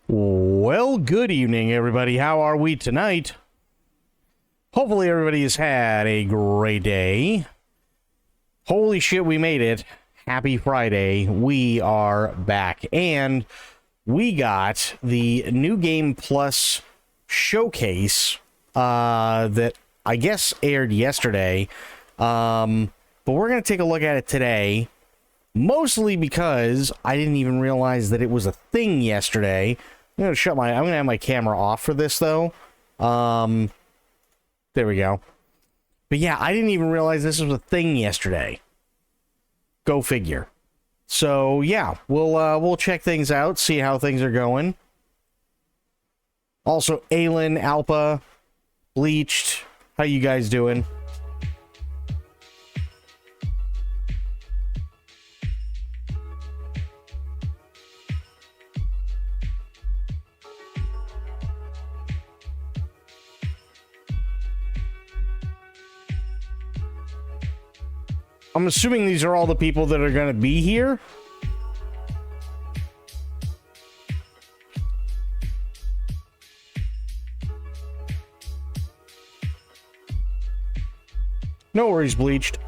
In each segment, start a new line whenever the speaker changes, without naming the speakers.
Well, good evening, everybody. How are we tonight? Hopefully everybody has had a great day. Holy shit, we made it. Happy Friday. We are back. And we got the New Game Plus showcase that I guess aired yesterday. But we're going to take a look at it today. Mostly because I didn't even realize that it was a thing yesterday. I'm gonna have my camera off for this though. There we go. But yeah, I didn't even realize this was a thing yesterday. Go figure. So yeah, we'll check things out, see how things are going. Also, Aelin, Alpa, Bleached, how you guys doing? I'm assuming these are all the people that are going to be here. No worries, Bleached.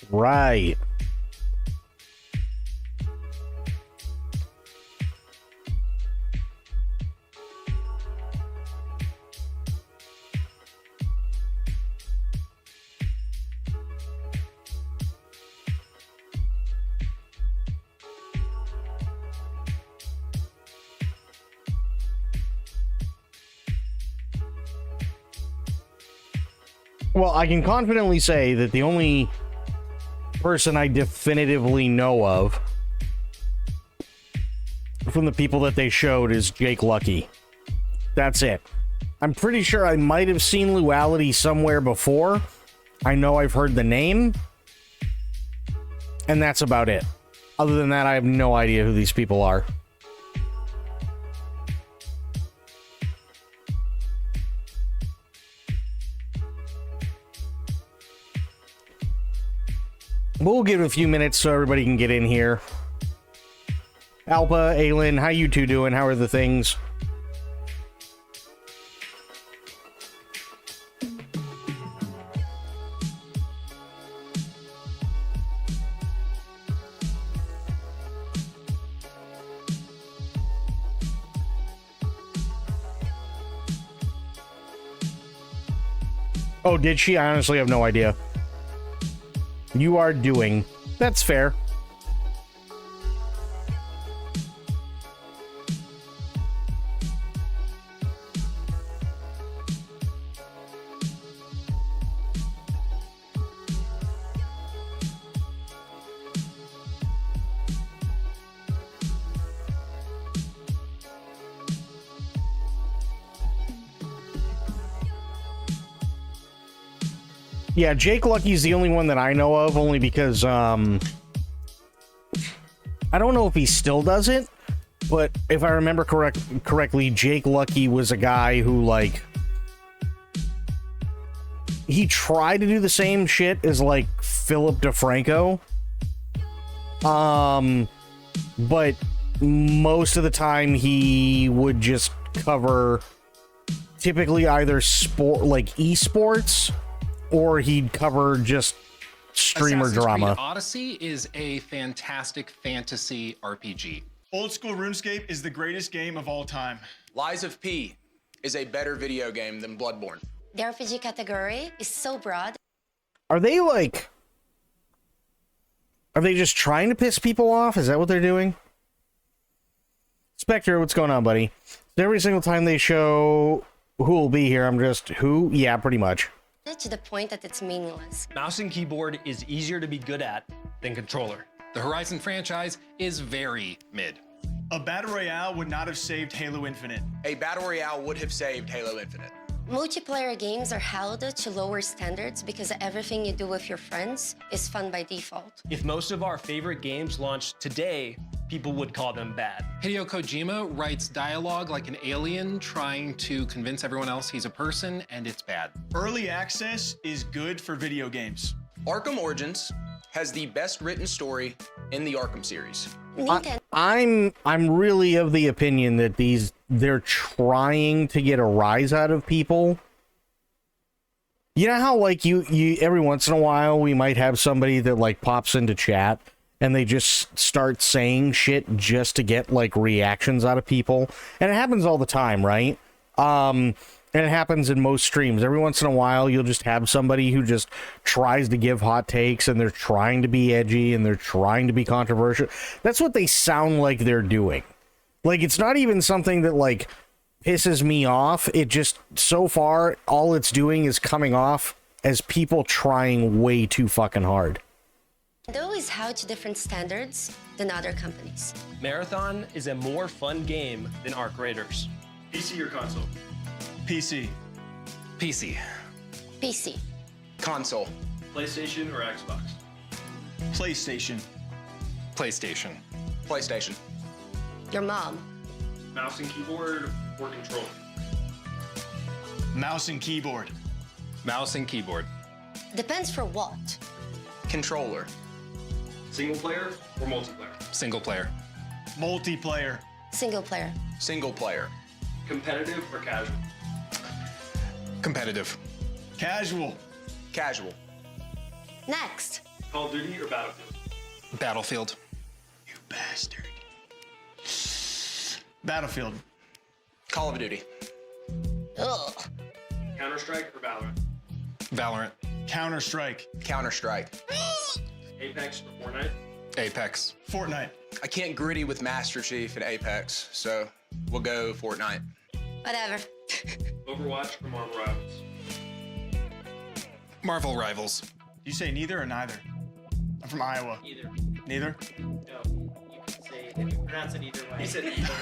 Right. Well, I can confidently say that the only person I definitively know of from the people that they showed is Jake Lucky. That's it. I'm pretty sure I might have seen Luality somewhere before. I know I've heard the name. And that's about it. Other than that, I have no idea who these people are. We'll give it a few minutes so everybody can get in here. Alpa, Aelin, how you two doing? How are the things? Oh, did she? I honestly have no idea. You are doing. That's fair. Yeah, Jake Lucky's the only one that I know of, only because, I don't know if he still does it, but if I remember correctly, Jake Lucky was a guy who, like, he tried to do the same shit as, like, Philip DeFranco, but most of the time he would just cover typically either sport, like, esports, or he'd cover just streamer
Assassin's
drama.
Creed Odyssey is a fantastic fantasy RPG.
Old school RuneScape is the greatest game of all time.
Lies of P is a better video game than Bloodborne.
The RPG category is so broad.
Are they like... Are they just trying to piss people off? Is that what they're doing? Spectre, what's going on, buddy? Every single time they show who will be here, I'm just, who? Yeah, pretty much.
To the point that it's meaningless.
Mouse and keyboard is easier to be good at than controller.
The Horizon franchise is very mid.
A battle royale would not have saved Halo Infinite.
A battle royale would have saved Halo Infinite.
Multiplayer games are held to lower standards because everything you do with your friends is fun by default.
If most of our favorite games launched today, people would call them bad.
Hideo Kojima writes dialogue like an alien trying to convince everyone else he's a person, and it's bad.
Early access is good for video games.
Arkham Origins has the best written story in the Arkham series.
Nintendo
I'm really of the opinion that they're trying to get a rise out of people. You know how like you every once in a while we might have somebody that like pops into chat and they just start saying shit just to get like reactions out of people, and it happens all the time, right? And it happens in most streams. Every once in a while, you'll just have somebody who just tries to give hot takes, and they're trying to be edgy, and they're trying to be controversial. That's what they sound like they're doing. Like, it's not even something that, like, pisses me off. It just, so far, all it's doing is coming off as people trying way too fucking hard.
is held to different standards than other companies.
Marathon is a more fun game than Arc Raiders.
PC or console? PC.
PC.
PC.
Console.
PlayStation or Xbox?
PlayStation.
PlayStation.
PlayStation.
Your mom.
Mouse and keyboard or controller?
Mouse and keyboard.
Mouse and keyboard.
Depends for what.
Controller.
Single player or multiplayer?
Single player.
Multiplayer.
Single player.
Single player.
Competitive or casual?
Competitive.
Casual.
Casual.
Next.
Call of Duty or Battlefield?
Battlefield.
You bastard. Battlefield.
Call of Duty.
Ugh.
Counter-Strike or Valorant?
Valorant.
Counter-Strike.
Counter-Strike.
Apex or Fortnite?
Apex.
Fortnite.
I can't gritty with Master Chief and Apex, so we'll go Fortnite.
Whatever.
Overwatch or Marvel Rivals?
Marvel Rivals.
You say neither or neither? I'm from Iowa.
Either.
Neither?
No. You can say, if you pronounce it either way.
He said either.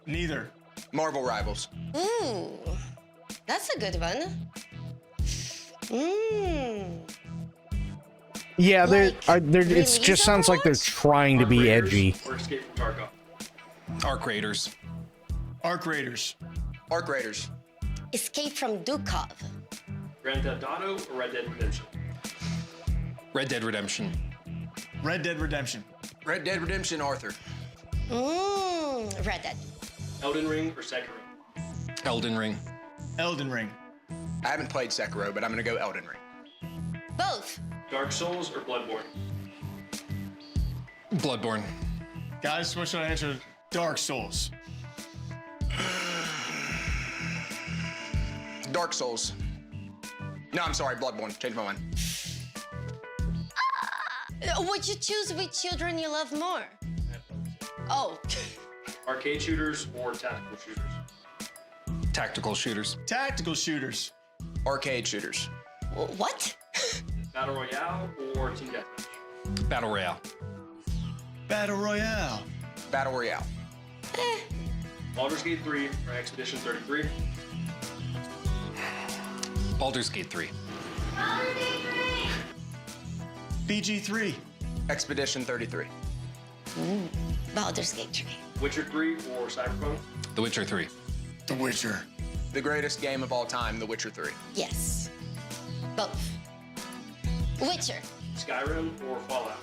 Neither.
Marvel Rivals.
Ooh. That's a good one. Mmm.
Yeah,
Like,
it
release
just sounds like they're
Overwatch?
trying to
Arc
be
Raiders
edgy.
Or Escape from Tarkov?
Arc Raiders.
Arc Raiders.
Arc Raiders.
Escape from Dukov.
Grand Theft Auto or Red Dead Redemption?
Red Dead Redemption.
Red Dead Redemption.
Red Dead Redemption, Arthur.
Mmm. Red Dead.
Elden Ring or Sekiro?
Elden Ring.
Elden Ring.
I haven't played Sekiro, but I'm gonna go Elden Ring.
Both.
Dark Souls or Bloodborne?
Bloodborne.
Guys, what should I answer? Dark Souls.
Dark Souls. No, I'm sorry, Bloodborne. Change my mind.
Would you choose which children you love more? Oh.
Arcade shooters or tactical shooters?
Tactical shooters.
Tactical shooters.
Arcade shooters.
What?
Battle Royale or Team Deathmatch?
Battle Royale.
Battle Royale.
Battle Royale.
Baldur's Gate 3 or Expedition 33?
Baldur's Gate 3.
BG3.
Expedition 33.
Baldur's Gate 3.
Witcher 3 or Cyberpunk?
The Witcher 3.
The Witcher.
The greatest game of all time, The Witcher 3.
Yes. Both. Witcher.
Skyrim or Fallout?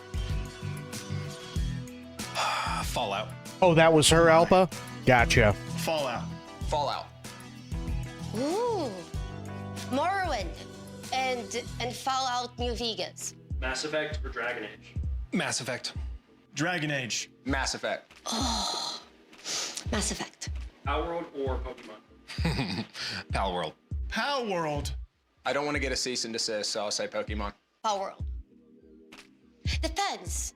Fallout.
Oh, that was her, Alpha? Gotcha.
Fallout.
Fallout.
Ooh. Morrowind. And Fallout New Vegas.
Mass Effect or Dragon Age?
Mass Effect.
Dragon Age.
Mass Effect.
Mass Effect.
Outworld or Pokemon?
Pal World.
Pow World.
I don't want to get a cease and desist, so I'll say Pokemon.
Power World. Depends.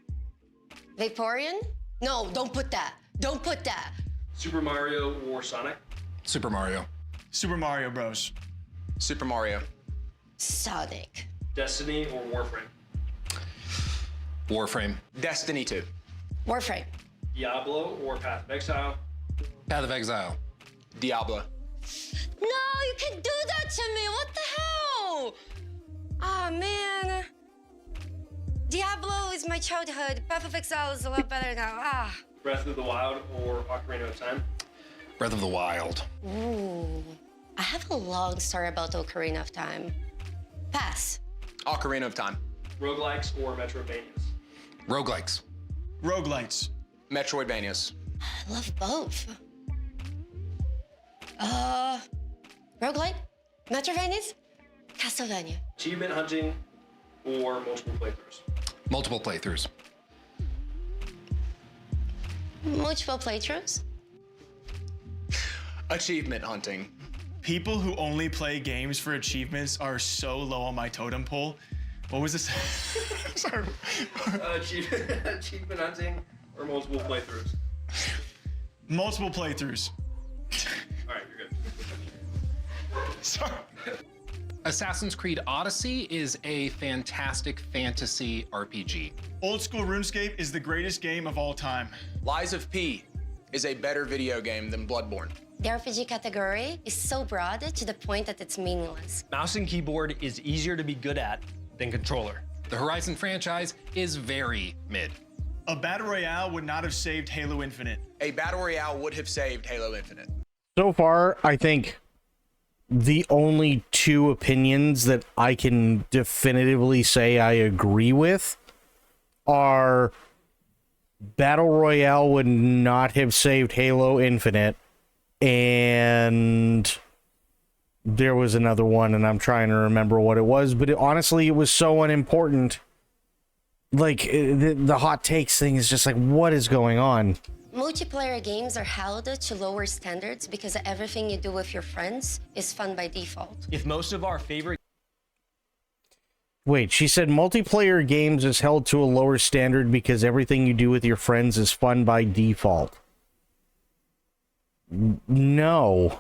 Vaporeon? No, don't put that. Don't put that.
Super Mario or Sonic?
Super Mario.
Super Mario Bros.
Super Mario.
Sonic.
Destiny or Warframe?
Warframe.
Destiny 2.
Warframe.
Diablo or Path of Exile?
Path of Exile.
Diablo.
No, you can't do that to me. What the hell? Oh, man. Diablo is my childhood. Path of Exile is a lot better now. Ah.
Breath of the Wild or Ocarina of Time?
Breath of the Wild.
Ooh. I have a long story about Ocarina of Time. Pass.
Ocarina of Time.
Roguelikes or Metroidvanias?
Roguelikes.
Roguelites.
Metroidvanias.
I love both. Roguelite? Metroidvanias? Castlevania.
Achievement hunting or multiple playthroughs?
Multiple playthroughs.
Multiple playthroughs?
Achievement hunting.
People who only play games for achievements are so low on my totem pole. What was this? Sorry.
Achievement hunting or multiple playthroughs?
Multiple playthroughs.
All right, you're good.
Sorry.
Assassin's Creed Odyssey is a fantastic fantasy RPG.
Old school RuneScape is the greatest game of all time.
Lies of P is a better video game than Bloodborne.
The RPG category is so broad to the point that it's meaningless.
Mouse and keyboard is easier to be good at than controller.
The Horizon franchise is very mid.
A battle royale would not have saved Halo Infinite.
A battle royale would have saved Halo Infinite.
So far, I think the only two opinions that I can definitively say I agree with are Battle Royale would not have saved Halo Infinite, and there was another one, and I'm trying to remember what it was, but honestly, it was so unimportant. Like, the hot takes thing is just like, what is going on?
Multiplayer games are held to lower standards because everything you do with your friends is fun by default.
If most of our favorite
Wait, she said multiplayer games is held to a lower standard because everything you do with your friends is fun by default. No.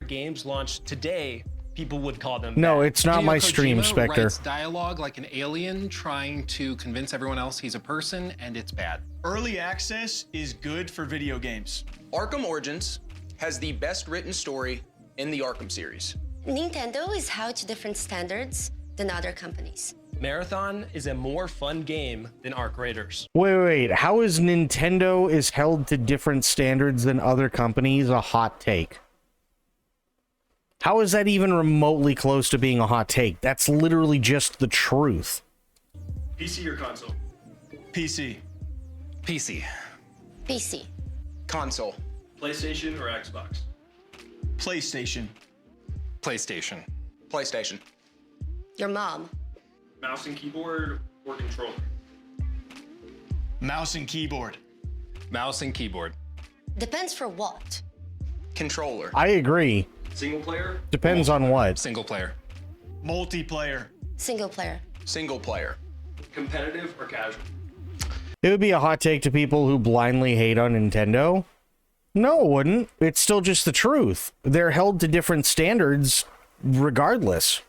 games launched today, people would call them
No,
bad.
it's not
Hideo
my stream,
Kojima
Spectre.
writes dialogue like an alien trying to convince everyone else he's a person, and it's bad.
Early access is good for video games.
Arkham Origins has the best written story in the Arkham series.
Nintendo is held to different standards than other companies.
Marathon is a more fun game than Arc Raiders.
Wait. How is Nintendo is held to different standards than other companies a hot take? How is that even remotely close to being a hot take? That's literally just the truth.
PC or console?
PC.
PC.
PC.
Console.
PlayStation or Xbox?
PlayStation.
PlayStation.
PlayStation.
Your mom.
Mouse and keyboard or controller?
Mouse and keyboard.
Mouse and keyboard.
Depends for what.
Controller.
I agree.
Single player?
Depends on what.
Single player.
Multiplayer.
Single player.
Single player.
Competitive or casual?
It would be a hot take to people who blindly hate on Nintendo. No, it wouldn't. It's still just the truth. They're held to different standards regardless.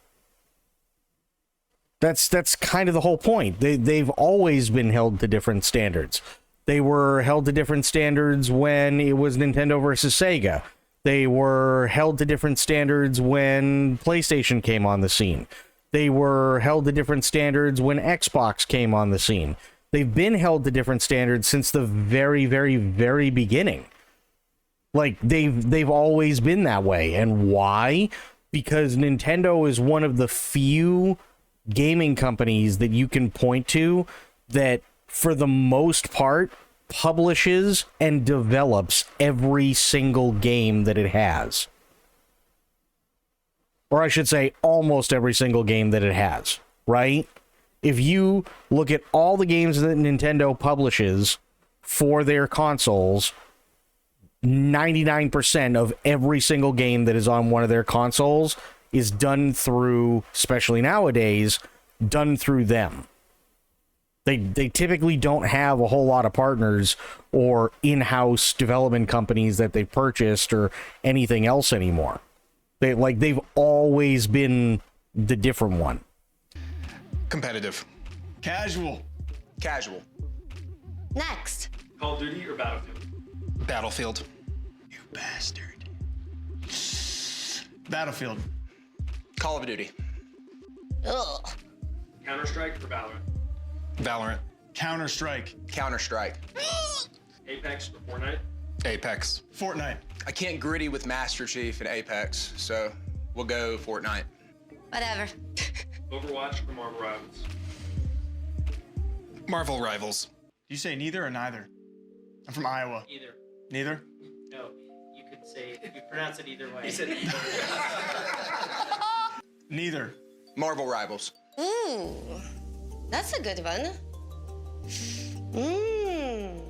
That's kind of the whole point. They've always been held to different standards. They were held to different standards when it was Nintendo versus Sega. They were held to different standards when PlayStation came on the scene. They were held to different standards when Xbox came on the scene. They've been held to different standards since the very, very, very beginning. Like, they've always been that way. And why? Because Nintendo is one of the few gaming companies that you can point to that, for the most part, publishes and develops every single game that it has. Or I should say, almost every single game that it has, right? If you look at all the games that Nintendo publishes for their consoles, 99% of every single game that is on one of their consoles is done through, especially nowadays, done through them. They typically don't have a whole lot of partners or in-house development companies that they purchased or anything else anymore. They've always been the different one.
Competitive.
Casual.
Casual.
Next.
Call of Duty or Battlefield?
Battlefield.
You bastard. Battlefield.
Call of Duty.
Ugh.
Counter-Strike or Valorant?
Valorant.
Counter-Strike.
Counter-Strike.
Apex or Fortnite?
Apex.
Fortnite.
I can't gritty with Master Chief and Apex, so we'll go Fortnite.
Whatever.
Overwatch or Marvel Rivals?
Marvel Rivals.
You say neither or neither? I'm from Iowa.
Either.
Neither?
No, you could say, you pronounce it either way.
He said
Neither.
Marvel Rivals.
Ooh, that's a good one. Mmm.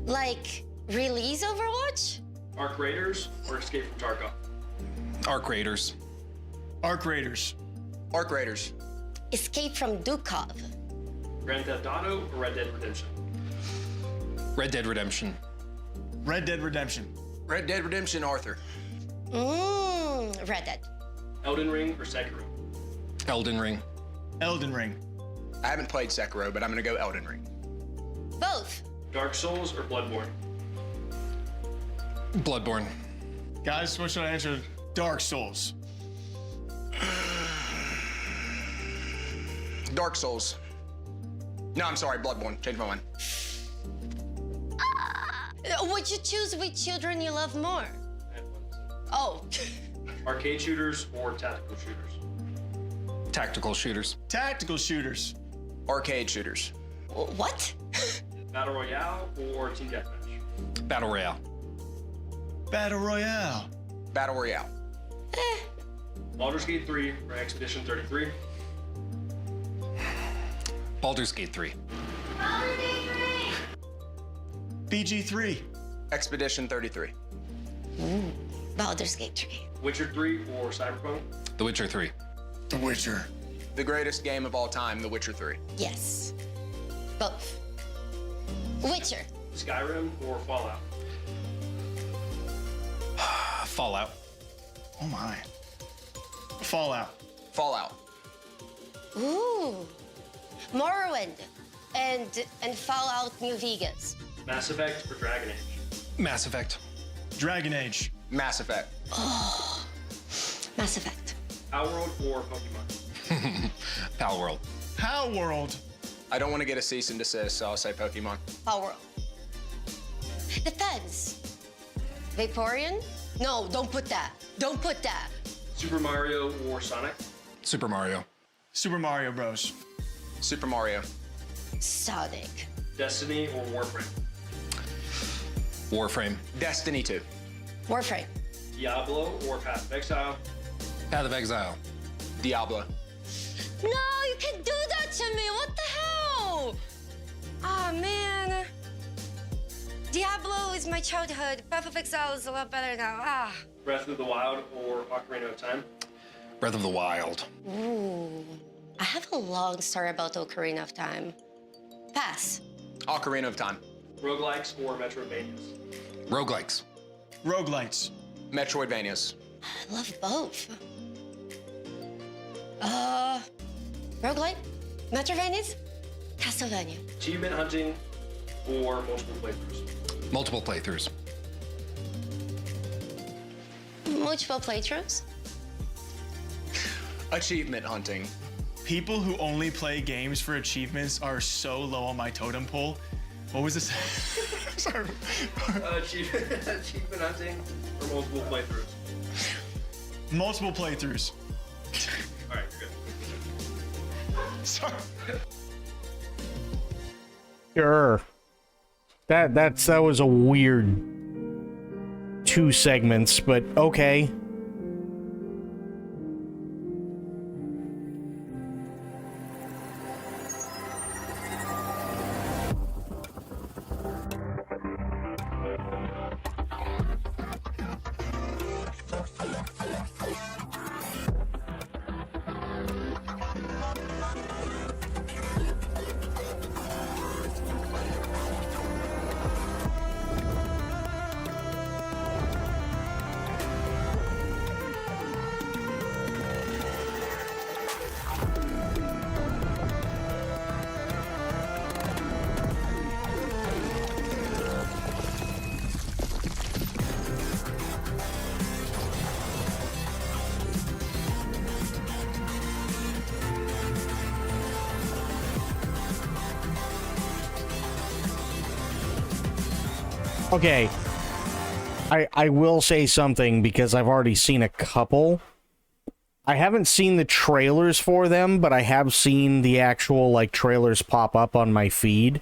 Like release Overwatch?
Arc Raiders or Escape from Tarkov?
Arc Raiders.
Arc Raiders.
Arc Raiders.
Escape from Dukov.
Grand Theft Auto or Red Dead Redemption?
Red Dead Redemption.
Red Dead Redemption.
Red Dead Redemption, Arthur.
Mmm. Red Dead.
Elden Ring or Sekiro?
Elden Ring.
Elden Ring.
I haven't played Sekiro, but I'm gonna go Elden Ring.
Both.
Dark Souls or Bloodborne?
Bloodborne.
Guys, what should I answer? Dark Souls.
Dark Souls. No, I'm sorry, Bloodborne. Change my mind.
Would you choose which children you love more? Oh.
Arcade shooters or tactical shooters?
Tactical shooters.
Tactical shooters.
Arcade shooters.
What?
Battle Royale or Team Deathmatch?
Battle Royale.
Battle Royale.
Battle Royale.
Baldur's Gate 3 or Expedition 33?
Baldur's Gate 3.
BG3.
Expedition 33.
Baldur's Gate 3.
Witcher 3 or Cyberpunk?
The Witcher 3.
The Witcher.
The greatest game of all time, The Witcher 3.
Yes. Both. Witcher.
Skyrim or Fallout?
Fallout.
Oh my. Fallout.
Fallout.
Ooh. Morrowind. And Fallout New Vegas.
Mass Effect or Dragon Age?
Mass Effect.
Dragon Age.
Mass Effect.
Mass Effect.
Outworld or Pokemon?
Pal World.
How World.
I don't want to get a cease and desist, so I'll say Pokemon.
Power. Defense. Vaporeon? No, don't put that. Don't put that.
Super Mario or Sonic?
Super Mario.
Super Mario Bros.
Super Mario.
Sonic.
Destiny or Warframe?
Warframe.
Destiny 2.
Warframe.
Diablo or Path of Exile?
Path of Exile.
Diablo.
No, you can't do that to me. What the hell? Ah, man. Diablo is my childhood. Path of Exile is a lot better now. Ah.
Breath of the Wild or Ocarina of Time?
Breath of the Wild.
Ooh. I have a long story about Ocarina of Time. Pass.
Ocarina of Time.
Roguelikes or Metroidvanias?
Roguelikes.
Roguelites.
Metroidvanias.
I love both. Roguelite? Metroidvanias? Castlevania.
Achievement hunting or multiple playthroughs?
Multiple playthroughs.
Multiple playthroughs?
Achievement hunting.
People who only play games for achievements are so low on my totem pole. What was this? Sorry.
Achievement hunting or multiple playthroughs?
Multiple playthroughs.
All right, you're good.
Sorry.
Sure. That was a weird 2 segments, but okay. Okay. I will say something because I've already seen a couple. I haven't seen the trailers for them, but I have seen the actual like trailers pop up on my feed.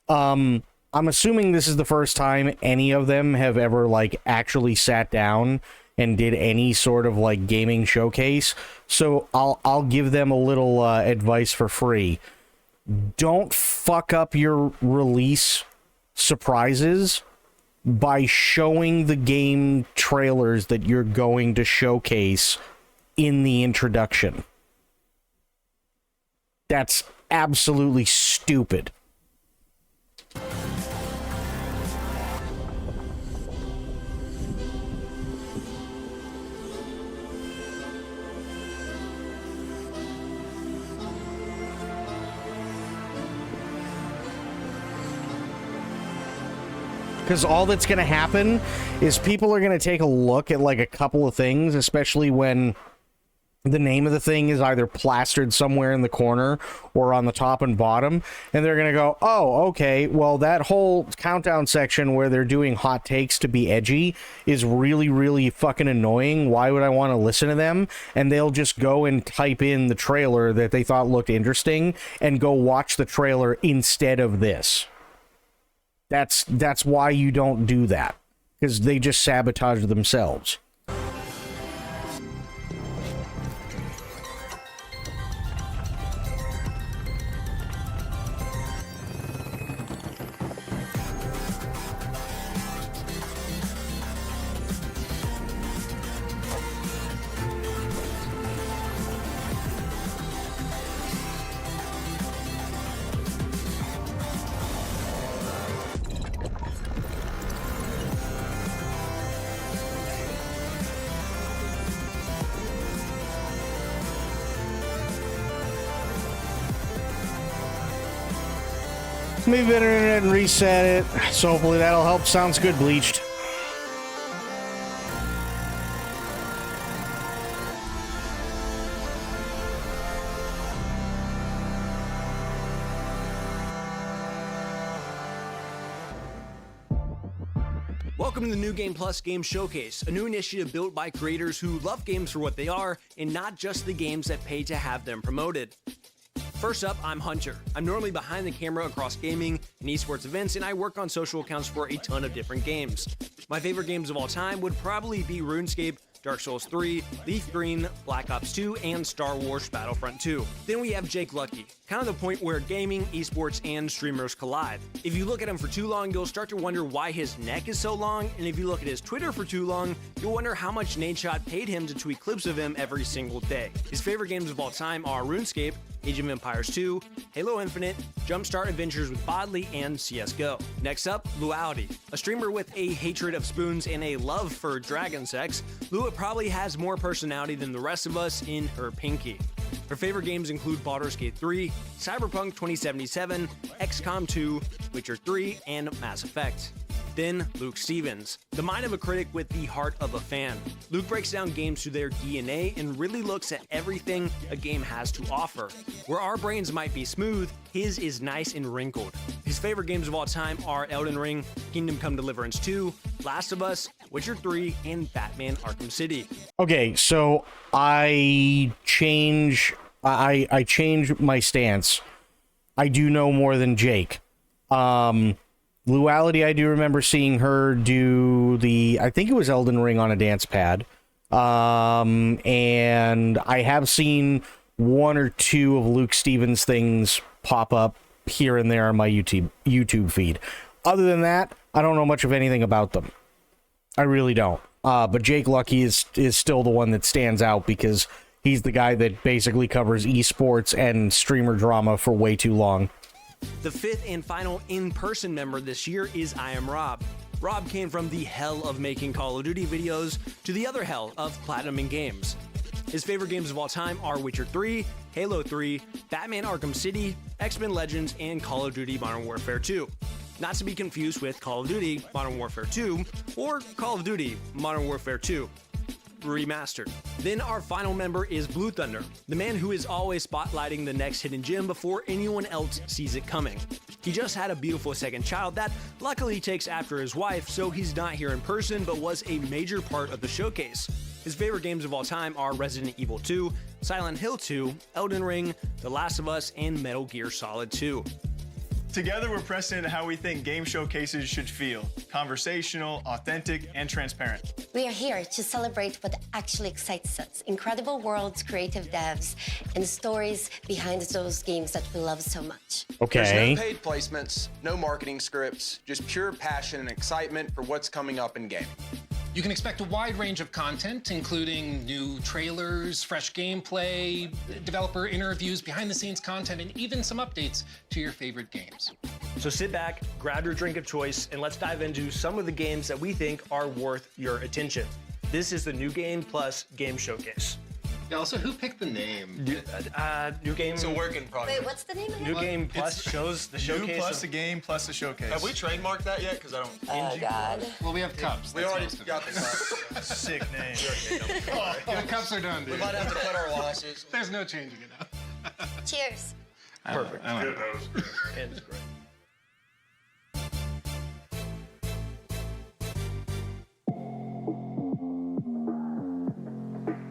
I'm assuming this is the first time any of them have ever like actually sat down and did any sort of like gaming showcase. So I'll give them a little advice for free. Don't fuck up your release surprises by showing the game trailers that you're going to showcase in the introduction. That's absolutely stupid. Because all that's going to happen is people are going to take a look at like a couple of things, especially when the name of the thing is either plastered somewhere in the corner or on the top and bottom, and they're going to go, oh, okay, well, that whole countdown section where they're doing hot takes to be edgy is really, really fucking annoying. Why would I want to listen to them? And they'll just go and type in the trailer that they thought looked interesting and go watch the trailer instead of this. That's why you don't do that, because they just sabotage themselves. Maybe better internet and reset it. So hopefully that'll help. Sounds good, Bleached.
Welcome to the New Game Plus Game Showcase, a new initiative built by creators who love games for what they are and not just the games that pay to have them promoted. First up, I'm Hunter. I'm normally behind the camera across gaming and esports events, and I work on social accounts for a ton of different games. My favorite games of all time would probably be RuneScape, Dark Souls 3, Leaf Green, Black Ops 2, and Star Wars Battlefront 2. Then we have Jake Lucky, kind of the point where gaming, esports, and streamers collide. If you look at him for too long, you'll start to wonder why his neck is so long, and if you look at his Twitter for too long, you'll wonder how much Nadeshot paid him to tweet clips of him every single day. His favorite games of all time are RuneScape, Age of Empires 2, Halo Infinite, Jumpstart Adventures with Bodley, and CSGO. Next up, Luality. A streamer with a hatred of spoons and a love for dragon sex, Lua probably has more personality than the rest of us in her pinky. Her favorite games include Baldur's Gate 3, Cyberpunk 2077, XCOM 2, Witcher 3, and Mass Effect. Then, Luke Stevens, the mind of a critic with the heart of a fan. Luke breaks down games to their DNA and really looks at everything a game has to offer. Where our brains might be smooth, his is nice and wrinkled. His favorite games of all time are Elden Ring, Kingdom Come Deliverance 2, Last of Us, Witcher 3, and Batman Arkham City.
Okay, so I change my stance. I do know more than Jake. Luality, I do remember seeing her do I think it was Elden Ring on a dance pad. And I have seen one or two of Luke Stevens things pop up here and there on my YouTube feed. Other than that, I don't know much of anything about them. I really don't. But Jake Lucky is still the one that stands out because he's the guy that basically covers esports and streamer drama for way too long.
The fifth and final in-person member this year is I Am Rob. Rob came from the hell of making Call of Duty videos to the other hell of platinuming games. His favorite games of all time are Witcher 3, Halo 3, Batman Arkham City, X-Men Legends, and Call of Duty Modern Warfare 2. Not to be confused with Call of Duty Modern Warfare 2 or Call of Duty Modern Warfare 2. Remastered. Then our final member is Blue Thunder, the man who is always spotlighting the next hidden gem before anyone else sees it coming. He just had a beautiful second child that luckily takes after his wife, so he's not here in person but was a major part of the showcase. His favorite games of all time are Resident Evil 2, Silent Hill 2, Elden Ring, The Last of Us, and Metal Gear Solid 2.
Together, we're pressing into how we think game showcases should feel: conversational, authentic, and transparent.
We are here to celebrate what actually excites us: incredible worlds, creative devs, and stories behind those games that we love so much.
Okay.
There's no paid placements, no marketing scripts, just pure passion and excitement for what's coming up in gaming.
You can expect a wide range of content, including new trailers, fresh gameplay, developer interviews, behind-the-scenes content, and even some updates to your favorite games.
So sit back, grab your drink of choice, and let's dive into some of the games that we think are worth your attention. This is the New Game Plus Game Showcase.
Yeah, also, who picked the name?
New Game.
It's a work in progress.
Wait, what's the name of
New
it?
Game Plus shows the showcase.
New plus
of-
a game plus a showcase.
Have we trademarked that yet? Because I don't.
Oh, God.
Well, we have cups.
We
That's
already
most of it.
got the cups.
Sick name.
The cups are done,
We
dude.
might have to cut our losses.
There's no changing it up.
Cheers.
Perfect. I like it.
And it's great.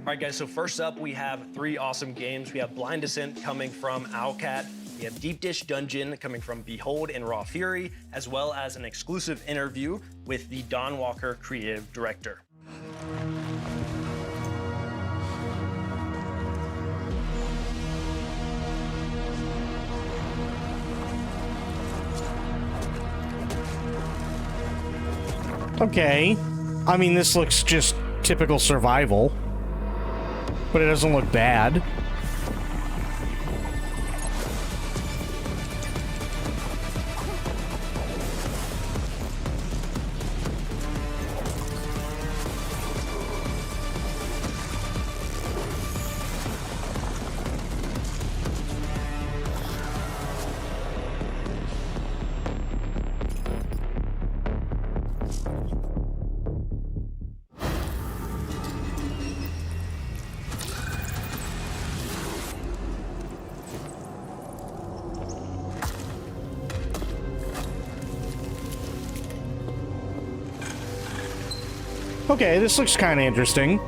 All right, guys, so first up, we have 3 awesome games. We have Blind Descent coming from Owlcat. We have Deep Dish Dungeon coming from Behold and Raw Fury, as well as an exclusive interview with the Don Walker creative director.
Okay. I mean, this looks just typical survival, but it doesn't look bad. Okay, this looks kind of interesting.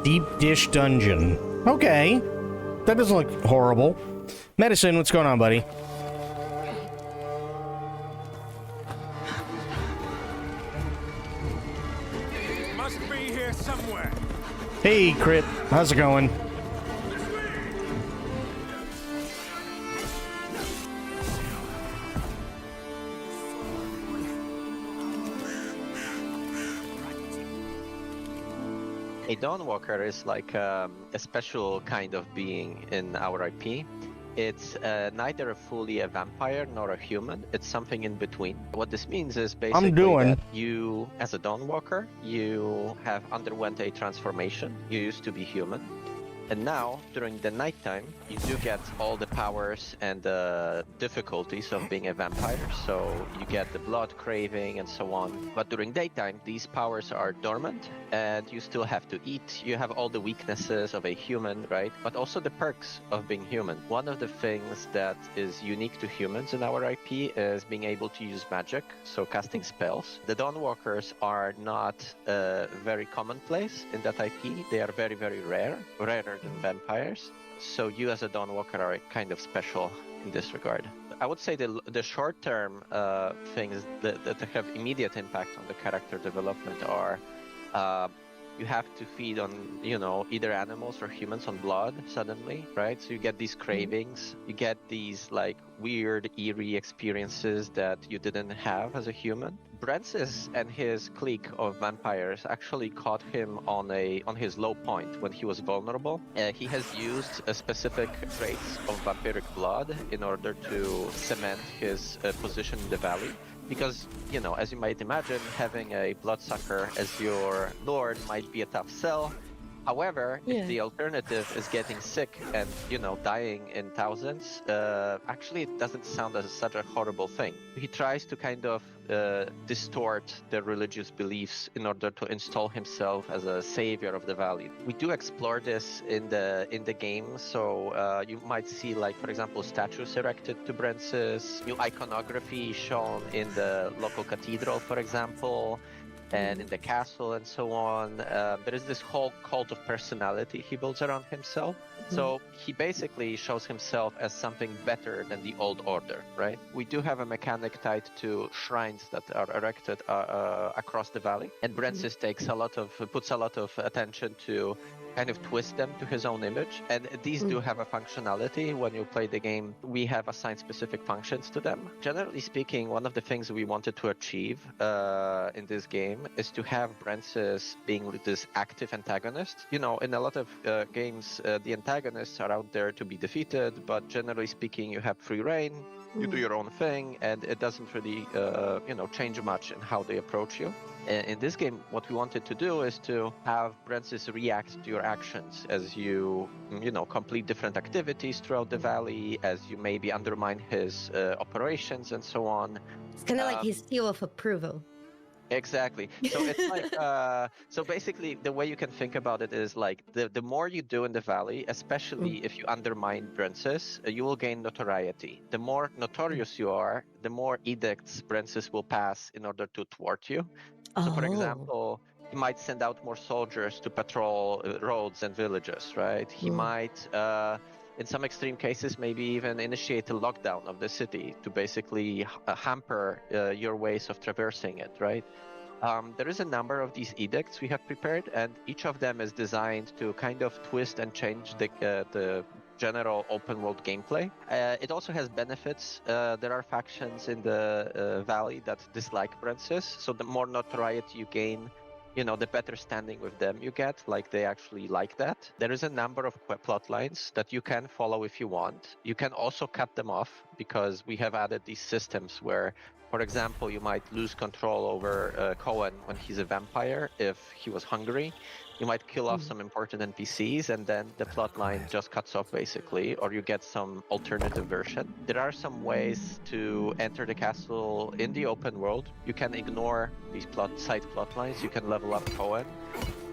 Deep Dish Dungeon. Okay. That doesn't look horrible. Medicine, what's going on, buddy?
Must be here somewhere.
Hey, Crit. How's it going?
A Dawnwalker is like a special kind of being in our IP. It's neither fully a vampire nor a human. It's something in between. What this means is basically that you, as a Dawnwalker, you have underwent a transformation. You used to be human. And now, during the nighttime, you do get all the powers and the difficulties of being a vampire. So you get the blood craving and so on. But during daytime, these powers are dormant and you still have to eat. You have all the weaknesses of a human, right? But also the perks of being human. One of the things that is unique to humans in our IP is being able to use magic, so casting spells. The Dawnwalkers are not very commonplace in that IP. They are very, very rare, rarer than vampires. So you as a Dawnwalker are kind of special in this regard. I would say the short-term things that have immediate impact on the character development are you have to feed on, you know, either animals or humans on blood suddenly, right? So you get these cravings, you get these like weird, eerie experiences that you didn't have as a human. Brentsis and his clique of vampires actually caught him on his low point when he was vulnerable. He has used a specific traits of vampiric blood in order to cement his position in the valley. Because, you know, as you might imagine, having a bloodsucker as your lord might be a tough sell. However, if the alternative is getting sick and, you know, dying in thousands, actually it doesn't sound as such a horrible thing. He tries to kind of distort the religious beliefs in order to install himself as a savior of the valley. We do explore this in the game, so you might see, like, for example, statues erected to Brentsis, new iconography shown in the local cathedral, for example, and in the castle and so on. There is this whole cult of personality he builds around himself. So he basically shows himself as something better than the old order, right? We do have a mechanic tied to shrines that are erected across the valley, and Brentsis puts a lot of attention to kind of twist them to his own image, and these do have a functionality. When you play the game, we have assigned specific functions to them. Generally speaking, one of the things we wanted to achieve in this game is to have Brentsis being this active antagonist. You know, in a lot of games, the antagonists are out there to be defeated, but generally speaking, you have free reign, you do your own thing, and it doesn't really, you know, change much in how they approach you. In this game, what we wanted to do is to have Brentsis react to your actions as you know, complete different activities throughout the valley, as you maybe undermine his operations and so on.
It's kind of like his seal of approval.
Exactly. So it's like, so basically the way you can think about it is like the more you do in the valley, especially if you undermine Brentsis, you will gain notoriety. The more notorious you are, the more edicts Brentsis will pass in order to thwart you. So for example, he might send out more soldiers to patrol roads and villages, right? He might, in some extreme cases, maybe even initiate a lockdown of the city to basically hamper your ways of traversing it, right? There is a number of these edicts we have prepared, and each of them is designed to kind of twist and change the general open world gameplay. It also has benefits. There are factions in the valley that dislike Brentsis, so the more notoriety you gain, you know, the better standing with them you get, like they actually like that. There is a number of plot lines that you can follow if you want. You can also cut them off because we have added these systems where, for example, you might lose control over Cohen when he's a vampire if he was hungry. You might kill off some important NPCs, and then the plot line just cuts off basically, or you get some alternative version. There are some ways to enter the castle in the open world. You can ignore these side plot lines. You can level up Cohen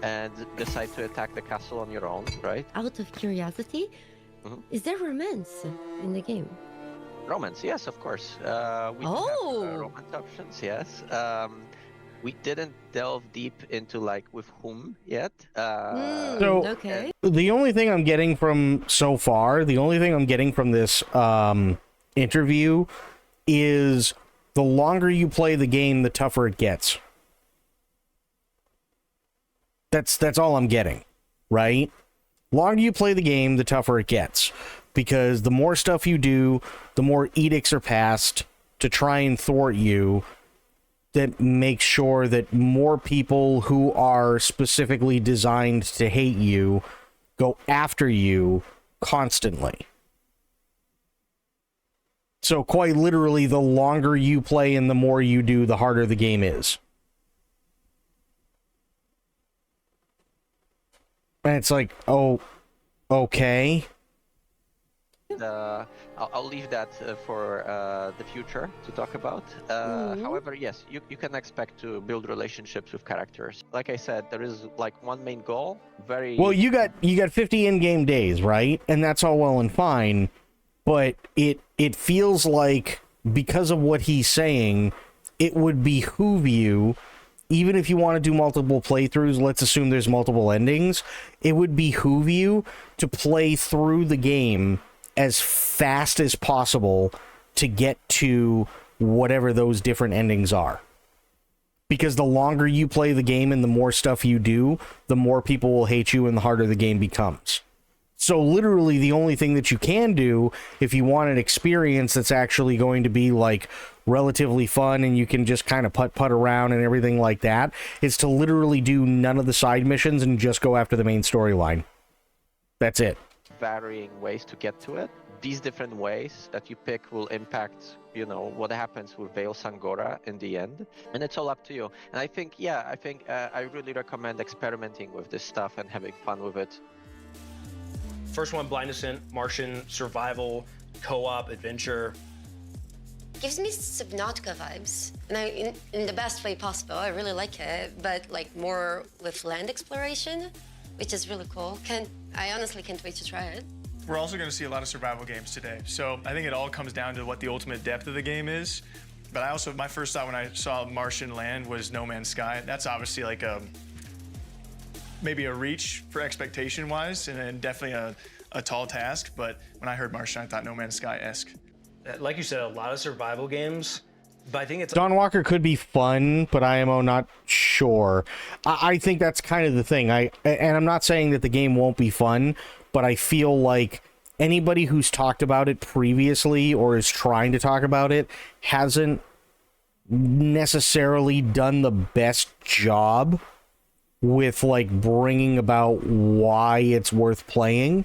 and decide to attack the castle on your own, right?
Out of curiosity, is there romance in the game?
Romance, yes, of course. We do have romance options, yes. We didn't delve deep into like with whom yet.
Okay.
The only thing I'm getting from so far, the only thing I'm getting from this interview is the longer you play the game, the tougher it gets. That's all I'm getting, right? Longer you play the game, the tougher it gets. Because the more stuff you do, the more edicts are passed to try and thwart you, that makes sure that more people who are specifically designed to hate you go after you constantly. So quite literally, the longer you play and the more you do, the harder the game is. And it's like, oh, okay.
I'll leave that for the future to talk about. However, yes, you can expect to build relationships with characters. Like I said, there is like one main goal. Well,
you got 50 in-game days, right? And that's all well and fine, but it feels like, because of what he's saying, it would behoove you, even if you want to do multiple playthroughs, let's assume there's multiple endings, it would behoove you to play through the game as fast as possible to get to whatever those different endings are. because the longer you play the game and the more stuff you do, the more people will hate you and the harder the game becomes. So literally the only thing that you can do if you want an experience that's actually going to be like relatively fun and you can just kind of putt around and everything like that is to literally do none of the side missions and just go after the main storyline. That's it.
Varying ways to get to it. These different ways that you pick will impact, you know, what happens with Veil Sangora in the end. And it's all up to you. And I think I really recommend experimenting with this stuff and having fun with it.
First one, Blind Descent, Martian, survival, co-op, adventure.
Gives me Subnautica vibes, and in the best way possible. I really like it, but like more with land exploration, which is really cool. I honestly can't wait to try it.
We're also going to see a lot of survival games today. So I think it all comes down to what the ultimate depth of the game is. But my first thought when I saw Martian land was No Man's Sky. That's obviously like maybe a reach for expectation-wise, and definitely a tall task. But when I heard Martian, I thought No Man's Sky-esque.
Like you said, a lot of survival games, but I think it's...
Dawn Walker could be fun, but IMO not sure. I think that's kind of the thing. And I'm not saying that the game won't be fun, but I feel like anybody who's talked about it previously or is trying to talk about it hasn't necessarily done the best job with like bringing about why it's worth playing,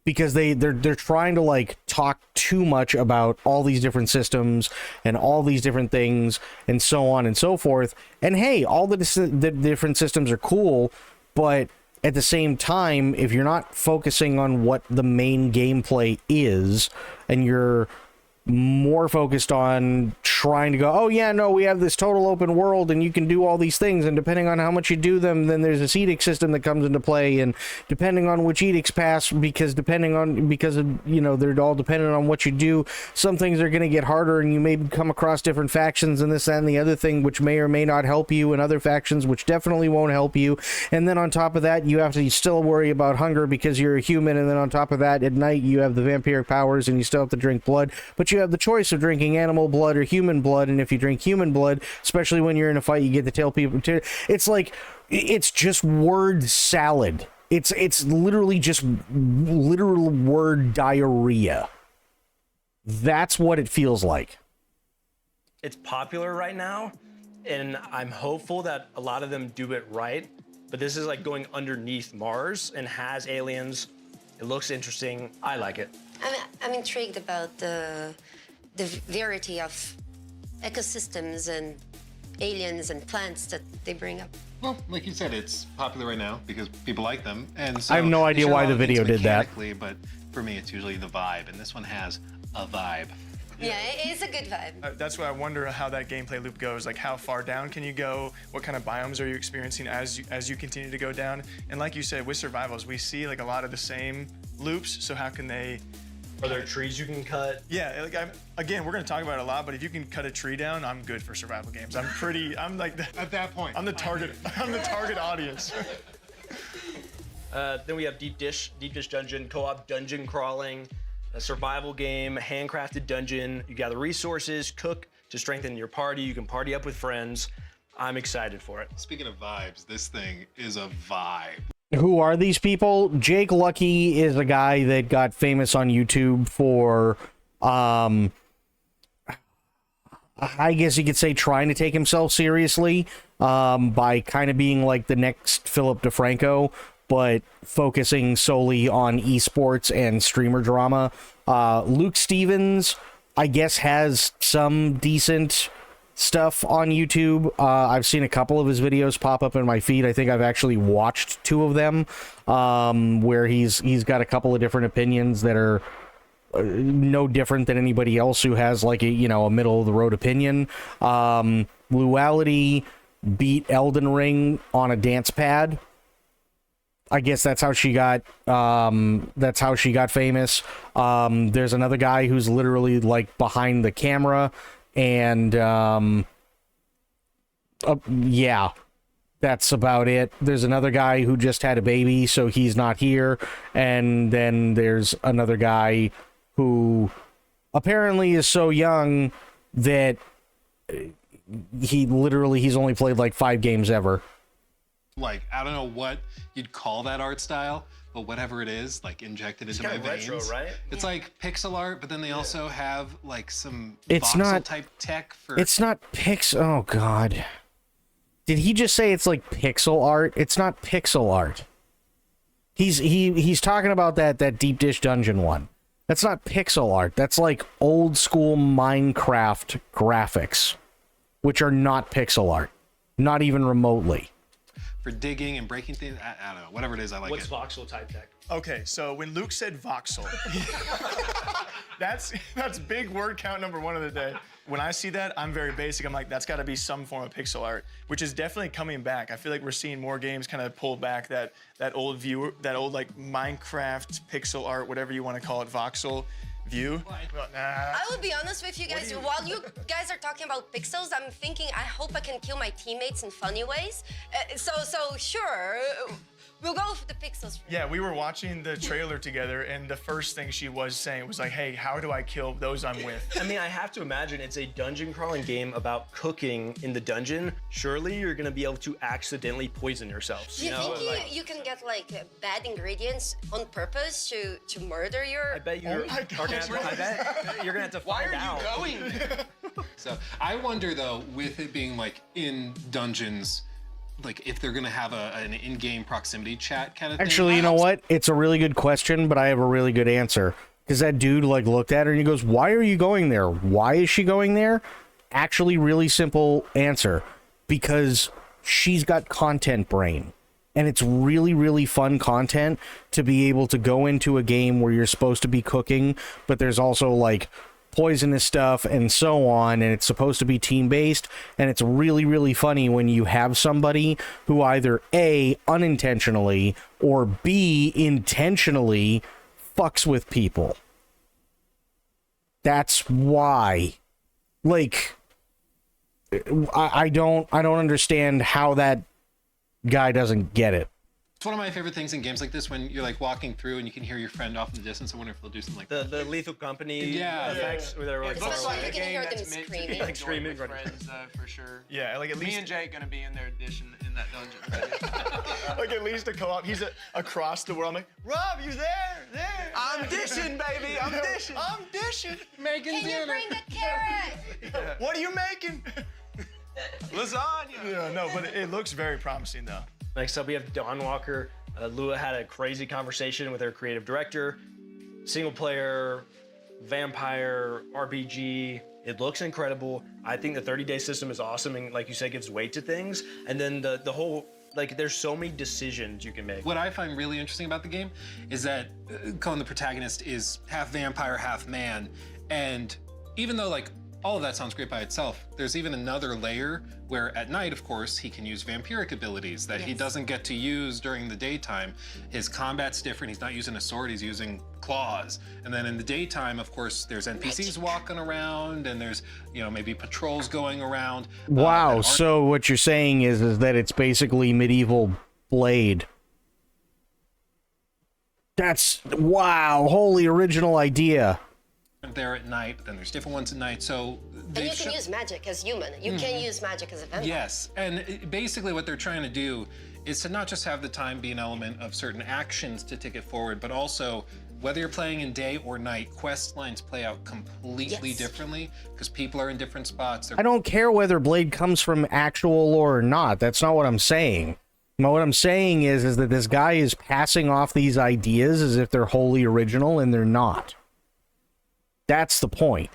because they're trying to like talk too much about all these different systems and all these different things and so on and so forth. And hey, all the different systems are cool, but at the same time, if you're not focusing on what the main gameplay is and you're more focused on trying to go, oh yeah, no, we have this total open world and you can do all these things, and depending on how much you do them, then there's this edict system that comes into play, and depending on which edicts pass, because of, you know, they're all dependent on what you do, some things are going to get harder and you may come across different factions and this, that, and the other thing, which may or may not help you, and other factions which definitely won't help you. And then on top of that, you still worry about hunger because you're a human, and then on top of that, at night you have the vampiric powers and you still have to drink blood, but you have the choice of drinking animal blood or human blood. And if you drink human blood, especially when you're in a fight, you get to tell people to, it's like, it's just word salad. It's literally just literal word diarrhea. That's what it feels like.
It's popular right now, and I'm hopeful that a lot of them do it right, but this is like going underneath Mars and has aliens. It looks interesting. I like it.
I'm intrigued about the variety of ecosystems and aliens and plants that they bring up.
Well, like you said, it's popular right now because people like them, and so
I have no idea why the video did that.
But for me, it's usually the vibe, and this one has a vibe.
Yeah, it's a good vibe.
That's why I wonder how that gameplay loop goes. Like, how far down can you go? What kind of biomes are you experiencing as you continue to go down? And like you said, with survivals, we see like a lot of the same loops. So how can they?
Are there trees you can cut?
Yeah, like again, we're gonna talk about it a lot, but if you can cut a tree down, I'm good for survival games. I'm like
at that point.
I'm the target. I'm the target audience.
Then we have Deep Dish Dungeon, co-op dungeon crawling, a survival game, handcrafted dungeon. You gather resources, cook to strengthen your party. You can party up with friends. I'm excited for it.
Speaking of vibes, this thing is a vibe.
Who are these people? Jake Lucky is a guy that got famous on YouTube for, I guess you could say, trying to take himself seriously, by kind of being like the next Philip DeFranco, but focusing solely on esports and streamer drama. Luke Stevens, I guess, has some decent stuff on YouTube. I've seen a couple of his videos pop up in my feed. I think I've actually watched 2 of them, where he's got a couple of different opinions that are no different than anybody else who has like a middle of the road opinion. Luality beat Elden Ring on a dance pad. I guess that's how she got famous. There's another guy who's literally like behind the camera, and yeah, that's about it. There's another guy who just had a baby, so he's not here. And then there's another guy who apparently is so young that he's only played like 5 games ever.
Like, I don't know what you'd call that art style, but whatever it is, like injected into my veins.
Retro, right?
It's like pixel art, but then they also have like some
It's
voxel
not
type tech for.
It's not Oh God. Did he just say it's like pixel art? It's not pixel art. He's talking about that deep dish dungeon one. That's not pixel art. That's like old school Minecraft graphics, which are not pixel art. Not even remotely.
for digging and breaking things. I don't know, whatever it is, I like
What's
it.
voxel type tech?
Okay, so when Luke said voxel, that's big word count number 1 of the day. When I see that, I'm very basic. I'm like, that's got to be some form of pixel art, which is definitely coming back. I feel like we're seeing more games kind of pull back that old view, that old like Minecraft pixel art, whatever you want to call it, voxel view.
I will be honest with you guys. While you guys are talking about pixels, I'm thinking I hope I can kill my teammates in funny ways. So sure, we'll go for the pixels.
Yeah, we were watching the trailer together, and the first thing she was saying was like, hey, how do I kill those I'm with?
I mean, I have to imagine it's a dungeon crawling game about cooking in the dungeon. Surely you're gonna be able to accidentally poison yourself.
Do you think you can get like bad ingredients on purpose to murder your?
I bet you're. I bet you're gonna have to
Why
find
are
out.
you going there?
So I wonder though, with it being like in dungeons, like if they're gonna have an in-game proximity chat kind of thing.
Actually, you know what? It's a really good question, but I have a really good answer. Because that dude like looked at her and he goes, "Why are you going there? Why is she going there?" Actually, really simple answer. Because she's got content brain. And it's really, really fun content to be able to go into a game where you're supposed to be cooking, but there's also like poisonous stuff and so on, and it's supposed to be team-based, and it's really, really funny when you have somebody who either A, unintentionally, or B, intentionally fucks with people. That's why. Like, I don't understand how that guy doesn't get it.
It's one of my favorite things in games like this when you're like walking through and you can hear your friend off in the distance. I wonder if they'll do something like that.
The Lethal Company
effects
where they're like,
It looks like a
you can
game
hear
that's
them
meant to
screaming.
be
Like
enjoyed
screaming,
with
right.
friends, for sure.
Yeah, like at least
Me and Jake gonna be in their edition in that dungeon.
like at least a co-op. He's across the world. I'm like, Rob, you there?
I'm dishing, baby. I'm dishing.
I'm dishing.
Making
Can you bring the carrot?
What are you making?
Lasagna.
Yeah, no, but it looks very promising though.
Next up, we have Dawn Walker. Lua had a crazy conversation with her creative director. Single player, vampire, RPG. It looks incredible. I think the 30-day system is awesome and, like you said, gives weight to things. And then the whole, like, there's so many decisions you can make.
What I find really interesting about the game is that Cohen, the protagonist, is half vampire, half man. And even though, like, all of that sounds great by itself, there's even another layer where at night, of course, he can use vampiric abilities that he doesn't get to use during the daytime. His combat's different. He's not using a sword, he's using claws. And then in the daytime, of course, there's NPCs walking around and there's, you know, maybe patrols going around.
Wow, so what you're saying is that it's basically medieval Blade. That's, wow, holy original idea.
There at night, but then there's different ones at night. So
And you can use magic as human. You can use magic as a vampire.
Yes, and basically what they're trying to do is to not just have the time be an element of certain actions to take it forward, but also whether you're playing in day or night, quest lines play out completely differently because people are in different spots.
I don't care whether Blade comes from actual lore or not. That's not what I'm saying. What I'm saying is that this guy is passing off these ideas as if they're wholly original, and they're not. That's the point.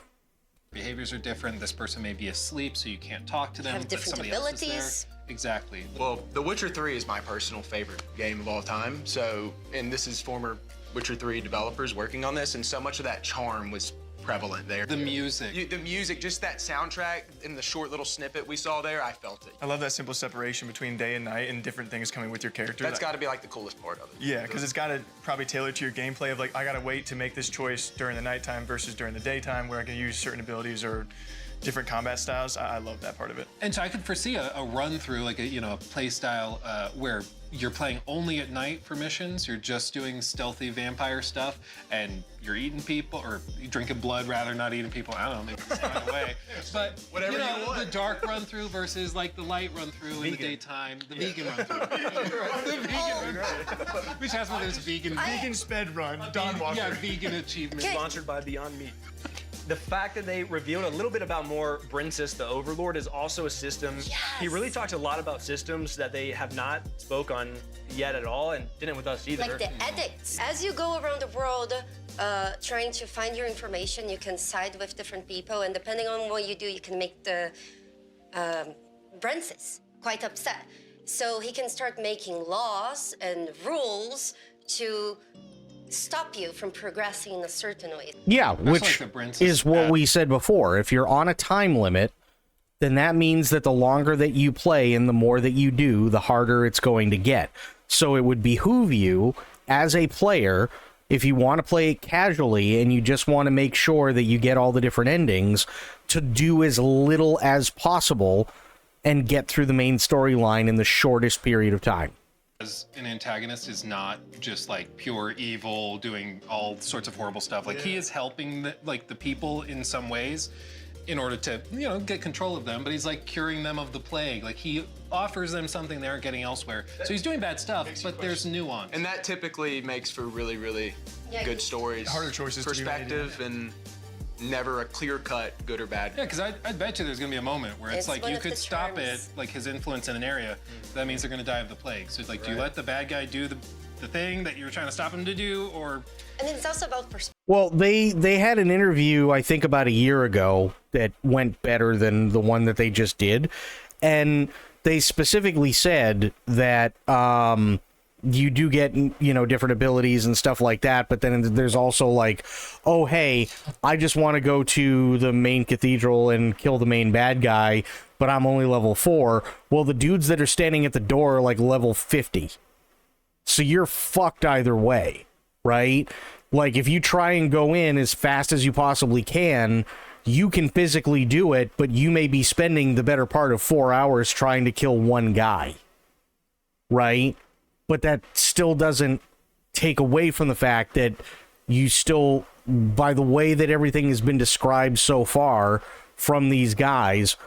Behaviors are different. This person may be asleep, so you can't talk to them.
Have
but
different
somebody else is there.
abilities.
Exactly.
Well, The Witcher 3 is my personal favorite game of all time. So, and this is former Witcher 3 developers working on this, and so much of that charm was prevalent there.
The music.
The music, just that soundtrack in the short little snippet we saw there, I felt it.
I love that simple separation between day and night and different things coming with your character.
That's got to be like the coolest part of it.
Yeah, because it's got to probably tailor to your gameplay of like, I got to wait to make this choice during the nighttime versus during the daytime where I can use certain abilities or different combat styles. I love that part of it.
And so I could foresee a run through, like a play style where you're playing only at night for missions. You're just doing stealthy vampire stuff, and you're eating people, or you're drinking blood rather, not eating people. I don't know, maybe it's not away. But
Whatever
you know,
you want.
the dark run through versus like the light run through in the daytime, the vegan run through. The vegan run through. Which has one of those vegan
sped run, Don Walker.
Yeah, vegan achievement.
Sponsored by Beyond Meat. The fact that they revealed a little bit about more Brensis the Overlord is also a system. He really talked a lot about systems that they have not spoke on yet at all, and didn't with us either.
Like the edicts. As you go around the world trying to find your information, you can side with different people, and depending on what you do, you can make the Brensis quite upset. So he can start making laws and rules to stop you from progressing in a certain way.
Yeah, which
like the Brensis
is what we said before. If you're on a time limit, then that means that the longer that you play and the more that you do, the harder it's going to get. So it would behoove you as a player, if you want to play it casually and you just want to make sure that you get all the different endings, to do as little as possible and get through the main storyline in the shortest period of time.
As an antagonist is not just like pure evil, doing all sorts of horrible stuff. Like he is helping the people in some ways in order to, get control of them, but he's like curing them of the plague. Like he offers them something they aren't getting elsewhere. So he's doing bad stuff, but there's nuance.
And that typically makes for really, really good stories.
Harder choices to be made,
perspective, and never a clear-cut good or bad.
Yeah, because I bet you there's gonna be a moment where it's
It's
like
one
you
of
could
the
stop
charms.
it, like his influence in an area. That means they're gonna die of the plague. So it's like, do you let the bad guy do the thing that you're trying to stop him to do, or?
And it's also about perspective.
Well, they had an interview, I think about a year ago, that went better than the one that they just did. And they specifically said that you do get, different abilities and stuff like that. But then there's also like, oh, hey, I just want to go to the main cathedral and kill the main bad guy, but I'm only level 4. Well, the dudes that are standing at the door are like level 50. So you're fucked either way, right? Like, if you try and go in as fast as you possibly can, you can physically do it, but you may be spending the better part of 4 hours trying to kill one guy, right? But that still doesn't take away from the fact that you still, by the way that everything has been described so far from these guys,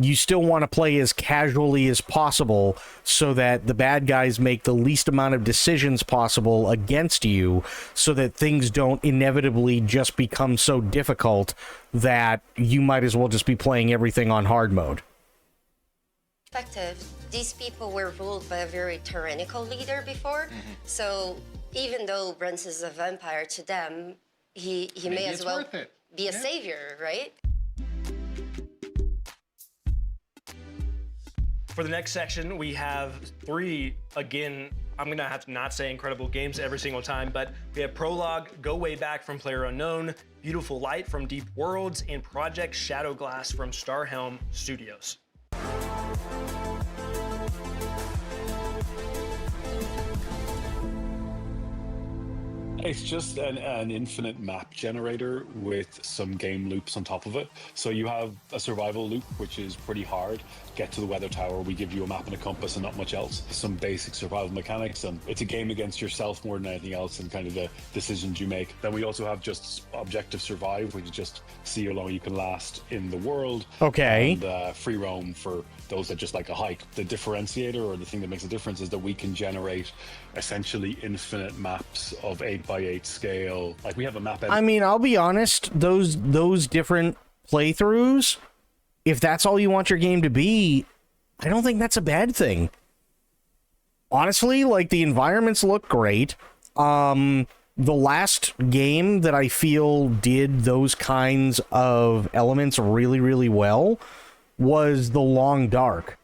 you still want to play as casually as possible so that the bad guys make the least amount of decisions possible against you, so that things don't inevitably just become so difficult that you might as well just be playing everything on hard mode.
These people were ruled by a very tyrannical leader before. So even though Brent is a vampire to them, he may as well be a savior, right?
For the next section, we have 3, again, I'm gonna have to not say incredible games every single time, but we have Prologue, Go Way Back from PlayerUnknown, Beautiful Light from Deep Worlds, and Project Shadowglass from Starhelm Studios.
It's just an infinite map generator with some game loops on top of it. So you have a survival loop, which is pretty hard. Get to the weather tower, we give you a map and a compass and not much else. Some basic survival mechanics, and it's a game against yourself more than anything else, and kind of the decisions you make. Then we also have just Objective Survive, which is just see how long you can last in the world.
Okay.
And Free Roam for those that just like a hike. The differentiator, or the thing that makes a difference, is that we can generate essentially infinite maps of 8x8 scale. Like, we have a map.
I mean, I'll be honest, those different playthroughs, if that's all you want your game to be, I don't think that's a bad thing. Honestly, like, the environments look great. The last game that I feel did those kinds of elements really, really well was The Long Dark.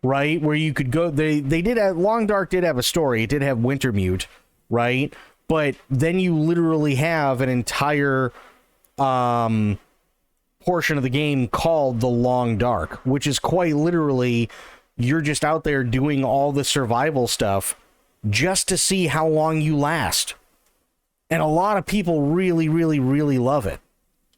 Right? Where you could go, they did have, Long Dark did have a story, it did have Wintermute, right? But then you literally have an entire portion of the game called The Long Dark, which is quite literally, you're just out there doing all the survival stuff just to see how long you last. And a lot of people really, really, really love it.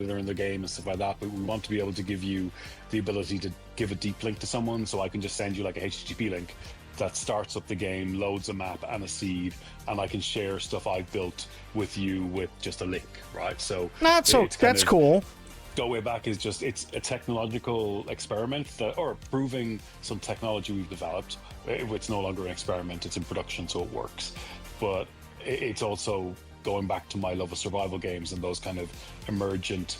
are in the game and stuff like that, but we want to be able to give you the ability to give a deep link to someone. So I can just send you like a HTTP link that starts up the game, loads a map and a seed, and I can share stuff I've built with you with just a link, right? So
that's cool.
Go Way Back is just, it's a technological experiment or proving some technology we've developed. It's no longer an experiment, it's in production, so it works. But it's also going back to my love of survival games and those kind of emergent,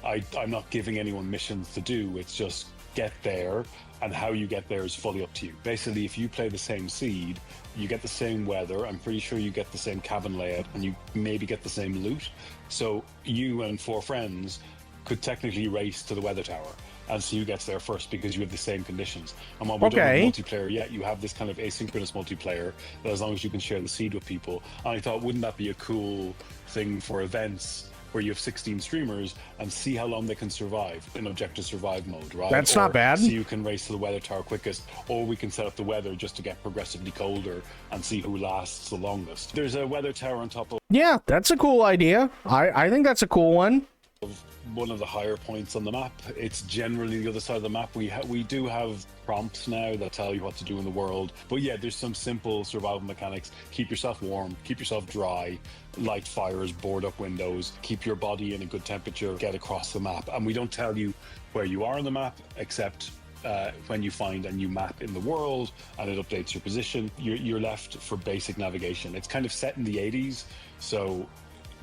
I'm not giving anyone missions to do, it's just get there, and how you get there is fully up to you. Basically, if you play the same seed, you get the same weather, I'm pretty sure you get the same cabin layout, and you maybe get the same loot. So you and 4 friends could technically race to the weather tower and see who gets there first because you have the same conditions. And while we don't have multiplayer yet, you have this kind of asynchronous multiplayer that as long as you can share the seed with people. And I thought, wouldn't that be a cool thing for events where you have 16 streamers and see how long they can survive in objective survive mode, right?
That's not bad.
See who can race to the weather tower quickest, or we can set up the weather just to get progressively colder and see who lasts the longest. There's a weather tower on top of...
Yeah, that's a cool idea. I think that's a cool one.
One of the higher points on the map. It's generally the other side of the map. We do have prompts now that tell you what to do in the world. But yeah, there's some simple survival mechanics. Keep yourself warm, keep yourself dry, light fires, board up windows, keep your body in a good temperature, get across the map. And we don't tell you where you are on the map, except when you find a new map in the world and it updates your position, you're left for basic navigation. It's kind of set in the 80s, so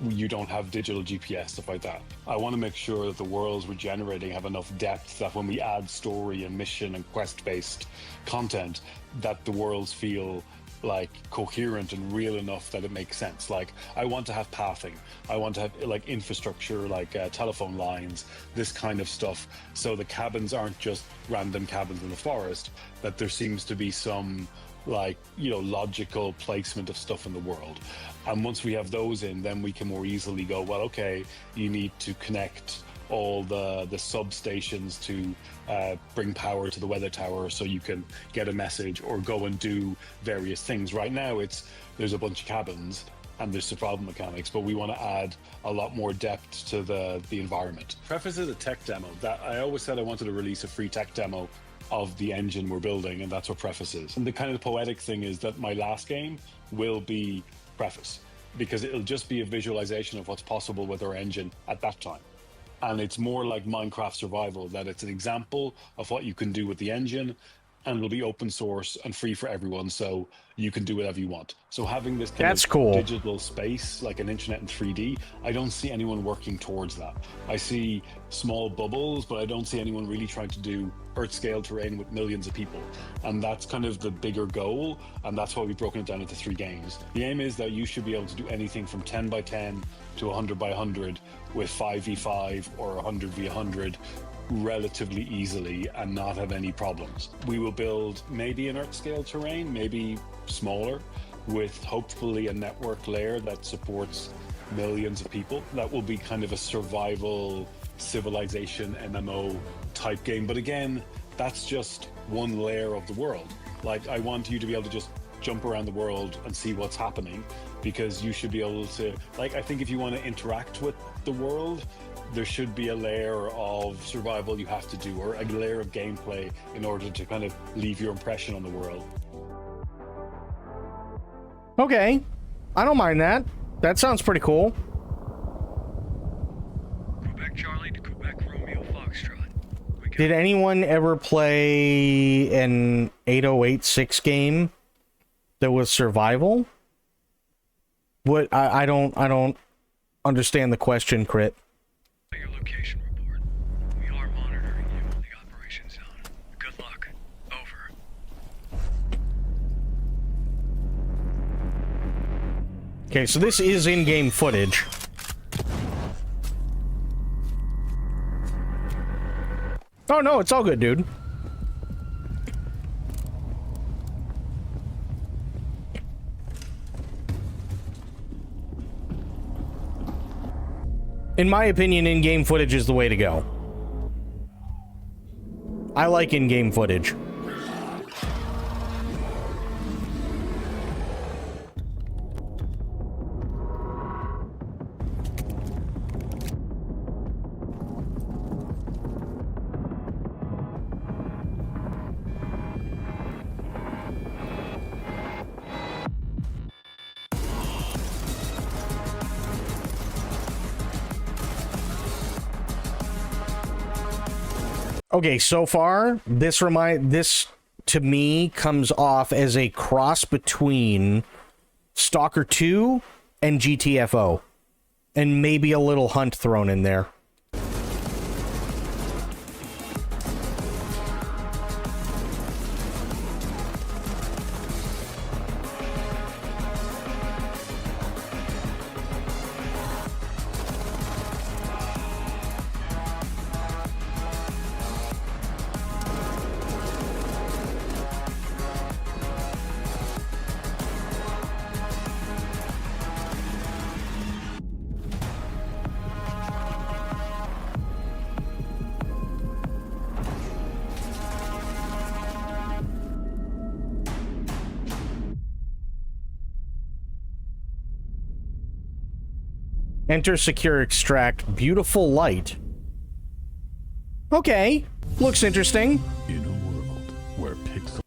you don't have digital GPS, stuff like that. I want to make sure that the worlds we're generating have enough depth that when we add story and mission and quest-based content, that the worlds feel like coherent and real enough that it makes sense. Like, I want to have pathing. I want to have like infrastructure, like telephone lines, this kind of stuff. So the cabins aren't just random cabins in the forest, that there seems to be some logical placement of stuff in the world. And once we have those in, then we can more easily go, well, okay, you need to connect all the substations to bring power to the weather tower so you can get a message or go and do various things. Right now, there's a bunch of cabins and there's survival mechanics, but we want to add a lot more depth to the environment. Preface is a tech demo. That I always said I wanted to release a free tech demo of the engine we're building, and that's what Preface is. And the kind of poetic thing is that my last game will be Preface, because it'll just be a visualization of what's possible with our engine at that time. And it's more like Minecraft Survival, that it's an example of what you can do with the engine, and it'll be open source and free for everyone, so you can do whatever you want. So having this kind of
cool
digital space, like an internet in 3D, I don't see anyone working towards that. I see small bubbles, but I don't see anyone really trying to do Earth-scale terrain with millions of people. And that's kind of the bigger goal, and that's why we've broken it down into 3 games. The aim is that you should be able to do anything from 10 by 10 to 100 by 100 with 5v5 or 100v100 relatively easily and not have any problems. We will build maybe an Earth-scale terrain, maybe smaller, with hopefully a network layer that supports millions of people. That will be kind of a survival civilization MMO type game. But again, that's just one layer of the world. Like, I want you to be able to just jump around the world and see what's happening, because you should be able to, like, I think if you want to interact with the world, there should be a layer of survival you have to do, or a layer of gameplay in order to kind of leave your impression on the world.
Okay, I don't mind that. That sounds pretty cool.
Quebec Charlie to Quebec Romeo Foxtrot.
Did anyone ever play an 8086 game that was survival? What I don't understand the question, Crit.
Your location report. We are monitoring you in the operation zone. Good luck. Over.
Okay, so this is in-game footage. Oh no, it's all good, dude. In my opinion, in-game footage is the way to go. I like in-game footage. Okay, so far, this to me comes off as a cross between Stalker 2 and GTFO. And maybe a little Hunt thrown in there. Enter, secure, extract, beautiful light. Okay, looks interesting.
In a world where pixel...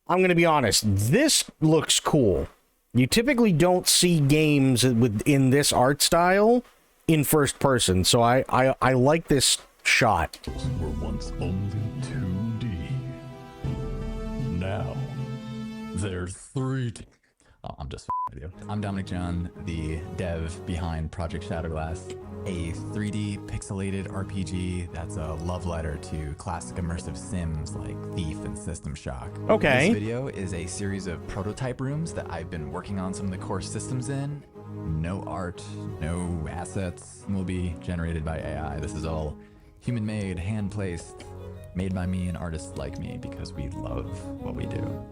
I'm gonna be honest, this looks cool. You typically don't see games within this art style in first person, so I like this shot.
Were once only 2D. Now, they're 3D.
Oh, I'm just with you. I'm Dominic John, the dev behind Project Shadowglass, a 3D pixelated RPG that's a love letter to classic immersive sims like Thief and System Shock.
Okay.
This video is a series of prototype rooms that I've been working on some of the core systems in. No art, no assets will be generated by AI. This is all human-made, hand-placed, made by me and artists like me because we love what we do.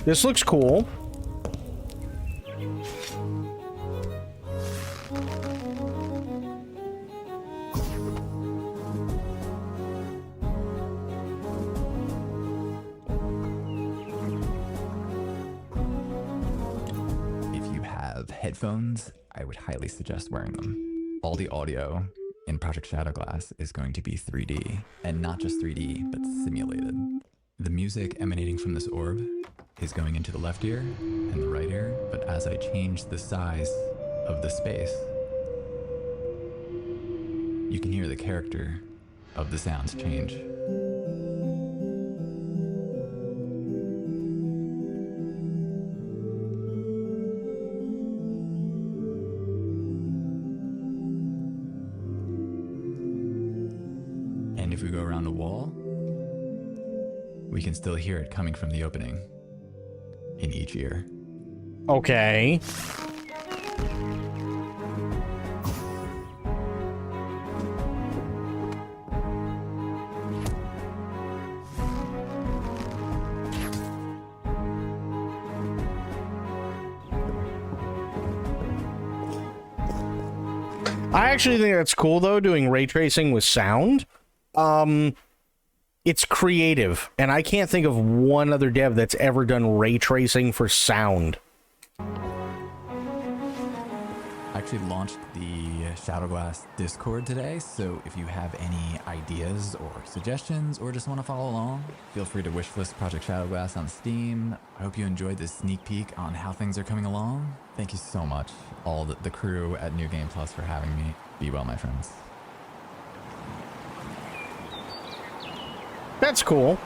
This looks cool.
If you have headphones, I would highly suggest wearing them. All the audio in Project Shadowglass is going to be 3D, and not just 3D, but simulated. The music emanating from this orb is going into the left ear and the right ear, but as I change the size of the space, you can hear the character of the sounds change. And if we go around the wall, we can still hear it coming from the opening in each ear.
Okay. I actually think that's cool though, doing ray tracing with sound. It's creative, and I can't think of one other dev that's ever done ray tracing for sound.
I actually launched the Shadowglass Discord today, so if you have any ideas or suggestions or just want to follow along, feel free to wishlist Project Shadowglass on Steam. I hope you enjoyed this sneak peek on how things are coming along. Thank you so much, all the crew at New Game Plus, for having me. Be well, my friends.
That's cool.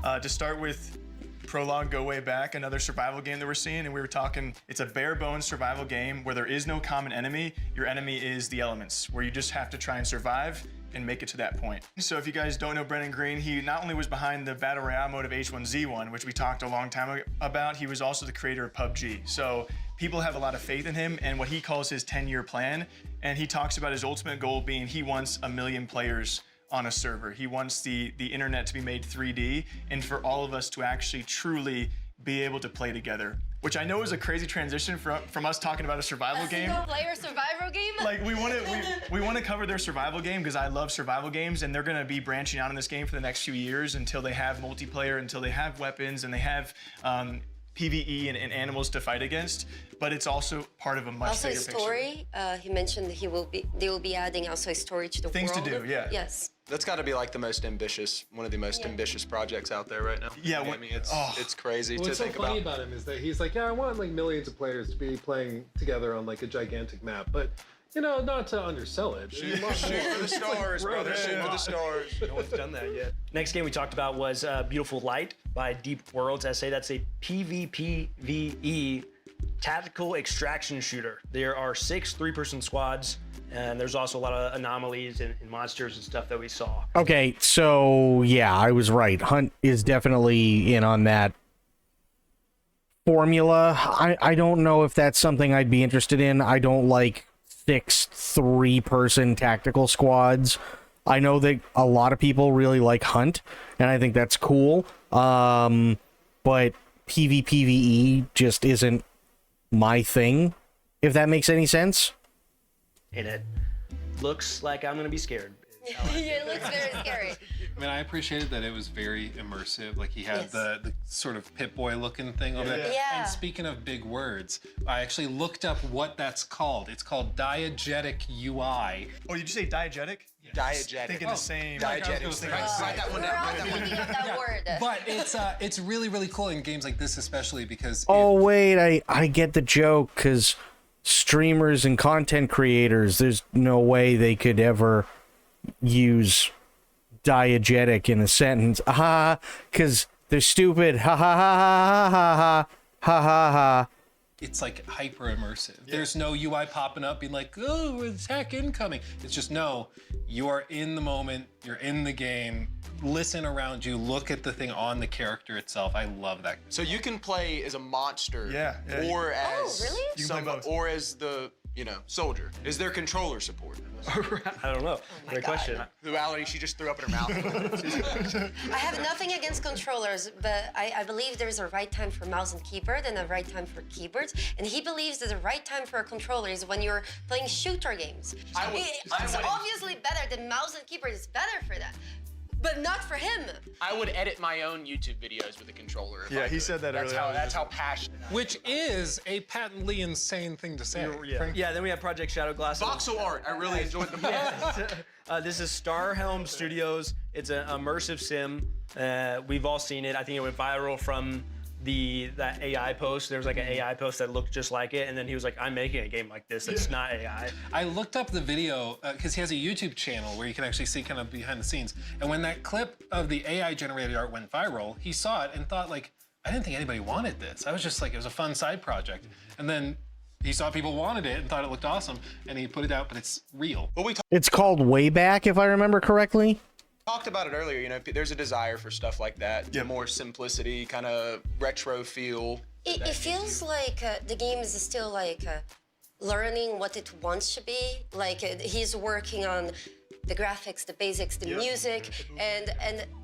To start with Prologue, Go Way Back, another survival game that we're seeing, and we were talking, it's a bare bones survival game where there is no common enemy. Your enemy is the elements, where you just have to try and survive and make it to that point. So if you guys don't know Brennan Green, he not only was behind the Battle Royale mode of H1Z1, which we talked a long time about, he was also the creator of PUBG. So people have a lot of faith in him and what he calls his 10-year plan. And he talks about his ultimate goal being he wants 1 million players on a server. He wants the internet to be made 3D and for all of us to actually truly be able to play together. Which I know is a crazy transition from us talking about a survival game.
Player survival game?
Like we want to cover their survival game because I love survival games, and they're going to be branching out in this game for the next few years until they have multiplayer, until they have weapons, and they have PvE and animals to fight against, but it's also part of a much
Also,
bigger
a story. He mentioned they will be adding also a story to the
Things to
world.
do, yeah.
Yes.
That's got to be like one of the most ambitious projects out there right now.
Yeah,
I mean, it's crazy
What's
to
so
think
funny
about.
about him is that he's like, yeah, I want like millions of players to be playing together on like a gigantic map, but you know, not to undersell it.
Shoot for the stars, brother. Shoot for the stars.
No one's done that yet. Next game we talked about was Beautiful Light by Deep Worlds SA. That's a PvPvE tactical extraction shooter. There are 6 3-person squads, and there's also a lot of anomalies and monsters and stuff that we saw.
Okay, so yeah, I was right. Hunt is definitely in on that formula. I don't know if that's something I'd be interested in. I don't like 6 3-person tactical squads. I know that a lot of people really like Hunt, and I think that's cool. But PvPvE just isn't my thing, if that makes any sense.
And it looks like I'm gonna be scared.
It looks very scary.
I mean, I appreciated that it was very immersive. Like he had
Yes.
the sort of Pip-Boy looking thing over there.
Yeah.
And speaking of big words, I actually looked up what that's called. It's called diegetic UI.
Oh, did you say diegetic?
Diegetic.
Thinking the same.
Diegetic.
Write that word.
But it's really, really cool in games like this, especially because
Oh, wait, I get the joke, because streamers and content creators, there's no way they could ever use diegetic in a sentence. Because they're stupid. Ha ha ha ha ha ha ha ha ha.
it's like hyper immersive. There's no UI popping up being like, oh, attack incoming. It's just, no, you are in the moment, you're in the game, listen around you, look at the thing on the character itself. I love that.
So you can play as a monster,
Yeah.
or as
Oh, really?
You can play both.
or as the soldier. Is there controller support?
I don't know. Great question.
Duality, she just threw up in her mouth.
I have nothing against controllers, but I believe there's a right time for mouse and keyboard and a right time for keyboards. And he believes that the right time for a controller is when you're playing shooter games. It's obviously better. The mouse and keyboard is better for that. But not for him.
I would edit my own YouTube videos with a controller. if I
Yeah, he
could.
said that
That's
earlier.
That's how passionate.
Which is a patently insane thing to say.
Yeah, then we have Project Shadow Glass.
Voxel art. I really enjoyed the box.
This is Starhelm Studios. It's an immersive sim. We've all seen it. I think it went viral from that AI post. There was like an AI post that looked just like it, and then he was like, I'm making a game like this. It's not AI.
I looked up the video because he has a YouTube channel where you can actually see kind of behind the scenes. And when that clip of the AI generated art went viral, he saw it and thought like, I didn't think anybody wanted this. I was just like, it was a fun side project. And then he saw people wanted it and thought it looked awesome, and he put it out, but it's real.
But we
It's called Wayback, if I remember correctly.
talked about it earlier. There's a desire for stuff like that. The more simplicity, kind of retro feel.
It feels like the game is still like learning what it wants to be. Like he's working on the graphics, the basics, the music, and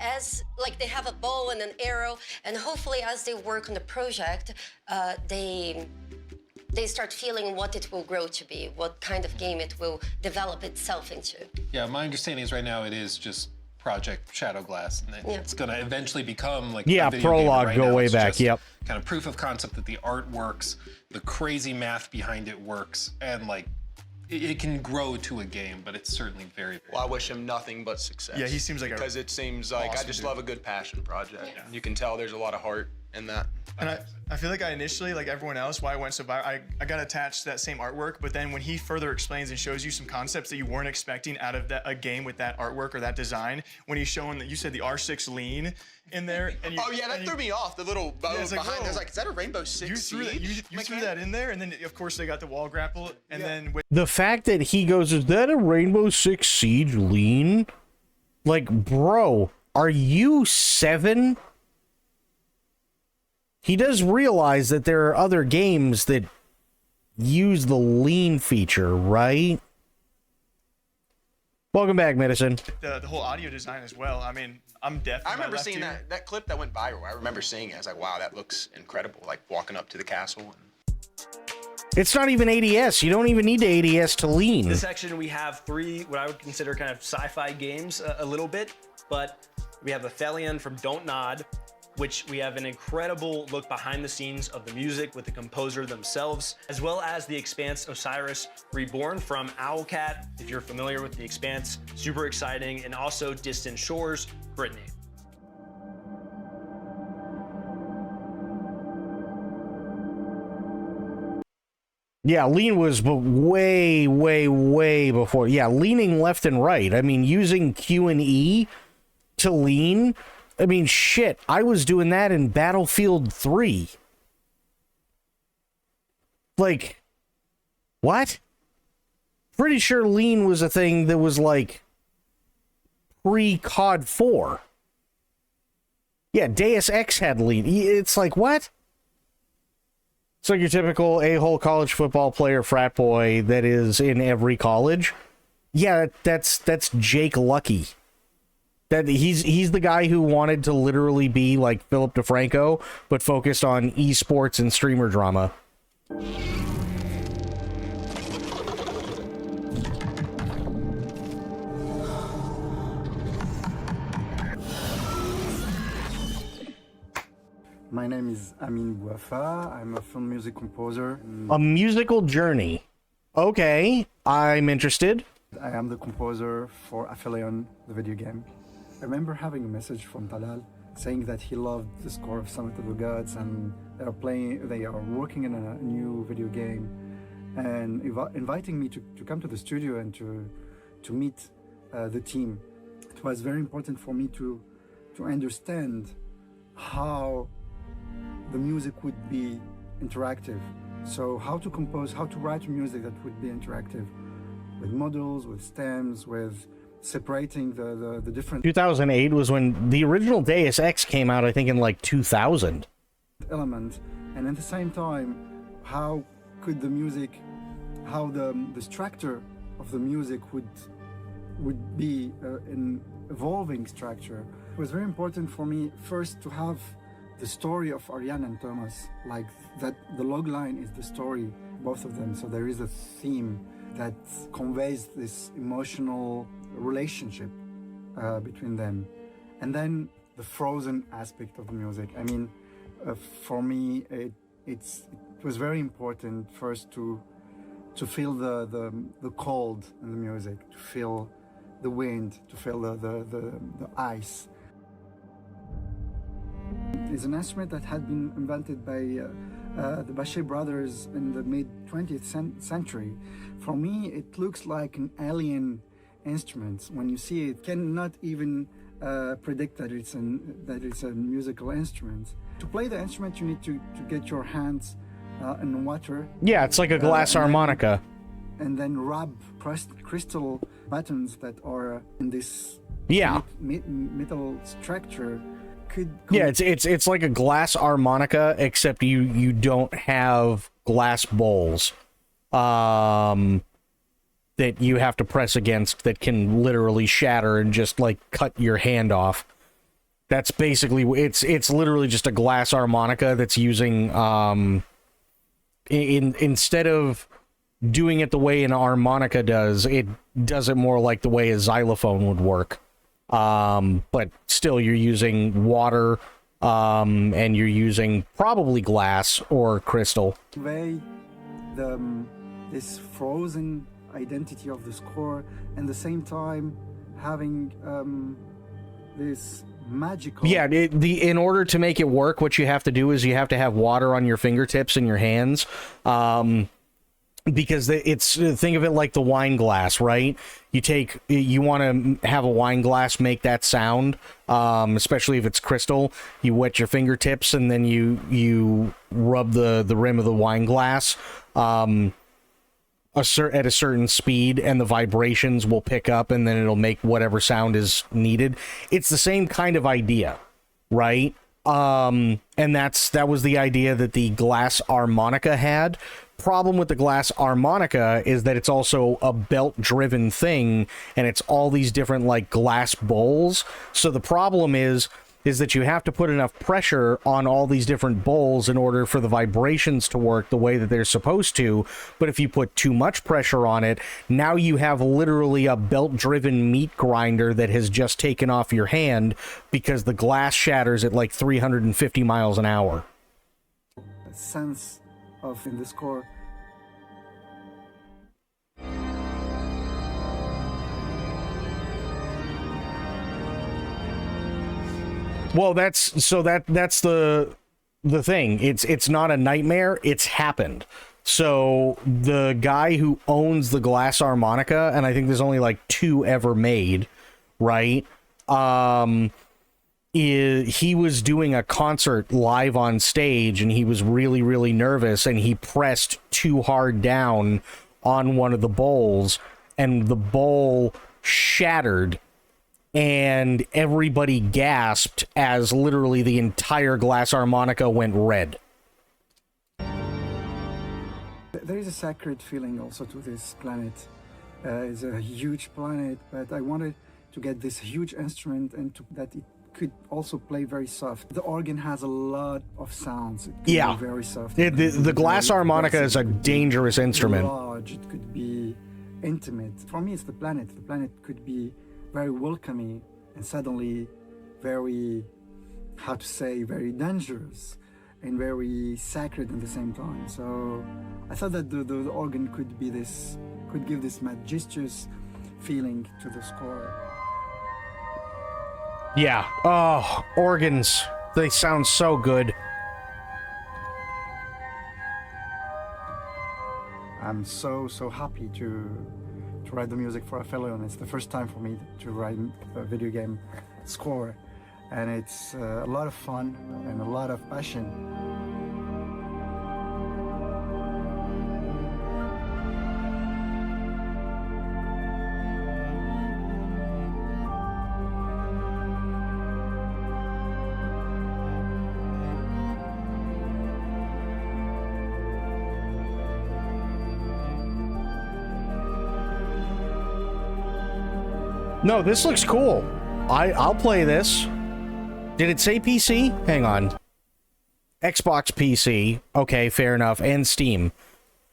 as like they have a bow and an arrow, and hopefully as they work on the project, they start feeling what it will grow to be, what kind of game it will develop itself into.
Yeah, my understanding is right now it is just Project Shadow Glass, and it's going to eventually become like
Yeah,
a video
Prologue,
game. Right
go
now,
way
it's
back,
just
yep.
Kind of proof of concept that the art works, the crazy math behind it works, and like it can grow to a game, but it's certainly very, very
Well, I wish him nothing but success.
Yeah, he seems like
because it seems like I
awesome
just
dude.
love a good passion project. You can tell there's a lot of heart in that.
And I feel like I initially, like everyone else, why I went so viral, I got attached to that same artwork, but then when he further explains and shows you some concepts that you weren't expecting out of a game with that artwork or that design, when he's showing that you said the R6 lean in there. And
Oh yeah, that threw me off. The little bow
it's like,
behind.
whoa.
Is that a Rainbow Six
You threw that,
Siege?
you threw that in there, and then of course they got the wall grapple, and then with
The fact that he goes, is that a Rainbow Six Siege lean? Like, bro, are you 7? He does realize that there are other games that use the lean feature, right? Welcome back, Medicine.
the whole audio design as well. I mean, I'm definitely.
I remember seeing that clip that went viral. I remember seeing it. I was like, wow, that looks incredible. Like walking up to the castle.
It's not even ADS. You don't even need the ADS to lean.
This section we have 3 what I would consider kind of sci-fi games a little bit, but we have Aphelion from Don't Nod, which we have an incredible look behind the scenes of the music with the composer themselves, as well as The Expanse Osiris Reborn from Owlcat. If you're familiar with The Expanse, super exciting, and also Distant Shores, Brittany.
Yeah, lean was way, way, way before. Yeah, leaning left and right. I mean, using Q and E to lean. I mean, shit, I was doing that in Battlefield 3. Like, what? Pretty sure lean was a thing that was like pre-COD 4. Yeah, Deus Ex had lean. It's like, what? It's like your typical a-hole college football player frat boy that is in every college. Yeah, that's Jake Lucky. That he's the guy who wanted to literally be like Philip DeFranco, but focused on esports and streamer drama.
My name is Amin Bouafa. I'm a film music composer.
A musical journey. Okay, I'm interested.
I am the composer for Aphelion, the video game. I remember having a message from Talal saying that he loved the score of Summit of the Gods and they are working in a new video game and inviting me to come to the studio and to meet the team. It was very important for me to understand how the music would be interactive. So how to compose, how to write music that would be interactive with models, with stems, with separating the different
2008 was when the original Deus Ex came out, I think in like 2000.
elements, and at the same time, how could the music, how the structure of the music would be an evolving structure. It was very important for me first to have the story of Ariane and Thomas, like that the log line is the story, both of them. So there is a theme that conveys this emotional relationship between them. And then the frozen aspect of the music. I mean, for me, it was very important first to feel the cold in the music, to feel the wind, to feel the ice. It's an instrument that had been invented by the Bachet brothers in the mid-20th century. For me, it looks like an alien instrument. When you see it, cannot even predict that it's a musical instrument. To play the instrument, you need to get your hands in water.
Yeah, it's like a glass harmonica.
And then rub crystal buttons that are in this metal structure.
Yeah, it's like a glass harmonica, except you don't have glass bowls that you have to press against that can literally shatter and just like cut your hand off. That's basically it's literally just a glass harmonica that's using instead of doing it the way an harmonica does, it does it more like the way a xylophone would work. But still you're using water, and you're using probably glass or crystal.
Convey this frozen identity of the score, and at the same time having this magical.
Yeah, in order to make it work, what you have to do is you have to have water on your fingertips and your hands. Because think of it like the wine glass, right? You want to have a wine glass make that sound, especially if it's crystal. You wet your fingertips and then you rub the rim of the wine glass at a certain speed, and the vibrations will pick up, and then it'll make whatever sound is needed. It's the same kind of idea, right? And that was the idea that the glass harmonica had. Problem with the glass harmonica is that it's also a belt driven thing, and it's all these different like glass bowls. So the problem is is that you have to put enough pressure on all these different bowls in order for the vibrations to work the way that they're supposed to. But if you put too much pressure on it, now you have literally a belt-driven meat grinder that has just taken off your hand because the glass shatters at like 350 miles an hour.
Sense of in the score.
Well, that's the thing. It's not a nightmare. It's happened. So the guy who owns the glass harmonica, and I think there's only like 2 ever made, right? He was doing a concert live on stage, and he was really, really nervous, and he pressed too hard down on one of the bowls, and the bowl shattered. And everybody gasped as literally the entire glass harmonica went red.
There is a sacred feeling also to this planet. It's a huge planet, but I wanted to get this huge instrument and that it could also play very soft. The organ has a lot of sounds. It can be very soft.
The glass harmonica is a dangerous instrument.
Large, it could be intimate. For me, it's the planet. The planet could be very welcoming and suddenly very, how to say, very dangerous and very sacred at the same time. So I thought that the organ could be this, could give this majestuous feeling to the score.
Yeah. Oh, organs. They sound so good.
I'm so happy to write the music for Aphelion. It's the first time for me to write a video game score, and it's a lot of fun and a lot of passion.
No, this looks cool. I'll play this. Did it say PC? Hang on. Xbox PC. Okay, fair enough. And Steam.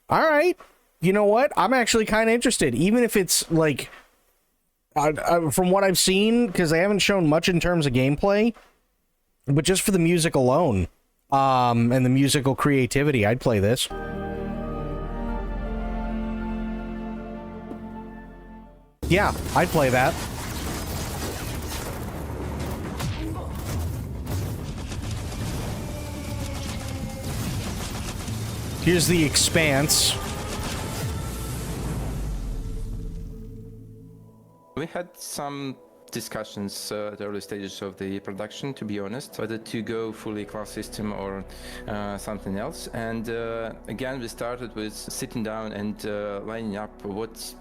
All right. You know what? I'm actually kind of interested. Even if it's like... from what I've seen, because they haven't shown much in terms of gameplay, but just for the music alone, and the musical creativity, I'd play this. Yeah, I'd play that. Here's The Expanse.
We had some discussions at the early stages of the production, to be honest, whether to go fully class system or something else. And again, we started with sitting down and lining up what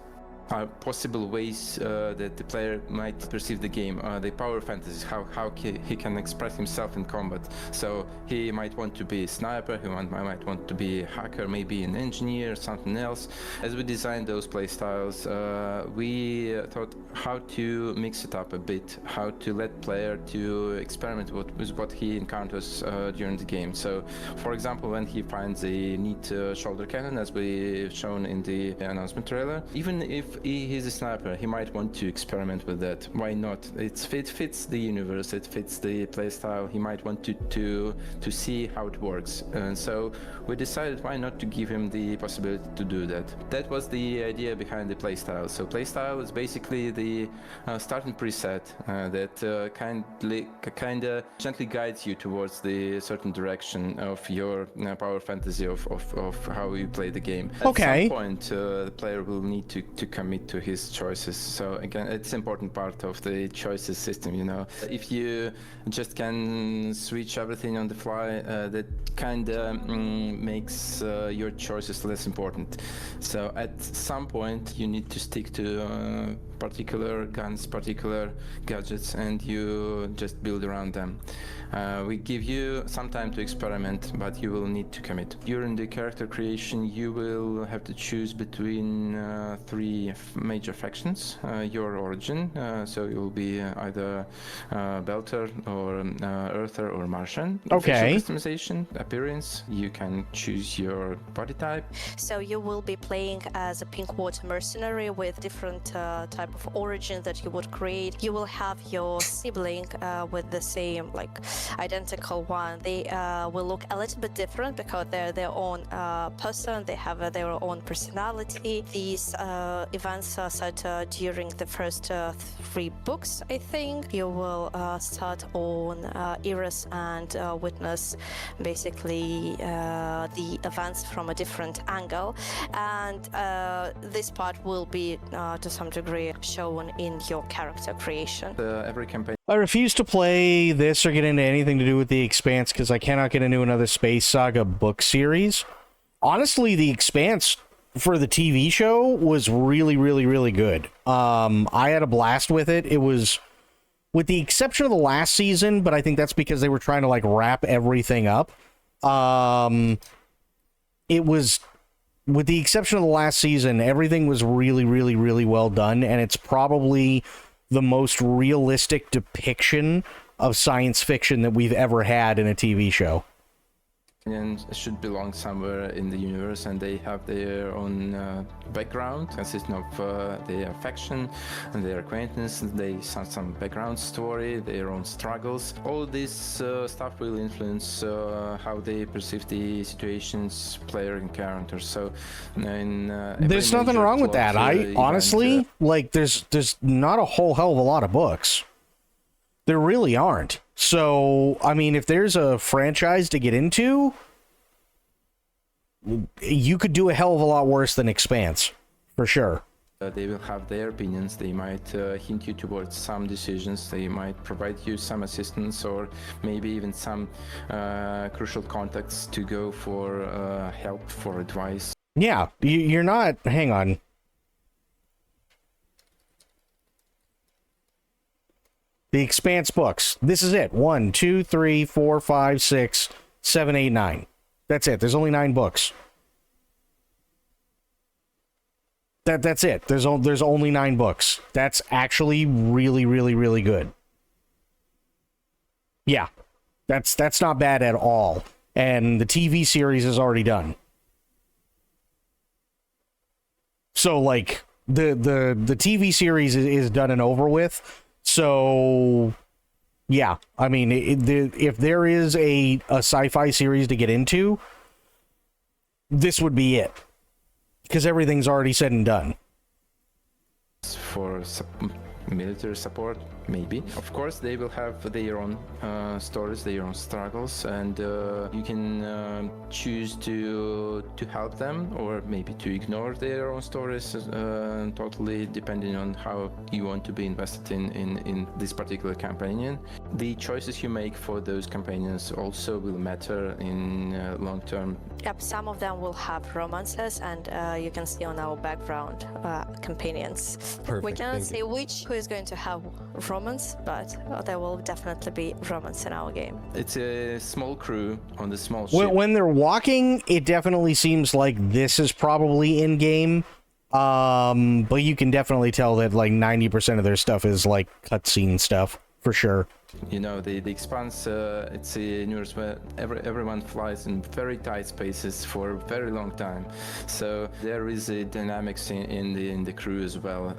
are possible ways that the player might perceive the game. The power fantasies, how he can express himself in combat. So he might want to be a sniper, he might want to be a hacker, maybe an engineer, something else. As we designed those play styles, we thought how to mix it up a bit, how to let player to experiment with what he encounters during the game. So, for example, when he finds a neat shoulder cannon, as we've shown in the announcement trailer, even if he's a sniper, he might want to experiment with that. Why not? It fits the universe, it fits the playstyle. He might want to see how it works. And so we decided why not to give him the possibility to do that. That was the idea behind the playstyle. So playstyle is basically the starting preset that kind of gently guides you towards the certain direction of your power fantasy of how you play the game.
Okay.
At some point, the player will need to commit to his choices. So again, it's an important part of the choices system, you know. If you just can switch everything on the fly, that kind of makes your choices less important. So at some point you need to stick to particular guns, particular gadgets, and you just build around them. We give you some time to experiment, but you will need to commit. During the character creation, you will have to choose between three major factions. Your origin, so you will be either Belter or Earther or Martian.
Okay.
Facial customization, appearance, you can choose your body type.
So you will be playing as a Pinkwater mercenary with different type of origin that you would create. You will have your sibling with the same, like, identical one. They will look a little bit different because they're their own person. They have their own personality. These events are set during the first 3 books, I think. You will start on Eris and witness basically the events from a different angle, and this part will be to some degree shown in your character creation.
Every campaign.
I refuse to play this or get into anything to do with The Expanse because I cannot get into another Space Saga book series. Honestly, The Expanse for the TV show was really, really, really good. I had a blast with it. It was, with the exception of the last season, but I think that's because they were trying to like wrap everything up. It was, with the exception of the last season, everything was really, really, really well done, and it's probably the most realistic depiction of science fiction that we've ever had in a TV show.
And should belong somewhere in the universe, and they have their own background consisting of their affection and their acquaintance. They have some background story, their own struggles. All this stuff will influence how they perceive the situations, player encounters. So
there's nothing wrong with that. I honestly, like, there's not a whole hell of a lot of books. There really aren't. So, I mean, if there's a franchise to get into, you could do a hell of a lot worse than Expanse, for sure.
They will have their opinions. They might hint you towards some decisions. They might provide you some assistance, or maybe even some crucial contacts to go for help, for advice.
Yeah, you're not... Hang on. The Expanse books. This is it. 1, 2, 3, 4, 5, 6, 7, 8, 9. That's it. There's only 9 books. That's it. There's only 9 books. That's actually really, really, really good. Yeah. That's not bad at all. And the TV series is already done. So, like, the TV series is done and over with. So, yeah, I mean, if there is a sci-fi series to get into, this would be it. Because everything's already said and done.
For military support, maybe. Of course, they will have their own stories, their own struggles, and you can choose to help them, or maybe to ignore their own stories, totally depending on how you want to be invested in this particular companion. The choices you make for those companions also will matter in long term.
Yep, some of them will have romances, and you can see on our background companions.
Perfect,
we cannot
thank
say who is going to have romance, but there will definitely be romance in our game.
It's a small crew on the small ship.
When they're walking, it definitely seems like this is probably in game. But you can definitely tell that like 90% of their stuff is like cutscene stuff for sure.
You know, the Expanse, it's a universe where everyone flies in very tight spaces for a very long time. So there is a dynamics in the crew as well.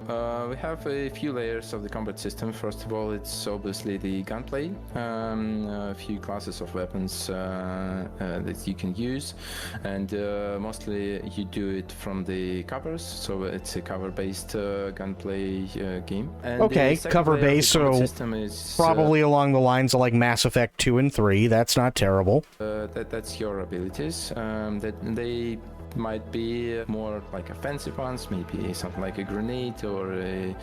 We have a few layers of the combat system. First of all, it's obviously the gunplay, a few classes of weapons that you can use, and mostly you do it from the covers. So it's a cover-based gunplay game. And
okay, cover-based, so
is,
probably along the lines of like Mass Effect 2 and 3. That's not terrible.
That's your abilities. That they might be more like offensive ones, maybe something like a grenade or a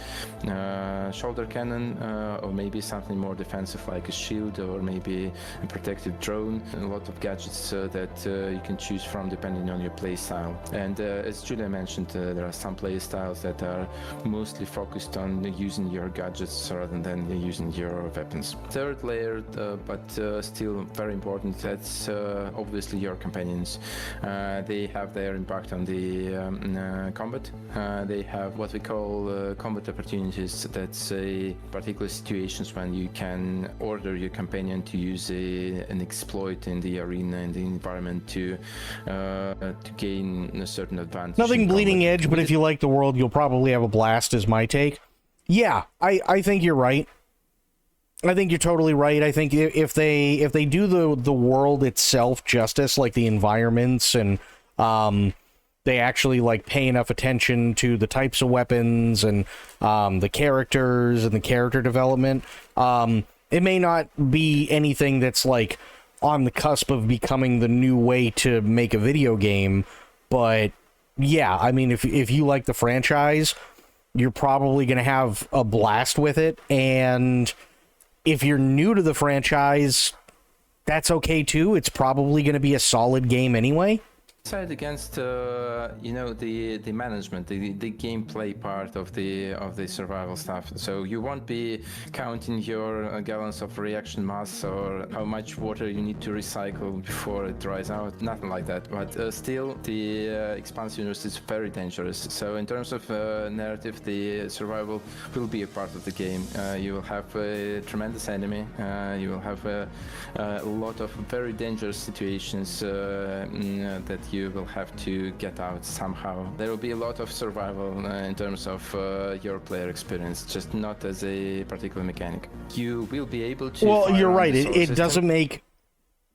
shoulder cannon, or maybe something more defensive like a shield or maybe a protective drone. A lot of gadgets that you can choose from depending on your play style. And as Julia mentioned, there are some play styles that are mostly focused on using your gadgets rather than using your weapons. Third layer, but still very important, that's obviously your companions. They have their impact on the combat. They have what we call combat opportunities. That's particular situations when you can order your companion to use an exploit in the arena, in the environment to gain a certain advantage.
Nothing bleeding edge, but if you like the world, you'll probably have a blast, is my take. Yeah, I think you're right. I think you're totally right. I think if they do the world itself justice, like the environments, and they actually like pay enough attention to the types of weapons and the characters and the character development, it may not be anything that's like on the cusp of becoming the new way to make a video game, but yeah, I mean, if you like the franchise, you're probably going to have a blast with it. And if you're new to the franchise, that's okay too. It's probably going to be a solid game anyway.
Side against the management, the gameplay part of the survival stuff. So you won't be counting your gallons of reaction mass or how much water you need to recycle before it dries out. Nothing like that. But still, the expanse universe is very dangerous. So in terms of narrative, the survival will be a part of the game. You will have a tremendous enemy. You will have a lot of very dangerous situations that you will have to get out somehow. There will be a lot of survival in terms of your player experience, just not as a particular mechanic. You will be able to.
Well, you're right. It doesn't make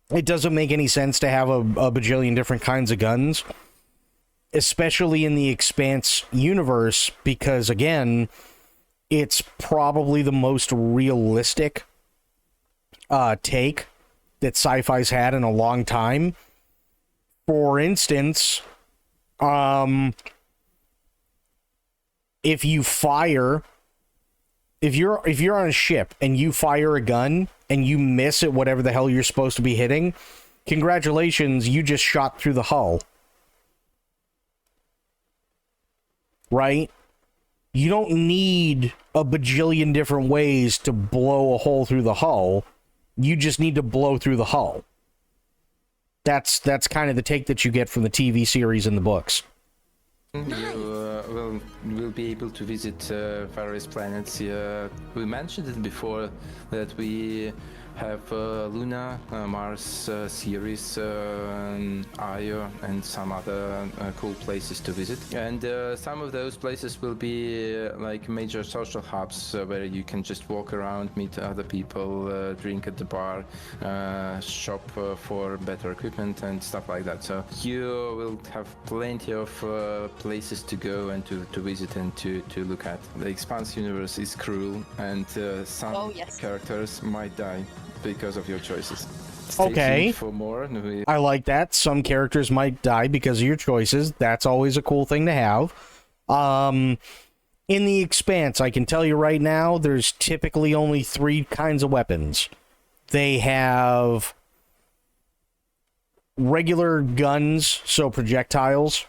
any sense to have a bajillion different kinds of guns, especially in the Expanse universe, because again, it's probably the most realistic take that sci-fi's had in a long time. For instance, if you're on a ship and you fire a gun and you miss at whatever the hell you're supposed to be hitting, congratulations, you just shot through the hull. Right? You don't need a bajillion different ways to blow a hole through the hull. You just need to blow through the hull. That's kind of the take that you get from the TV series and the books.
You will be able to visit various planets. We mentioned it before that we have Luna, Mars, Ceres, Io, and some other cool places to visit. And some of those places will be like major social hubs where you can just walk around, meet other people, drink at the bar, shop for better equipment and stuff like that. So you will have plenty of places to go and to visit and to look at. The Expanse universe is cruel, and some characters might die because of your choices.
Okay.
For more.
I like that. Some characters might die because of your choices. That's always a cool thing to have. In the Expanse, I can tell you right now, there's typically only 3 kinds of weapons. They have regular guns, so projectiles,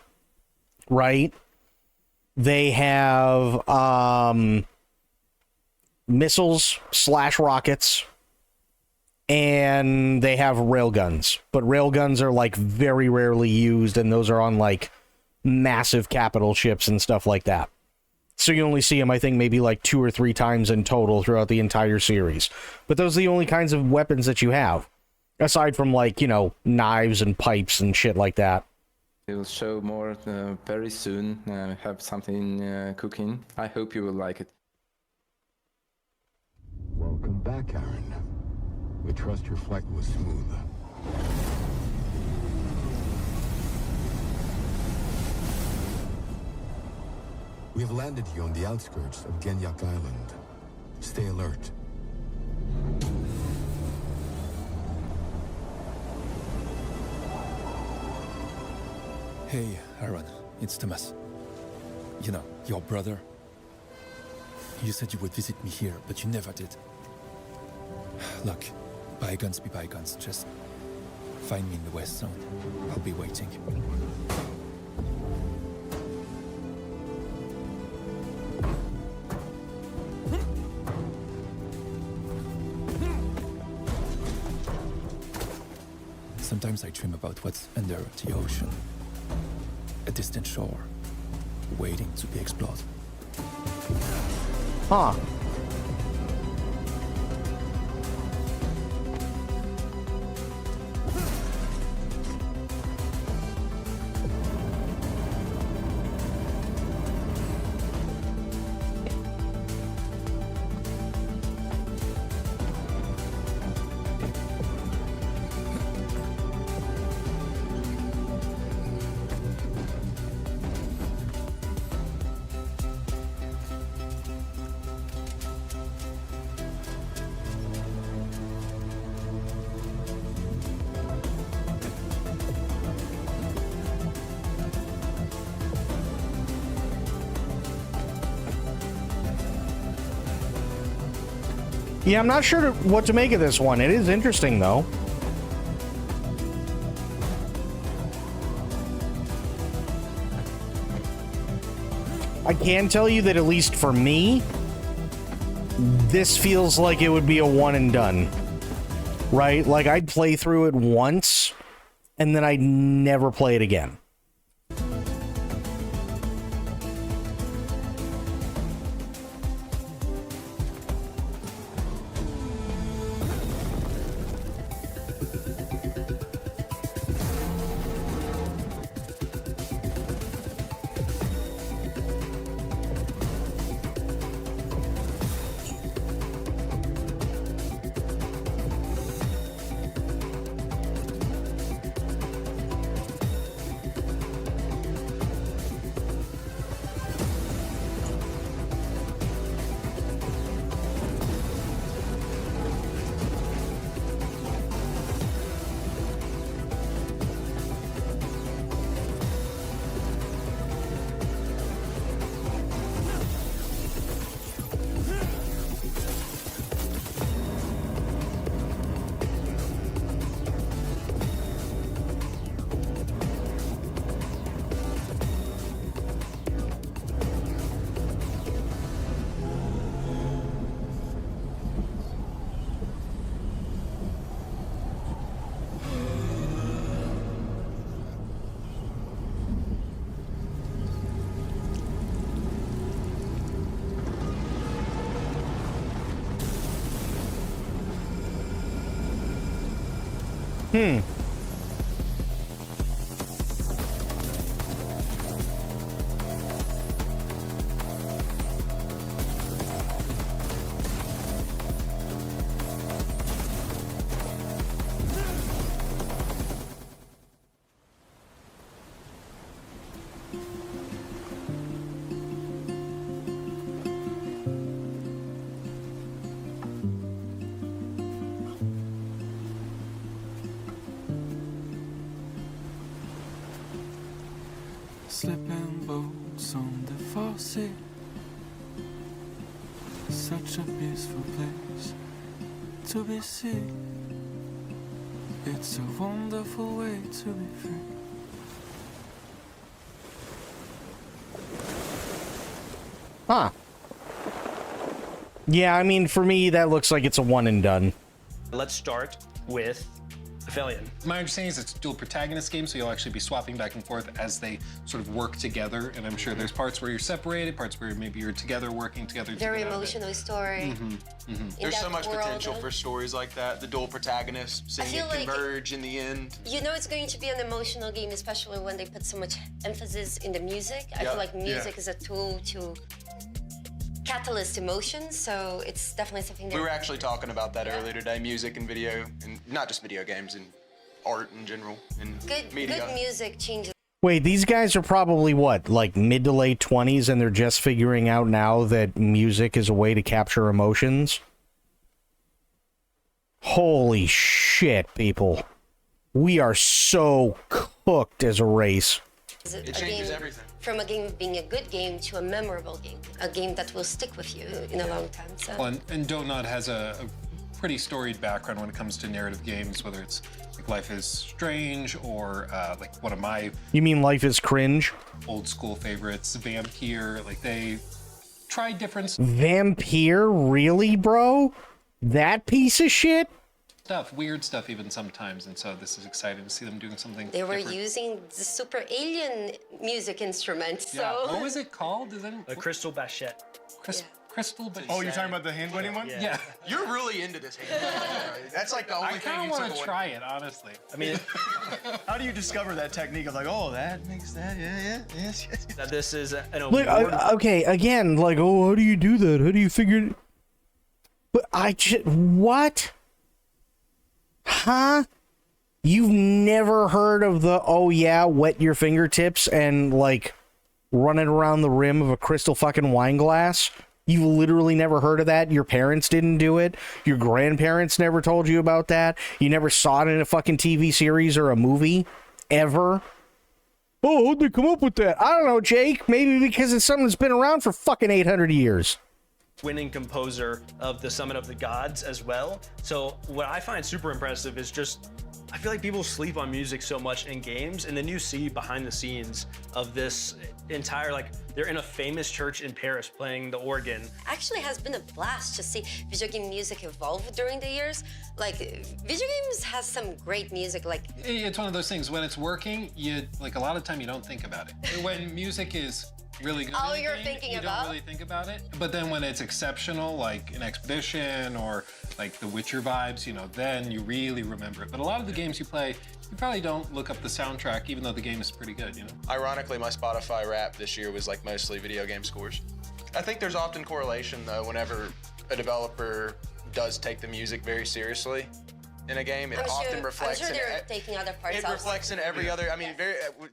right? They have missiles / rockets. And they have railguns, but railguns are like very rarely used, and those are on like massive capital ships and stuff like that. So you only see them, I think, maybe like 2 or 3 times in total throughout the entire series. But those are the only kinds of weapons that you have, aside from like, you know, knives and pipes and shit like that.
It will show more very soon. Have something cooking. I hope you will like it.
Welcome back, Aaron. We trust your flight was smooth. We have landed you on the outskirts of Genyak Island. Stay alert.
Hey, Aaron, it's Thomas. You know, your brother. You said you would visit me here, but you never did. Look, bygones be bygones. Just find me in the West Zone. I'll be waiting. Sometimes I dream about what's under the ocean. A distant shore, waiting to be explored.
Huh. Yeah, I'm not sure what to make of this one. It is interesting, though. I can tell you that at least for me, this feels like it would be a one and done. Right? Like, I'd play through it once, and then I'd never play it again.
Slipping boats on the faucet. Such a peaceful place to be seen. It's a wonderful way to be free.
Huh. Yeah, I mean, for me, that looks like it's a one and done.
Let's start with Aphelion.
My understanding is it's a dual protagonist game, so you'll actually be swapping back and forth as they sort of work together. And I'm sure there's parts where you're separated, parts where maybe you're together, working together.
Very emotional story.
There's so much
world.
potential for stories like that. The dual protagonists, seeing
feel
it
like-
converge in the end.
You know it's going to be an emotional game, especially when they put so much emphasis in the music. I
Yeah.
feel like music is a tool to catalyst emotions, so it's definitely something that
We were actually talking about that earlier today, music and video, and not just video games, and art in general, and media.
good music changes.
Wait, these guys are probably what, like mid to late 20s, and they're just figuring out now that music is a way to capture emotions? Holy shit, people. We are so cooked as a race.
It changes everything.
From a game being a good game to a memorable game, a game that will stick with you in a long time. So.
Well, and Donut has a pretty storied background when it comes to narrative games, whether it's like Life is Strange or like one of my
You mean Life is Cringe?
old school favorites, Vampire. Like they tried different
Vampire? Really, bro? That piece of shit?
stuff, weird stuff even sometimes, and so this is exciting to see them doing something
They were
different.
using the Super Alien music instrument, so...
Yeah. What was it called? Is that
A Crystal Bachette.
Crystal Bachette.
Oh, you're talking about the hand wedding one?
Yeah.
You're really into this hand. That's like the only
I
thing
kind
you
of want
took
to
away.
try it, honestly.
I mean,
How do you discover that technique of like, oh, that makes that, yes.
that this is an
Look,
award.
okay, again, like, oh, how do you do that? How do you figure it? But what? Huh? You've never heard of the, oh yeah, wet your fingertips and, like, run it around the rim of a crystal fucking wine glass? You've literally never heard of that? Your parents didn't do it? Your grandparents never told you about that? You never saw it in a fucking TV series or a movie? Ever? Oh, how'd they come up with that? I don't know, Jake. Maybe because it's something that's been around for fucking 800 years.
Winning composer of the Summit of the Gods as well. So what I find super impressive is just, I feel like people sleep on music so much in games, and then you see behind the scenes of this entire, like, they're in a famous church in Paris playing the organ.
Actually has been a blast to see video game music evolve during the years. Like, video games has some great music, like...
It's one of those things, when it's working, you, like, a lot of time you don't think about it. When music is really good
Oh,
in a
you're
game,
thinking
you
about?
don't really think about it. But then when it's exceptional, like an Expedition or like the Witcher vibes, you know, then you really remember it. But a lot of the games you play, you probably don't look up the soundtrack, even though the game is pretty good, you know?
Ironically, my Spotify rap this year was like mostly video game scores. I think there's often correlation though whenever a developer does take the music very seriously in a game. It often reflects
I'm sure
in
they're taking other parts
it
out.
reflects in every other. I mean,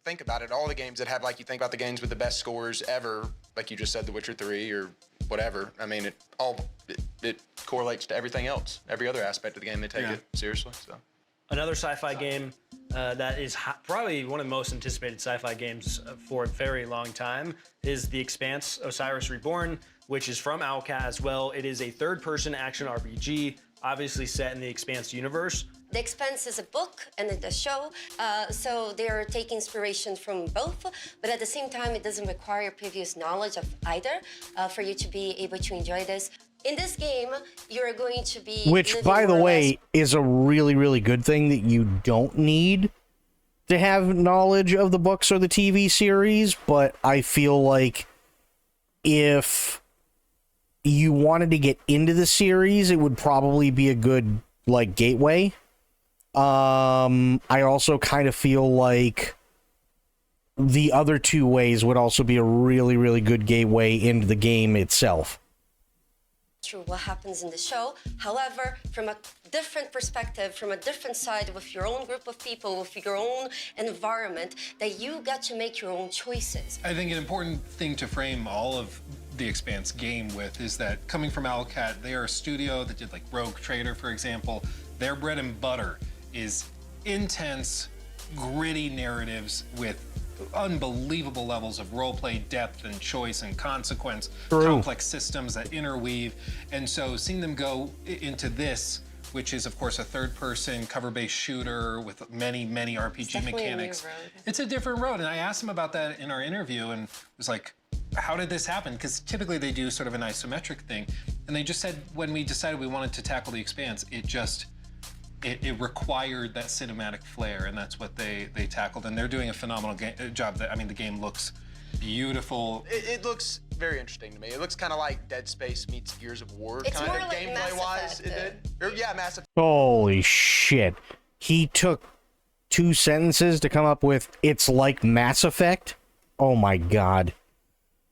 think about it. All the games that have, like, you think about the games with the best scores ever, like you just said, The Witcher 3 or whatever. I mean, it correlates to everything else. Every other aspect of the game, they take it seriously. So.
Another sci-fi game that is probably one of the most anticipated sci-fi games for a very long time is The Expanse: Osiris Reborn, which is from Owlcat as well. It is a third-person action RPG, obviously set in the Expanse universe.
The Expanse is a book and a show, so they're taking inspiration from both, but at the same time, it doesn't require previous knowledge of either for you to be able to enjoy this. In this game, you're going to be
Which,
living
by the
more or
way,
less-
is a really, really good thing that you don't need to have knowledge of the books or the TV series, but I feel like if you wanted to get into the series, it would probably be a good, like, gateway. I also kind of feel like the other two ways would also be a really, really good gateway into the game itself.
through what happens in the show. However, from a different perspective, from a different side, with your own group of people, with your own environment, that you got to make your own choices.
I think an important thing to frame all of the Expanse game with is that coming from Owlcat, they are a studio that did like Rogue Trader, for example. Their bread and butter is intense, gritty narratives with unbelievable levels of roleplay depth and choice and consequence, complex systems that interweave. And so seeing them go into this, which is of course a third-person cover-based shooter with many, many RPG mechanics. It's a different road. And I asked them about that in our interview and was like, how did this happen? Because typically they do sort of an isometric thing. And they just said when we decided we wanted to tackle the Expanse, it required that cinematic flair, and that's what they tackled. And they're doing a phenomenal job. I mean, the game looks beautiful.
It looks very interesting to me. It looks kind of like Dead Space meets Gears of War,
It's
kind
more
of
like Mass
gameplay-wise.
Effect,
It did. Yeah, Mass Effect.
Holy shit. He took 2 sentences to come up with, it's like Mass Effect? Oh my god.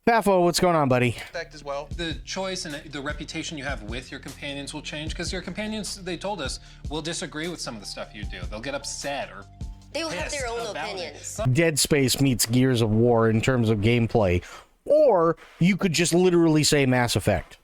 Fafo, what's going on, buddy?
Effect as well.
The choice and the reputation you have with your companions will change, because your companions, they told us, will disagree with some of the stuff you do. They'll get upset or
They will have their
pissed
own
about
opinions.
Dead Space meets Gears of War in terms of gameplay. Or you could just literally say Mass Effect,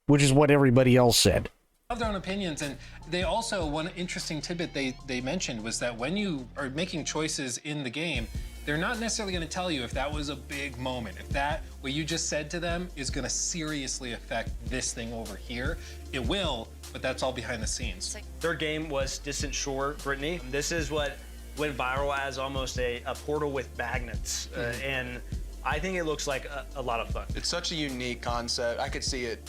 which is what everybody else said.
have their own opinions, and they also, one interesting tidbit they mentioned was that when you are making choices in the game, they're not necessarily going to tell you if that was a big moment, if that what you just said to them is going to seriously affect this thing over here. It will, but that's all behind the scenes.
Third game was Distant Shore, Brittany. This is what went viral as almost a portal with magnets, and I think it looks like a lot of fun.
It's such a unique concept. I could see it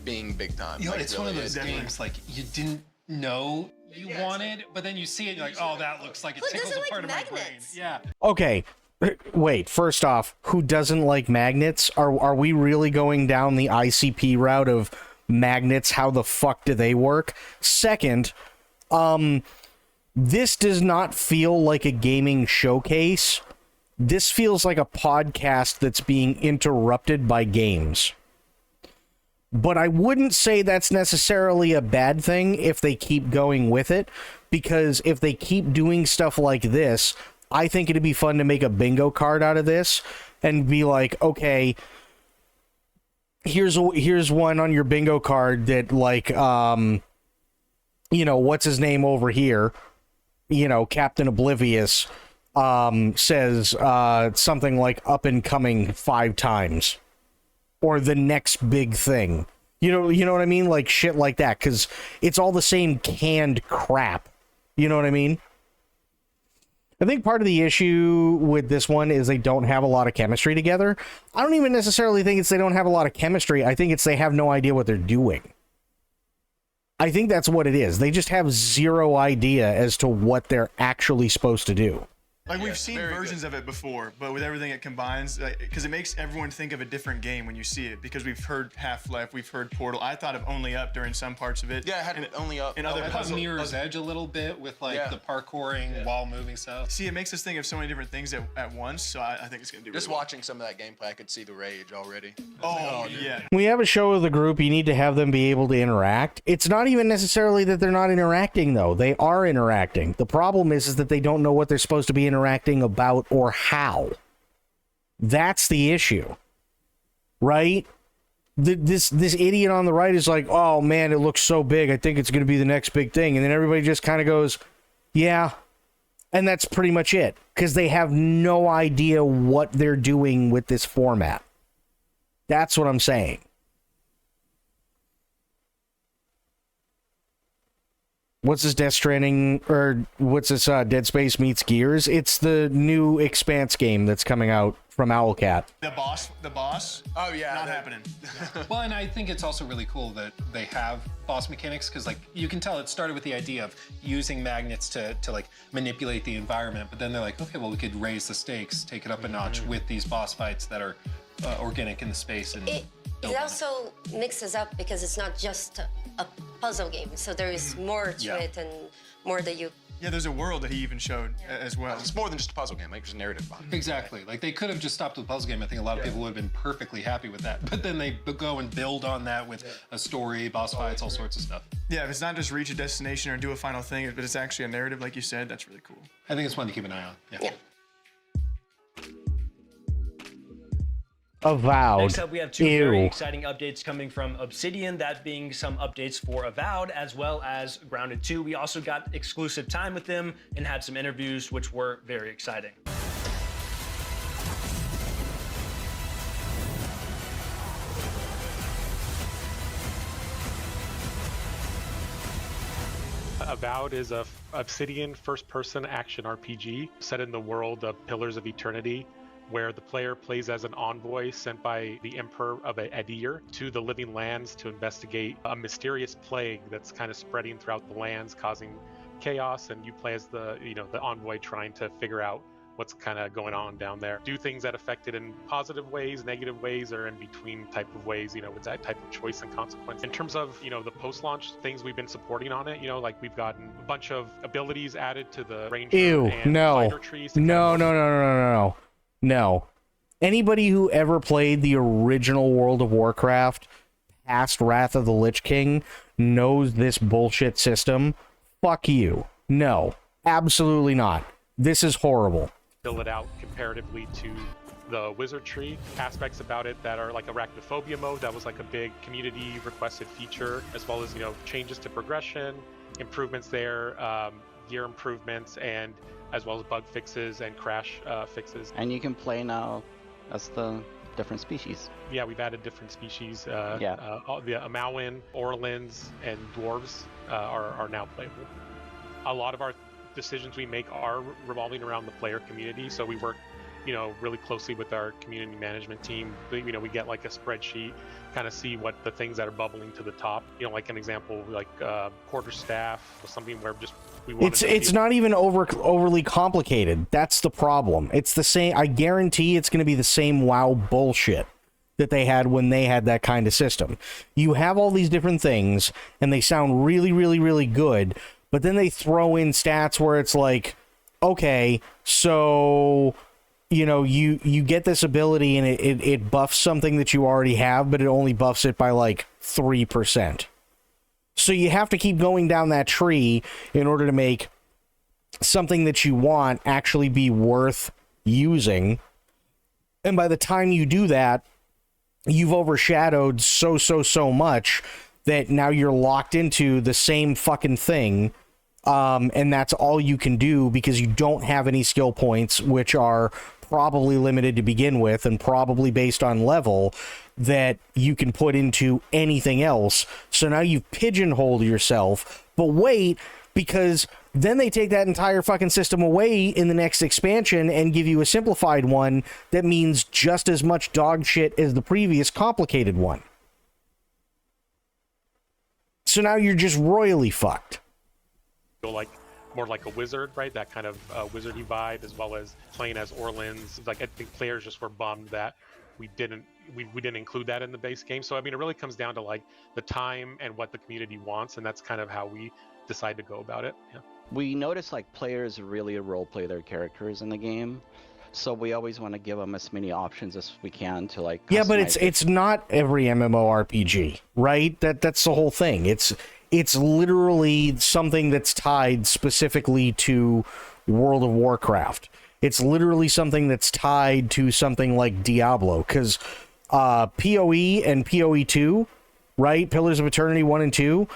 being big time.
You know,
Like,
it's
really
one of those
is.
games like you didn't know you wanted, but then you see it, you're like, oh, that looks like it
Who
tickles
doesn't
a
like
part of my brain.
magnets?
Yeah.
Okay, wait. First off, who doesn't like magnets? Are we really going down the ICP route of magnets? How the fuck do they work? Second, this does not feel like a gaming showcase. This feels like a podcast that's being interrupted by games. But I wouldn't say that's necessarily a bad thing if they keep going with it, because if they keep doing stuff like this, I think it'd be fun to make a bingo card out of this and be like, okay, here's one on your bingo card that, like, you know, what's his name over here, you know, Captain Oblivious, says something like up and coming 5 times, or the next big thing. You know what I mean? Like shit like that, because it's all the same canned crap. You know what I mean? I think part of the issue with this one is they don't have a lot of chemistry together. I don't even necessarily think it's they don't have a lot of chemistry. I think it's they have no idea what they're doing. I think that's what it is. They just have zero idea as to what they're actually supposed to do.
Like, we've seen versions of it before, but with everything it combines, because it makes everyone think of a different game when you see it, because we've heard Half-Life, we've heard Portal. I thought of Only Up during some parts of it.
Yeah, I had Only Up.
And other
I thought
puzzle
Mirror's Edge a little bit with like the parkouring while moving stuff.
See, it makes us think of so many different things at once, so I think it's going to do
Just
really
watching some of that gameplay, I could see the rage already.
Oh, yeah.
When you have a show with a group, you need to have them be able to interact. It's not even necessarily that they're not interacting, though. They are interacting. The problem is that they don't know what they're supposed to be interacting about or how. That's the issue, right? This idiot on the right is like, oh man, it looks so big, I think it's going to be the next big thing. And then everybody just kind of goes, yeah. And that's pretty much it, because they have no idea what they're doing with this format. That's what I'm saying. What's this Death Stranding, or what's this Dead Space meets Gears? It's the new Expanse game that's coming out from Owlcat.
The boss?
Oh, yeah.
Not happening.
Well, and I think it's also really cool that they have boss mechanics, because like you can tell it started with the idea of using magnets to like manipulate the environment, but then they're like, okay, well, we could raise the stakes, take it up a notch with these boss fights that are organic in the space. And
It also mixes up because it's not just a puzzle game, so there is more to it and more that you.
Yeah, there's a world that he even showed as well.
It's more than just a puzzle game, like there's a narrative behind it.
Exactly. Like they could have just stopped with the puzzle game. I think a lot of people would have been perfectly happy with that. But then they go and build on that with a story, boss fights, all sorts of stuff.
Yeah, if it's not just reach a destination or do a final thing, but it's actually a narrative, like you said, that's really cool.
I think it's one to keep an eye on. Yeah.
Avowed.
Next up, we have 2 very exciting updates coming from Obsidian, that being some updates for Avowed as well as Grounded 2. We also got exclusive time with them and had some interviews, which were very exciting.
Avowed is a Obsidian first-person action RPG set in the world of Pillars of Eternity, where the player plays as an envoy sent by the Emperor of Adir to the Living Lands to investigate a mysterious plague that's kind of spreading throughout the lands, causing chaos, and you play as the envoy trying to figure out what's kind of going on down there. Do things that affect it in positive ways, negative ways, or in between type of ways, with that type of choice and consequence. In terms of, the post-launch things we've been supporting on it, like we've gotten a bunch of abilities added to the ranger and fighter trees.
No. Anybody who ever played the original World of Warcraft past Wrath of the Lich King knows this bullshit system. Fuck you. No, absolutely not. This is horrible.
Fill it out comparatively to the wizardry aspects about it that are like arachnophobia mode. That was like a big community requested feature, as well as, you know, changes to progression, improvements there, gear improvements, and as well as bug fixes and crash fixes.
And you can play now as the different species.
Yeah, we've added different species.
Yeah.
The Amauin, Orlins, and Dwarves are now playable. A lot of our decisions we make are revolving around the player community, so we work, you know, really closely with our community management team. You know, we get like a spreadsheet, kind of see what the things that are bubbling to the top. You know, like an example, like quarterstaff was something where just we wanted
it's not even overly complicated. That's the problem. It's the same. I guarantee it's going to be the same WoW bullshit that they had when they had that kind of system. You have all these different things, and they sound really, really, really good, but then they throw in stats where it's like, okay, so, you know, you get this ability and it buffs something that you already have, but it only buffs it by like 3%. So you have to keep going down that tree in order to make something that you want actually be worth using. And by the time you do that, you've overshadowed so much that now you're locked into the same fucking thing. And that's all you can do because you don't have any skill points, which are probably limited to begin with and probably based on level, that you can put into anything else. So now you've pigeonholed yourself. But wait, because then they take that entire fucking system away in the next expansion and give you a simplified one that means just as much dog shit as the previous complicated one. So now you're just royally fucked.
Like more like a wizard, right? That kind of wizardy vibe, as well as playing as Orlins. Like, I think players just were bummed that we didn't include that in the base game. So I mean, it really comes down to like the time and what the community wants, and that's kind of how we decide to go about it. Yeah.
We notice like players really role play their characters in the game, so we always want to give them as many options as we can to like.
Yeah, but it's not every MMORPG, right? That's the whole thing. It's literally something that's tied specifically to World of Warcraft. It's literally something that's tied to something like Diablo, because PoE and PoE 2, right? Pillars of Eternity 1 and 2,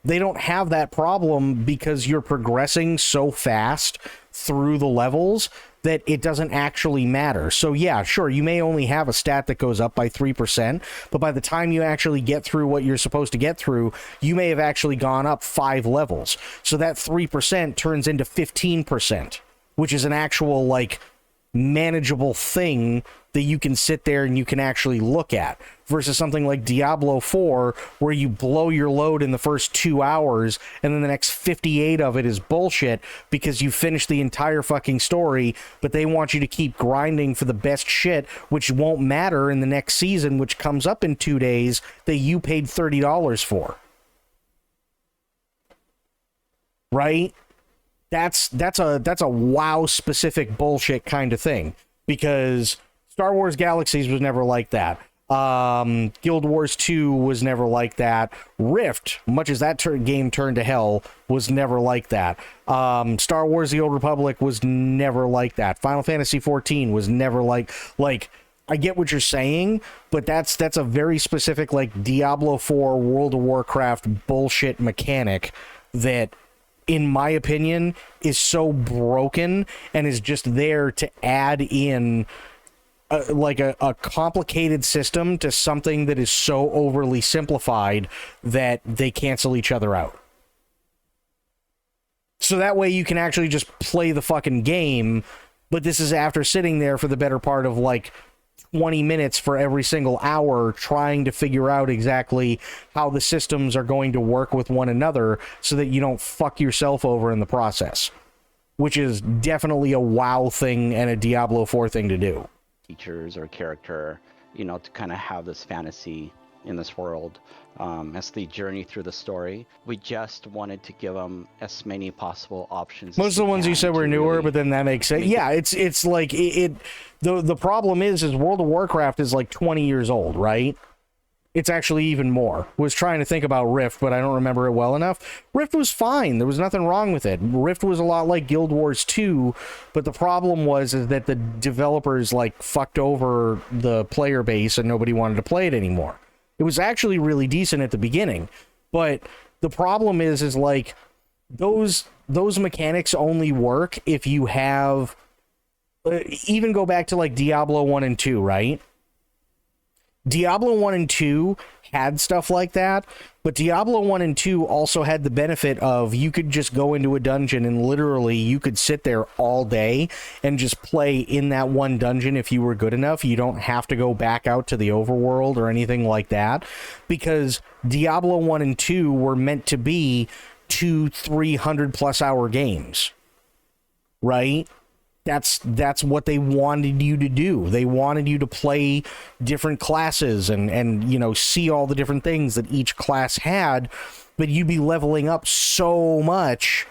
they don't have that problem because you're progressing so fast through the levels that it doesn't actually matter. So yeah, sure, you may only have a stat that goes up by 3%, but by the time you actually get through what you're supposed to get through, you may have actually gone up 5 levels. So that 3% turns into 15%, which is an actual, like, manageable thing that you can sit there and you can actually look at, versus something like Diablo 4 where you blow your load in the first 2 hours and then the next 58 of it is bullshit because you finished the entire fucking story, but they want you to keep grinding for the best shit, which won't matter in the next season, which comes up in 2 days, that you paid $30 for. Right? That's a WoW specific bullshit kind of thing, because Star Wars Galaxies was never like that. Guild Wars 2 was never like that. Rift, much as that game turned to hell, was never like that. Star Wars The Old Republic was never like that. Final Fantasy 14 was never like I get what you're saying, but that's a very specific, like, Diablo 4 World of Warcraft bullshit mechanic that, in my opinion, is so broken and is just there to add in a complicated system to something that is so overly simplified that they cancel each other out. So that way you can actually just play the fucking game, but this is after sitting there for the better part of like 20 minutes for every single hour trying to figure out exactly how the systems are going to work with one another so that you don't fuck yourself over in the process, which is definitely a WoW thing and a Diablo 4 thing to do.
Features or character, you know, to kind of have this fantasy in this world as they journey through the story. We just wanted to give them as many possible options.
Most of the ones you said were newer, really, but then that makes sense. Yeah, it's like the problem is World of Warcraft is like 20 years old, right? it's actually even more. Was trying to think about Rift, but I don't remember it well enough. Rift was fine. There was nothing wrong with it. Rift was a lot like Guild Wars 2, but the problem was is that the developers like fucked over the player base and nobody wanted to play it anymore. It was actually really decent at the beginning, but the problem is like those mechanics only work if you have even go back to like Diablo 1 and 2, right? Diablo 1 and 2 had stuff like that, but Diablo 1 and 2 also had the benefit of you could just go into a dungeon and literally you could sit there all day and just play in that one dungeon if you were good enough. You don't have to go back out to the overworld or anything like that, because Diablo 1 and 2 were meant to be 200-300 plus hour games, right? That's what they wanted you to do. They wanted you to play different classes and you know, see all the different things that each class had, but you'd be leveling up so much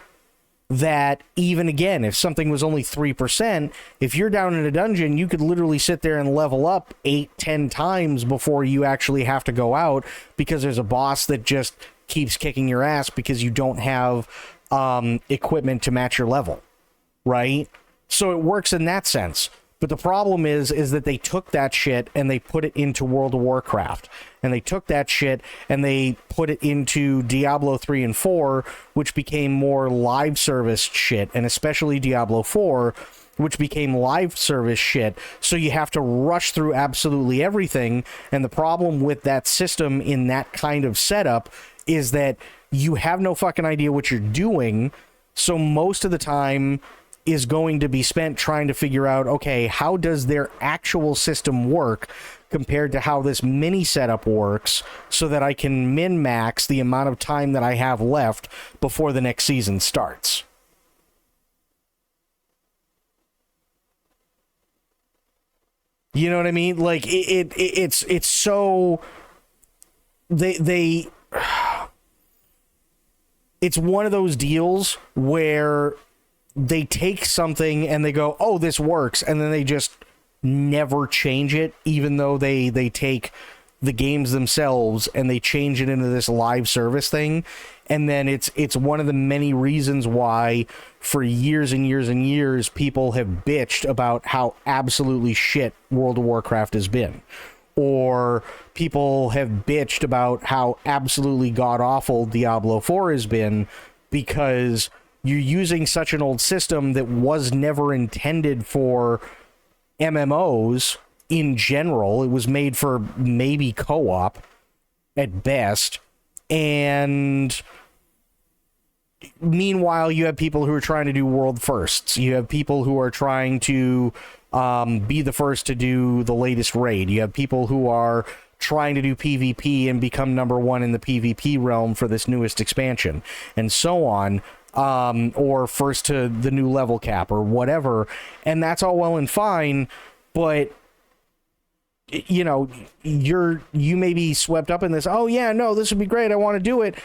that even again, if something was only 3%, if you're down in a dungeon, you could literally sit there and level up 8-10 times before you actually have to go out, because there's a boss that just keeps kicking your ass because you don't have equipment to match your level, right? So it works in that sense. But the problem is that they took that shit and they put it into World of Warcraft. And they took that shit and they put it into Diablo 3 and 4, which became more live service shit. And especially Diablo 4, which became live service shit. So you have to rush through absolutely everything. And the problem with that system in that kind of setup is that you have no fucking idea what you're doing. So most of the time is going to be spent trying to figure out, okay, how does their actual system work compared to how this mini setup works, so that I can min-max the amount of time that I have left before the next season starts. You know what I mean? Like it's so they it's one of those deals where they take something and they go, oh, this works, and then they just never change it, even though they take the games themselves and they change it into this live service thing. And then it's one of the many reasons why for years and years and years people have bitched about how absolutely shit World of Warcraft has been, or people have bitched about how absolutely god-awful Diablo 4 has been, because you're using such an old system that was never intended for MMOs in general. It was made for maybe co-op at best. And meanwhile, you have people who are trying to do world firsts. You have people who are trying to be the first to do the latest raid. You have people who are trying to do PvP and become #1 in the PvP realm for this newest expansion, and so on. Or first to the new level cap or whatever. And that's all well and fine, but you know, you may be swept up in this, oh yeah, no, this would be great, I want to do it.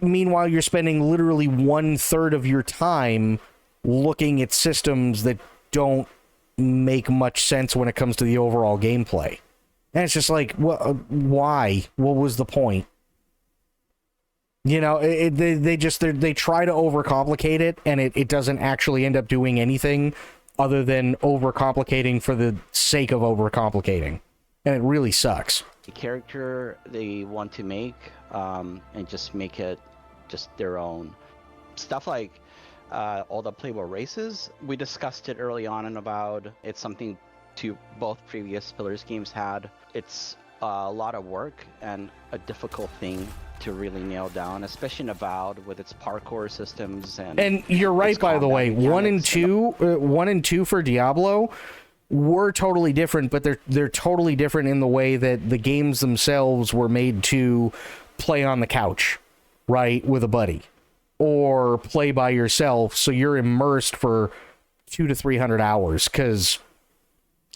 Meanwhile, you're spending literally 1/3 of your time looking at systems that don't make much sense when it comes to the overall gameplay. And it's just like, why? What was the point? You know, they try to overcomplicate it, and it doesn't actually end up doing anything other than overcomplicating for the sake of overcomplicating. And it really sucks.
The character they want to make, and just make it just their own. Stuff like all the playable races, we discussed it early on and about. It's something both previous Pillars games had. It's a lot of work and a difficult thing to really nail down, especially in Avowed with its parkour systems and
you're right, by the way, 1 and 2 for Diablo were totally different, but they're totally different in the way that the games themselves were made to play on the couch, right, with a buddy, or play by yourself, so you're immersed for 200 to 300 hours. Because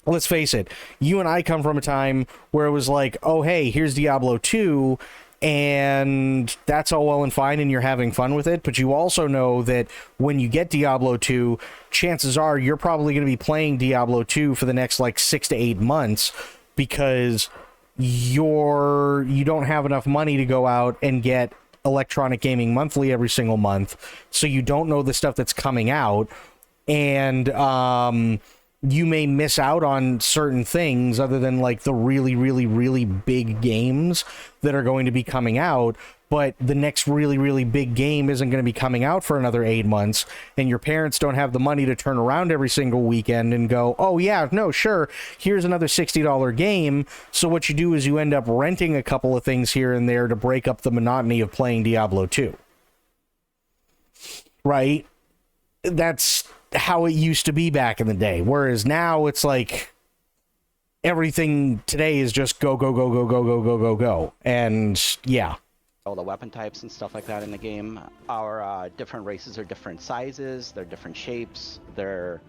let's face it, you and I come from a time where it was like, oh hey, here's Diablo 2, and that's all well and fine, and you're having fun with it, but you also know that when you get Diablo 2, chances are you're probably going to be playing Diablo 2 for the next like 6 to 8 months, because you don't have enough money to go out and get Electronic Gaming Monthly every single month, so you don't know the stuff that's coming out, and you may miss out on certain things other than like the really, really, really big games that are going to be coming out. But the next really, really big game isn't going to be coming out for another 8 months, and your parents don't have the money to turn around every single weekend and go, oh yeah, no, sure, here's another $60 game. So what you do is you end up renting a couple of things here and there to break up the monotony of playing Diablo 2. Right? That's how it used to be back in the day. Whereas now it's like everything today is just go, go, go, go, go, go, go, go, go. And yeah.
All the weapon types and stuff like that in the game. Our different races are different sizes, they're different shapes, they're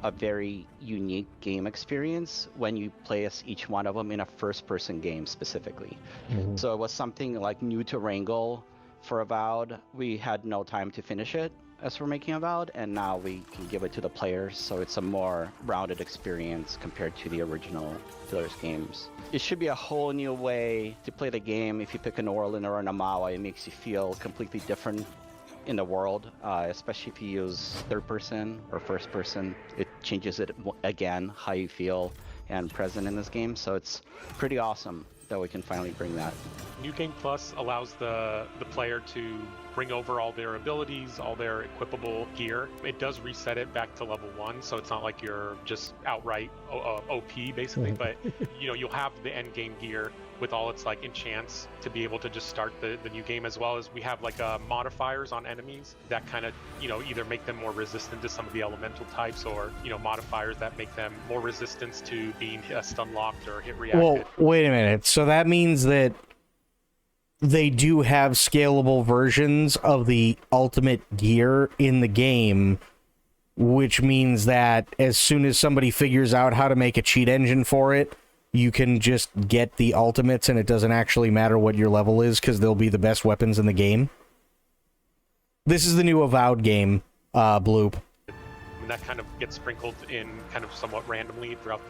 a very unique game experience when you play as each one of them in a first-person game specifically.
Mm-hmm.
So it was something like new to Wrangle for Avowed. We had no time to finish it as we're making Avowed, and now we can give it to the players, so it's a more rounded experience compared to the original Pillars games. It should be a whole new way to play the game. If you pick an Orlin or an Amawa, it makes you feel completely different in the world, especially if you use third person or first person. It changes it again, how you feel and present in this game, so it's pretty awesome that we can finally bring that.
New Game Plus allows the player to bring over all their abilities, all their equipable gear. It does reset it back to level 1, so it's not like you're just outright OP basically, but you know, you'll have the end game gear with all its like enchants to be able to just start the new game, as well as we have like modifiers on enemies that kind of, you know, either make them more resistant to some of the elemental types, or, you know, modifiers that make them more resistant to being stun locked or hit reacted.
Well, wait a minute. So that means that they do have scalable versions of the ultimate gear in the game, which means that as soon as somebody figures out how to make a cheat engine for it, you can just get the ultimates and it doesn't actually matter what your level is because they'll be the best weapons in the game. This is the new Avowed game, Bloop.
And that kind of gets sprinkled in kind of somewhat randomly throughout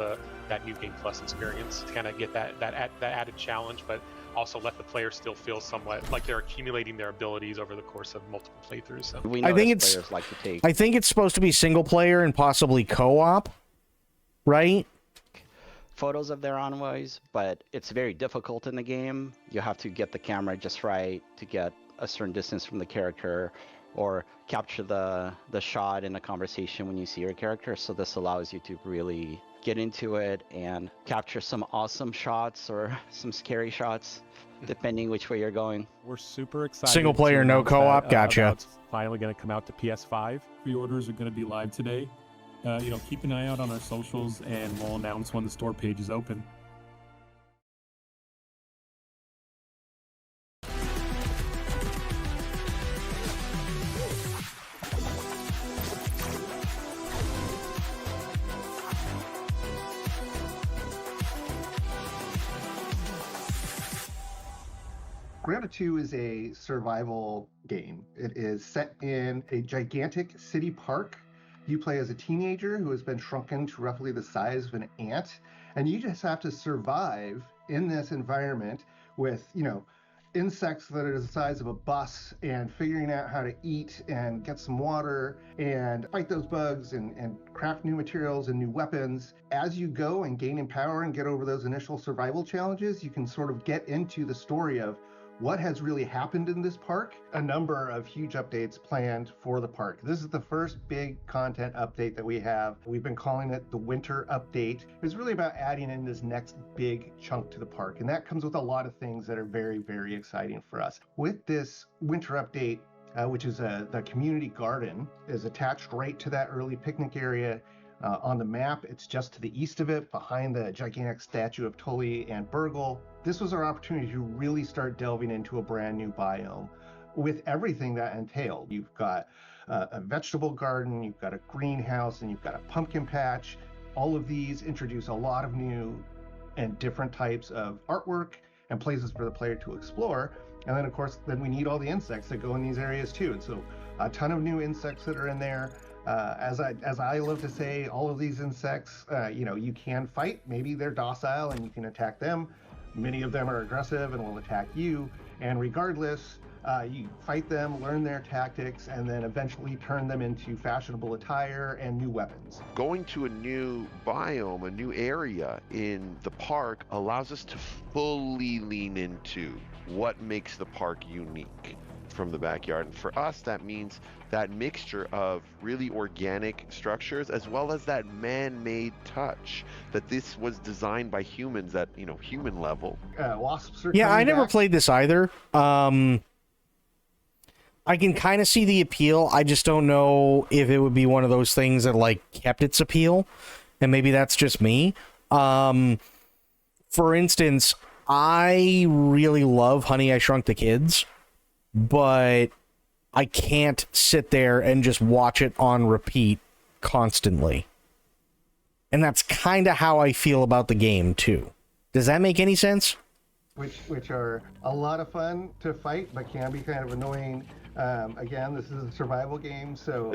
that New Game Plus experience to kind of get that added challenge, but also let the player still feel somewhat like they're accumulating their abilities over the course of multiple playthroughs. So.
We know players like to take.
I think it's supposed to be single player and possibly co-op, right?
Photos of their envoys, but it's very difficult in the game. You have to get the camera just right to get a certain distance from the character, or capture the shot in a conversation when you see your character. So this allows you to really get into it and capture some awesome shots or some scary shots, depending which way you're going.
We're super excited.
Single player, no co-op. Gotcha.
It's finally going to come out to PS5. Pre-orders are going to be live today. You know, keep an eye out on our socials, and we'll announce when the store page is open.
Grounded 2 is a survival game. It is set in a gigantic city park. You play as a teenager who has been shrunken to roughly the size of an ant, and you just have to survive in this environment with, you know, insects that are the size of a bus, and figuring out how to eat and get some water and fight those bugs and craft new materials and new weapons. As you go and gain in power and get over those initial survival challenges, you can sort of get into the story of what has really happened in this park. A number of huge updates planned for the park. This is the first big content update that we have. We've been calling it the Winter Update. It's really about adding in this next big chunk to the park, and that comes with a lot of things that are very, very exciting for us. With this Winter Update, which is the community garden, is attached right to that early picnic area. On the map, it's just to the east of it, behind the gigantic statue of Tully and Burgle. This was our opportunity to really start delving into a brand new biome with everything that entailed. You've got a vegetable garden, you've got a greenhouse, and you've got a pumpkin patch. All of these introduce a lot of new and different types of artwork and places for the player to explore. And then, of course, then we need all the insects that go in these areas too. And so a ton of new insects that are in there. As I love to say, all of these insects, you know, you can fight. Maybe they're docile and you can attack them, Many of them are aggressive and will attack you, and regardless, you fight them, learn their tactics, and then eventually turn them into fashionable attire and new weapons.
Going to a new biome, a new area in the park allows us to fully lean into what makes the park unique from the backyard. And for us, that means that mixture of really organic structures as well as that man-made touch, that this was designed by humans at, human level.
Wasps are
Yeah, I
coming
never
back.
played this either. I can kind of see the appeal. I just don't know if it would be one of those things that kept its appeal, and maybe that's just me. For instance, I really love Honey, I Shrunk the Kids, but I can't sit there and just watch it on repeat constantly. And that's kind of how I feel about the game too. Does that make any sense?
Which are a lot of fun to fight, but can be kind of annoying. Again, this is a survival game, so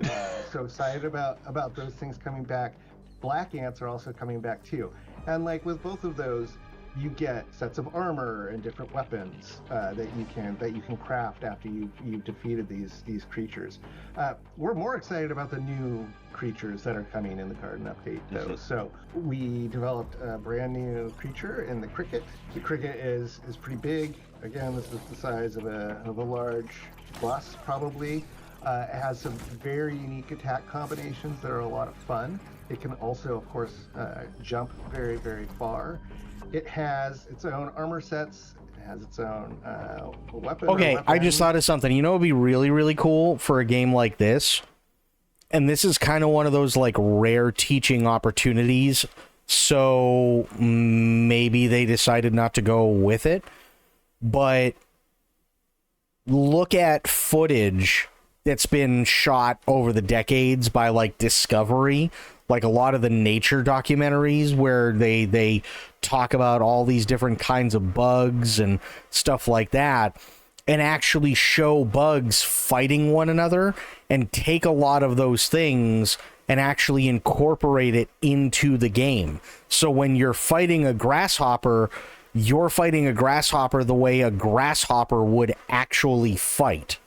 so excited about those things coming back. Black Ants are also coming back too, and with both of those, you get sets of armor and different weapons that you can craft after you've defeated these creatures. We're more excited about the new creatures that are coming in the Garden Update, though. So we developed a brand new creature in the cricket. The cricket is pretty big. Again, this is the size of a large bus, probably. It has some very unique attack combinations that are a lot of fun. It can also, of course, jump very, very far. It has its own armor sets. It has its own weapon.
Okay, I just thought of something. You know, it'd be really, really cool for a game like this. And this is kind of one of those rare teaching opportunities. So maybe they decided not to go with it. But look at footage that's been shot over the decades by Discovery, a lot of the nature documentaries where they talk about all these different kinds of bugs and stuff like that, and actually show bugs fighting one another, and take a lot of those things and actually incorporate it into the game. So when you're fighting a grasshopper, you're fighting a grasshopper the way a grasshopper would actually fight,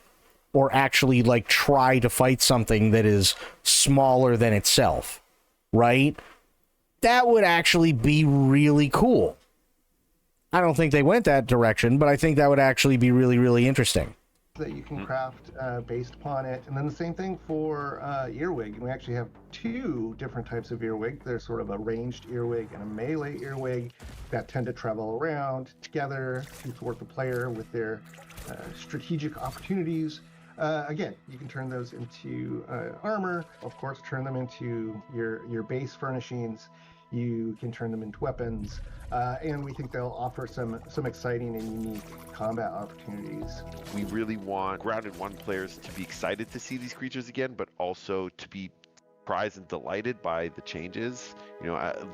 or actually try to fight something that is smaller than itself, right? That would actually be really cool. I don't think they went that direction, but I think that would actually be really, really interesting.
That you can craft based upon it. And then the same thing for earwig. We actually have two different types of earwig. There's sort of a ranged earwig and a melee earwig that tend to travel around together to thwart the player with their strategic opportunities. Again, you can turn those into armor, of course, turn them into your base furnishings. You can turn them into weapons, and we think they'll offer some exciting and unique combat opportunities.
We really want Grounded 1 players to be excited to see these creatures again, but also to be surprised and delighted by the changes.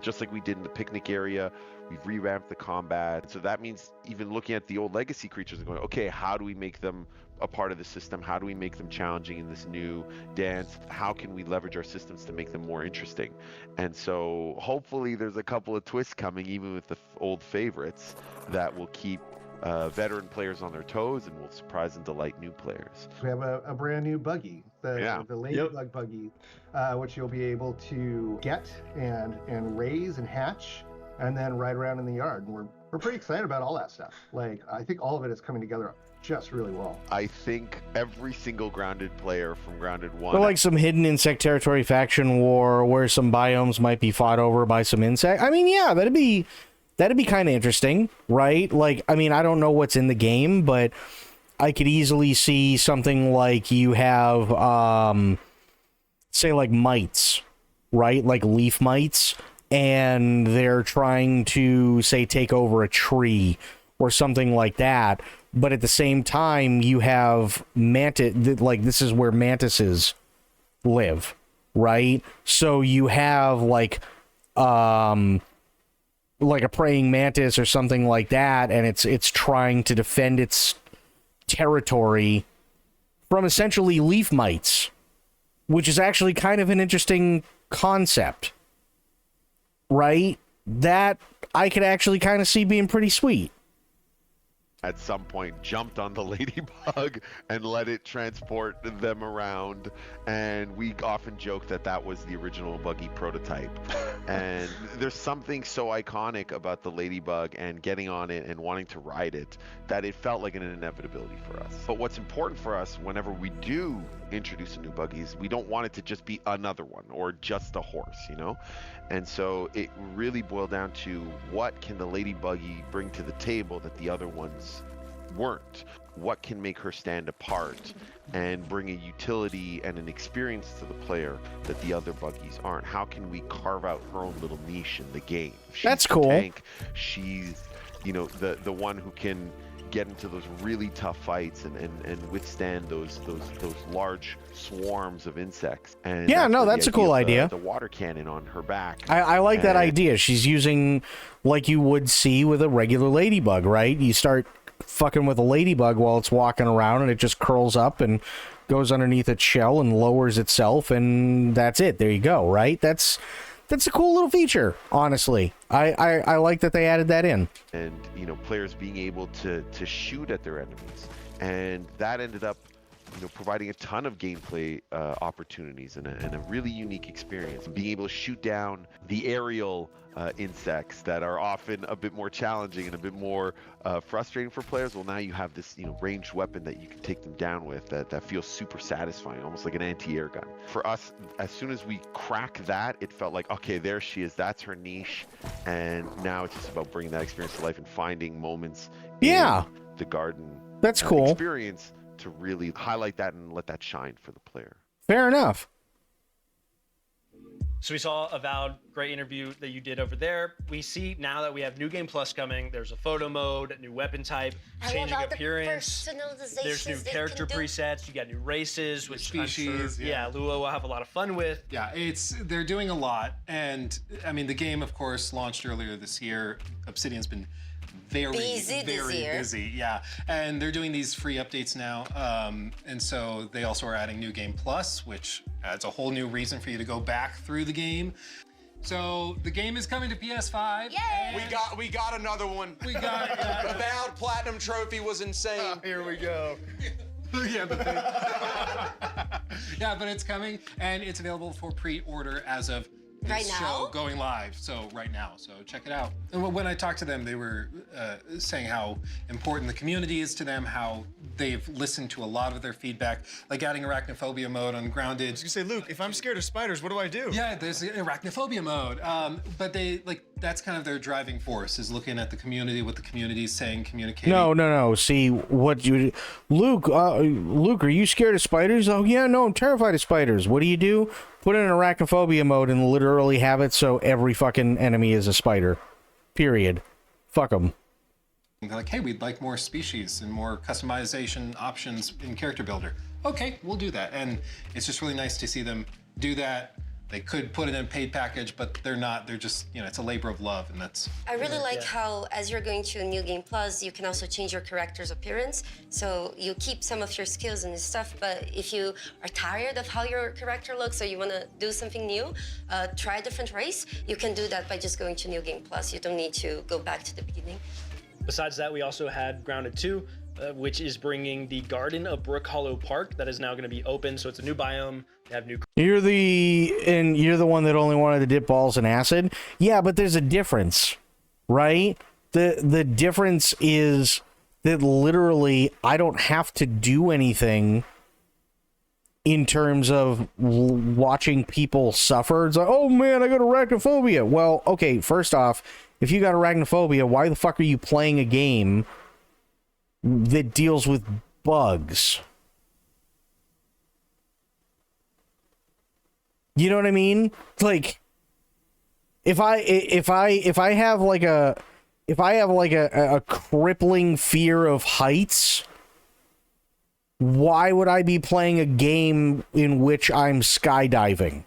Just like we did in the picnic area, we've revamped the combat. So that means even looking at the old legacy creatures and going, okay, how do we make them a part of the system? How do we make them challenging in this new dance? How can we leverage our systems to make them more interesting? And so hopefully there's a couple of twists coming, even with the old favorites, that will keep veteran players on their toes and will surprise and delight new players.
We have a brand new buggy, the Ladybug buggy, which you'll be able to get and raise and hatch and then ride around in the yard. And we're pretty excited about all that stuff. I think all of it is coming together just really well.
I think every single Grounded player from Grounded 1...
Or some hidden insect territory faction war where some biomes might be fought over by some insect. I mean, yeah, that'd be kind of interesting, right? I don't know what's in the game, but I could easily see something you have, say, mites, right? Leaf mites, and they're trying to, say, take over a tree or something like that. But at the same time, you have mantis, this is where mantises live, right? So you have a praying mantis or something like that, and it's trying to defend its territory from essentially leaf mites, which is actually kind of an interesting concept, right? that I could actually kind of see being pretty sweet.
At some point jumped on the ladybug and let it transport them around, and we often joke that that was the original buggy prototype. And there's something so iconic about the ladybug and getting on it and wanting to ride it that it felt like an inevitability for us. But what's important for us whenever we do introduce a new buggy is we don't want it to just be another one or just a horse, you know? And so it really boiled down to what can the ladybuggy bring to the table that the other ones weren't? What can make her stand apart and bring a utility and an experience to the player that the other buggies aren't? How can we carve out her own little niche in the game? She's
That's
the
cool.
Tank, she's, you know, the one who can get into those really tough fights and withstand those large swarms of insects. And
Yeah, no,
where
that's
the
a cool
idea
idea.
of the water cannon on her back.
I like that
And-
idea. She's using like you would see with a regular ladybug, right? You start fucking with a ladybug while it's walking around and it just curls up and goes underneath its shell and lowers itself, and that's it. There you go, right? That's a cool little feature, honestly. I like that they added that in.
And you know, players being able to shoot at their enemies, and that ended up, you know, providing a ton of gameplay opportunities and a really unique experience. Being able to shoot down the aerial insects that are often a bit more challenging and a bit more frustrating for players. Well, now you have this, you know, ranged weapon that you can take them down with that feels super satisfying, almost like an anti-air gun. For us, as soon as we crack that, it felt like, okay, there she is. That's her niche. And now it's just about bringing that experience to life and finding moments
Yeah.
in the garden
That's cool.
experience to really highlight that and let that shine for the player.
Fair enough.
So we saw Avowed, great interview that you did over there. We see now that we have New Game Plus coming, there's a photo mode, new weapon type, changing appearance. There's new character presets, you got new races, which
Species,
I'm sure,
yeah.
Lua will have a lot of fun with.
Yeah, they're doing a lot, and I mean the game, of course, launched earlier this year. Obsidian's been very busy. Yeah, and they're doing these free updates now, and so they also are adding New Game Plus, which adds a whole new reason for you to go back through the game. So the game is coming to PS5.
Yay! We got another one.
We got
the Avowed Platinum Trophy was insane.
Here we go.
Yeah, but it's coming, and it's available for pre-order as of this
Right now?
show going live. So right now, so check it out. And when I talked to them, they were saying how important the community is to them, how they've listened to a lot of their feedback, like adding arachnophobia mode on Grounded.
I was gonna say, Luke, if I'm scared of spiders, what do I do?
Yeah, there's arachnophobia mode. But they that's kind of their driving force, is looking at the community, what the community is saying, communicating.
No. See what you, Luke. Luke, are you scared of spiders? Oh yeah, no, I'm terrified of spiders. What do? Put in arachnophobia mode and literally have it so every fucking enemy is a spider. Period. Fuck them.
They're like, hey, we'd like more species and more customization options in Character Builder. Okay, we'll do that. And it's just really nice to see them do that. They could put it in a paid package, but they're not. They're just, it's a labor of love, and that's...
I really like how, as you're going to New Game Plus, you can also change your character's appearance. So you keep some of your skills and stuff, but if you are tired of how your character looks or you want to do something new, try a different race, you can do that by just going to New Game Plus. You don't need to go back to the beginning.
Besides that, we also had Grounded 2, which is bringing the Garden of Brook Hollow Park that is now going to be open. So it's a new biome. They have new...
You're the one that only wanted to dip balls in acid. Yeah, but there's a difference, right? The difference is that literally I don't have to do anything in terms of watching people suffer. It's like, oh man, I got arachnophobia. Well, okay, first off, if you got arachnophobia, why the fuck are you playing a game that deals with bugs? You know what I mean? Like, if I have like a crippling fear of heights, why would I be playing a game in which I'm skydiving?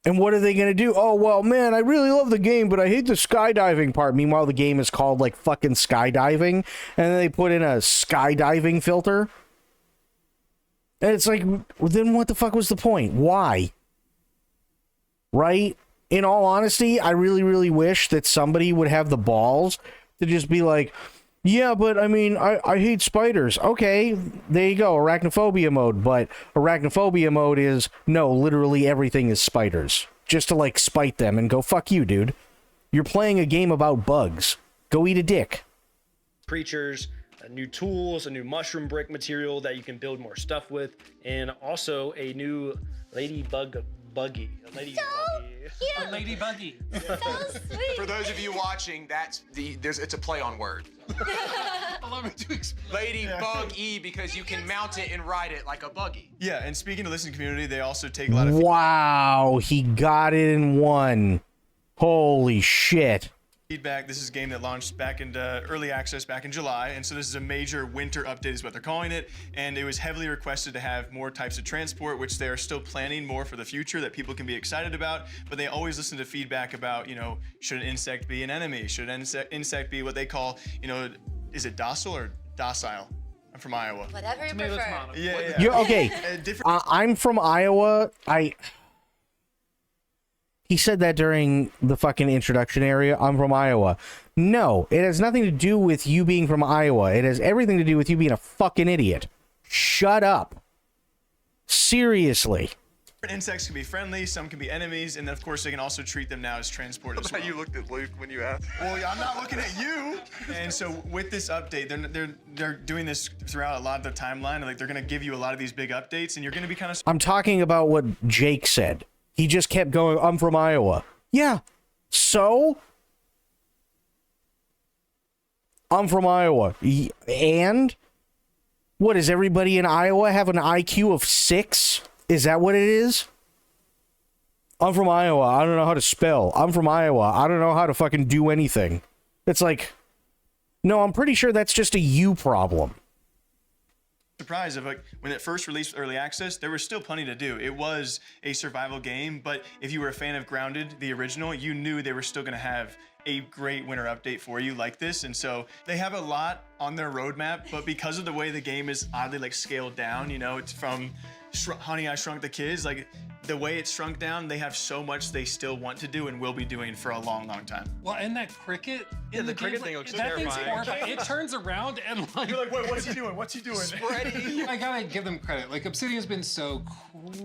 And what are they going to do? Oh, well, man, I really love the game, but I hate the skydiving part. Meanwhile, the game is called like fucking skydiving, and then they put in a skydiving filter. And it's like, well, then what the fuck was the point? Why? Right? in all honesty, I really, really wish that somebody would have the balls to just be like, yeah, but I mean, I hate spiders. Okay, there you go, arachnophobia mode. But arachnophobia mode is, no, literally everything is spiders. Just to, like, spite them and go, fuck you, dude. You're playing a game about bugs. Go eat a dick.
Creatures, new tools, a new mushroom brick material that you can build more stuff with, and also a new ladybug buggy. A ladybug buggy.
A lady buggy.
So sweet.
For those of you watching, it's a play on word.
Allow me to explain.
Ladybug E, because you can mount it and ride it like a buggy.
Yeah, and speaking to listening community, they also take a lot of
Wow, he got it in one. Holy shit.
feedback. This is a game that launched back into early access back in July, and so this is a major winter update is what they're calling it, and it was heavily requested to have more types of transport, which they are still planning more for the future that people can be excited about, but they always listen to feedback about, you know, should an insect be an enemy? Should an insect be what they call, you know, is it docile or docile? I'm from Iowa.
Whatever you prefer.
Yeah.
You're, okay, I'm from Iowa. He said that during the fucking introduction area. I'm from Iowa. No, it has nothing to do with you being from Iowa. It has everything to do with you being a fucking idiot. Shut up. Seriously.
Different insects can be friendly, some can be enemies, and then of course they can also treat them now as transport as well.
You looked at Luke when you asked.
Well, yeah, I'm not looking at you. And so with this update, they're doing this throughout a lot of the timeline. Like they're gonna give you a lot of these big updates, and you're gonna be kind of.
I'm talking about what Jake said. He just kept going, I'm from Iowa. Yeah. So? I'm from Iowa. And? What, does everybody in Iowa have an IQ of 6? Is that what it is? I'm from Iowa. I don't know how to spell. I'm from Iowa. I don't know how to fucking do anything. It's like, no, I'm pretty sure that's just a you problem.
Surprise of like when it first released early access, there was still plenty to do. It was a survival game, but if you were a fan of Grounded, the original, you knew they were still going to have a great winter update for you like this. And so they have a lot on their roadmap, but because of the way the game is oddly like scaled down, you know, it's from Honey, I Shrunk the Kids, like the way it's shrunk down, they have so much they still want to do and will be doing for a long, long time.
Well, and that cricket.
Yeah, the cricket thing looks
that thing's
terrifying.
horrifying. It turns around and like.
You're like, wait, what's he doing? What's he doing?
I gotta give them credit. Like Obsidian's been so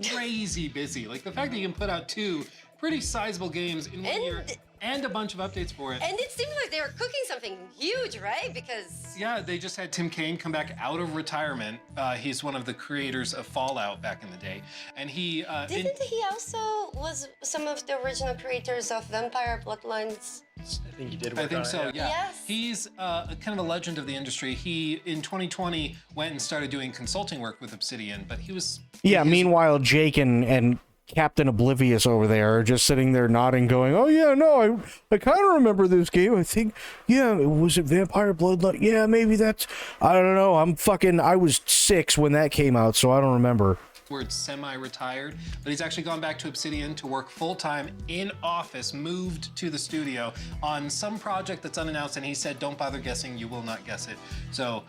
crazy busy. Like the fact that you can put out 2 pretty sizable games in 1 year and a bunch of updates for it.
And it seemed like they were cooking something huge, right? Because
yeah, they just had Tim Kaine come back out of retirement. He's one of the creators of Fallout back in the day, and he
didn't he also was some of the original creators of Vampire Bloodlines?
I think he did.
I think so. Yeah.
Yes.
He's kind of a legend of the industry. He in 2020 went and started doing consulting work with Obsidian, but he was.
Yeah. Meanwhile, Jake and Captain Oblivious over there are just sitting there nodding, going, "Oh yeah, no, I kind of remember this game. I think, yeah, was it Vampire Bloodline? Yeah, maybe that's. I don't know. I was 6 when that came out, so I don't remember."
Where it's semi-retired, but he's actually gone back to Obsidian to work full-time in office, moved to the studio on some project that's unannounced, and he said, "Don't bother guessing. You will not guess it." So,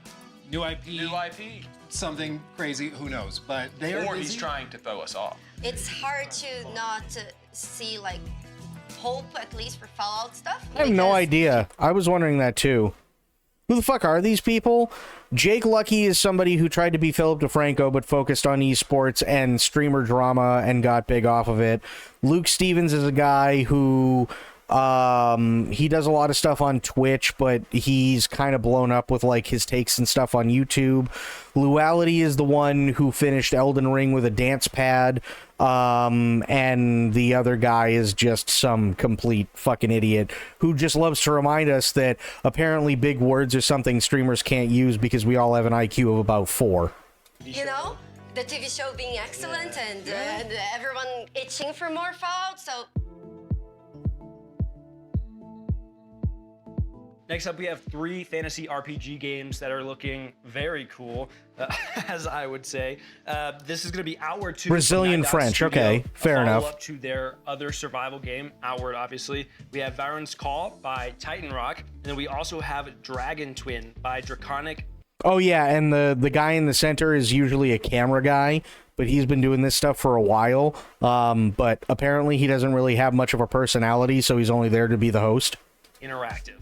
new IP, something crazy. Who knows? But they are.
Or he's trying to throw us off.
It's hard to not see like hope at least for Fallout stuff.
I have no idea. I was wondering that too. Who the fuck are these people? Jake Lucky is somebody who tried to be Philip DeFranco but focused on esports and streamer drama and got big off of it. Luke Stevens is a guy who he does a lot of stuff on Twitch, but he's kind of blown up with like his takes and stuff on YouTube. Luality is the one who finished Elden Ring with a dance pad, and the other guy is just some complete fucking idiot who just loves to remind us that apparently big words are something streamers can't use because we all have an IQ of about 4.
You know, the TV show being excellent and everyone itching for more Fallout, so.
Next up, we have 3 fantasy RPG games that are looking very cool, as I would say. This is going to be Outward 2.
Brazilian French, okay, fair enough.
Follow up to their other survival game, Outward, obviously. We have Baron's Call by Titan Rock, and then we also have Dragon Twin by Draconic.
Oh yeah, and the guy in the center is usually a camera guy, but he's been doing this stuff for a while. But apparently he doesn't really have much of a personality, so he's only there to be the host.
Interactive.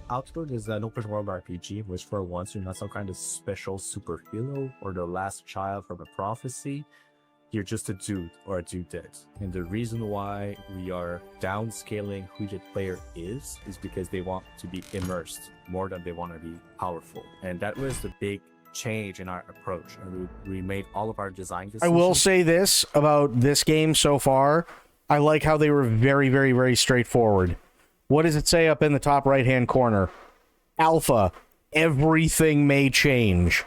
Outward is an open world RPG, which for once you're not some kind of special superhero or the last child from a prophecy. You're just a dude or a dudette. And the reason why we are downscaling who the player is because they want to be immersed more than they want to be powerful. And that was the big change in our approach. And we made all of our design decisions.
I will say this about this game so far. I like how they were very, very, very straightforward. What does it say up in the top right-hand corner? Alpha. Everything may change.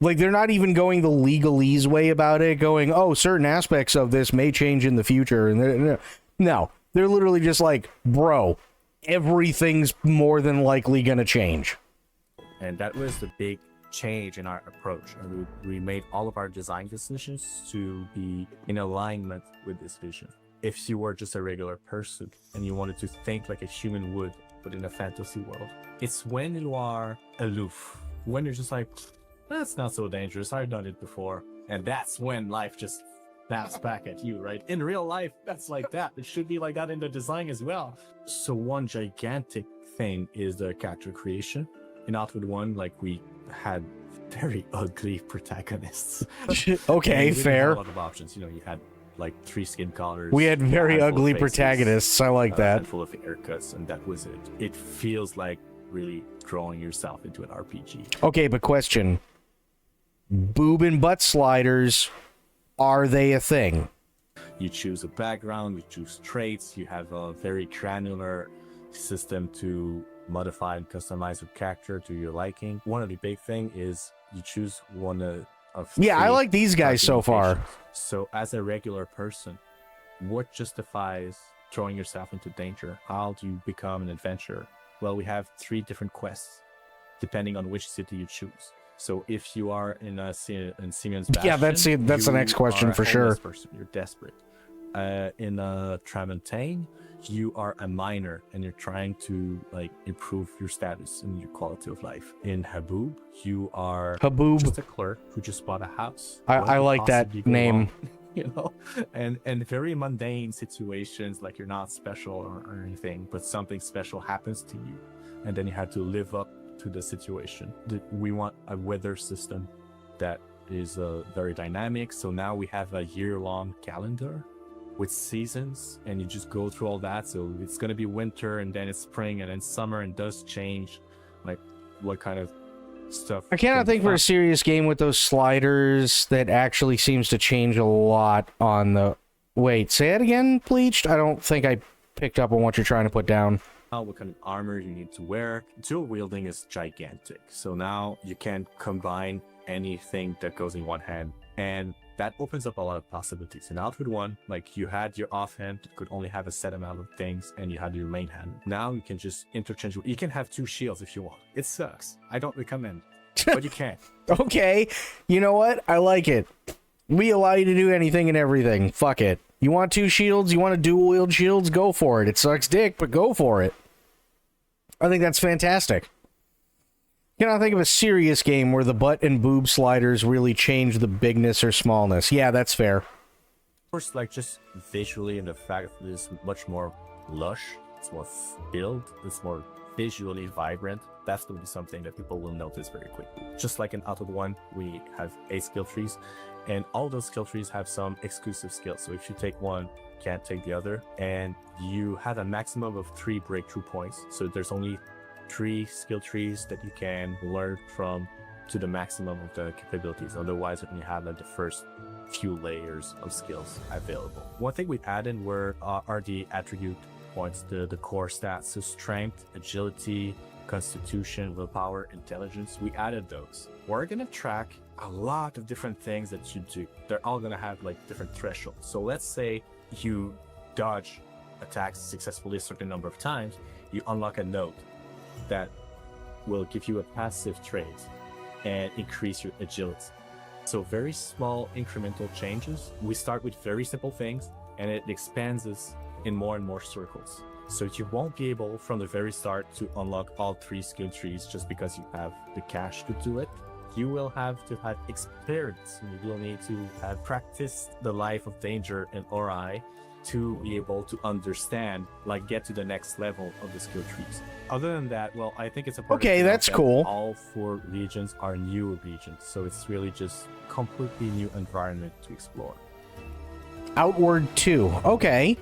Like, they're not even going the legalese way about it, going, oh, certain aspects of this may change in the future. And no, they're literally just like, bro, everything's more than likely going to change.
And that was the big change in our approach. And we made all of our design decisions to be in alignment with this vision. If you were just a regular person and you wanted to think like a human would, but in a fantasy world, it's when you are aloof, when you're just like, that's not so dangerous, I've done it before. And that's when life just snaps back at you, right? In real life, that's like that. It should be like that in the design as well. So one gigantic thing is the character creation. In Outward 1, like, we had very ugly protagonists.
Okay,
we
fair.
Had a lot of options. You know, you had like 3 skin colors.
We had very
handful of
ugly
faces,
protagonists. I like that.
Handful of haircuts, and that was it. It feels like really drawing yourself into an RPG.
Okay, but question. Boob and butt sliders, are they a thing?
You choose a background, you choose traits, you have a very granular system to modify and customize your character to your liking. One of the big thing is you choose one of
Yeah, I
three
like these guys so far.
locations. So as a regular person, what justifies throwing yourself into danger? How do you become an adventurer? Well, we have 3 different quests, depending on which city you choose. So if you are in Simeon's Bastion,
Yeah, that's the next question
are a
for sure.
homeless person. You're desperate. In Tramontaine, you are a miner and you're trying to like improve your status and your quality of life. In Haboob, you are just a clerk who just bought a house. What
I
could
like that
possibly go
name.
wrong? You know, and very mundane situations, like you're not special or anything, but something special happens to you, and then you have to live up to the situation. We want a weather system that is very dynamic. So now we have a year-long calendar with seasons, and you just go through all that. So it's going to be winter, and then it's spring, and then summer, and does change like what kind of stuff.
I cannot think for a serious game with those sliders that actually seems to change a lot on the... Wait, say it again, Bleached? I don't think I picked up on what you're trying to put down.
What kind of armor you need to wear. Dual wielding is gigantic. So now you can combine anything that goes in one hand, and that opens up a lot of possibilities. In Outward 1, like, you had your offhand, you could only have a set amount of things, and you had your main hand. Now you can just interchange. You can have 2 shields if you want. It sucks. I don't recommend, but you can.
Okay, you know what? I like it. We allow you to do anything and everything. Fuck it. You want 2 shields? You want to dual wield shields? Go for it. It sucks dick, but go for it. I think that's fantastic. Cannot think of a serious game where the butt and boob sliders really change the bigness or smallness. Yeah, that's fair.
Of course, like, just visually, and the fact that it's much more lush, it's more filled, it's more visually vibrant. That's going to be something that people will notice very quickly. Just like in Outward 1, we have 8 skill trees, and all those skill trees have some exclusive skills. So if you take one, you can't take the other, and you have a maximum of 3 breakthrough points. So there's only 3 skill trees that you can learn from to the maximum of the capabilities. Otherwise, when you have like the first few layers of skills available. One thing we added are the attribute points, the core stats. So strength, agility, constitution, willpower, intelligence. We added those. We're gonna track a lot of different things that you do. They're all gonna have like different thresholds. So let's say you dodge attacks successfully a certain number of times, you unlock a note that will give you a passive trait and increase your agility. So very small incremental changes. We start with very simple things and it expands us in more and more circles. So you won't be able from the very start to unlock all 3 skill trees just because you have the cash to do it. You will have to have experience. You will need to have practiced the life of danger in Ori to be able to understand, like get to the next level of the skill trees. Other than that, well, I think it's important.
Okay,
to note
that's
that
cool.
All 4 regions are new regions, so it's really just completely new environment to explore.
Outward 2. Okay.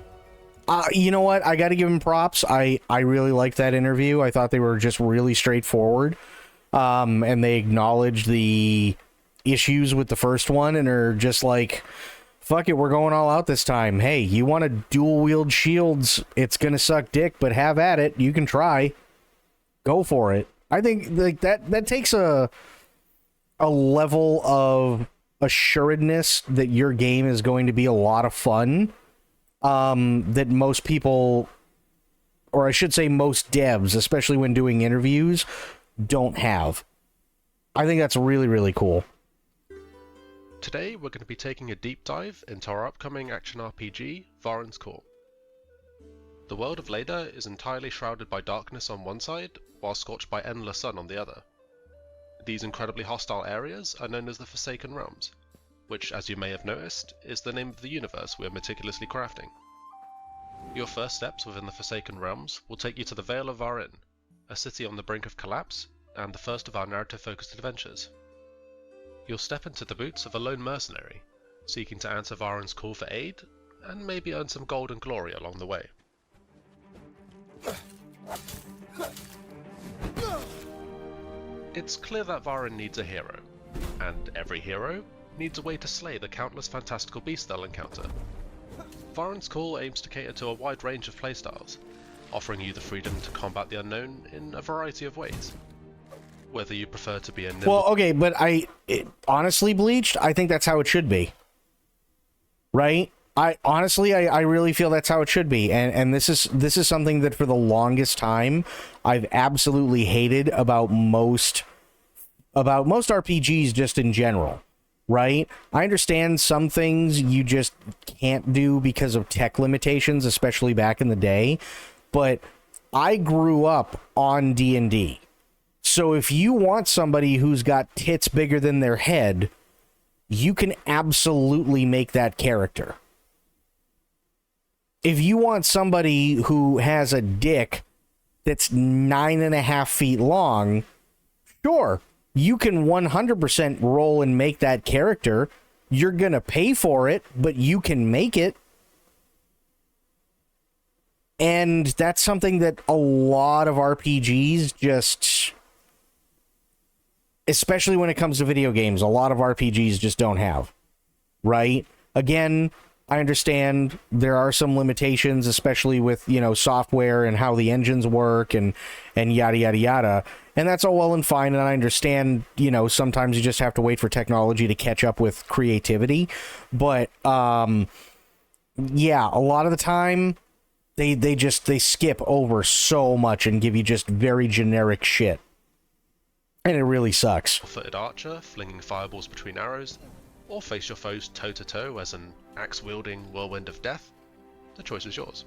You know what? I got to give him props. I really liked that interview. I thought they were just really straightforward. And they acknowledged the issues with the first one and are just like, fuck it, we're going all out this time. Hey, you want to dual wield shields? It's going to suck dick, but have at it. You can try. Go for it. I think like that takes a level of assuredness that your game is going to be a lot of fun. That most people, or I should say most devs, especially when doing interviews, don't have. I think that's really, really cool.
Today we're going to be taking a deep dive into our upcoming action RPG, Varen's Call. The world of Leda is entirely shrouded by darkness on one side, while scorched by endless sun on the other. These incredibly hostile areas are known as the Forsaken Realms, which, as you may have noticed, is the name of the universe we are meticulously crafting. Your first steps within the Forsaken Realms will take you to the Vale of Varen, a city on the brink of collapse, and the first of our narrative-focused adventures. You'll step into the boots of a lone mercenary, seeking to answer Varen's call for aid, and maybe earn some gold and glory along the way. It's clear that Varen needs a hero, and every hero needs a way to slay the countless fantastical beasts they'll encounter. Varen's Call aims to cater to a wide range of playstyles, offering you the freedom to combat the unknown in a variety of ways. Whether you prefer to be a nimble...
Well, okay, but honestly, Bleached, I think that's how it should be. Right? I really feel that's how it should be. And this is something that for the longest time I've absolutely hated about most RPGs just in general. Right? I understand some things you just can't do because of tech limitations, especially back in the day, but I grew up on D&D. So if you want somebody who's got tits bigger than their head, you can absolutely make that character. If you want somebody who has a dick that's 9.5 feet long, sure, you can 100% roll and make that character. You're going to pay for it, but you can make it. And that's something that a lot of RPGs just, especially when it comes to video games, a lot of RPGs just don't have, right? Again, I understand there are some limitations, especially with, software and how the engines work and yada, yada, yada. And that's all well and fine. And I understand, sometimes you just have to wait for technology to catch up with creativity. But, yeah, a lot of the time they skip over so much and give you just very generic shit. And it really sucks.
Footed archer, flinging fireballs between arrows, or face your foes toe-to-toe as an axe-wielding whirlwind of death, the choice is yours.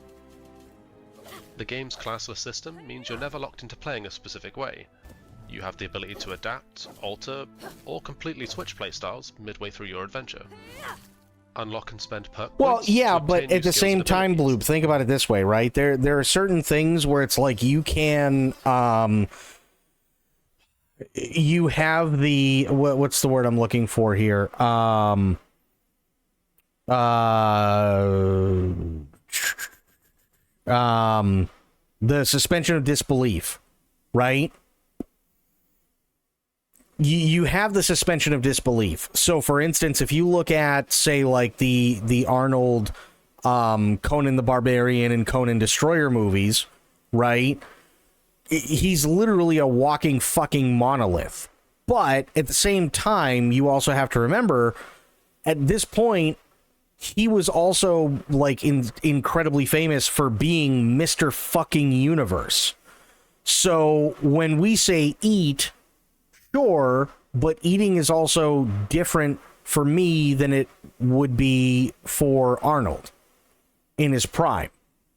The game's classless system means you're never locked into playing a specific way. You have the ability to adapt, alter, or completely switch playstyles midway through your adventure. Unlock and spend perk points.
Well, yeah, but at the same time, Bloop, think about it this way, right? There are certain things where it's like you can... you have the what's the word I'm looking for here? The suspension of disbelief, right? You have the suspension of disbelief. So, for instance, if you look at, say, like the Arnold, Conan the Barbarian and Conan Destroyer movies, right? He's literally a walking fucking monolith. But at the same time, you also have to remember, at this point, he was also like incredibly famous for being Mr. fucking Universe. So when we say eat, sure, but eating is also different for me than it would be for Arnold in his prime,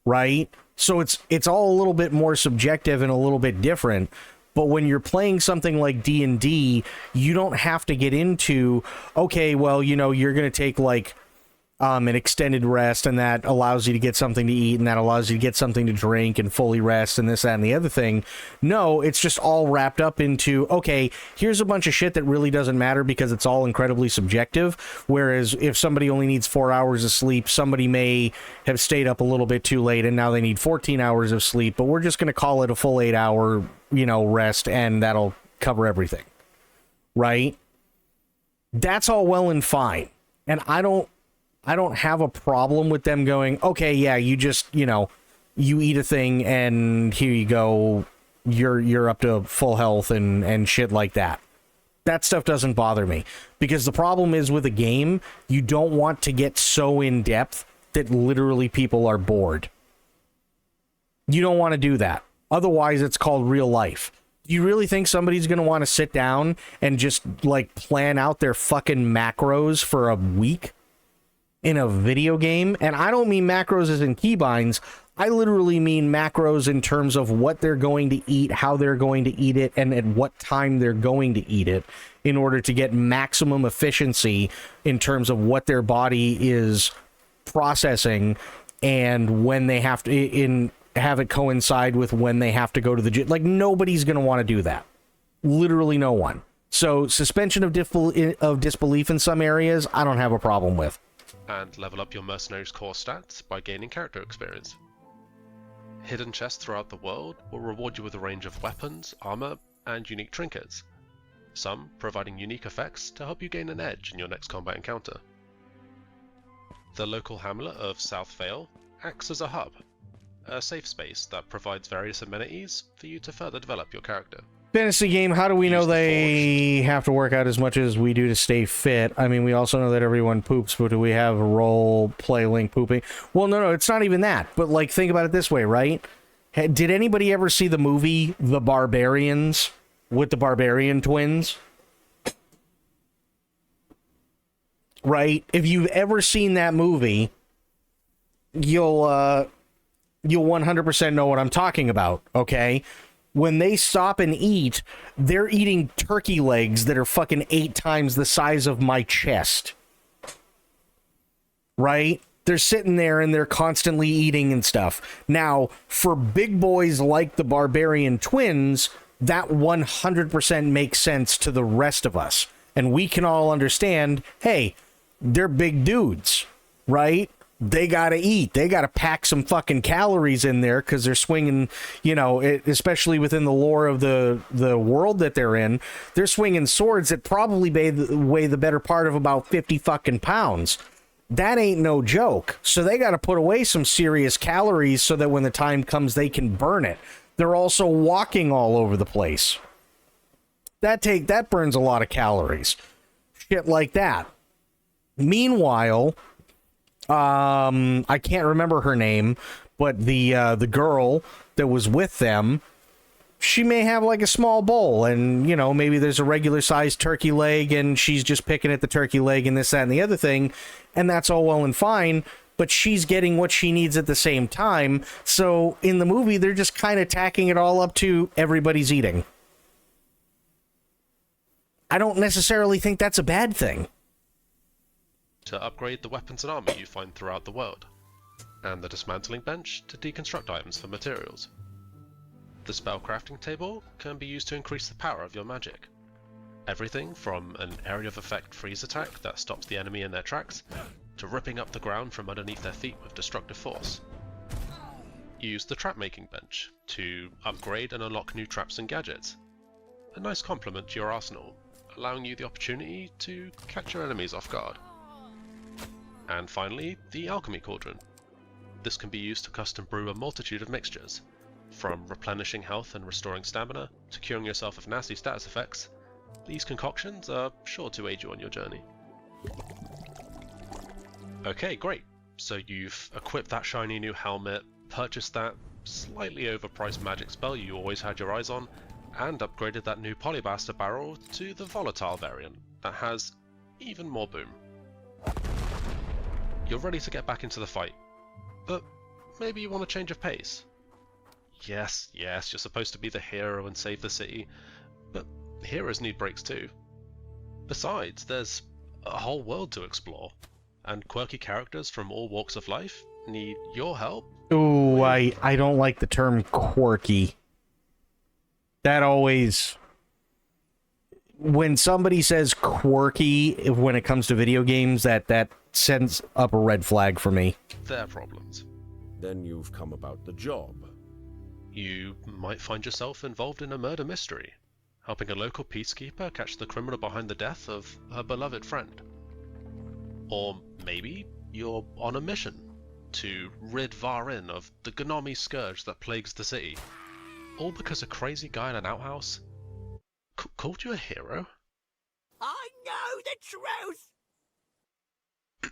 right? So it's all a little bit more subjective and a little bit different. But when you're playing something like D&D, you don't have to get into, okay, well, you know, you're going to take like an extended rest, and that allows you to get something to eat, and that allows you to get something to drink and fully rest and this, that, and the other thing. No, it's just all wrapped up into, okay, here's a bunch of shit that really doesn't matter because it's all incredibly subjective. Whereas if somebody only needs 4 hours of sleep, somebody may have stayed up a little bit too late and now they need 14 hours of sleep, but we're just going to call it a full 8 hour, you know, rest, and that'll cover everything. Right? That's all well and fine. And I don't have a problem with them going, okay, yeah, you just, you know, you eat a thing and here you go, you're up to full health and shit like that. That stuff doesn't bother me, because the problem is with a game, you don't want to get so in depth that literally people are bored. You don't want to do that. Otherwise, it's called real life. Do you really think somebody's going to want to sit down and just like plan out their fucking macros for a week in a video game? And I don't mean macros as in keybinds. I literally mean macros in terms of what they're going to eat, how they're going to eat it, and at what time they're going to eat it in order to get maximum efficiency in terms of what their body is processing and when they have to have it coincide with when they have to go to the gym. Like, nobody's going to want to do that. Literally no one. So suspension of disbelief in some areas, I don't have a problem with.
And level up your mercenary's core stats by gaining character experience. Hidden chests throughout the world will reward you with a range of weapons, armor, and unique trinkets, some providing unique effects to help you gain an edge in your next combat encounter. The local hamlet of South Vale acts as a hub, a safe space that provides various amenities for you to further develop your character.
Fantasy game, how do we know they have to work out as much as we do to stay fit? I mean, we also know that everyone poops, but do we have a role play link pooping? Well, no, it's not even that. But, like, think about it this way, right? Did anybody ever see the movie The Barbarians with the Barbarian twins? Right? If you've ever seen that movie, you'll 100% know what I'm talking about, okay? When they stop and eat, they're eating turkey legs that are fucking 8 times the size of my chest. Right? They're sitting there and they're constantly eating and stuff. Now, for big boys like the Barbarian twins, that 100% makes sense to the rest of us. And we can all understand, hey, they're big dudes, right? They gotta eat. They gotta pack some fucking calories in there because they're swinging, you know, especially within the lore of the world that they're in. They're swinging swords that probably weigh the better part of about 50 fucking pounds. That ain't no joke. So they gotta put away some serious calories so that when the time comes, they can burn it. They're also walking all over the place. That burns a lot of calories. Shit like that. Meanwhile, I can't remember her name, but the girl that was with them, she may have like a small bowl, and you know, maybe there's a regular sized turkey leg and she's just picking at the turkey leg and this, that, and the other thing, and that's all well and fine, but she's getting what she needs at the same time. So in the movie, they're just kind of tacking it all up to everybody's eating. I don't necessarily think that's a bad thing.
To upgrade the weapons and armor you find throughout the world, and the dismantling bench to deconstruct items for materials. The spellcrafting table can be used to increase the power of your magic. Everything from an area of effect freeze attack that stops the enemy in their tracks, to ripping up the ground from underneath their feet with destructive force. Use the trap making bench to upgrade and unlock new traps and gadgets. A nice complement to your arsenal, allowing you the opportunity to catch your enemies off guard. And finally, the Alchemy Cauldron. This can be used to custom brew a multitude of mixtures, from replenishing health and restoring stamina, to curing yourself of nasty status effects. These concoctions are sure to aid you on your journey. Okay, great. So you've equipped that shiny new helmet, purchased that slightly overpriced magic spell you always had your eyes on, and upgraded that new Polybuster barrel to the volatile variant that has even more boom. You're ready to get back into the fight, but maybe you want a change of pace. Yes, you're supposed to be the hero and save the city, but heroes need breaks too. Besides, there's a whole world to explore, and quirky characters from all walks of life need your help.
Ooh, I don't like the term quirky. That always... When somebody says quirky when it comes to video games, that sends up a red flag for me.
Their problems.
Then you've come about the job.
You might find yourself involved in a murder mystery, helping a local peacekeeper catch the criminal behind the death of her beloved friend. Or maybe you're on a mission to rid Varin of the Gnomi scourge that plagues the city. All because a crazy guy in an outhouse called you a hero?
I know the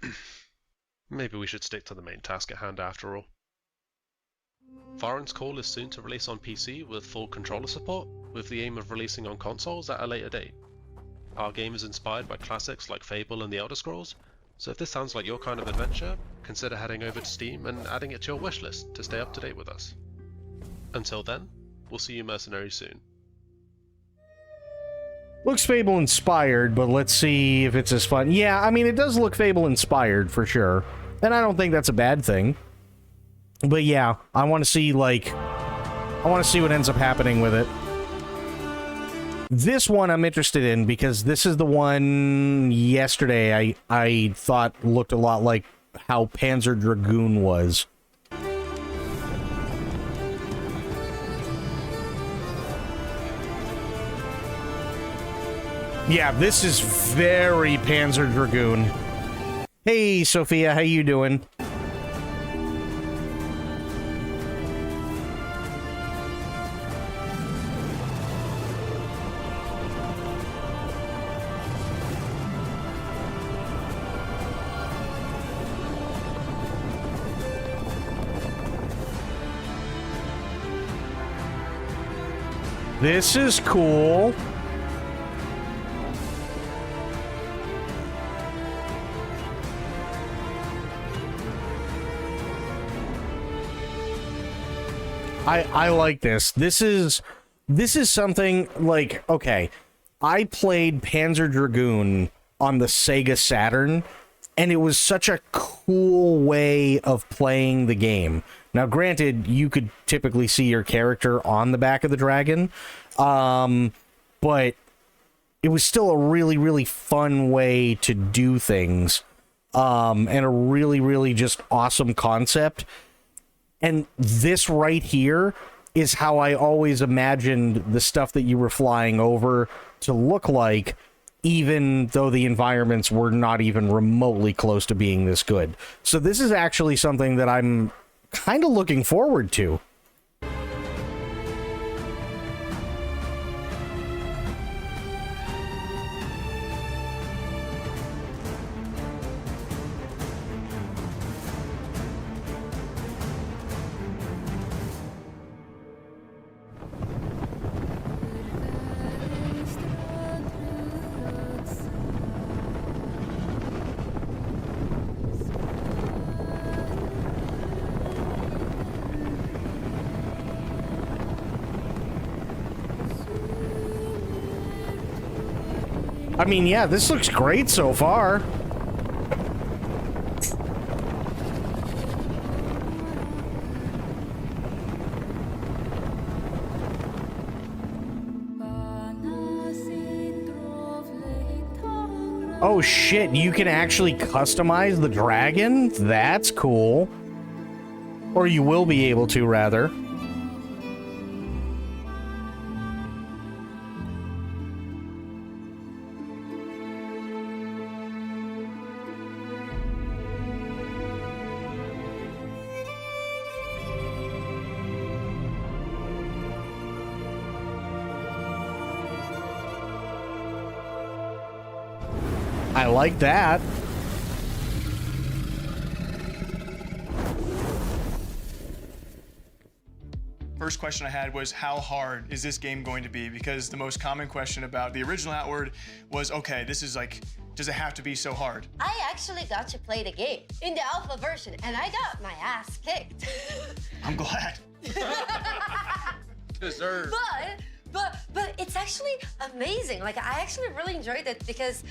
truth!
Maybe we should stick to the main task at hand after all. Varen's Call is soon to release on PC with full controller support, with the aim of releasing on consoles at a later date. Our game is inspired by classics like Fable and The Elder Scrolls, so if this sounds like your kind of adventure, consider heading over to Steam and adding it to your wishlist to stay up to date with us. Until then, we'll see you mercenaries soon.
Looks Fable inspired, but let's see if it's as fun. Yeah, I mean, it does look Fable inspired for sure. And I don't think that's a bad thing. But yeah, I want to see, like... I want to see what ends up happening with it. This one I'm interested in because this is the one yesterday I thought looked a lot like how Panzer Dragoon was. Yeah, this is very Panzer Dragoon. Hey, Sophia, how you doing? This is cool. I like this. This is something like, okay, I played Panzer Dragoon on the Sega Saturn, and it was such a cool way of playing the game. Now, granted, you could typically see your character on the back of the dragon, but it was still a really, really fun way to do things, and a really, really just awesome concept. And this right here is how I always imagined the stuff that you were flying over to look like, even though the environments were not even remotely close to being this good. So this is actually something that I'm kind of looking forward to. I mean, yeah, this looks great so far. Oh shit, you can actually customize the dragon? That's cool. Or you will be able to, rather. I like that.
first question I had was, how hard is this game going to be? Because the most common question about the original Outward was, okay, this is like, does it have to be so hard?
I actually got to play the game in the alpha version, and I got my ass kicked.
I'm glad.
Deserved.
But it's actually amazing. Like, I actually really enjoyed it because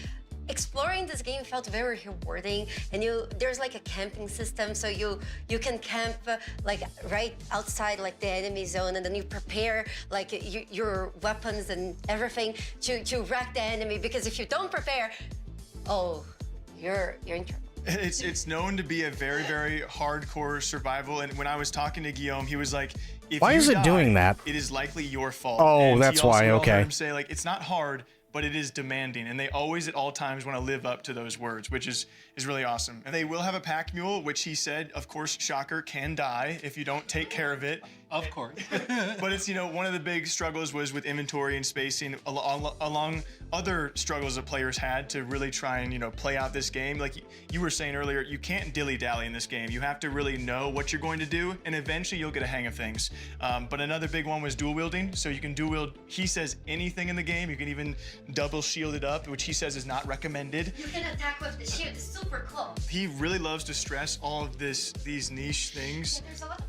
exploring this game felt very rewarding, and there's like a camping system, so you can camp like right outside like the enemy zone, and then you prepare like your weapons and everything to wreck the enemy, because if you don't prepare, oh, you're in trouble.
It's known to be a very, very hardcore survival, and when I was talking to Guillaume, he was like, if
Why
you
is it
die,
doing that?
It is likely your fault.
Oh,
And
that's
he also
why,
heard
okay.
him say, like, it's not hard, but it is demanding, and they always at all times want to live up to those words, which is really awesome. And they will have a pack mule, which he said, of course, shocker, can die if you don't take care of it.
Of course.
But it's, one of the big struggles was with inventory and spacing along other struggles that players had to really try and, play out this game. Like you were saying earlier, you can't dilly-dally in this game. You have to really know what you're going to do, and eventually you'll get a hang of things. But another big one was dual wielding. So you can dual wield, he says, anything in the game. You can even double shield it up, which he says is not recommended.
You can attack with the shield. It's super cool.
He really loves to stress all of these niche things.
There's a lot of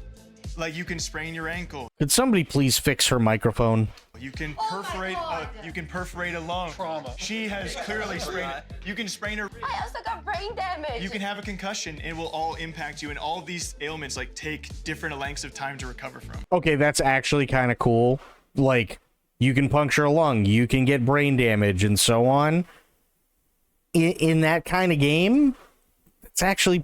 Like you can sprain your ankle.
Could somebody please fix her microphone?
You can perforate a lung.
Trauma.
She has clearly sprained. You can sprain her.
I also got brain damage.
You can have a concussion. It will all impact you, and all these ailments take different lengths of time to recover from.
Okay, that's actually kind of cool. Like, you can puncture a lung, you can get brain damage, and so on. In that kind of game, it's actually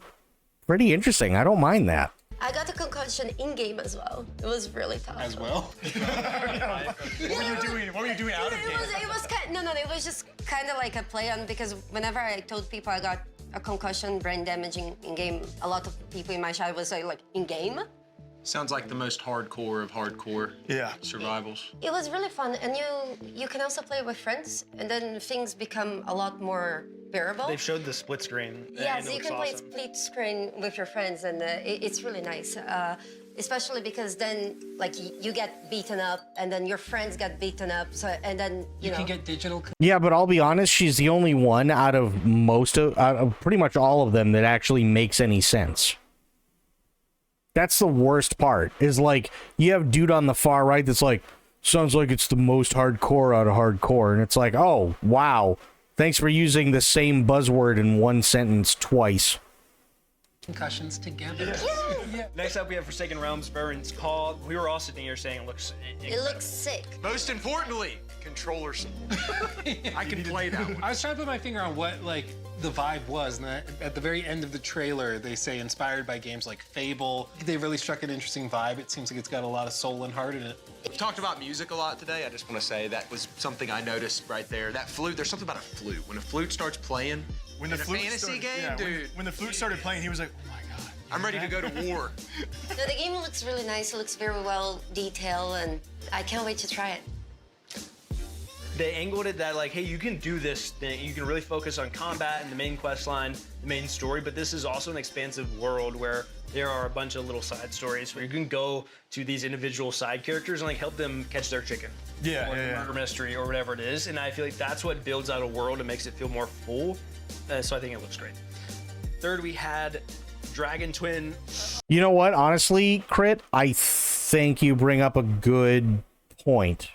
pretty interesting. I don't mind that.
I got a concussion in game as well. It was really tough.
As well?
What were you doing? What were you doing out of game?
It was kind. No, it was just kind of like a play on, because whenever I told people I got a concussion, brain damage in game, a lot of people in my chat would say like, in game.
Sounds like the most hardcore of hardcore survivals.
It was really fun, and you can also play with friends, and then things become a lot more bearable.
They've showed the split screen.
Yeah,
and
so
it
you
looks
can play
awesome.
split screen with your friends, and it's really nice. Especially because then, like, you get beaten up, and then your friends get beaten up, so and then you know.
can get digital.
Yeah, but I'll be honest, she's the only one out of out of pretty much all of them that actually makes any sense. That's the worst part, is like, you have dude on the far right that's like, sounds like it's the most hardcore out of hardcore, and it's like, oh, wow. Thanks for using the same buzzword in one sentence twice.
Concussions together.
Yeah. Next up, we have Forsaken Realms, Baron's Call. We were all sitting here saying it looks
sick.
Most importantly, controllers. I can play that one.
I was trying to put my finger on what like the vibe was, and at the very end of the trailer, they say inspired by games like Fable. They really struck an interesting vibe. It seems like it's got a lot of soul and heart in it.
We've talked about music a lot today. I just want to say that was something I noticed right there. That flute, there's something about a flute. When a flute starts playing,
When the
in a
flute
fantasy
started,
game,
yeah,
dude.
When the flute started playing, he was like, oh my god.
I'm ready to go to war.
No, the game looks really nice. It looks very well detailed, and I can't wait to try it.
They angled it that like, hey, you can do this thing. You can really focus on combat and the main quest line, the main story, but this is also an expansive world where there are a bunch of little side stories where you can go to these individual side characters and like help them catch their chicken.
Yeah,
or
yeah.
murder mystery or whatever it is. And I feel like that's what builds out a world and makes it feel more full. So I think it looks great. Third, we had Dragon Twin.
You know what? Honestly, Crit, I think you bring up a good point.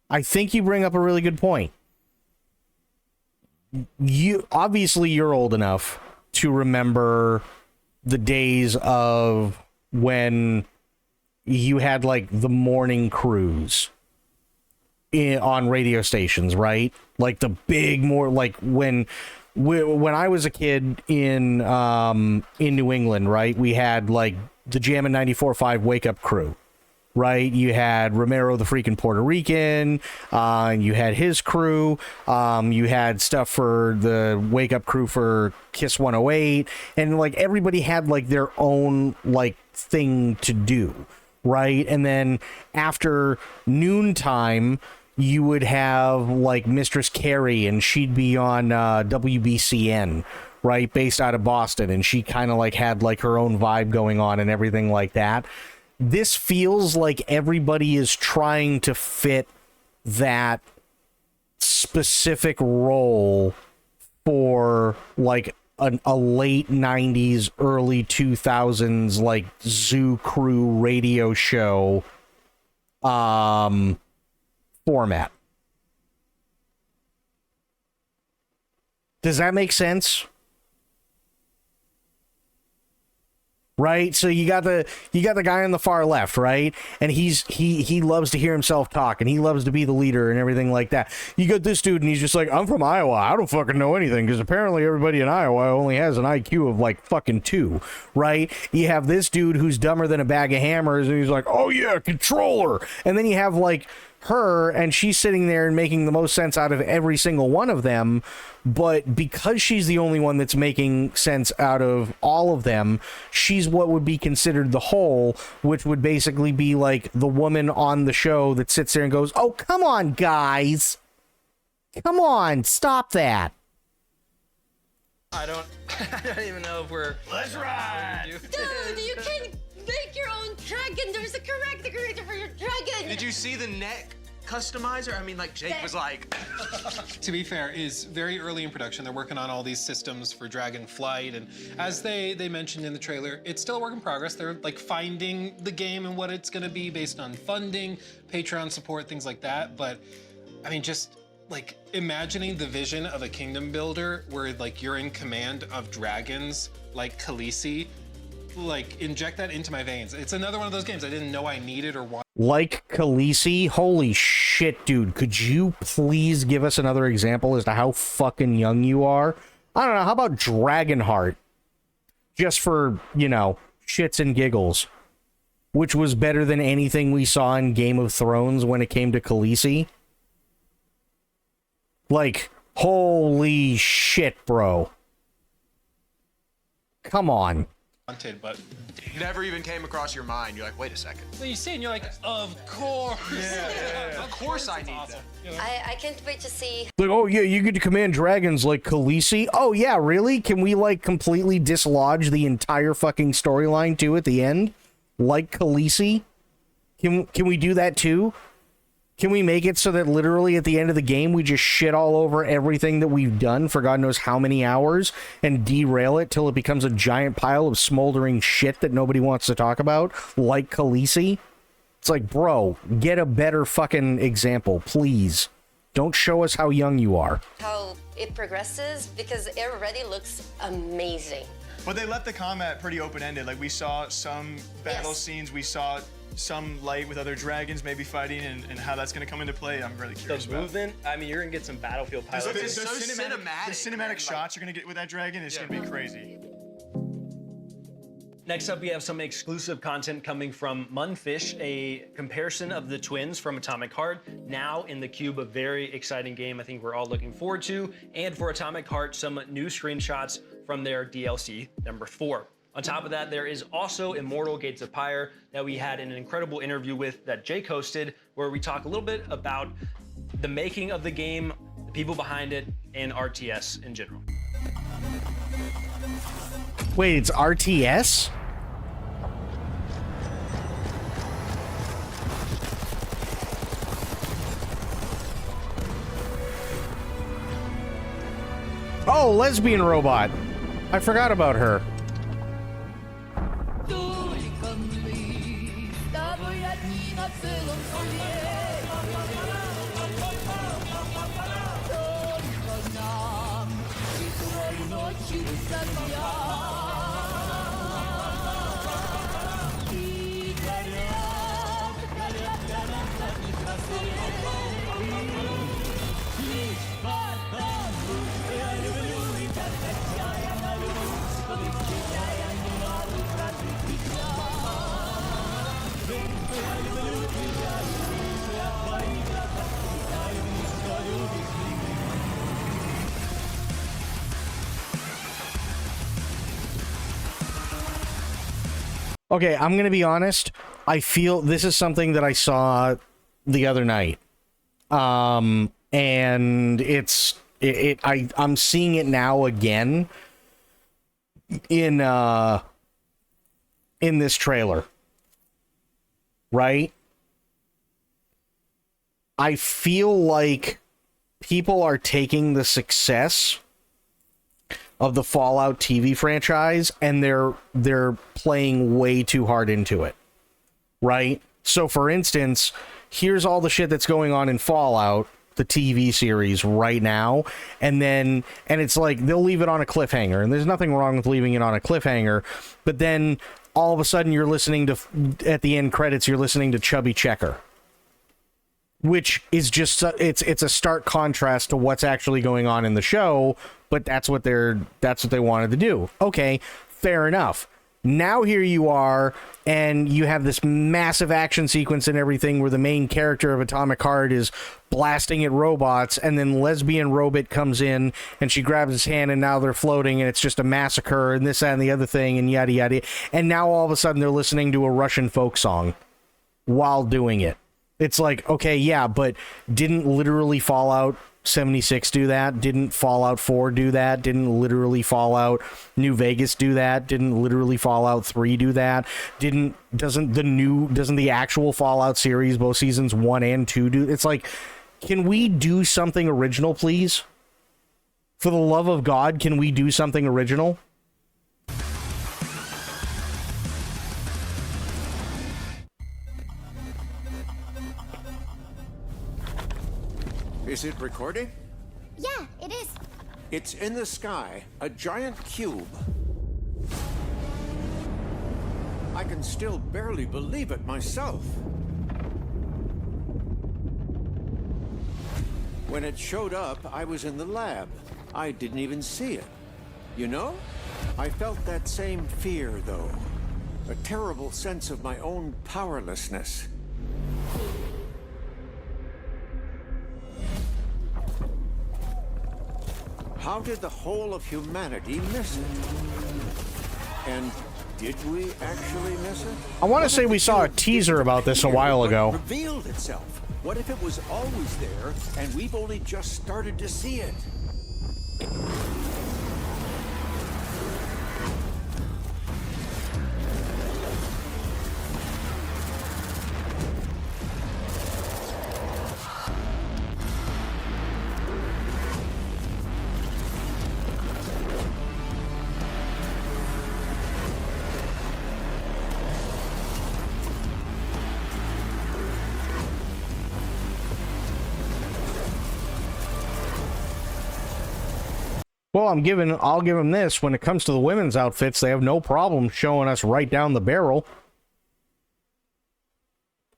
I think you bring up a really good point. You're old enough to remember the days of when you had like the morning cruise on radio stations, right? Like the big like when I was a kid in New England, right? We had like the Jammin' 94.5 Wake Up Crew. Right, you had Romero, the freaking Puerto Rican. You had his crew. You had stuff for the Wake Up Crew for Kiss 108, and like everybody had like their own like thing to do, right? And then after noontime, you would have like Mistress Carrie, and she'd be on WBCN, right, based out of Boston, and she kind of like had like her own vibe going on and everything like that. this feels like everybody is trying to fit that specific role for like a late 90s, early 2000s like Zoo Crew radio show format. Does that make sense? Right? So you got the guy on the far left, right? And he loves to hear himself talk, and he loves to be the leader and everything like that. You got this dude, and he's just like, I'm from Iowa. I don't fucking know anything, because apparently everybody in Iowa only has an IQ of like fucking 2, right? You have this dude who's dumber than a bag of hammers, and he's like, oh yeah, controller. And then you have like her, and she's sitting there and making the most sense out of every single one of them. But because she's the only one that's making sense out of all of them, she's what would be considered the whole, which would basically be like the woman on the show that sits there and goes, oh, come on, guys. Come on, stop that.
I don't even know if we're... Let's ride!
Dude, you can make your own dragon. There's a character creator for your dragon.
Did you see the neck customizer? I mean, like, Jake was like...
To be fair, is very early in production. They're working on all these systems for Dragon Flight, and as they mentioned in the trailer, it's still a work in progress. They're like finding the game and what it's gonna be based on funding, Patreon support, things like that. But I mean, just like imagining the vision of a kingdom builder where like you're in command of dragons like Khaleesi, like inject that into my veins. It's another one of those games I didn't know I needed or wanted.
Like Khaleesi? Holy shit, dude. Could you please give us another example as to how fucking young you are? I don't know. How about Dragonheart? Just for, you know, shits and giggles. Which was better than anything we saw in Game of Thrones when it came to Khaleesi. Like, holy shit, bro. Come on.
But
Never even came across your mind. You're like, wait a second.
well, you see, and you're like, of course.
Of course I need that.
I can't wait to see.
Like, oh yeah, you get to command dragons like Khaleesi? Oh yeah, really? Can we like completely dislodge the entire fucking storyline too at the end? Like Khaleesi? Can we do that too? Can we make it so that literally at the end of the game we just shit all over everything that we've done for God knows how many hours and derail it till it becomes a giant pile of smoldering shit that nobody wants to talk about, like Khaleesi? It's like, bro, get a better fucking example, please. Don't show us how young you are.
How it progresses, because it already looks amazing.
But they left the combat pretty open-ended. Like, we saw some battle scenes, we saw some light with other dragons maybe fighting, and how that's going to come into play, I'm really curious
The
about.
movement, I mean, you're going to get some Battlefield pilots.
The cinematic shots you're going to get with that dragon is going to be crazy.
Next up, we have some exclusive content coming from Munfish, a comparison of the twins from Atomic Heart, now in the cube, a very exciting game I think we're all looking forward to, and for Atomic Heart, some new screenshots from their DLC number 4. On top of that, there is also Immortal Gates of Pyre that we had an incredible interview with that Jake hosted, where we talk a little bit about the making of the game, the people behind it, and RTS in general.
Wait, it's RTS? Oh, lesbian robot. I forgot about her. Okay, I'm gonna be honest. I feel this is something that I saw the other night, and I'm seeing it now again in this trailer. right? I feel like people are taking the success of the Fallout TV franchise and they're playing way too hard into it, right? So for instance, here's all the shit that's going on in Fallout, the TV series right now, and it's like they'll leave it on a cliffhanger, and there's nothing wrong with leaving it on a cliffhanger, but then all of a sudden you're listening to, at the end credits, you're listening to Chubby Checker, which is just, it's a stark contrast to what's actually going on in the show, but that's what they wanted to do. Okay, fair enough. Now here you are, and you have this massive action sequence and everything where the main character of Atomic Heart is blasting at robots, and then Lesbian Robot comes in, and she grabs his hand, and now they're floating, and it's just a massacre, and this, that, and the other thing, and yada, yada. And now all of a sudden they're listening to a Russian folk song while doing it. It's like, okay, yeah, but didn't literally Fallout 76 do that? Didn't Fallout 4 do that? Didn't literally Fallout New Vegas do that? Didn't literally Fallout 3 do that? Doesn't the actual Fallout series, both seasons 1 and 2 do? It's like, can we do something original, please? For the love of God, can we do something original?
Is it recording?
Yeah, it is.
It's in the sky, a giant cube. I can still barely believe it myself. When it showed up, I was in the lab. I didn't even see it. You know, I felt that same fear, though. A terrible sense of my own powerlessness. How did the whole of humanity miss it? And did we actually miss it?
I want to say we saw a teaser about this a while ago.
Revealed itself. What if it was always there and we've only just started to see it?
Well, I'll give them this. When it comes to the women's outfits, they have no problem showing us right down the barrel.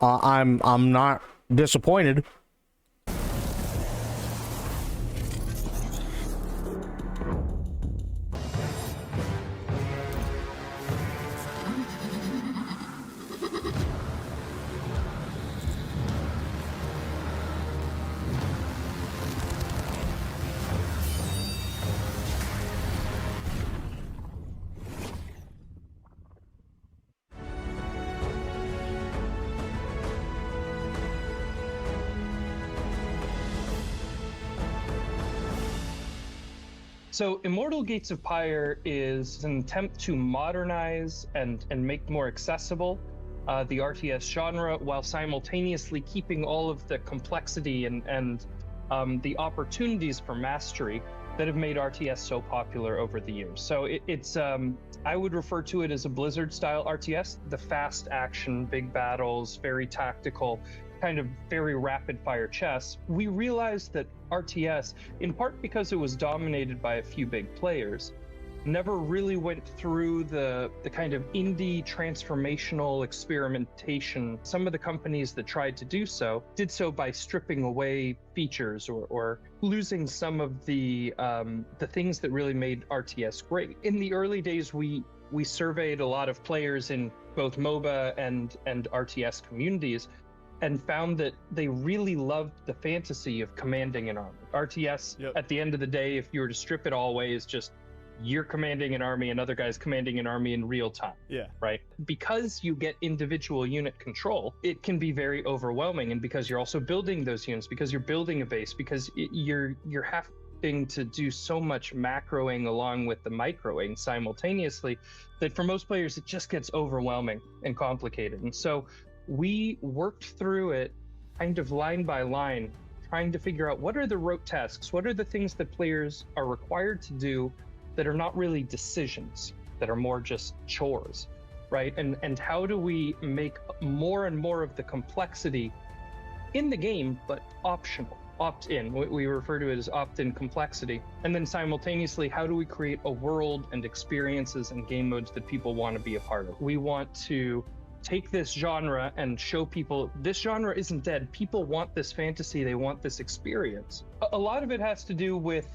I'm not disappointed.
So Immortal Gates of Pyre is an attempt to modernize and make more accessible the RTS genre while simultaneously keeping all of the complexity and the opportunities for mastery that have made RTS so popular over the years. So it's I would refer to it as a Blizzard-style RTS, the fast action, big battles, very tactical, kind of very rapid-fire chess. We realized that RTS, in part because it was dominated by a few big players, never really went through the kind of indie transformational experimentation. Some of the companies that tried to do so did so by stripping away features or losing some of the things that really made RTS great. In the early days, we surveyed a lot of players in both MOBA and RTS communities and found that they really loved the fantasy of commanding an army. RTS, at the end of the day, if you were to strip it all away, is just you're commanding an army, another guy's commanding an army in real time. Yeah. Right? Because you get individual unit control, it can be very overwhelming. And because you're also building those units, because you're building a base, because you're having to do so much macroing along with the microing simultaneously, that for most players, it just gets overwhelming and complicated. And so we worked through it kind of line by line, trying to figure out what are the rote tasks, what are the things that players are required to do that are not really decisions, that are more just chores, right? And how do we make more and more of the complexity in the game, but optional, opt-in. We refer to it as opt-in complexity. And then simultaneously, how do we create a world and experiences and game modes that people want to be a part of? We want to take this genre and show people this genre isn't dead. People want this fantasy. They want this experience. A lot of it has to do with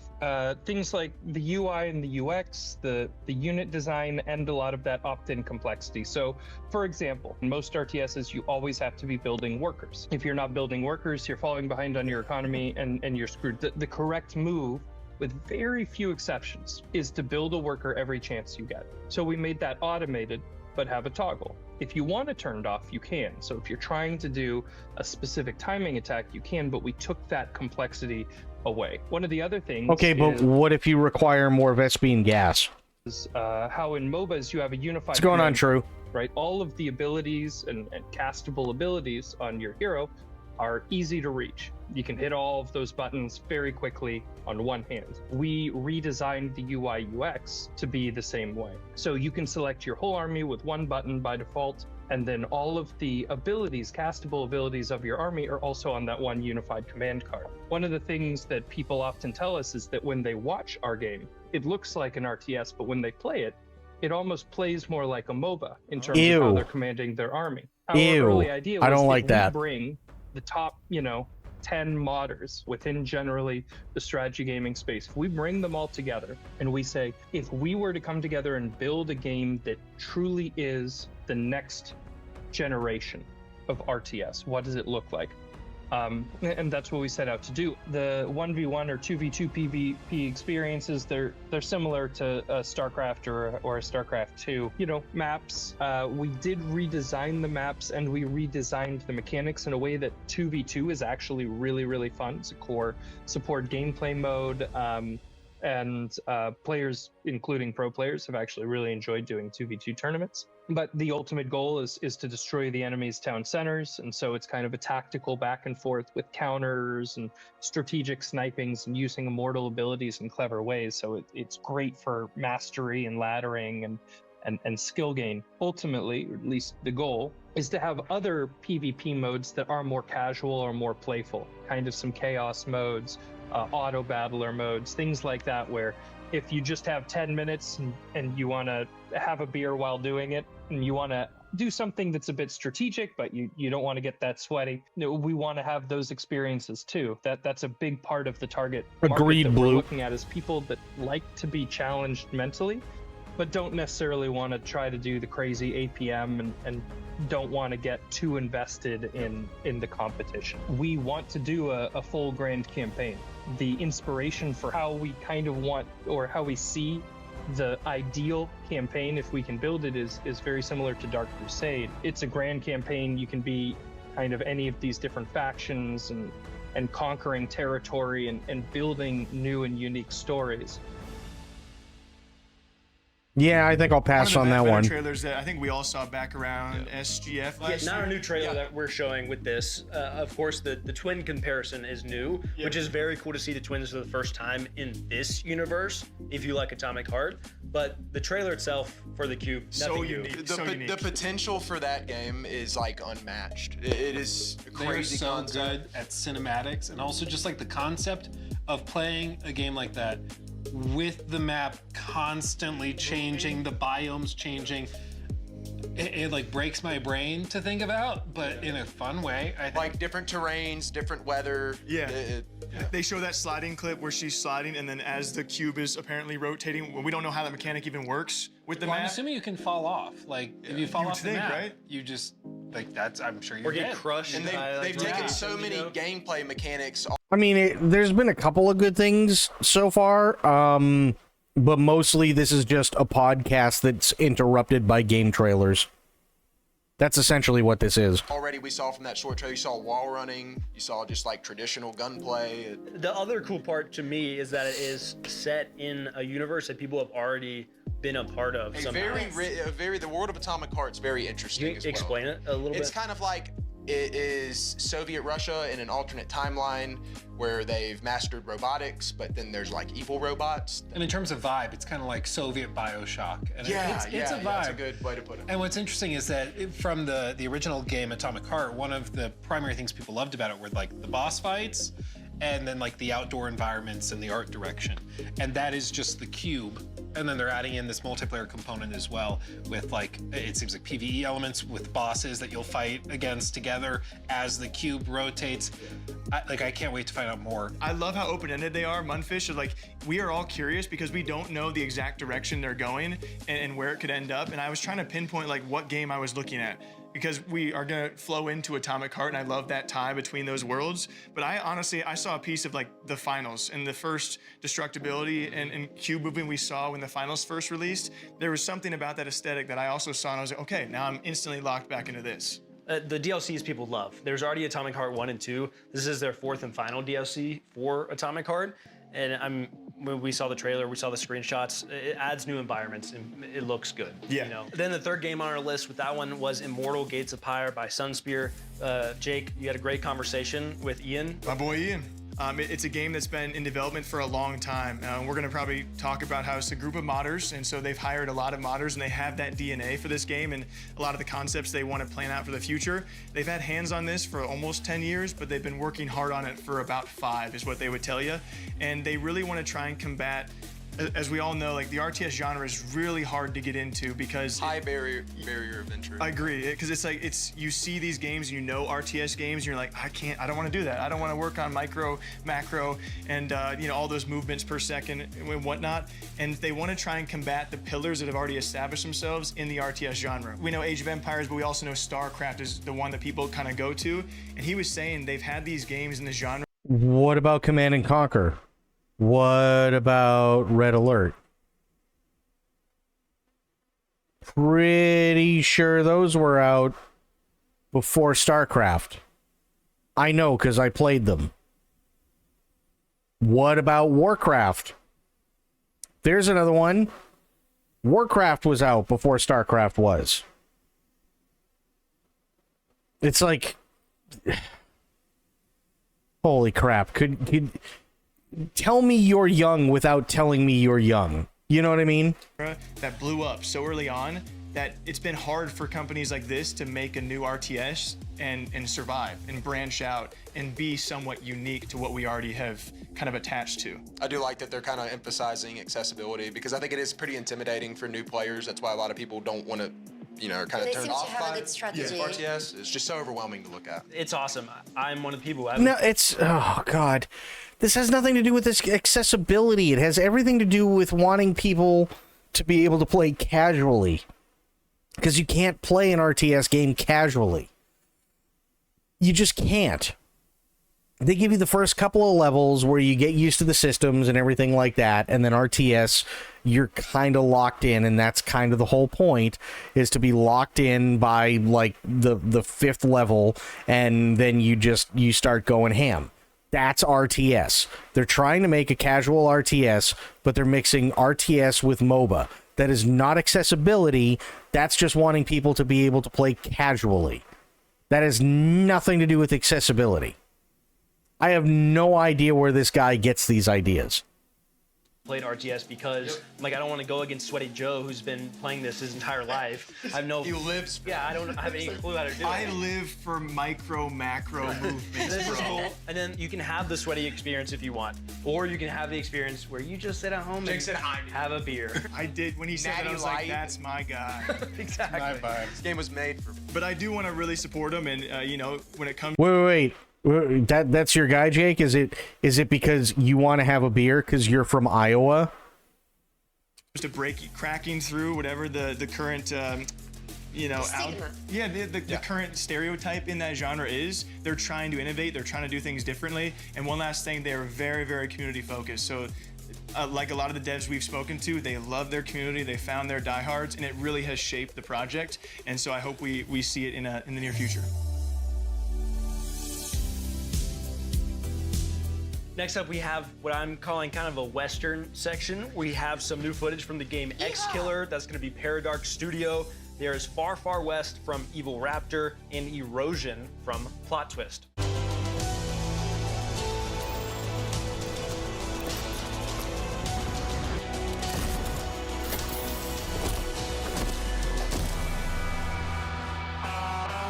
things like the UI and the UX, the unit design, and a lot of that opt-in complexity. So, for example, in most RTSs, you always have to be building workers. If you're not building workers, you're falling behind on your economy and you're screwed. The correct move, with very few exceptions, is to build a worker every chance you get. So we made that automated, but have a toggle. If you want it turned off, you can. So if you're trying to do a specific timing attack, you can, but we took that complexity away. One of the other things
Okay, but what if you require more of SP and gas?
is how in MOBAs you have a unified...
What's going on,
command,
True?
Right? All of the abilities and castable abilities on your hero are easy to reach. You can hit all of those buttons very quickly on one hand. We redesigned the UI UX to be the same way. So you can select your whole army with one button by default, and then all of the abilities, castable abilities of your army are also on that one unified command card. One of the things that people often tell us is that when they watch our game, it looks like an RTS, but when they play it, it almost plays more like a MOBA in terms of how they're commanding their army. Our early idea was
I don't like that.
We bring the top, 10 modders within generally the strategy gaming space. If we bring them all together and we say, if we were to come together and build a game that truly is the next generation of RTS, what does it look like? And that's what we set out to do. The 1v1 or 2v2 PvP experiences, they're similar to a StarCraft or a StarCraft 2. Maps, we did redesign the maps and we redesigned the mechanics in a way that 2v2 is actually really, really fun. It's a core support gameplay mode. And players, including pro players, have actually really enjoyed doing 2v2 tournaments. But the ultimate goal is to destroy the enemy's town centers, and so it's kind of a tactical back and forth with counters and strategic snipings and using immortal abilities in clever ways. So it's great for mastery and laddering and skill gain. Ultimately, or at least the goal, is to have other PvP modes that are more casual or more playful, kind of some chaos modes, auto battler modes, things like that, where if you just have 10 minutes and you want to have a beer while doing it, and you want to do something that's a bit strategic, but you don't want to get that sweaty, we want to have those experiences too. That's a big part of the target market
Agreed,
that
Blue.
we're looking at, is people that like to be challenged mentally, but don't necessarily want to try to do the crazy APM and don't want to get too invested in the competition. We want to do a full grand campaign. The inspiration for how we kind of want, or how we see the ideal campaign, if we can build it, is very similar to Dark Crusade. It's a grand campaign. You can be kind of any of these different factions and conquering territory and building new and unique stories.
Yeah, I think I'll pass on that
better
one.
Trailers that I think we all saw back around SGF last
Not
year.
our new trailer that we're showing with this. Of course, the twin comparison is new, which is very cool to see the twins for the first time in this universe, if you like Atomic Heart. But the trailer itself for the Cube, nothing new.
The potential for that game is like unmatched. It is a
They're
crazy
so
concept.
good at cinematics, and also just like the concept of playing a game like that with the map constantly changing, the biomes changing. It like breaks my brain to think about, but in a fun way. I think.
Like different terrains, different weather.
Yeah. They show that sliding clip where she's sliding, and then as the cube is apparently rotating, we don't know how that mechanic even works with the
Well, I'm
map.
assuming you can fall off. Like if you fall
You would
off the
think,
map,
right?
you just like that's. I'm sure you're
Or get
dead.
crushed.
And they've taken so many gameplay mechanics.
I mean, there's been a couple of good things so far, but mostly this is just a podcast that's interrupted by game trailers. That's essentially what this is.
Already we saw from that short trailer, you saw wall running, you saw just like traditional gunplay.
The other cool part to me is that it is set in a universe that people have already been a part of somehow.
The world of Atomic Heart's very interesting.
Can you explain it a little bit?
It's kind of like it is Soviet Russia in an alternate timeline where they've mastered robotics, but then there's like evil robots.
And in terms of vibe, it's kind of like Soviet Bioshock. And
Yeah,
it's a vibe.
that's a good way to put it.
And what's interesting is that from the original game Atomic Heart, one of the primary things people loved about it were like the boss fights and then like the outdoor environments and the art direction. And that is just the cube. And then they're adding in this multiplayer component as well with like, it seems like PvE elements with bosses that you'll fight against together as the cube rotates. I can't wait to find out more.
I love how open-ended they are. Mundfish are like, we are all curious because we don't know the exact direction they're going and where it could end up. And I was trying to pinpoint like what game I was looking at, because we are gonna flow into Atomic Heart, and I love that tie between those worlds. But I honestly saw a piece of like the finals and the first destructibility and cube movement we saw when the finals first released. There was something about that aesthetic that I also saw, and I was like, okay, now I'm instantly locked back into this.
The DLCs people love. There's already Atomic Heart 1 and 2. This is their 4th and final DLC for Atomic Heart. And when we saw the trailer, we saw the screenshots, it adds new environments and it looks good.
Yeah.
You know? Then the third game on our list with that one was Immortal Gates of Pyre by Sunspear. Jake, you had a great conversation with Ian.
My boy Ian. It's a game that's been in development for a long time. We're gonna probably talk about how it's a group of modders, and so they've hired a lot of modders, and they have that DNA for this game and a lot of the concepts they want to plan out for the future. They've had hands on this for almost 10 years, but they've been working hard on it for about 5, is what they would tell you. And they really want to try and combat, as we all know, like the RTS genre is really hard to get into because
high barrier of entry.
I agree, because it's like you see these games, you know RTS games, and you're like, I don't want to do that. I don't want to work on micro, macro, and all those movements per second and whatnot. And they want to try and combat the pillars that have already established themselves in the RTS genre. We know Age of Empires, but we also know StarCraft is the one that people kind of go to. And he was saying they've had these games in the genre.
What about Command and Conquer? What about Red Alert? Pretty sure those were out before StarCraft. I know because I played them. What about Warcraft? There's another one. Warcraft was out before StarCraft was. It's like, holy crap. Could tell me you're young without telling me you're young. You know what I mean?
That blew up so early on that it's been hard for companies like this to make a new RTS and survive and branch out and be somewhat unique to what we already have kind of attached to.
I do like that they're kind of emphasizing accessibility, because I think it is pretty intimidating for new players. That's why a lot of people don't want to, kind of turn off by RTS. It's just so overwhelming to look at.
It's awesome. I'm one of the people who
No, it's, oh God. This has nothing to do with this accessibility. It has everything to do with wanting people to be able to play casually. Because you can't play an RTS game casually. You just can't. They give you the first couple of levels where you get used to the systems and everything like that, and then RTS, you're kind of locked in, and that's kind of the whole point, is to be locked in by like the 5th level, and then you start going ham. That's RTS. They're trying to make a casual RTS, but they're mixing RTS with MOBA. That is not accessibility. That's just wanting people to be able to play casually. That has nothing to do with accessibility. I have no idea where this guy gets these ideas.
Played RTS because I don't want to go against Sweaty Joe, who's been playing this his entire life. I have no.
He lives.
Yeah, I don't have any clue how to do it.
I live for micro, macro movements,
This is
bro.
cool. And then you can have the sweaty experience if you want, or you can have the experience where you just sit at home and have a beer.
I did when he said that. I was like, "That's my guy."
Exactly.
My vibe.
This game was made for.
But I do want to really support him, and when it comes.
Wait. That's your guy, Jake? Is it because you want to have a beer because you're from Iowa?
To cracking through whatever the current the current stereotype in that genre is. They're trying to innovate, they're trying to do things differently. And one last thing, they're very, very community focused. So like a lot of the devs we've spoken to, they love their community, they found their diehards, and it really has shaped the project. And so I hope we see it in the near future.
Next up, we have what I'm calling kind of a Western section. We have some new footage from the game X Killer. That's going to be Paradark Studio. There's Far Far West from Evil Raptor and Erosion from Plot Twist.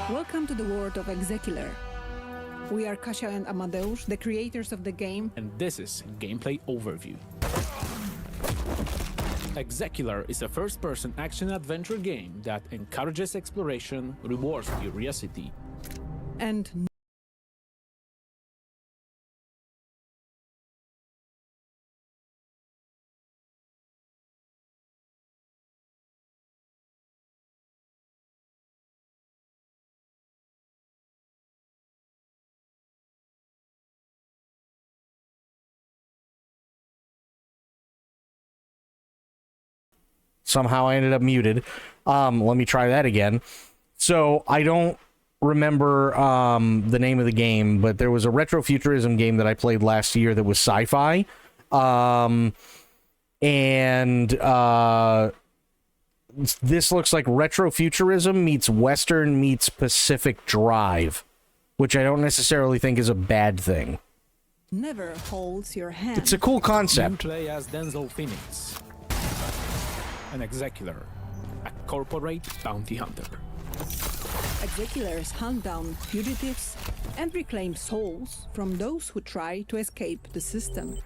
Welcome to the world of Execular. We are Kasia and Amadeus, the creators of the game.
And this is Gameplay Overview. Execular is a first-person action-adventure game that encourages exploration, rewards curiosity,
And
Somehow I ended up muted. Let me try that again. So I don't remember the name of the game, but there was a retrofuturism game that I played last year that was sci-fi. This looks like retrofuturism meets Western meets Pacific Drive, which I don't necessarily think is a bad thing.
never holds your hand.
It's a cool concept.
You play as Denzel Phoenix, an Execular, a corporate bounty hunter.
Execulars hunt down fugitives and reclaim souls from those who try to escape the system.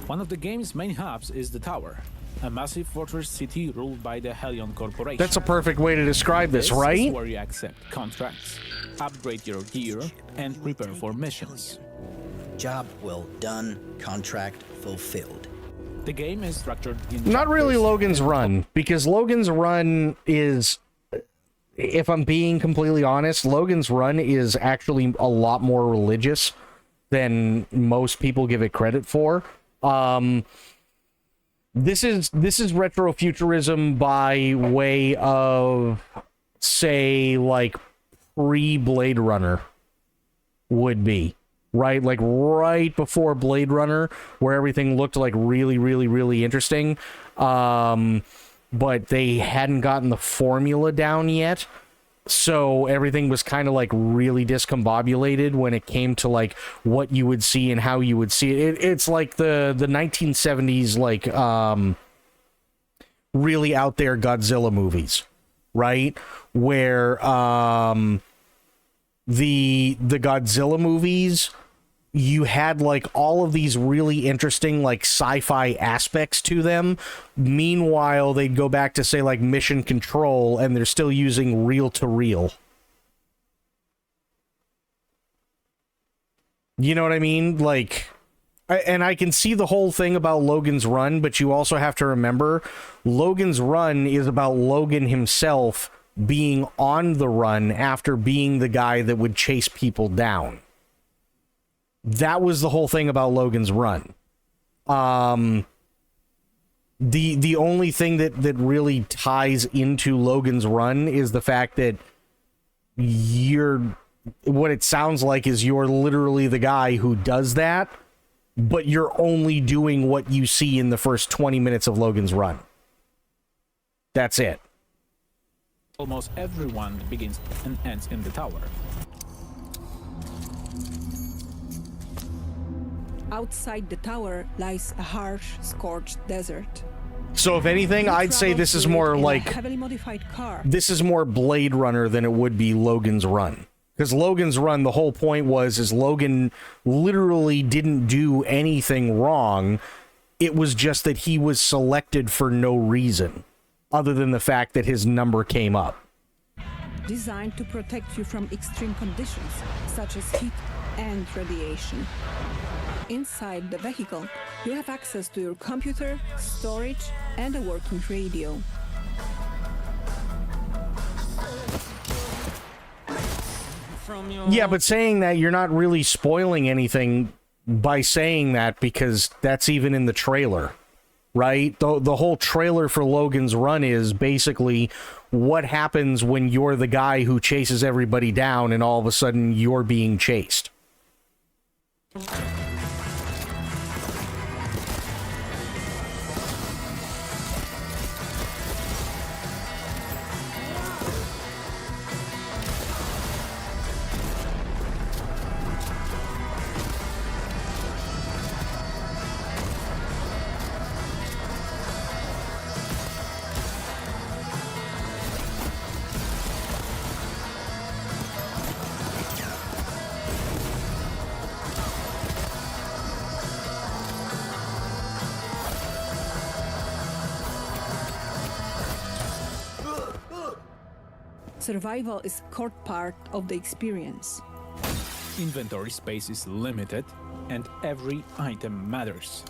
One of the game's main hubs is the Tower, a massive fortress city ruled by the Helion Corporation.
That's a perfect way to describe this,
Is
right?
where you accept contracts, upgrade your gear, and prepare for missions.
Job well done, contract fulfilled.
The game is structured in
Not really
chapters.
Logan's Run, because Logan's Run is, if I'm being completely honest, Logan's Run is actually a lot more religious than most people give it credit for. This is retrofuturism by way of, say, like pre-Blade Runner would be. Right, like right before Blade Runner, where everything looked like really, really, really interesting, but they hadn't gotten the formula down yet, so everything was kind of like really discombobulated when it came to like what you would see and how you would see it. It's like the 1970s, like really out there Godzilla movies, right? Where the Godzilla movies, you had like all of these really interesting like sci-fi aspects to them. Meanwhile, they'd go back to say like Mission Control and they're still using reel to reel. You know what I mean? Like, and I can see the whole thing about Logan's Run, but you also have to remember Logan's Run is about Logan himself being on the run after being the guy that would chase people down. That was the whole thing about Logan's Run. The only thing that really ties into Logan's Run is the fact that what it sounds like is you're literally the guy who does that, but you're only doing what you see in the first 20 minutes of Logan's Run. That's it.
Almost everyone begins and ends in the Tower.
Outside the tower lies a harsh, scorched desert.
So if anything, I'd say this is more
In a
like
heavily modified car.
this is more Blade Runner than it would be Logan's Run. Because Logan's Run, the whole point is Logan literally didn't do anything wrong. It was just that he was selected for no reason, other than the fact that his number came up.
Designed to protect you from extreme conditions, such as heat and radiation. Inside the vehicle, you have access to your computer, storage, and a working radio.
Yeah, but saying that, you're not really spoiling anything by saying that, because that's even in the trailer, right? The whole trailer for Logan's Run is basically what happens when you're the guy who chases everybody down and all of a sudden you're being chased.
Survival is core part of the experience.
Inventory space is limited, and every item matters.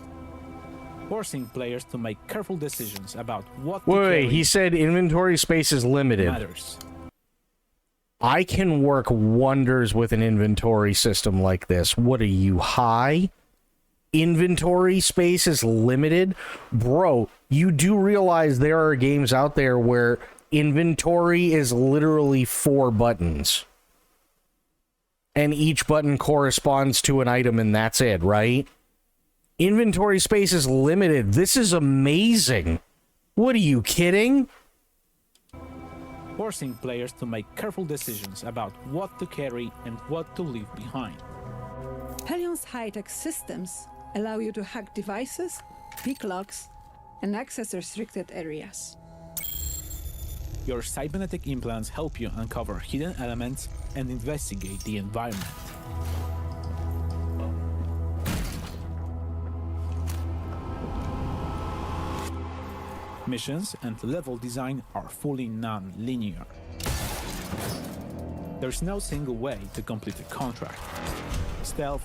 Forcing players to make careful decisions about what to
Wait,
carry
he said inventory space is limited.
matters.
I can work wonders with an inventory system like this. What are you, high? Inventory space is limited? Bro, you do realize there are games out there where inventory is literally 4 buttons. And each button corresponds to an item and that's it, right? Inventory space is limited. This is amazing. What are you kidding?
Forcing players to make careful decisions about what to carry and what to leave behind.
Hellion's high-tech systems allow you to hack devices, pick locks, and access restricted areas.
Your cybernetic implants help you uncover hidden elements and investigate the environment. Missions and level design are fully non-linear. There's no single way to complete a contract. Stealth,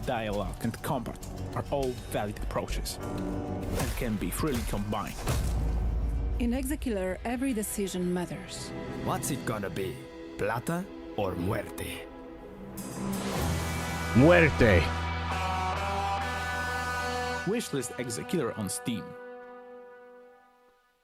dialogue, and combat are all valid approaches and can be freely combined.
In Exekiller, every decision matters.
What's it gonna be? Plata or muerte?
Muerte.
Wishlist Exekiller on Steam.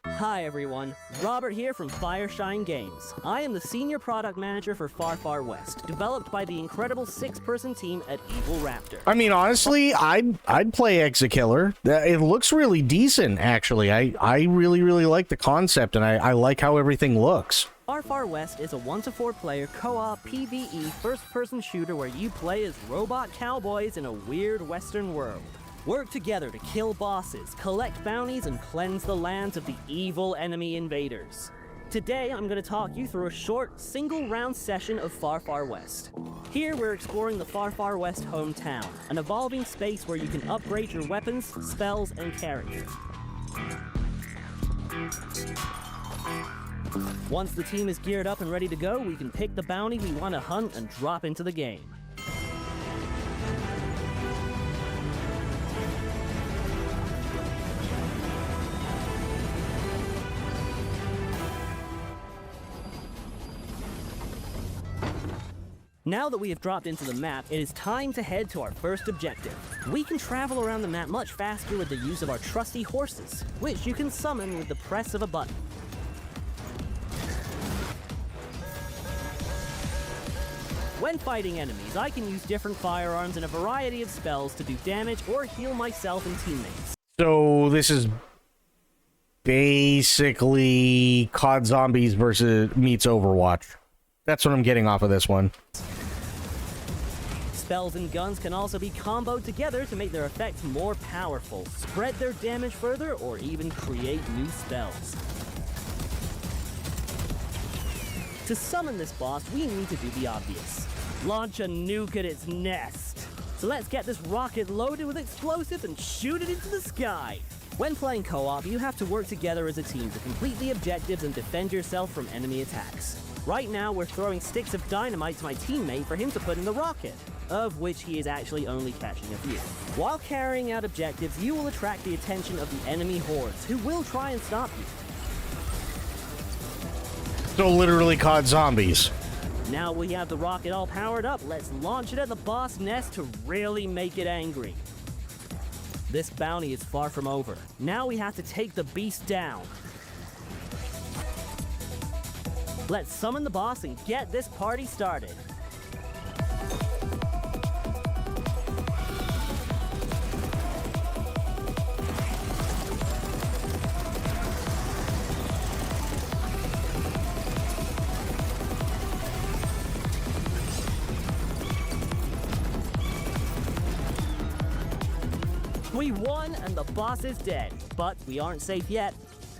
Hi everyone, Robert here from Fireshine Games. I am the Senior Product Manager for Far Far West, developed by the incredible 6-person team at Evil Raptor.
I mean, honestly, I'd play Exekiller. It looks really decent, actually. I really like the concept, and I like how everything looks.
Far Far West is a 1-to-4 player co-op PvE first-person shooter where you play as robot cowboys in a weird western world. Work together to kill bosses, collect bounties, and cleanse the lands of the evil enemy invaders. Today, I'm going to talk you through a short, single-round session of Far Far West. Here, we're exploring the Far Far West hometown, an evolving space where you can upgrade your weapons, spells, and character. Once the team is geared up and ready to go, we can pick the bounty we want to hunt and drop into the game. Now that we have dropped into the map, it is time to head to our first objective. We can travel around the map much faster with the use of our trusty horses, which you can summon with the press of a button. When fighting enemies, I can use different firearms and a variety of spells to do damage or heal myself and teammates.
So this is basically COD Zombies meets Overwatch. That's what I'm getting off of this one.
Spells and guns can also be comboed together to make their effects more powerful, spread their damage further, or even create new spells. To summon this boss, we need to do the obvious. Launch a nuke at its nest. So let's get this rocket loaded with explosives and shoot it into the sky. When playing co-op, you have to work together as a team to complete the objectives and defend yourself from enemy attacks. Right now, we're throwing sticks of dynamite to my teammate for him to put in the rocket, of which he is actually only catching a few. While carrying out objectives, you will attract the attention of the enemy hordes, who will try and stop you.
So literally COD Zombies.
Now we have the rocket all powered up, let's launch it at the boss nest to really make it angry. This bounty is far from over. Now we have to take the beast down. Let's summon the boss and get this party started. We won and the boss is dead, but we aren't safe yet.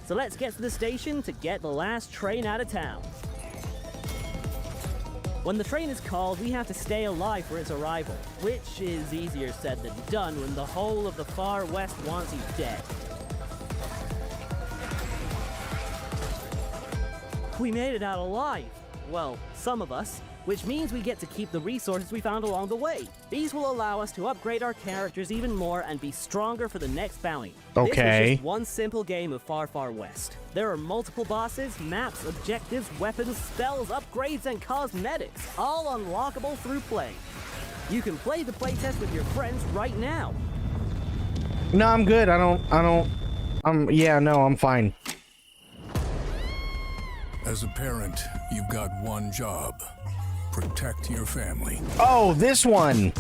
So let's get to the station to get the last train out of town. When the train is called, we have to stay alive for its arrival, which is easier said than done when the whole of the far west wants you dead. We made it out alive. Well, some of us, which means we get to keep the resources we found along the way. These will allow us to upgrade our characters even more and be stronger for the next bounty. This
Okay.
is just one simple game of Far Far West. There are multiple bosses, maps, objectives, weapons, spells, upgrades, and cosmetics, all unlockable through play. You can play the playtest with your friends right now.
No, I'm good. I'm fine.
As a parent, you've got one job. Protect your family.
Oh, this one.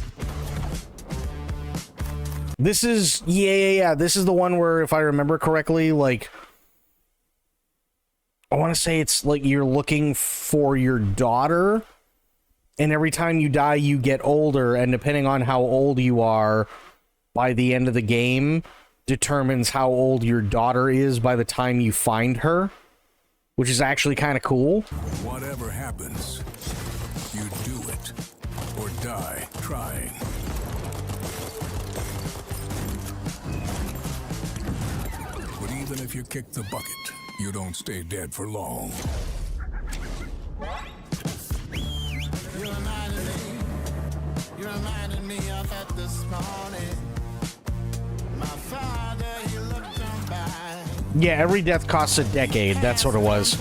This is, yeah. This is the one where, if I remember correctly, like, I want to say it's like you're looking for your daughter, and every time you die, you get older, and depending on how old you are by the end of the game, determines how old your daughter is by the time you find her, which is actually kind of cool.
Whatever happens, you do it or die trying. But even if you kick the bucket, you don't stay dead for long.
You reminded me of that this morning. My father, he looked on by.
Yeah, every death costs a decade. That's what it was.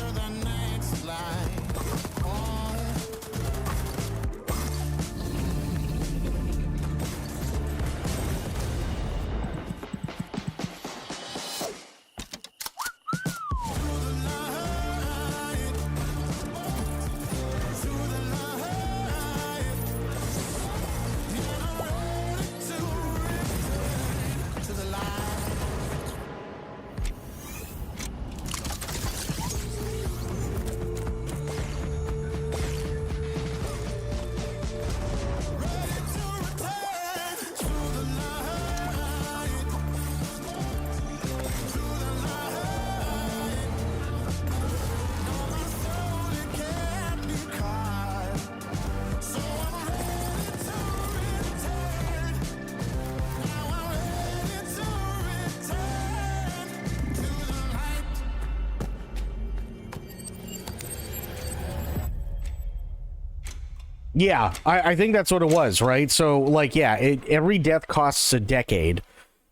Yeah, I think that's what it was, right? So, like, yeah, every death costs a decade.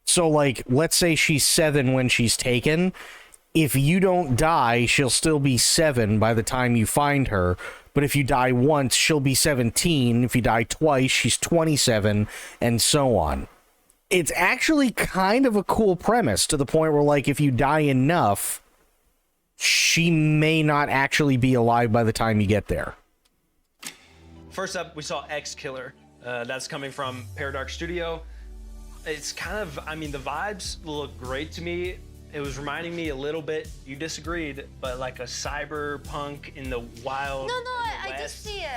So, like, let's say she's 7 when she's taken. If you don't die, she'll still be 7 by the time you find her. But if you die once, she'll be 17. If you die twice, she's 27, and so on. It's actually kind of a cool premise, to the point where, like, if you die enough, she may not actually be alive by the time you get there.
First up, we saw X Killer. That's coming from Paradark Studio. It's kind of, I mean, the vibes look great to me. It was reminding me a little bit, you disagreed, but like a cyberpunk in the wild.
No, I just see it.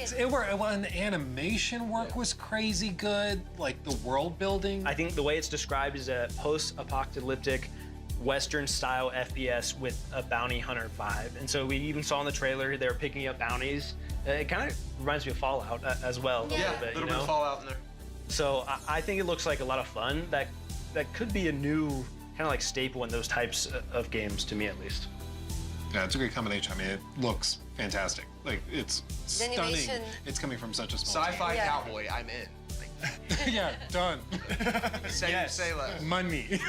The animation work was crazy good, like the world building.
I think the way it's described is a post-apocalyptic Western-style FPS with a bounty hunter vibe. And so we even saw in the trailer they were picking up bounties. It kind of reminds me of Fallout as well.
Yeah, a little bit of Fallout in there.
So I think it looks like a lot of fun. That could be a new kind of like staple in those types of games, to me at least.
Yeah, it's a great combination. I mean, it looks fantastic. Like, it's stunning.
animation.
It's coming from such a small
Sci-fi
Yeah.
cowboy, I'm in.
Yeah, done.
Say less.
Money.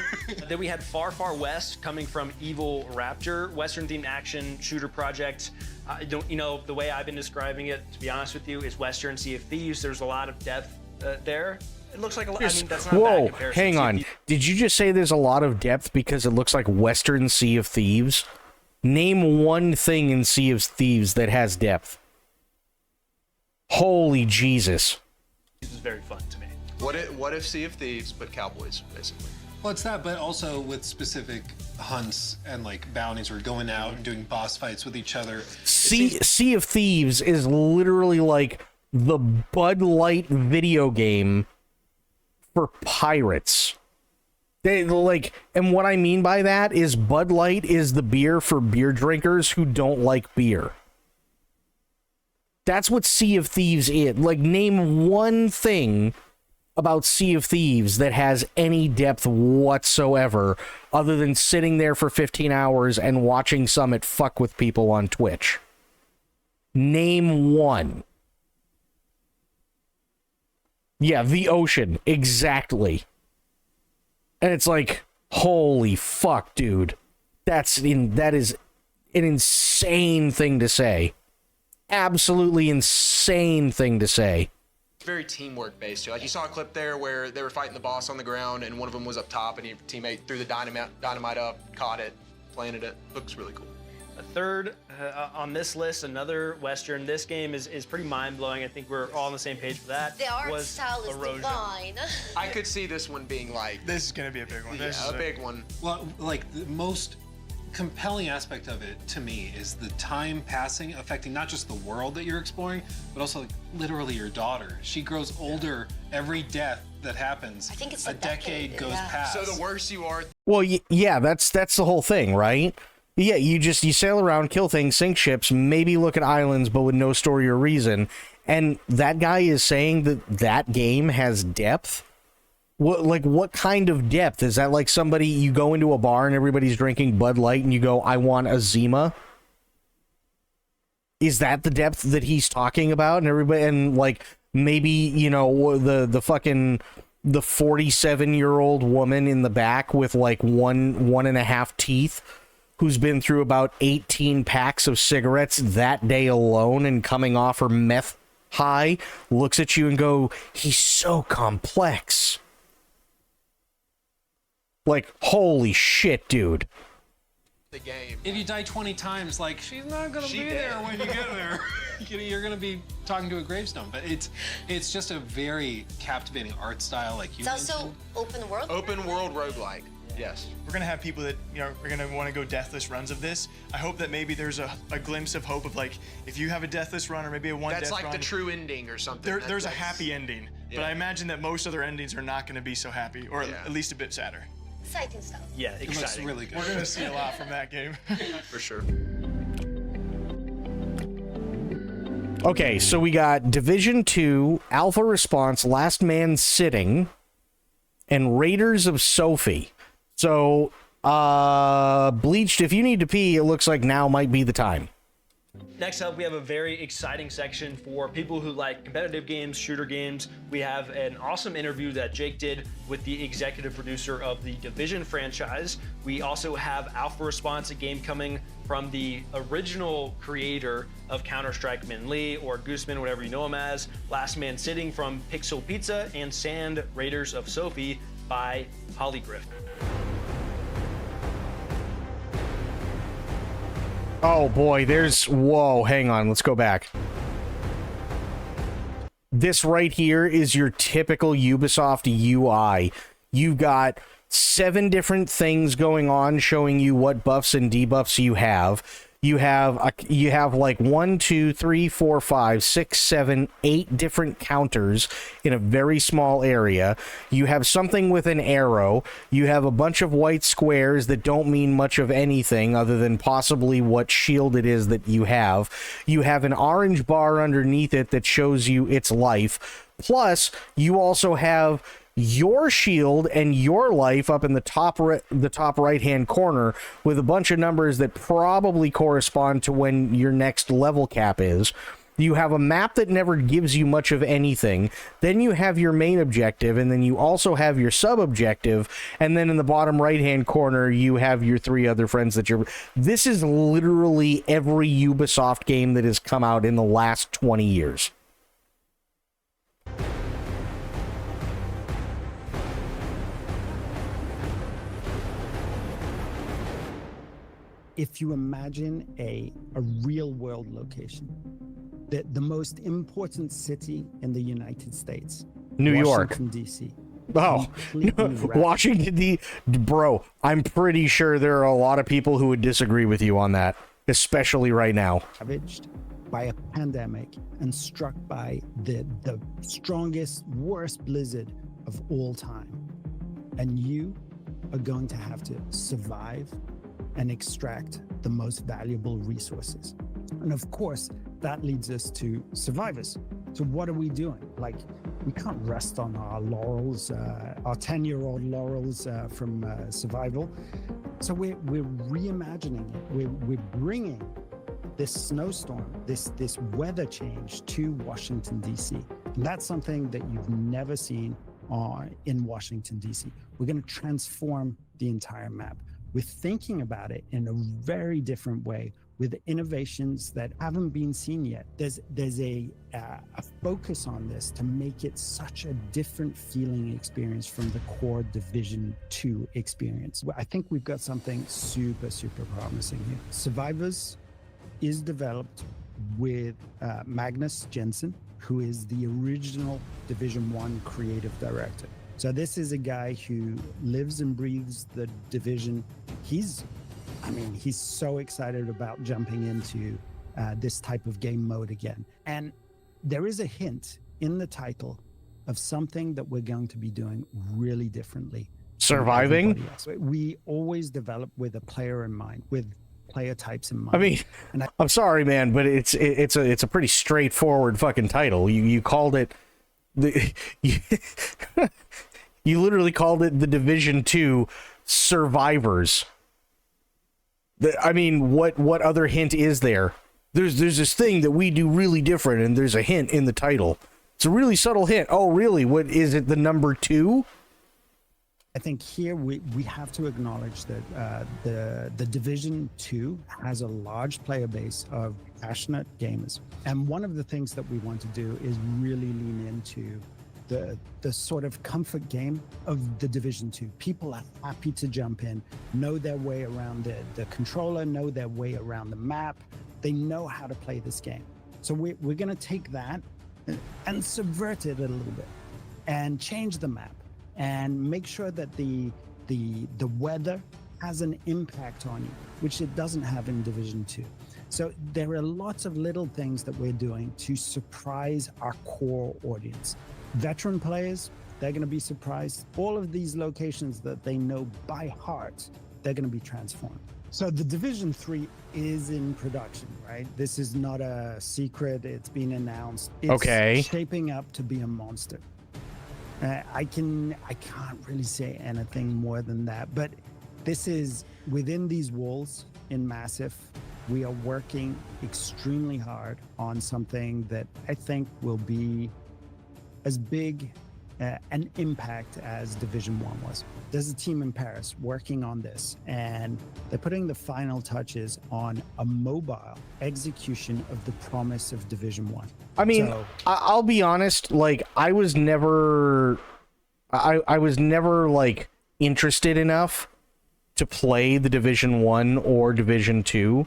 Then we had Far Far West coming from Evil Raptor, Western-themed action shooter project. The way I've been describing it, to be honest with you, is Western Sea of Thieves. There's a lot of depth there. It looks like a lot. I mean, that's not a bad
Whoa,
comparison.
hang on. Did you just say there's a lot of depth because it looks like Western Sea of Thieves? Name one thing in Sea of Thieves that has depth. Holy Jesus.
This is very fun to me.
What if Sea of Thieves, but cowboys, basically?
Well, it's that, but also with specific hunts and like bounties. We're going out and doing boss fights with each other.
Sea of Thieves is literally like the Bud Light video game for pirates. They like, and what I mean by that is Bud Light is the beer for beer drinkers who don't like beer. That's what Sea of Thieves is. Like, name one thing about Sea of Thieves that has any depth whatsoever other than sitting there for 15 hours and watching Summit fuck with people on Twitch. Name one. Yeah, the ocean. Exactly. And it's like, holy fuck, dude. That is an insane thing to say. Absolutely insane thing to say.
It's very teamwork based too. Like you saw a clip there where they were fighting the boss on the ground and one of them was up top and your teammate threw the dynamite up, caught it, planted it. Looks really cool.
A third on this list, another Western. This game is pretty mind-blowing. I think we're all on the same page for that.
The art
was
style is
Erosion.
divine.
I could see this one being like...
This is going to be a big one.
Yeah, a big one.
Well, like the most compelling aspect of it to me is the time passing affecting not just the world that you're exploring, but also like, literally your daughter. She grows older every death that happens.
I think it's
a decade goes past.
So the worse you are...
Well, yeah, that's the whole thing, right? Yeah, you sail around, kill things, sink ships, maybe look at islands, but with no story or reason. And that guy is saying that game has depth? What kind of depth? Is that like somebody, you go into a bar and everybody's drinking Bud Light and you go, I want a Zima? Is that the depth that he's talking about? And everybody, and like, maybe, you know, the 47-year-old woman in the back with like one and a half teeth who's been through about 18 packs of cigarettes that day alone and coming off her meth high looks at you and go, he's so complex. Like, holy shit, dude.
The game.
If you die 20 times, like, she's not gonna be there when you get there. You're gonna be talking to a gravestone. But it's just a very captivating art style, like you
It's also open world.
Open world roguelike. Yes.
We're going to have people that, you know, are going to want to go deathless runs of this. I hope that maybe there's a glimpse of hope of, like, if you have a deathless run or maybe a
That's
death
like
run,
the true ending or something.
there's a happy ending.
Yeah.
But I imagine that most other endings are not going to be so happy, or at least a bit sadder.
Exciting stuff.
Yeah,
It looks
exciting.
really good.
We're going to see a lot from that game.
For sure.
Okay, so we got Division 2, Alpha Response, Last Man Sitting, and Raiders of Sophie. So, Bleached, if you need to pee, it looks like now might be the time.
Next up, we have a very exciting section for people who like competitive games, shooter games. We have an awesome interview that Jake did with the executive producer of the Division franchise. We also have Alpha Response, a game coming from the original creator of Counter-Strike, Min Lee, or Gooseman, whatever you know him as. Last Man Sitting from Pixel Pizza, and Sand, Raiders of Sophie by Polygriff.
Oh boy, whoa, hang on, let's go back. This right here is your typical Ubisoft UI. You've got 7 different things going on showing you what buffs and debuffs you have. You have like 1, 2, 3, 4, 5, 6, 7, 8 different counters in a very small area. You have something with an arrow. You have a bunch of white squares that don't mean much of anything other than possibly what shield it is that you have. You have an orange bar underneath it that shows you its life. Plus, you also have your shield and your life up in the top right hand corner with a bunch of numbers that probably correspond to when your next level cap is. You have a map that never gives you much of anything. Then you have your main objective, and then you also have your sub objective, and then in the bottom right hand corner you have your 3 other friends that you're... This is literally every Ubisoft game that has come out in the last 20 years.
If you imagine a real world location, the most important city in the United States,
New York.
Washington, D.C.
Oh, Washington, D.C. Bro, I'm pretty sure there are a lot of people who would disagree with you on that, especially right now.
Ravaged by a pandemic and struck by the strongest, worst blizzard of all time. And you are going to have to survive and extract the most valuable resources. And of course, that leads us to survivors. So what are we doing? Like, we can't rest on our laurels, our 10-year-old laurels from survival. So we're reimagining it. We're bringing this snowstorm, this weather change to Washington, D.C. And that's something that you've never seen in Washington, D.C. We're going to transform the entire map. We're thinking about it in a very different way, with innovations that haven't been seen yet. There's a focus on this to make it such a different feeling experience from the core Division 2 experience. I think we've got something super, super promising here. Survivors is developed with Magnus Jensen, who is the original Division 1 creative director. So this is a guy who lives and breathes the Division. He's so excited about jumping into this type of game mode again. And there is a hint in the title of something that we're going to be doing really differently.
Surviving?
We always develop with a player in mind, with player types in mind.
I mean, I'm sorry, man, but it's a pretty straightforward fucking title. You called it you literally called it the Division 2 Survivors. I mean, what other hint is there? There's this thing that we do really different, and there's a hint in the title. It's a really subtle hint. Oh, really? What is it? The number 2?
I think here we have to acknowledge that the Division 2 has a large player base of passionate gamers. And one of the things that we want to do is really lean into the sort of comfort game of the Division 2. People are happy to jump in, know their way around the controller, know their way around the map. They know how to play this game. So we're going to take that and subvert it a little bit and change the map and make sure that the weather has an impact on you, which it doesn't have in Division 2. So there are lots of little things that we're doing to surprise our core audience. Veteran players, they're going to be surprised. All of these locations that they know by heart, they're going to be transformed. So the Division 3 is in production, right? This is not a secret. It's been announced. It's shaping up to be a monster. I can't really say anything more than that, but this is within these walls in Massive. We are working extremely hard on something that I think will be as big an impact as Division 1 was. There's a team in Paris working on this, and they're putting the final touches on a mobile execution of the promise of Division 1.
I mean, I'll be honest, like, I was never like interested enough to play the Division 1 or Division 2.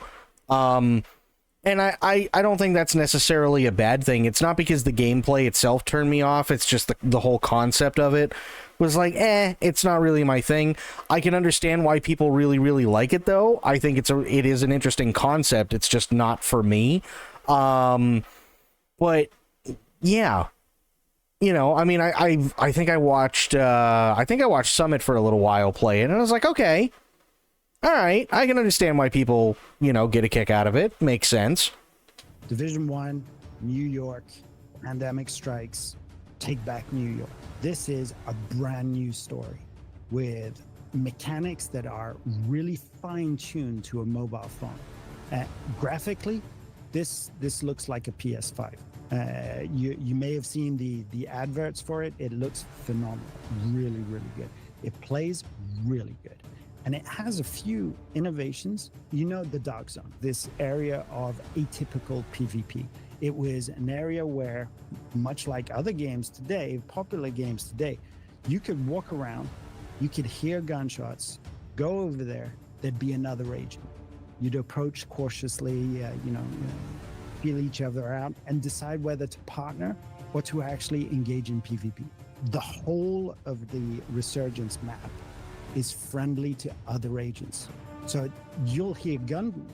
And I don't think that's necessarily a bad thing. It's not because the gameplay itself turned me off. It's just the whole concept of it was like, it's not really my thing. I can understand why people really, really like it, though. I think it is an interesting concept. It's just not for me. But yeah, you know, I mean, I think I watched Summit for a little while play it, and I was like, okay. All right, I can understand why people, you know, get a kick out of it. Makes sense.
Division 1, New York, pandemic strikes, take back New York. This is a brand new story with mechanics that are really fine-tuned to a mobile phone. Graphically, this looks like a PS5. You may have seen the adverts for it. It looks phenomenal, really, really good. It plays really good. And it has a few innovations. You know, the Dark Zone, this area of atypical PvP. It was an area where, much like other games today, popular games today, you could walk around, you could hear gunshots, go over there, there'd be another agent. You'd approach cautiously, feel each other out, and decide whether to partner or to actually engage in PvP. The whole of the Resurgence map is friendly to other agents. So you'll hear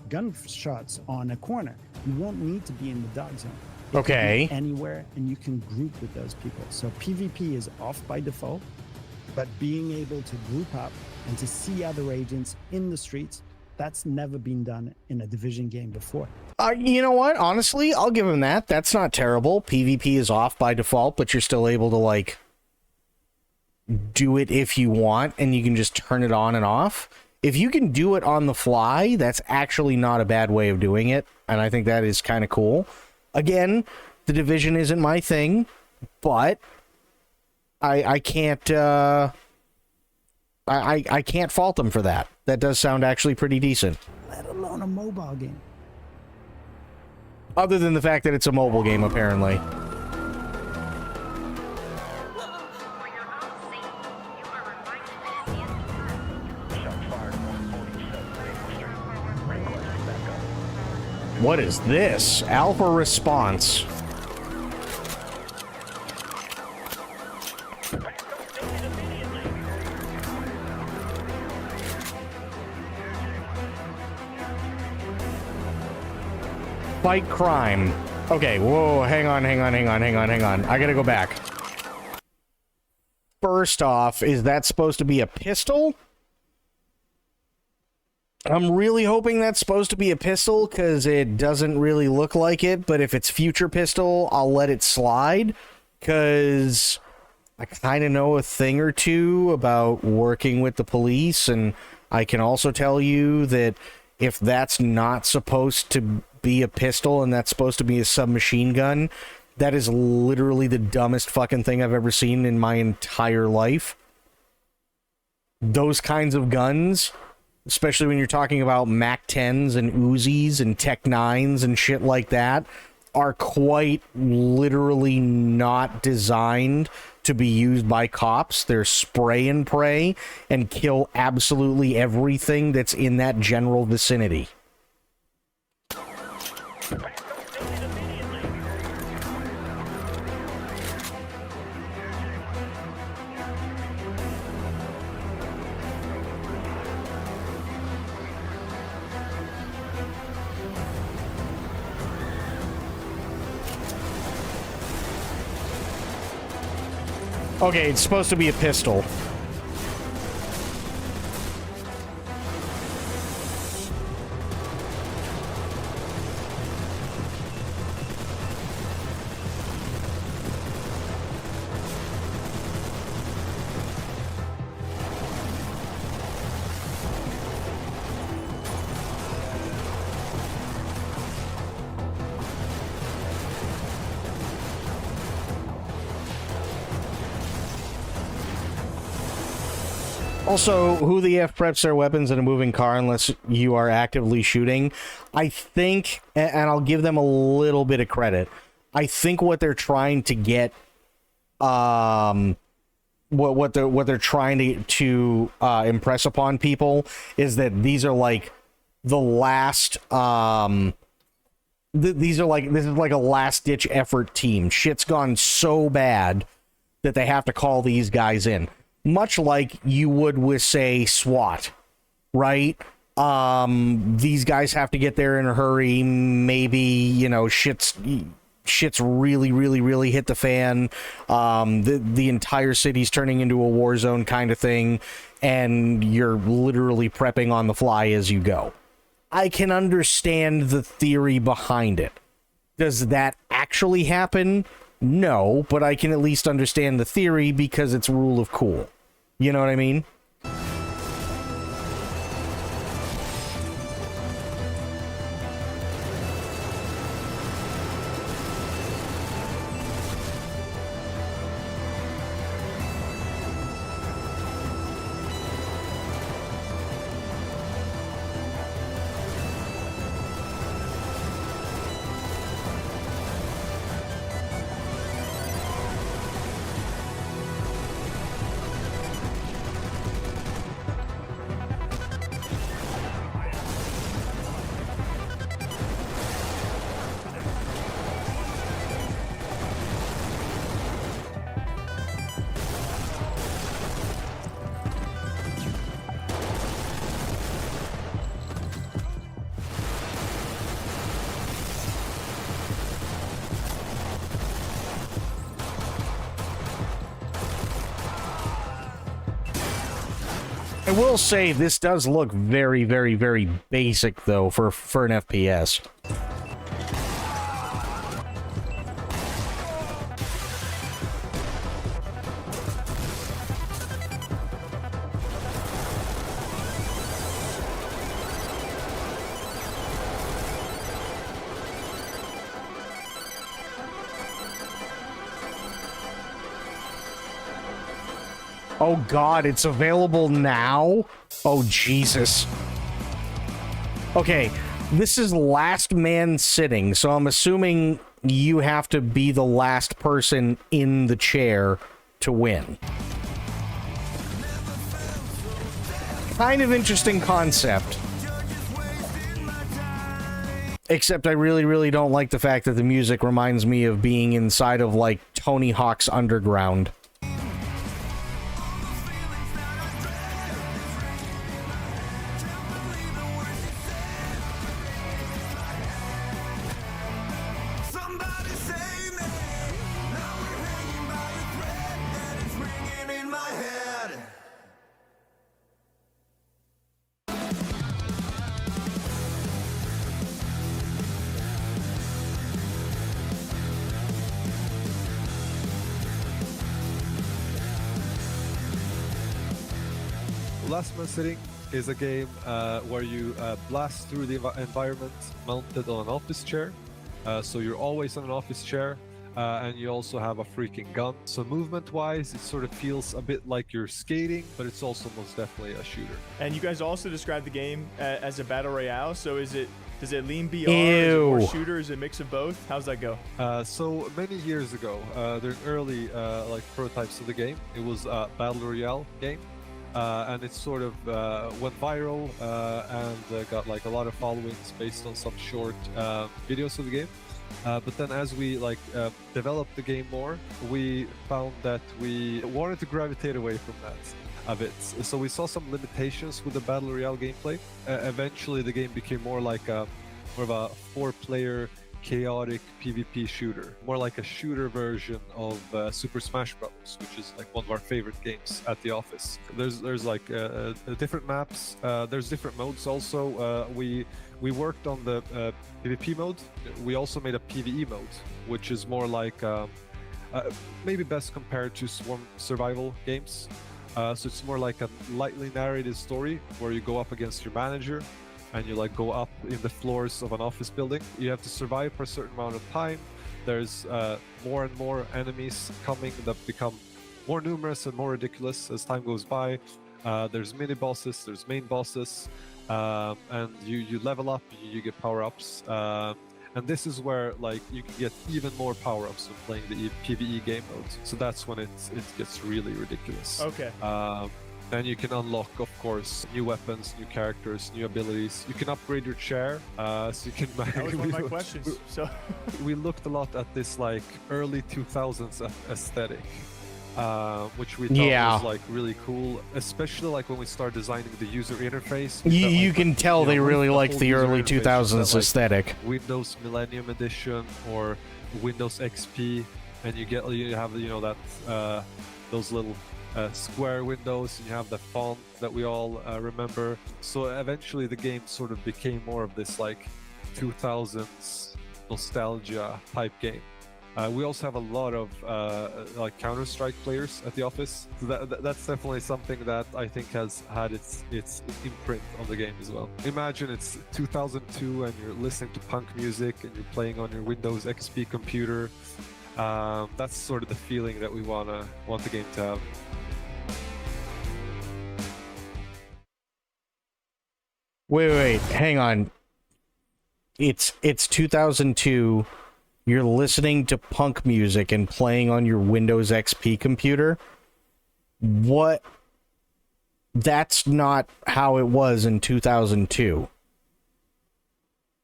gunshots on a corner. You won't need to be in the Dark Zone. You
okay.
can be anywhere, and you can group with those people. So PvP is off by default. But being able to group up and to see other agents in the streets, that's never been done in a Division game before.
You know what? Honestly, I'll give him that. That's not terrible. PvP is off by default, but you're still able to, like, do it if you want, and you can just turn it on and off. If you can do it on the fly, that's actually not a bad way of doing it, and I think that is kind of cool. Again, the Division isn't my thing, but I can't I can't fault them for that. That does sound actually pretty decent.
Let alone a mobile game.
Other than the fact that it's a mobile game, apparently. What is this? Alpha response. Fight crime. Okay, whoa, hang on. I gotta go back. First off, is that supposed to be a pistol? I'm really hoping that's supposed to be a pistol, because it doesn't really look like it, but if it's future pistol, I'll let it slide, because I kind of know a thing or two about working with the police, and I can also tell you that if that's not supposed to be a pistol and that's supposed to be a submachine gun, that is literally the dumbest fucking thing I've ever seen in my entire life. Those kinds of guns, especially when you're talking about MAC-10s and Uzis and Tech-9s and shit like that, are quite literally not designed to be used by cops. They're spray and pray and kill absolutely everything that's in that general vicinity. Okay, it's supposed to be a pistol. Also, who the F preps their weapons in a moving car unless you are actively shooting? I think, and I'll give them a little bit of credit, I think what they're trying to get, what they're trying to impress upon people is that these are like the last, this is like a last ditch effort team. Shit's gone so bad that they have to call these guys in. Much like you would with, say, SWAT, right? These guys have to get there in a hurry. Maybe, you know, shit's really hit the fan. The entire city's turning into a war zone kind of thing, and you're literally prepping on the fly as you go. I can understand the theory behind it. Does that actually happen? No, but I can at least understand the theory because it's rule of cool. You know what I mean? I will say this does look very, very, very basic, though, for an FPS. Oh god, it's available now? Oh Jesus. Okay, this is last man sitting, so I'm assuming you have to be the last person in the chair to win. Kind of interesting concept. Except I really, really don't like the fact that the music reminds me of being inside of, like, Tony Hawk's Underground.
Last Man Sitting is a game where you blast through the environment mounted on an office chair. So you're always on an office chair, and you also have a freaking gun. So movement-wise, it sort of feels a bit like you're skating, but it's also most definitely a shooter.
And you guys also described the game as a battle royale. So does it lean BR? Is it more shooter? Is it a mix of both? How's that go?
So many years ago, during early like prototypes of the game, it was a battle royale game. And it sort of went viral and got like a lot of followings based on some short videos of the game. But then as we developed the game more, we found that we wanted to gravitate away from that a bit. So we saw some limitations with the Battle Royale gameplay. Eventually the game became more like more of a 4-player chaotic PvP shooter, more like a shooter version of Super Smash Bros., which is like one of our favorite games at the office. There's like different maps. There's different modes also. We worked on the PvP mode. We also made a PvE mode, which is more like maybe best compared to Swarm survival games. So it's more like a lightly narrated story where you go up against your manager and you like go up in the floors of an office building. You have to survive for a certain amount of time. There's more and more enemies coming that become more numerous and more ridiculous as time goes by. There's mini bosses, there's main bosses, and you level up, you get power-ups. And this is where like you can get even more power-ups when playing the PvE game mode. So that's when it gets really ridiculous.
Okay.
Then you can unlock, of course, new weapons, new characters, new abilities. You can upgrade your chair, so you can...
That was one of my questions. So
we looked a lot at this like early 2000s aesthetic, which we thought was like really cool, especially like when we start designing the user interface.
You can tell they really liked the early 2000s aesthetic.
Windows Millennium Edition or Windows XP, and you have that those little square windows, and you have the font that we all remember. So eventually the game sort of became more of this like 2000s nostalgia type game. We also have a lot of like Counter-Strike players at the office. So that's definitely something that I think has had its imprint on the game as well. Imagine it's 2002 and you're listening to punk music and you're playing on your Windows XP computer. That's sort of the feeling that we want the game to have.
Wait, hang on. It's 2002. You're listening to punk music and playing on your Windows XP computer? What? That's not how it was in 2002.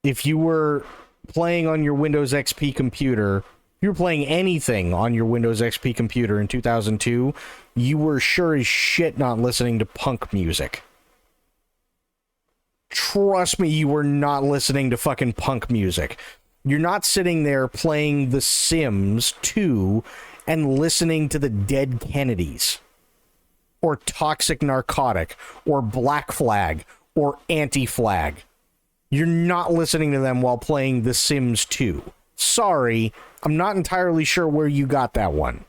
If you were playing on your Windows XP computer, you were playing anything on your Windows XP computer in 2002, you were sure as shit not listening to punk music. Trust me, you were not listening to fucking punk music. You're not sitting there playing The Sims 2 and listening to the Dead Kennedys. or Toxic Narcotic or Black Flag or Anti-Flag. You're not listening to them while playing The Sims 2. Sorry, I'm not entirely sure where you got that one.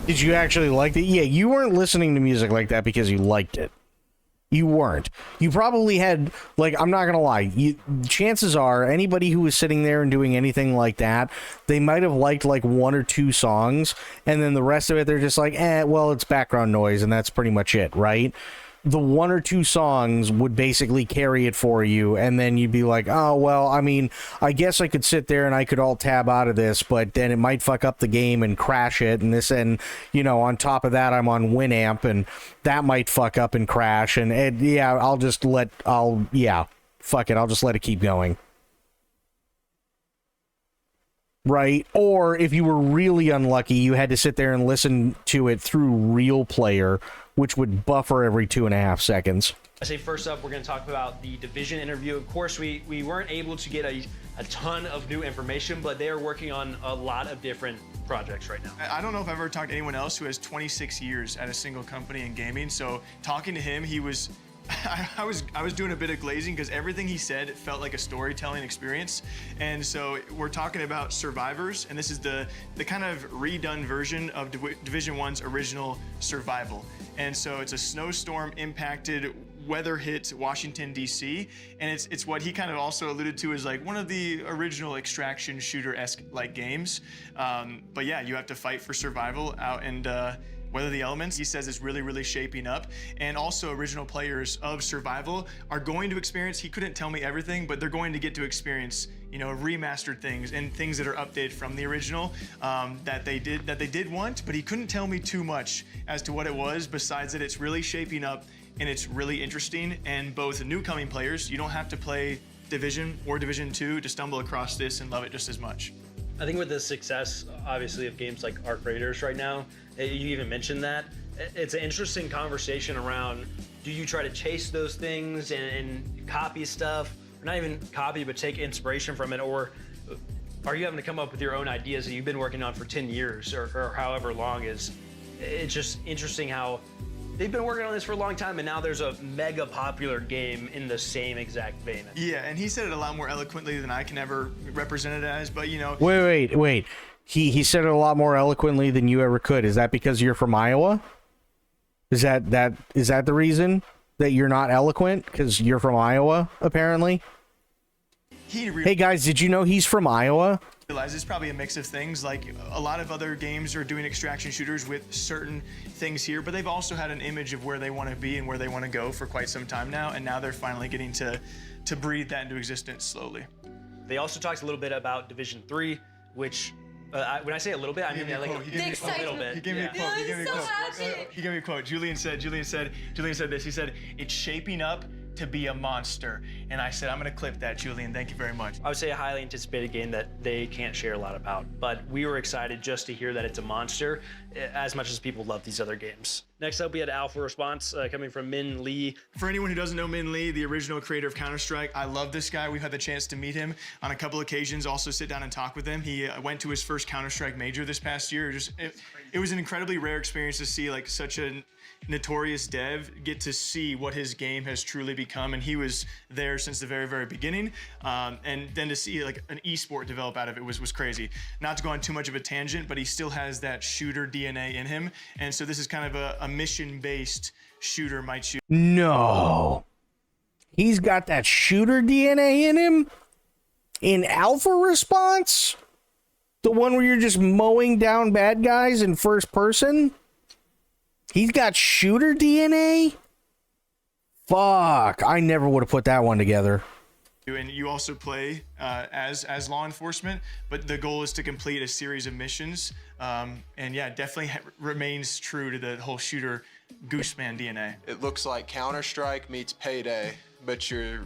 Did you actually like it? Yeah, you weren't listening to music like that because you liked it. You weren't. You probably had, like, I'm not going to lie. Chances are, anybody who was sitting there and doing anything like that, they might have liked, like, 1 or 2 songs, and then the rest of it, they're just like, well, it's background noise, and that's pretty much it, right? The 1 or 2 songs would basically carry it for you, and then you'd be like, oh, well, I mean, I guess I could sit there and I could alt-tab out of this, but then it might fuck up the game and crash it, and this, and, you know, on top of that, I'm on Winamp, and that might fuck up and crash, and yeah, fuck it, I'll just let it keep going. Right? Or if you were really unlucky, you had to sit there and listen to it through Real Player, which would buffer every 2.5 seconds.
I say first up, we're going to talk about the Division interview. Of course, we weren't able to get a ton of new information, but they are working on a lot of different projects right now.
I don't know if I've ever talked to anyone else who has 26 years at a single company in gaming. So talking to him, he was... I was doing a bit of glazing because everything he said felt like a storytelling experience. And so we're talking about Survivors, and this is the kind of redone version of Division 1's original Survival. And so it's a snowstorm impacted, weather hit Washington, D.C., and it's what he kind of also alluded to as like one of the original extraction shooter-esque like games. But yeah, you have to fight for survival out and weather the elements. He says it's really, really shaping up. And also original players of Survival are going to experience, he couldn't tell me everything, but they're going to get to experience, you know, remastered things and things that are updated from the original that they did want, but he couldn't tell me too much as to what it was, besides that it's really shaping up and it's really interesting. And both new coming players, you don't have to play Division or Division 2 to stumble across this and love it just as much.
I think with the success, obviously, of games like Arc Raiders right now, you even mentioned that, it's an interesting conversation around, do you try to chase those things and copy stuff, or not even copy, but take inspiration from it, or are you having to come up with your own ideas that you've been working on for 10 years or however long? It's just interesting how they've been working on this for a long time, and now there's a mega popular game in the same exact vein.
Yeah, and he said it a lot more eloquently than I can ever represent it as, but you know...
Wait. He said it a lot more eloquently than you ever could. Is that because you're from Iowa? Is that the reason that you're not eloquent? Because you're from Iowa, apparently? Hey guys, did you know he's from Iowa?
Realize it's probably a mix of things. Like a lot of other games are doing extraction shooters with certain things here, but they've also had an image of where they want to be and where they want to go for quite some time now, and now they're finally getting to breathe that into existence slowly.
They also talked a little bit about Division 3, which when I say a little bit, I mean like a little bit.
He gave me a quote. He gave me a quote. Julian said this. He said, "It's shaping up to be a monster." And I said, I'm gonna clip that, Julian. Thank you very much.
I would say a highly anticipated game that they can't share a lot about, but we were excited just to hear that it's a monster. as much as people love these other games. Next up, we had Alpha Response coming from Min Lee.
For anyone who doesn't know Min Lee, the original creator of Counter-Strike, I love this guy. We've had the chance to meet him on a couple occasions, also sit down and talk with him. He went to his first Counter-Strike major this past year. It was an incredibly rare experience to see like such a notorious dev get to see what his game has truly become, and he was there since the very, very beginning. And then to see like an esport develop out of it was crazy. Not to go on too much of a tangent, but he still has that shooter DNA in him, and so this is kind of a mission-based shooter might shoot.
No. He's got that shooter DNA in him? In Alpha Response? The one where you're just mowing down bad guys in first person? He's got shooter DNA? Fuck. I never would have put that one together.
And you also play as law enforcement, but the goal is to complete a series of missions. And yeah, definitely remains true to the whole shooter Gooseman DNA.
It looks like Counter-Strike meets Payday, but you're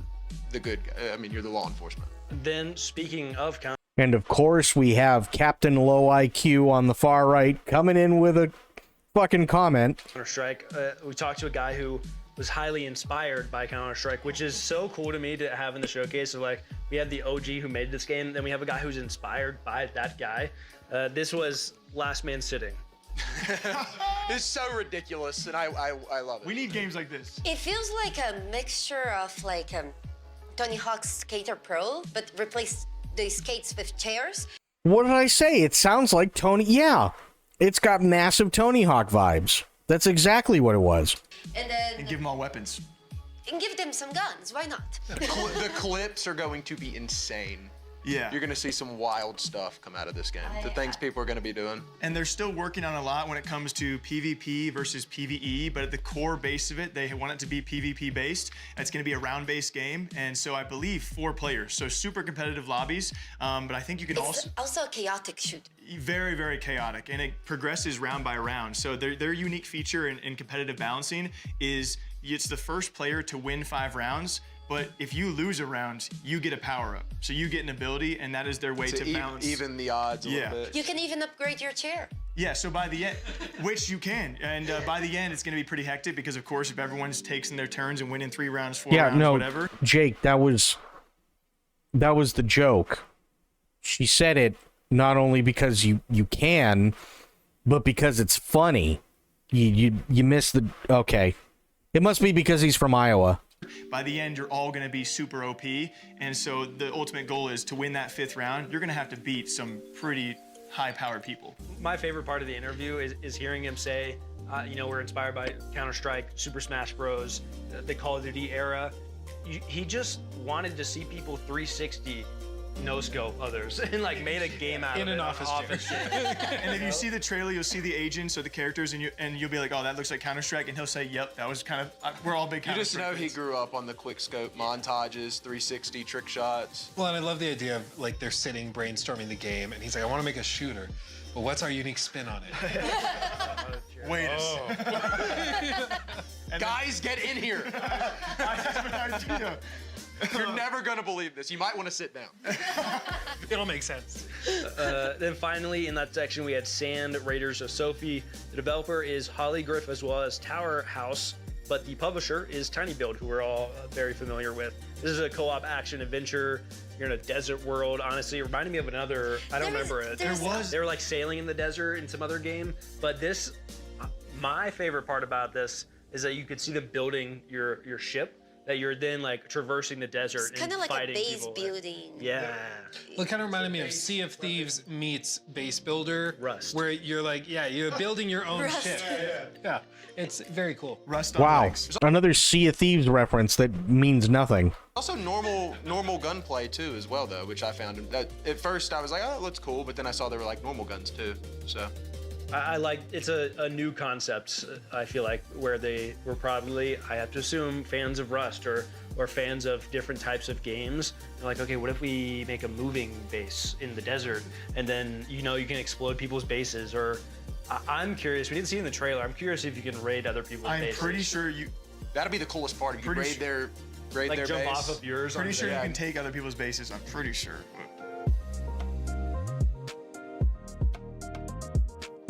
the good guy. I mean, you're the law enforcement.
Then, speaking of Counter,
And of course, we have Captain Low IQ on the far right coming in with a fucking comment.
Counter-Strike, we talked to a guy who was highly inspired by Counter-Strike, which is so cool to me to have in the showcase. So like, we have the OG who made this game, then we have a guy who's inspired by that guy. This was Last Man Sitting.
It's so ridiculous, and I love it.
We need games like this.
It feels like a mixture of like Tony Hawk's Skater Pro, but replace the skates with chairs.
What did I say? It sounds like Tony. Yeah, it's got massive Tony Hawk vibes. That's exactly what it was.
And give them all weapons.
And give them some guns. Why not?
The clips are going to be insane.
Yeah.
You're going to see some wild stuff come out of this game. The things people are going to be doing.
And they're still working on a lot when it comes to PvP versus PvE, but at the core base of it, they want it to be PvP based. It's going to be a round-based game, and so I believe 4 players, so super competitive lobbies. But I think you can
It's also a chaotic shoot.
Very, very chaotic, and it progresses round by round. So their unique feature in competitive balancing is it's the first player to win 5 rounds. But if you lose a round, you get a power-up. So you get an ability, and that is their way to balance.
Even the odds a little bit.
You can even upgrade your chair.
Yeah, so by the end, which you can, and by the end, it's going to be pretty hectic because, of course, if everyone's taking their turns and winning 3 rounds, 4 rounds, whatever.
Jake, that was the joke. She said it not only because you can, but because it's funny. You missed the... Okay. It must be because he's from Iowa.
By the end, you're all going to be super OP, and so the ultimate goal is to win that 5th round. You're going to have to beat some pretty high-powered people.
My favorite part of the interview is hearing him say, you know, we're inspired by Counter-Strike, Super Smash Bros, the Call of Duty era. He just wanted to see people 360 no-scope others and like made a game out of it.
In an office chair. And if you see the trailer, you'll see the agents or the characters, and you'll be like, oh, that looks like Counter-Strike, and he'll say, yep, that was kind of, we're all big
You just
Counter-Strike
know he
fans.
grew up on the quick scope montages, 360 trick shots.
Well, and I love the idea of like they're sitting brainstorming the game, and he's like, I want to make a shooter, but what's our unique spin on it?
Wait a second.
Guys, get in here. You're never gonna believe this. You might want to sit down.
It'll make sense.
Then finally, in that section, we had Sand, Raiders of Sophie. The developer is Holygriff as well as Tower House, but the publisher is Tiny Build, who we're all very familiar with. This is a co-op action adventure. You're in a desert world. Honestly, it reminded me of another, I don't remember it. They were like sailing in the desert in some other game, but this, my favorite part about this is that you could see them building your ship, that you're then like traversing the desert
It's
and
kind of like a
fighting
base
people.
building.
Yeah.
Well, it kind of reminded me of Sea of Thieves meets Base Builder.
Rust.
Where you're like, yeah, you're building your own
Rust.
ship. Yeah. It's very cool.
Rust on
Wow.
legs.
Another Sea of Thieves reference that means nothing.
Also normal gunplay too as well though, which I found. At first I was like, oh, it looks cool, but then I saw there were like normal guns too. So.
I like, it's a new concept, I feel like, where they were probably, I have to assume, fans of Rust or fans of different types of games. They're like, okay, what if we make a moving base in the desert? And then, you know, you can explode people's bases. Or I'm curious, we didn't see it in the trailer, I'm curious if you can raid other people's bases.
I'm pretty sure you...
That'd be the coolest part. If you raid their
like
their
jump
base.
off of yours.
Pretty sure you
there.
can take other people's bases, I'm pretty sure.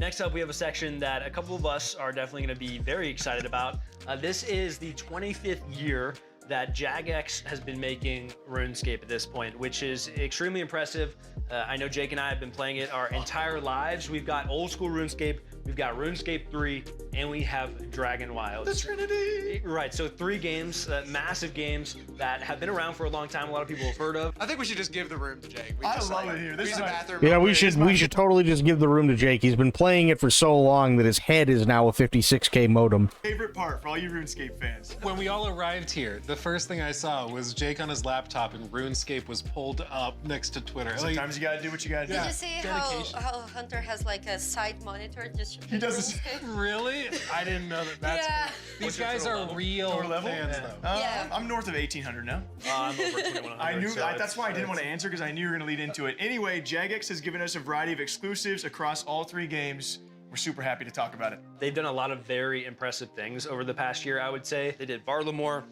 next up, we have a section that a couple of us are definitely going to be very excited about. This is the 25th year that Jagex has been making RuneScape at this point, which is extremely impressive. I know Jake and I have been playing it our entire lives. We've got old school RuneScape, we've got RuneScape 3, and we have Dragon Wilds.
The Trinity!
Right, so 3 games, massive games that have been around for a long time. A lot of people have heard of.
I think we should just give the room to Jake.
I love it here. This
Use
is
the
my-
bathroom.
Yeah, we should totally just give the room to Jake. He's been playing it for so long that his head is now a 56K modem.
Favorite part for all you RuneScape fans.
When we all arrived here, the first thing I saw was Jake on his laptop and RuneScape was pulled up next to Twitter.
Sometimes you gotta do what you gotta do.
Did you see how Hunter has like a side monitor just
He does this.
Really? I didn't know that. That's
Yeah.
These guys are real
Lower level?
fans,
Yeah.
though.
Yeah.
I'm north of 1800 now.
I'm over 2100.
I knew
so
that's why I didn't want to answer because I knew you were going to lead into it. Anyway, Jagex has given us a variety of exclusives across all 3 games. We're super happy to talk about it.
They've done a lot of very impressive things over the past year, I would say. They did Varlamore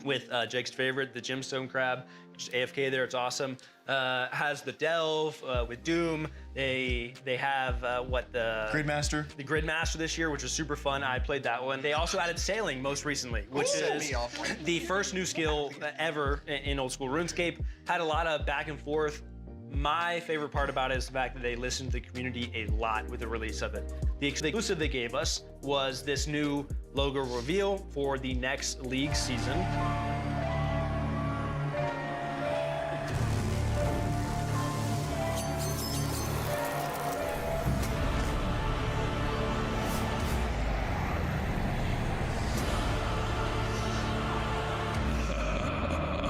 with Jake's favorite, the Gemstone Crab, just AFK there, it's awesome. Has the Delve with Doom. They have the Gridmaster this year, which was super fun. I played that one. They also added Sailing most recently, which is the first new skill ever in old school RuneScape. Had a lot of back and forth. My favorite part about it is the fact that they listened to the community a lot with the release of it. The exclusive they gave us was this new logo reveal for the next league season.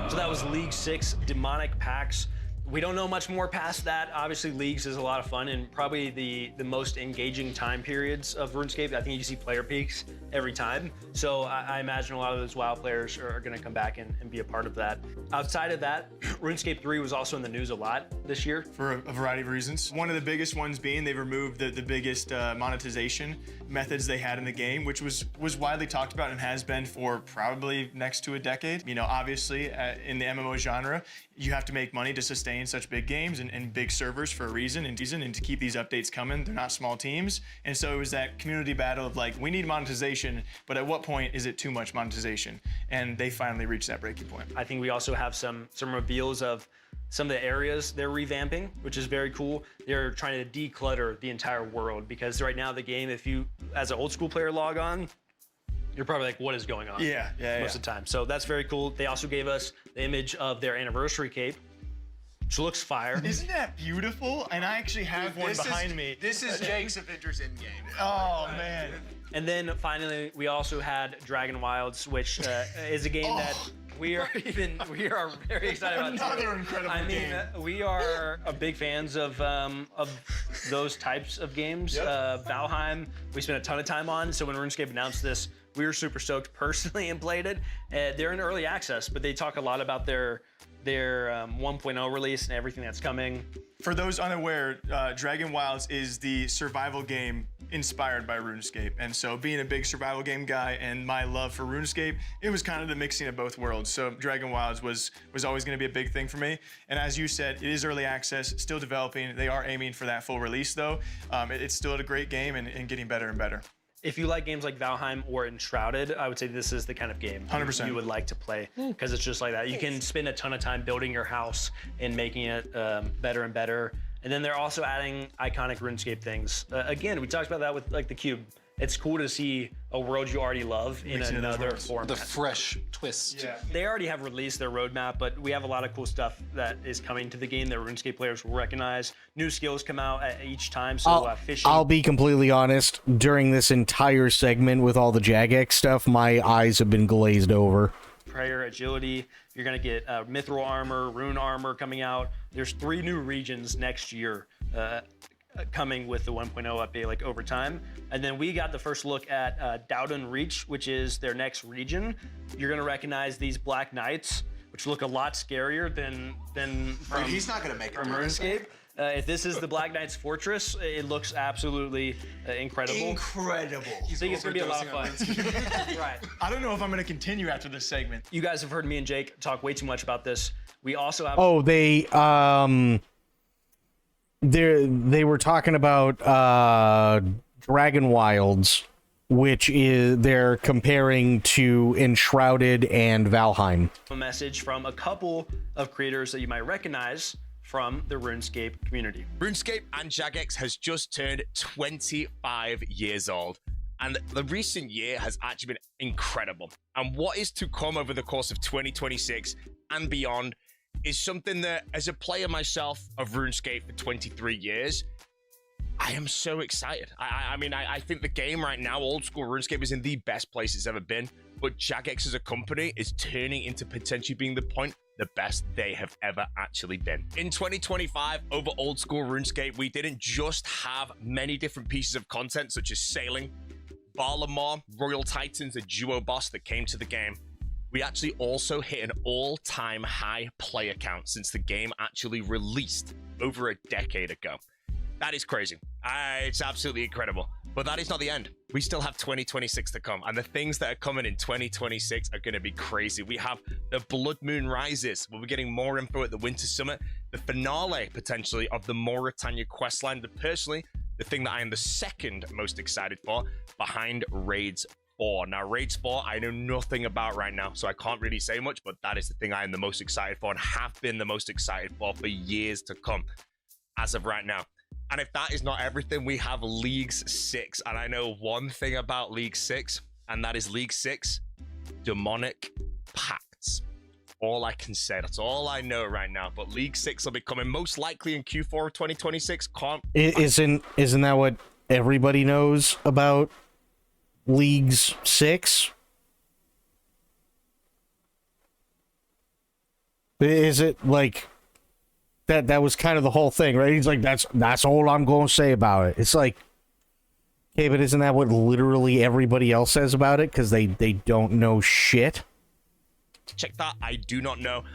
So that was League 6 Demonic Packs. We don't know much more past that. Obviously, Leagues is a lot of fun and probably the most engaging time periods of RuneScape. I think you see player peaks every time. So I imagine a lot of those WoW players are going to come back and be a part of that. Outside of that, RuneScape 3 was also in the news a lot this year.
For a variety of reasons. One of the biggest ones being they've removed the biggest monetization methods they had in the game, which was widely talked about and has been for probably next to a decade. You know, obviously in the MMO genre, you have to make money to sustain such big games and big servers for a reason and to keep these updates coming. They're not small teams. And so it was that community battle of like, we need monetization, but at what point is it too much monetization? And they finally reached that breaking point.
I think we also have some reveals of some of the areas they're revamping, which is very cool. They're trying to declutter the entire world because right now the game, if you, as an old school player, log on, you're probably like, what is going on?
Yeah.
Most of the time. So that's very cool. They also gave us the image of their anniversary cape, which looks fire.
Isn't that beautiful? And I actually have one behind me.
This is Jake's Avengers Endgame.
Oh, man.
And then finally, we also had Dragon Wilds, which is a game that we are very excited about.
Another incredible
game. We are big fans of those types of games.
Yep.
Valheim, we spent a ton of time on. So when RuneScape announced this, we were super stoked personally and played it. They're in early access, but they talk a lot about their 1.0 release and everything that's coming.
For those unaware, Dragon Wilds is the survival game inspired by RuneScape. And so being a big survival game guy and my love for RuneScape, it was kind of the mixing of both worlds. So Dragon Wilds was always going to be a big thing for me. And as you said, it is early access, still developing. They are aiming for that full release though. It's still a great game and getting better and better.
If you like games like Valheim or Enshrouded, I would say this is the kind of game
100%.
you would like to play because it's just like that. You can spend a ton of time building your house and making it better and better. And then they're also adding iconic RuneScape things. Again, we talked about that with like the cube. It's cool to see a world you already love in another format.
The fresh twist.
Yeah.
They already have released their roadmap, but we have a lot of cool stuff that is coming to the game that RuneScape players will recognize. New skills come out at each time, so fishing.
I'll be completely honest. During this entire segment with all the Jagex stuff, my eyes have been glazed over.
Prayer, agility. You're gonna get mithril armor, rune armor coming out. There's 3 new regions next year coming with the 1.0 update, like over time. And then we got the first look at Dowden Reach, which is their next region. You're gonna recognize these Black Knights, which look a lot scarier than from,
he's not gonna make it
from RuneScape. If this is the Black Knight's fortress, it looks absolutely incredible.
Incredible.
You think it's gonna be a lot of fun? Right.
I don't know if I'm going to continue after this segment.
You guys have heard me and Jake talk way too much about this. We also have.
Oh, they they were talking about Dragon Wilds, which is they're comparing to Enshrouded and Valheim.
A message from a couple of creators that you might recognize from the RuneScape community.
RuneScape and Jagex has just turned 25 years old, and the recent year has actually been incredible. And what is to come over the course of 2026 and beyond is something that, as a player myself of RuneScape for 23 years, I am so excited. I mean, I think the game right now, old school RuneScape, is in the best place it's ever been, but Jagex as a company is turning into potentially being the best they have ever actually been. In 2025, over old school RuneScape, we didn't just have many different pieces of content, such as Sailing, Balamar, Royal Titans, a duo boss that came to the game. We actually also hit an all-time high player count since the game actually released over a decade ago. That is crazy. It's absolutely incredible. But that is not the end. We still have 2026 to come, and the things that are coming in 2026 are going to be crazy. We have the Blood Moon Rises. We'll be getting more info at the Winter Summit, the finale, potentially, of the Mauritania questline. But personally, the thing that I am the second most excited for, behind Raids 4. Now, Raids 4, I know nothing about right now, so I can't really say much, but that is the thing I am the most excited for and have been the most excited for years to come, as of right now. And if that is not everything, we have Leagues 6. And I know one thing about League 6, and that is League 6, Demonic Pacts. All I can say. That's all I know right now. But League 6 will be coming most likely in Q4 of 2026.
Isn't that what everybody knows about Leagues 6? Is it like... That was kind of the whole thing, right? He's like, that's all I'm going to say about it. It's like, okay, but isn't that what literally everybody else says about it? Because they don't know shit.
Check that. I do not know.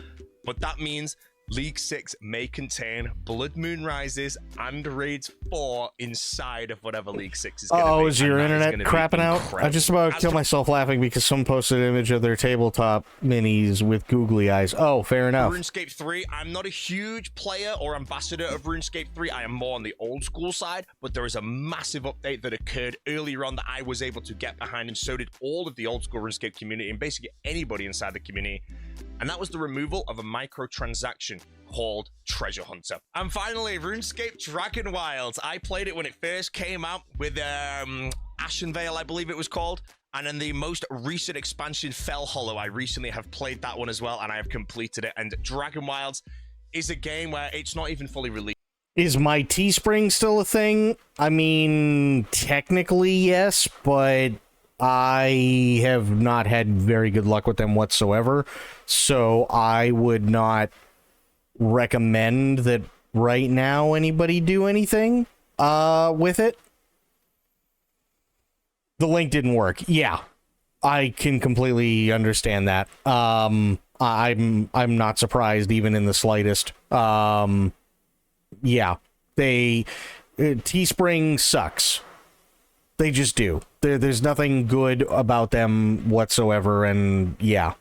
But that means League 6 may contain Blood Moon Rises and Raids 4 inside of whatever League 6 is going to be.
Oh, is your internet crapping out? I just about killed myself laughing because someone posted an image of their tabletop minis with googly eyes. Oh, fair enough.
RuneScape 3, I'm not a huge player or ambassador of RuneScape 3. I am more on the old school side, but there is a massive update that occurred earlier on that I was able to get behind, and so did all of the old school RuneScape community and basically anybody inside the community. And that was the removal of a microtransaction called Treasure Hunter. And finally, RuneScape Dragon Wilds. I played it when it first came out with Ashenvale, I believe it was called. And then the most recent expansion, Fell Hollow. I recently have played that one as well, and I have completed it. And Dragon Wilds is a game where it's not even fully released.
Is my Teespring still a thing? I mean, technically, yes, but I have not had very good luck with them whatsoever. So I would not recommend that right now anybody do anything with it. The link didn't work. Yeah, I can completely understand that. I'm not surprised even in the slightest. Yeah, Teespring sucks. They just do. There's nothing good about them whatsoever, and yeah.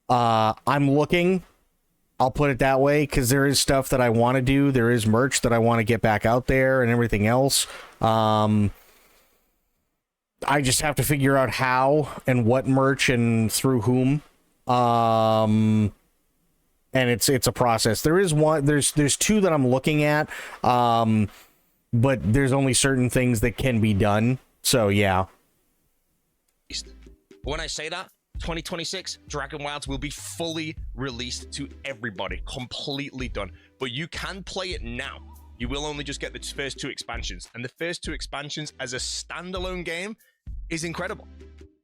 I'm looking, I'll put it that way, because there is stuff that I want to do. There is merch that I want to get back out there and everything else. I just have to figure out how and what merch and through whom. And it's a process. There is one, there's two that I'm looking at. But there's only certain things that can be done. So, yeah.
When I say that, 2026, Dragon Wilds will be fully released to everybody. Completely done. But you can play it now. You will only just get the first two expansions. And the first two expansions as a standalone game is incredible.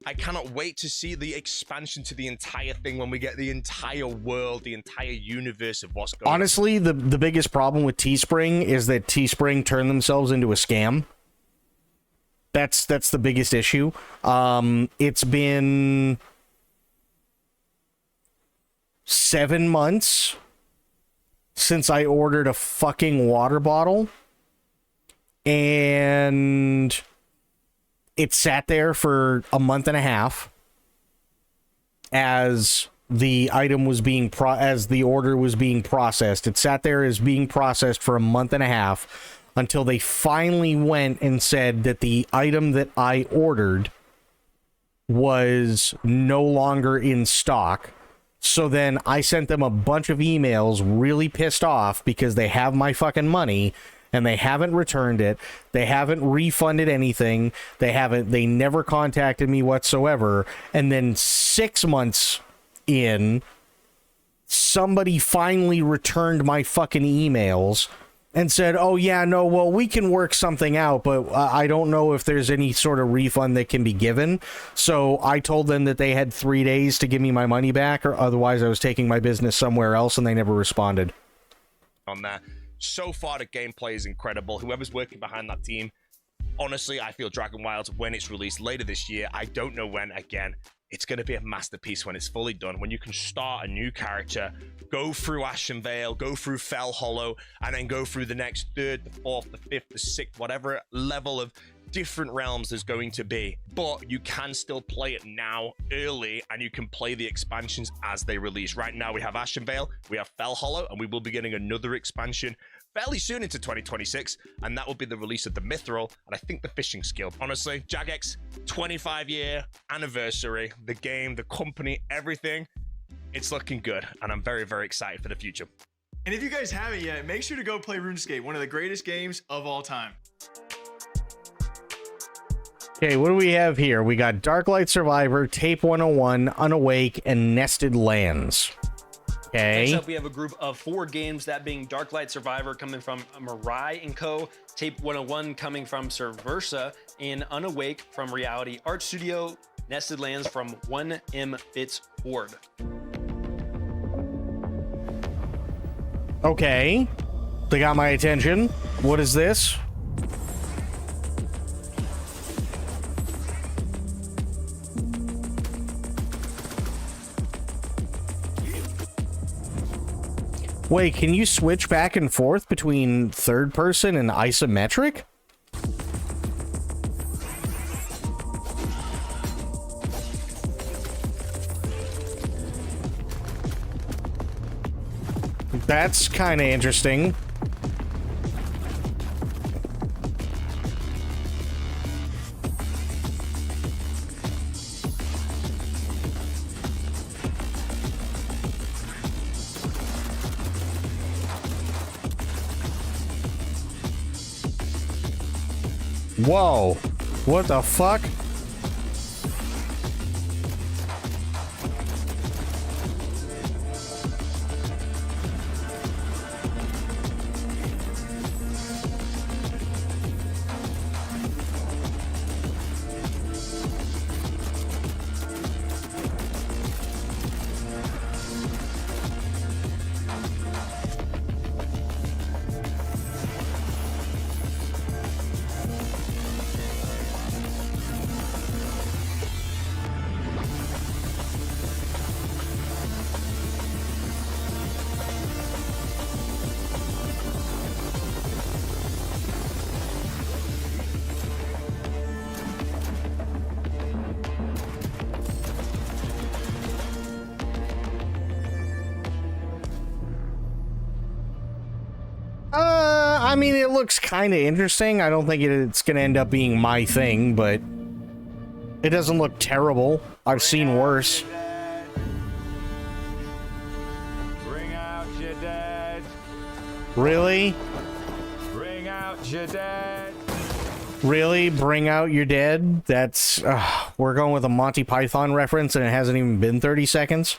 I cannot wait to see the expansion to the entire thing when we get the entire world, the entire universe of what's going on.
Honestly, the biggest problem with Teespring is that Teespring turned themselves into a scam. That's the biggest issue. It's been 7 months since I ordered a fucking water bottle, and it sat there for a month and a half as the item was being as the order was being processed. It sat there as being processed for a month and a half until they finally went and said that the item that I ordered was no longer in stock. So then I sent them a bunch of emails really pissed off because they have my fucking money and they haven't returned it. They haven't refunded anything. They never contacted me whatsoever. And then 6 months in, somebody finally returned my fucking emails and said, oh yeah, no, well, we can work something out, but I don't know if there's any sort of refund that can be given. So I told them that they had 3 days to give me my money back, or otherwise I was taking my business somewhere else, and they never responded.
On that. So far, the gameplay is incredible. Whoever's working behind that team, honestly, I feel Dragon Wilds, when it's released later this year, I don't know when, again, it's going to be a masterpiece when it's fully done, when you can start a new character, go through Ashenvale, go through Fell Hollow, and then go through the next third, the fourth, the fifth, the sixth, whatever level of different realms there's going to be. But you can still play it now, early, and you can play the expansions as they release. Right now, we have Ashenvale, we have Fell Hollow, and we will be getting another expansion fairly soon into 2026, and that will be the release of the Mithril, and I think the Fishing Skill. Honestly, Jagex, 25-year anniversary, the game, the company, everything, it's looking good, and I'm very, very excited for the future.
And if you guys haven't yet, make sure to go play RuneScape, one of the greatest games of all time.
Okay, what do we have here? We got Darklight Survivor, Tape 101, Unawake, and Nested Lands. Okay.
Next up, we have a group of 4 games, that being Darklight Survivor coming from Mirai & Co., Tape 101 coming from Subversa, and Unawake from Reality Art Studio, Nested Lands from 1M Bits Board.
Okay. They got my attention. What is this? Wait, can you switch back and forth between third person and isometric? That's kind of interesting. Whoa, what the fuck? I mean, it looks kind of interesting. I don't think it's going to end up being my thing, but it doesn't look terrible. I've seen worse.
Bring out your dead.
Really?
Bring out your dead.
Really? Bring out your dead? That's... we're going with a Monty Python reference and it hasn't even been 30 seconds?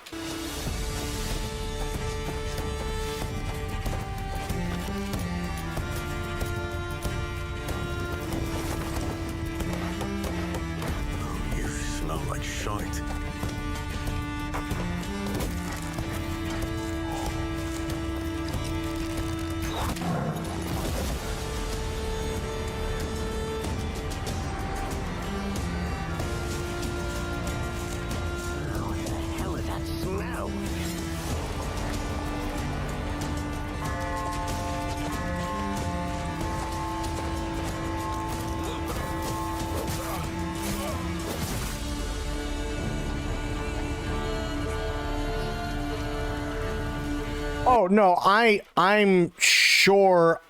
Oh no, I'm sure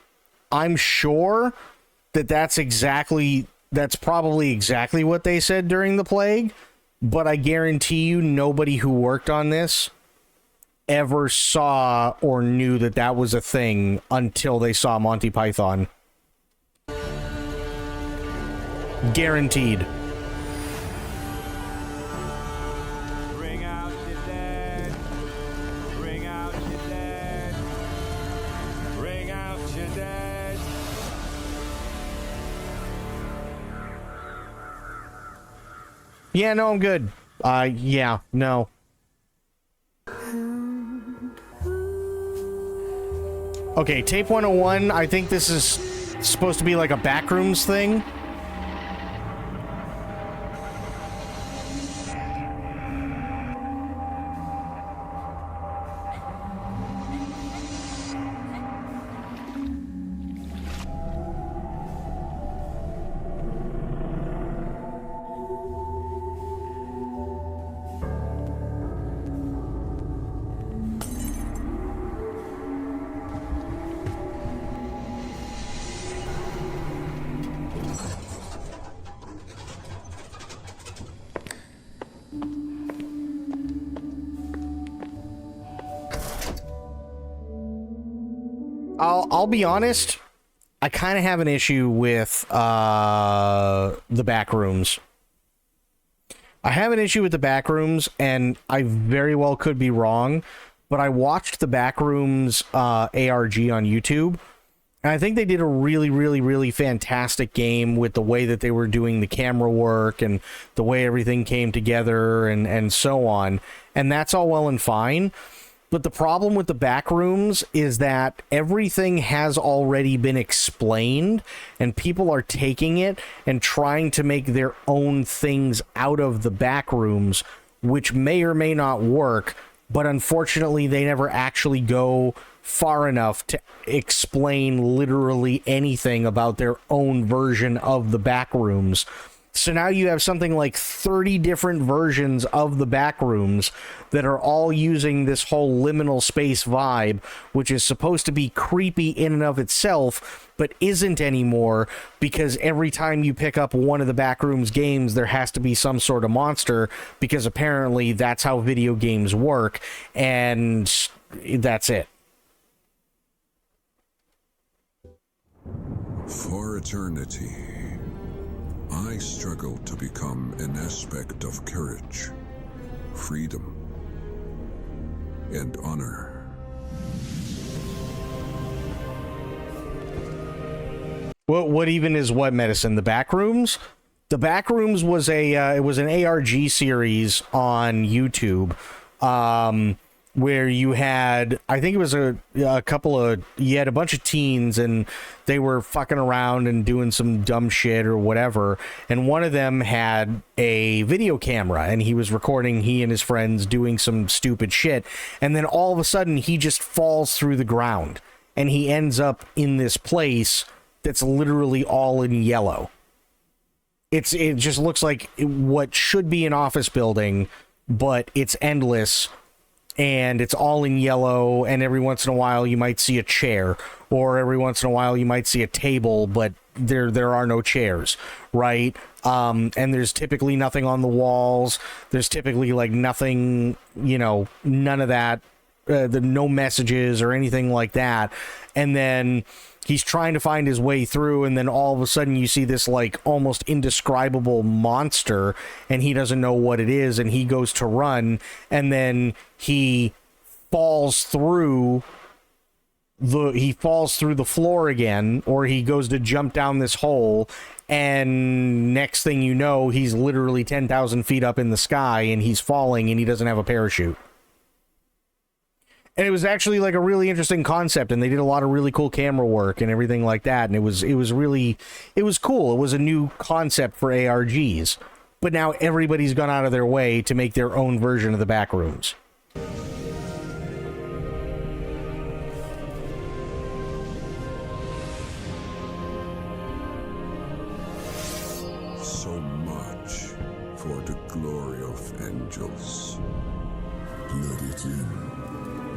that that's probably exactly what they said during the plague, but I guarantee you nobody who worked on this ever saw or knew that that was a thing until they saw Monty Python. Guaranteed.
Bring out your dead. Bring out your dead. Bring out your dead.
Yeah, no, I'm good. Yeah, no. Okay, Tape 101, I think this is supposed to be like a Backrooms thing. I'll be honest, I kind of have an issue with the Backrooms. I have an issue with the Backrooms, and I very well could be wrong, but I watched the Backrooms ARG on YouTube, and I think they did a really, really, really fantastic game with the way that they were doing the camera work and the way everything came together and so on, and that's all well and fine. But the problem with the Backrooms is that everything has already been explained, and people are taking it and trying to make their own things out of the Backrooms, which may or may not work, but unfortunately they never actually go far enough to explain literally anything about their own version of the Backrooms. So now you have something like 30 different versions of the Backrooms that are all using this whole liminal space vibe, which is supposed to be creepy in and of itself, but isn't anymore, because every time you pick up one of the Backrooms games, there has to be some sort of monster, because apparently that's how video games work, and that's it.
For eternity, I struggled to become an aspect of courage, freedom, and honor.
What even is what medicine? The Backrooms? The Backrooms was it was an ARG series on YouTube, where you had, I think it was you had a bunch of teens, and they were fucking around and doing some dumb shit or whatever, and one of them had a video camera, and he was recording he and his friends doing some stupid shit, and then all of a sudden he just falls through the ground, and he ends up in this place that's literally all in yellow. It just looks like what should be an office building, but it's endless, and it's all in yellow, and every once in a while you might see a chair, or every once in a while you might see a table, but there are no chairs, right? And there's typically nothing on the walls. There's typically like nothing, none of that, no messages or anything like that. And then he's trying to find his way through, and then all of a sudden you see this like almost indescribable monster, and he doesn't know what it is, and he goes to run, and then he falls through the floor again, or he goes to jump down this hole, and next thing you know, he's literally 10,000 feet up in the sky, and he's falling, and he doesn't have a parachute. And it was actually like a really interesting concept, and they did a lot of really cool camera work and everything like that, and it was cool. It was a new concept for ARGs, but now everybody's gone out of their way to make their own version of the Backrooms.
So much for the glory of angels. Let it in.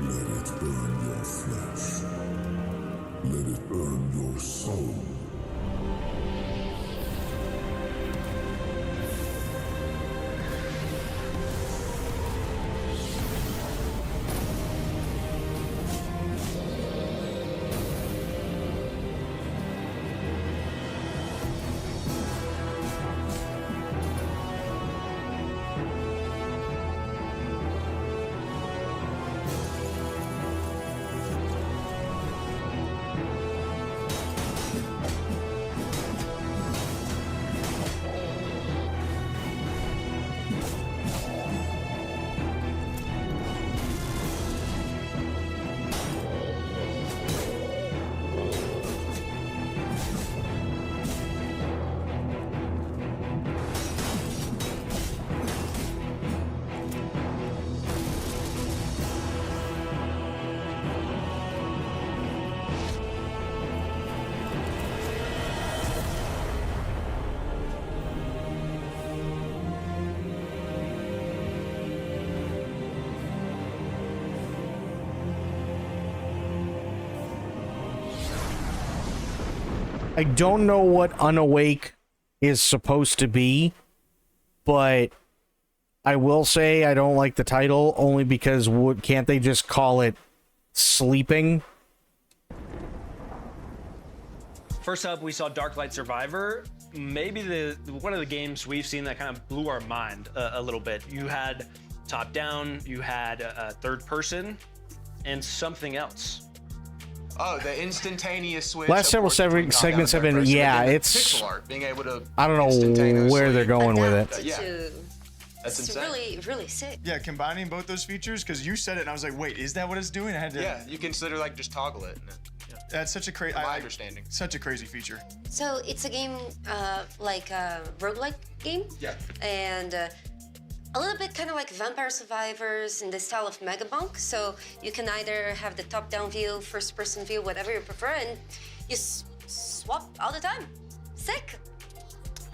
Let it burn your flesh. Let it burn your soul.
I don't know what Unawake is supposed to be, but I will say I don't like the title only because can't they just call it Sleeping?
First up, we saw Darklight Survivor. Maybe one of the games we've seen that kind of blew our mind a little bit. You had top-down, you had a third person, and something else.
Oh, the instantaneous switch.
Last several segments have been, yeah, it's...
Pixel art, being able to
I don't know where they're going with it.
Yeah.
That's insane. Really, really sick.
Yeah, combining both those features, because you said it and I was like, wait, is that what it's doing? I had to.
Yeah, you can sort of like just toggle it.
That's such a crazy.
My understanding.
Such a crazy feature.
So it's a game like a roguelike game.
Yeah.
And a little bit kind of like Vampire Survivors in the style of Megabunk. So you can either have the top-down view, first-person view, whatever you prefer, and you swap all the time. Sick.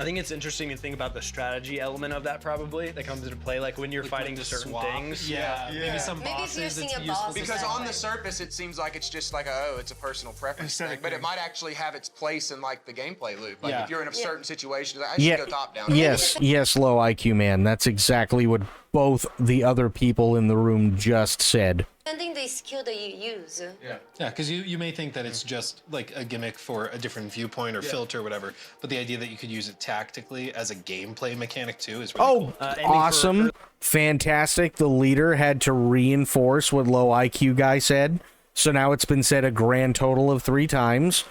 I think it's interesting to think about the strategy element of that probably that comes into play, like when you're fighting certain things.
Yeah, maybe some
Maybe if
bosses.
you're seeing
it's
a
useful
boss
to
Because
swap.
on the surface, it seems like it's just like it's a personal preference thing, but it might actually have its place in like the gameplay loop. Like if you're in a certain situation, I should go top down.
Yes, low IQ man. That's exactly what both the other people in the room just said.
Depending the skill that you use.
Yeah, because you may think that it's just like a gimmick for a different viewpoint or filter or whatever, but the idea that you could use it tactically as a gameplay mechanic too is really cool.
Awesome. Fantastic. The leader had to reinforce what low IQ guy said. So now it's been said a grand total of 3 times.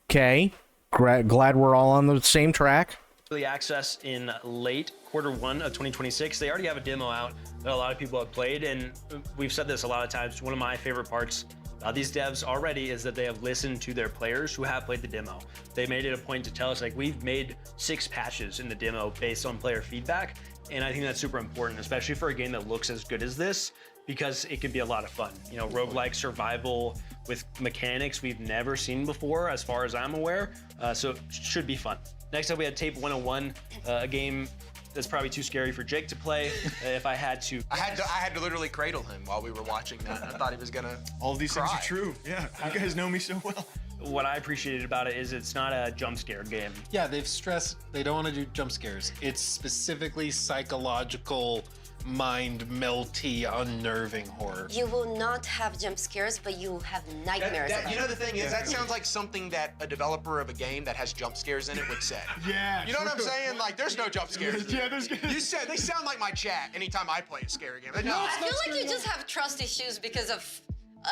Okay. Glad we're all on the same track.
Early access in late Q1 of 2026. They already have a demo out that a lot of people have played, and we've said this a lot of times. One of my favorite parts about these devs already is that they have listened to their players who have played the demo. They made it a point to tell us, like, we've made 6 patches in the demo based on player feedback, and I think that's super important, especially for a game that looks as good as this, because it can be a lot of fun. You know, roguelike survival with mechanics we've never seen before, as far as I'm aware, so it should be fun. Next up, we had Tape 101, a game that's probably too scary for Jake to play. If I had to,
I had to literally cradle him while we were watching that. I thought he was gonna.
All these things are true. Yeah, you guys know me so well.
What I appreciated about it is it's not a jump scare game.
Yeah, they've stressed they don't want to do jump scares. It's specifically psychological, mind melty, unnerving horror.
You will not have jump scares, but you will have nightmares.
You know the thing is, that sounds like something that a developer of a game that has jump scares in it would say.
Yeah.
You know what I'm saying? Like, there's no jump scares.
Yeah, there's.
You said they sound like my chat anytime I play a scary game.
No, I feel like you just have trust issues because of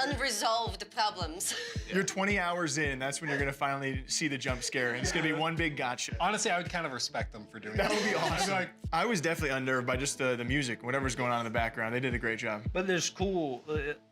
unresolved problems.
You're 20 hours in, that's when you're gonna finally see the jump scare, and it's gonna be one big gotcha.
Honestly, I would kind of respect them for doing
That
that.
would be awesome. I was definitely unnerved by just the music, whatever's going on in the background. They did a great job.
But there's cool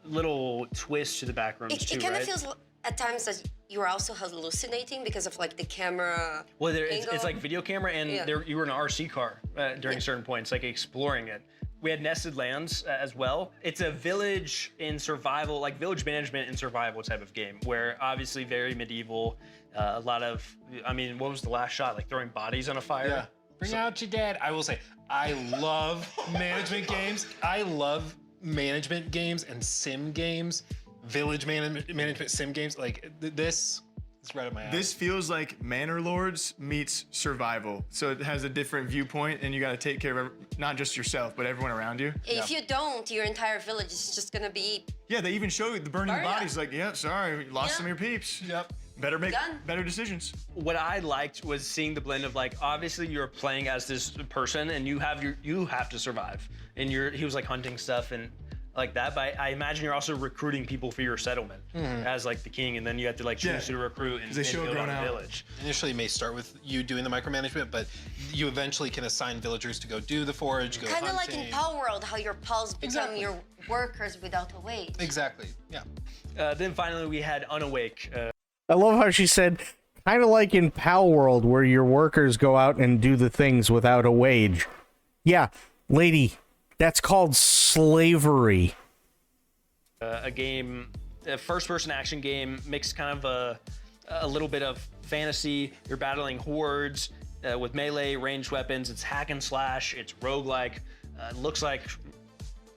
little twists to the background too,
It kind
right?
of feels at times that you're also hallucinating because of like the camera.
Well,
angle.
it's like video camera, and you were in an RC car during certain points, like exploring it. We had Nested Lands as well. It's a village in survival, like village management in survival type of game, where obviously very medieval, a lot of, I mean, what was the last shot? Like throwing bodies on a fire?
Yeah. Bring out your dad. I will say, I love management games. I love management games and sim games, village management sim games, like this is right up my alley.
This feels like Manor Lords meets survival. So it has a different viewpoint, and you got to take care of not just yourself, but everyone around you.
If you don't, your entire village is just gonna be.
Yeah, they even show you the burning
Burn
bodies. Like, yeah, sorry, you lost some of your peeps.
Yep.
Better make
Done.
better decisions.
What I liked was seeing the blend of like, obviously you're playing as this person and you have to survive, and he was like hunting stuff and like that. But I imagine you're also recruiting people for your settlement as like the king, and then you have to like choose who to recruit and build on a village.
Initially, it may start with you doing the micromanagement, but you eventually can assign villagers to go do the forage, go
Kind of
hunting.
like in Power World, how your pals become your workers without a wage.
Exactly. Yeah.
Then finally we had Unawake.
I love how she said, kind of like in Pal World, where your workers go out and do the things without a wage. Yeah, lady, that's called slavery.
A game, a first-person action game, mixed kind of a little bit of fantasy. You're battling hordes with melee, ranged weapons. It's hack and slash. It's roguelike. Looks like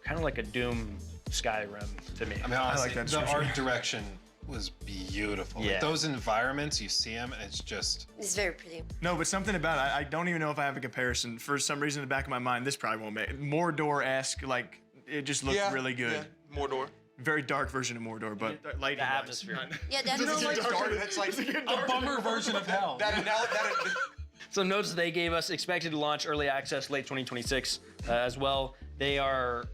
kind of like a Doom Skyrim to me.
I mean, honestly, the art direction was beautiful.
Yeah.
Like, those environments, you see them, and it's just.
It's very pretty.
No, but something about it, I don't even know if I have a comparison. For some reason in the back of my mind, this probably won't make it. Mordor-esque, like, it just looked really good.
Yeah, Mordor.
Very dark version of Mordor, but light
The atmosphere.
Yeah, that's
That's like
a bummer version of hell.
Some notes that they gave us: expected to launch early access late 2026 as well. They are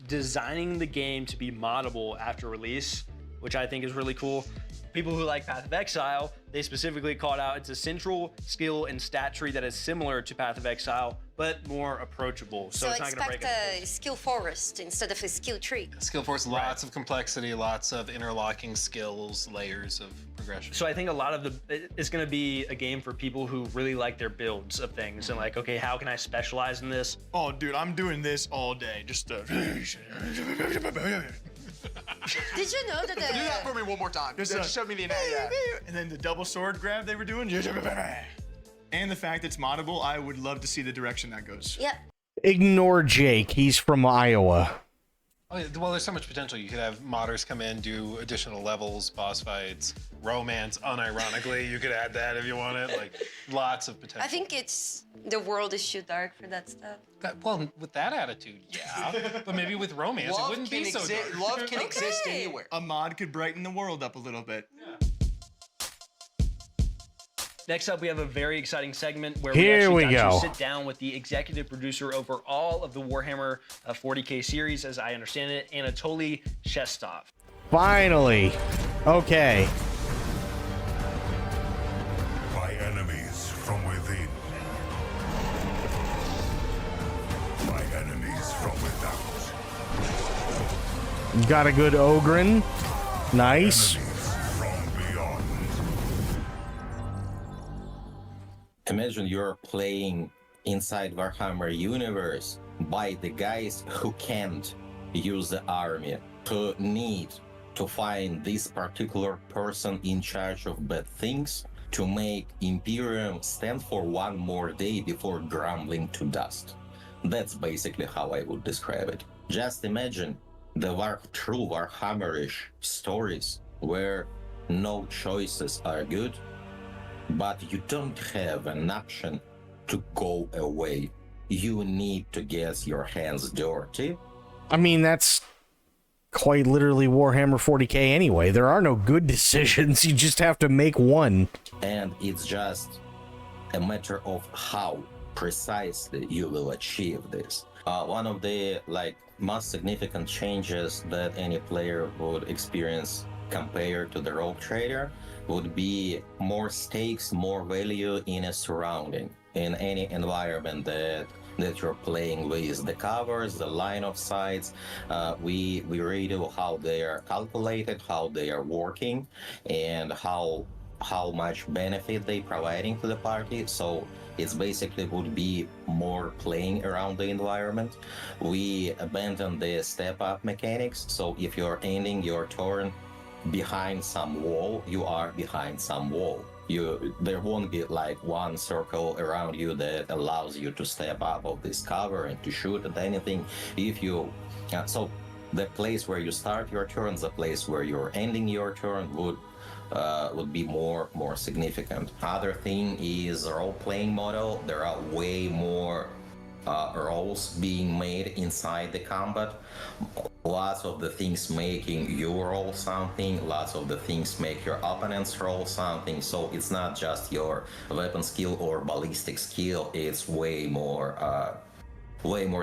designing the game to be moddable after release, which I think is really cool. People who like Path of Exile, they specifically called out it's a central skill and stat tree that is similar to Path of Exile, but more approachable. So it's not going to break
expect a skill forest instead of a skill tree.
Skill Force, lots of complexity, lots of interlocking skills, layers of progression.
So I think a lot of it's going to be a game for people who really like their builds of things and like, okay, how can I specialize in this?
Oh, dude, I'm doing this all day. Just
Did you know that
Do that for me one more time. Just show me the
and then the double sword grab they were doing. And the fact it's moddable, I would love to see the direction that goes.
Yeah.
Ignore Jake. He's from Iowa.
Oh, yeah, well, there's so much potential. You could have modders come in, do additional levels, boss fights, romance. Unironically, you could add that if you wanted. Like, lots of potential.
I think it's the world is too dark for that stuff.
Well, with that attitude, yeah. But maybe with romance, it wouldn't be so dark.
Love can exist anywhere.
A mod could brighten the world up a little bit.
Next up, we have a very exciting segment where
Here
we
we
actually
go.
sit down with the executive producer over all of the Warhammer 40K series, as I understand it, Anatoly Shestov.
Finally. Okay.
By enemies from within. By enemies from without.
Got a good Ogren. Nice.
Imagine you're playing inside Warhammer universe by the guys who can't use the army, who need to find this particular person in charge of bad things to make Imperium stand for one more day before grumbling to dust. That's basically how I would describe it. Just imagine the true Warhammerish stories where no choices are good, but you don't have an option to go away. You need to get your hands dirty.
I mean, that's quite literally Warhammer 40K anyway. There are no good decisions. You just have to make one.
And it's just a matter of how precisely you will achieve this. One of the most significant changes that any player would experience compared to the Rogue Trader would be more stakes, more value in a surrounding, in any environment that you're playing with. The covers, the line of sights, we read how they are calculated, how they are working, and how much benefit they providing to the party. So it's basically would be more playing around the environment. We abandoned the step up mechanics. So if you're ending your turn behind some wall, you are behind some wall. There won't be one circle around you that allows you to step up of this cover and to shoot at anything. If you So the place where you start your turn, the place where you're ending your turn would be more significant. Other thing is role-playing model. There are way more roles being made inside the combat. Lots of the things making you roll something, lots of the things make your opponents roll something. So it's not just your weapon skill or ballistic skill, it's way more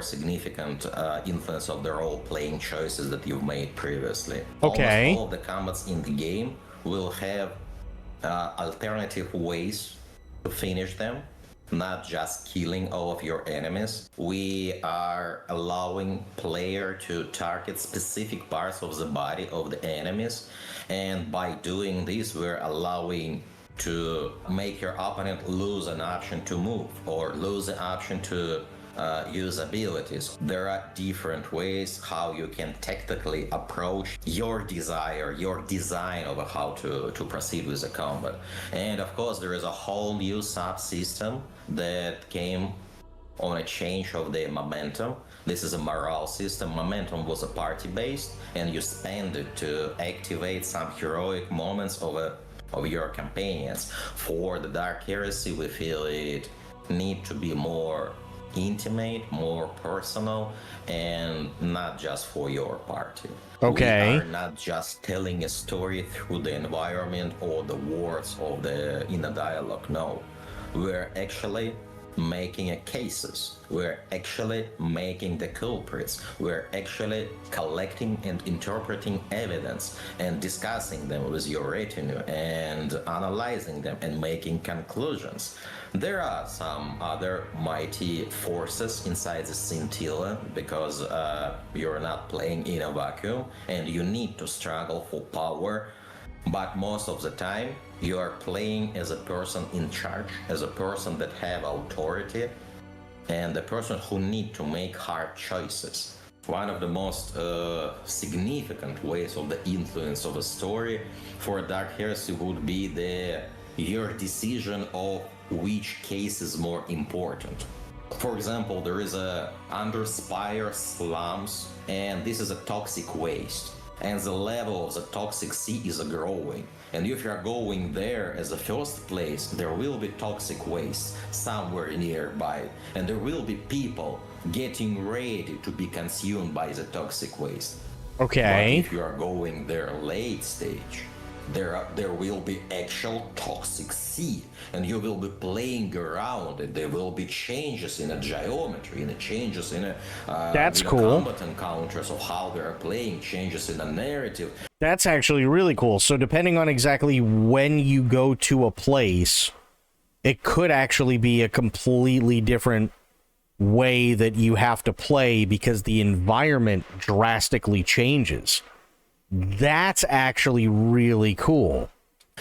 significant influence of the role-playing choices that you've made previously.
Okay.
Almost all of the combats in the game will have alternative ways to finish them, not just killing all of your enemies. We are allowing player to target specific parts of the body of the enemies, and by doing this we're allowing to make your opponent lose an option to move or lose the option to use abilities. There are different ways how you can tactically approach your desire, your design of how to proceed with the combat. And of course there is a whole new subsystem that came on a change of the momentum. This is a morale system. Momentum was a party based, and you spend it to activate some heroic moments of your companions. For the Dark Heresy, we feel it need to be more intimate, more personal, and not just for your party.
Okay.
We are not just telling a story through the environment or the words of in the dialogue. No, we're actually making cases. We're actually making the culprits. We're actually collecting and interpreting evidence and discussing them with your retinue and analyzing them and making conclusions. There are some other mighty forces inside the scintilla because you're not playing in a vacuum and you need to struggle for power. But most of the time, you are playing as a person in charge, as a person that have authority, and a person who need to make hard choices. One of the most significant ways of the influence of a story for a Dark Heresy would be your decision of which case is more important. For example, there is under Spire slums, and this is a toxic waste. And the level of the toxic sea is growing. And if you are going there as a first place, there will be toxic waste somewhere nearby. And there will be people getting ready to be consumed by the toxic waste.
Okay.
But if you are going there late stage, there will be actual toxic sea, and you will be playing around it. There will be changes in the geometry, and changes in
That's
in
cool.
combat encounters of how they are playing, changes in the narrative.
That's actually really cool. So depending on exactly when you go to a place, it could actually be a completely different way that you have to play because the environment drastically changes. That's actually really cool.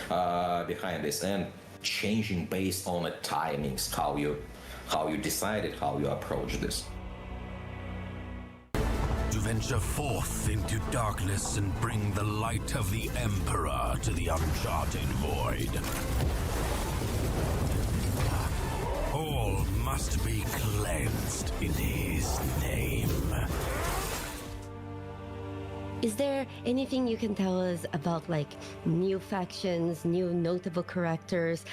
Behind this, and changing based on the timings, how you decided how you approach this.
To venture forth into darkness and bring the light of the Emperor to the uncharted void. All must be cleansed in his name.
Is there anything you can tell us about like new factions, new notable characters,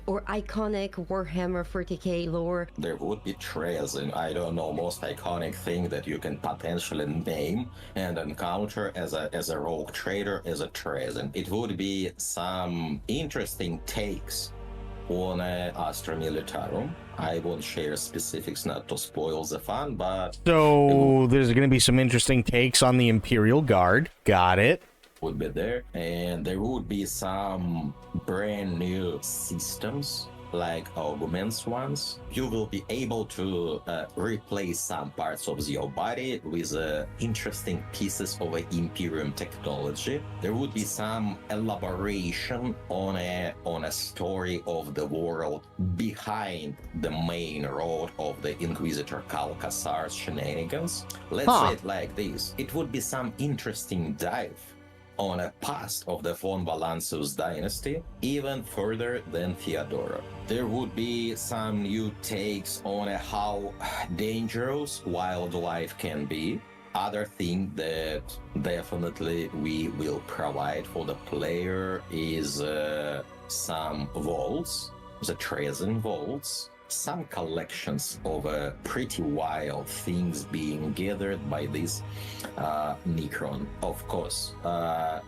or iconic Warhammer 40k lore?
There would be Treason. I don't know, most iconic thing that you can potentially name and encounter as a rogue trader is a Treason. It would be some interesting takes on Astra Militarum. I won't share specifics not to spoil the fun, but...
So there's going to be some interesting takes on the Imperial Guard. Got it.
Would be there. And there would be some brand new systems, like augments ones. You will be able to replace some parts of your body with interesting pieces of Imperium technology. There would be some elaboration on a story of the world behind the main road of the Inquisitor Kal Kassar's shenanigans. Let's say it like this. It would be some interesting dive on a past of the von Valancius dynasty, even further than Theodora. There would be some new takes on how dangerous wildlife can be, Other thing that definitely we will provide for the player is some vaults, the Trezen vaults, some collections of pretty wild things being gathered by this Necron. Of course,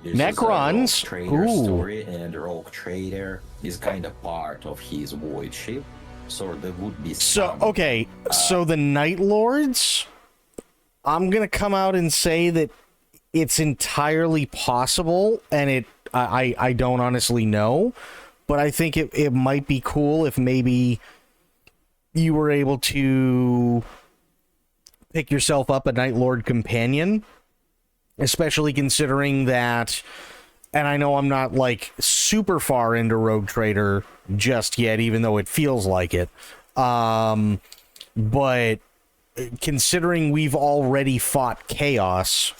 this
Necrons?
is a Rogue Trader
Ooh.
story, and Rogue Trader is kind of part of his void ship. So there would be
So,
some,
okay, so the Night Lords, I'm going to come out and say that it's entirely possible, and I don't honestly know, but I think it might be cool if maybe you were able to pick yourself up a Night Lord companion, especially considering that, and I know I'm not like super far into Rogue Trader just yet, even though it feels like it. But considering we've already fought Chaos,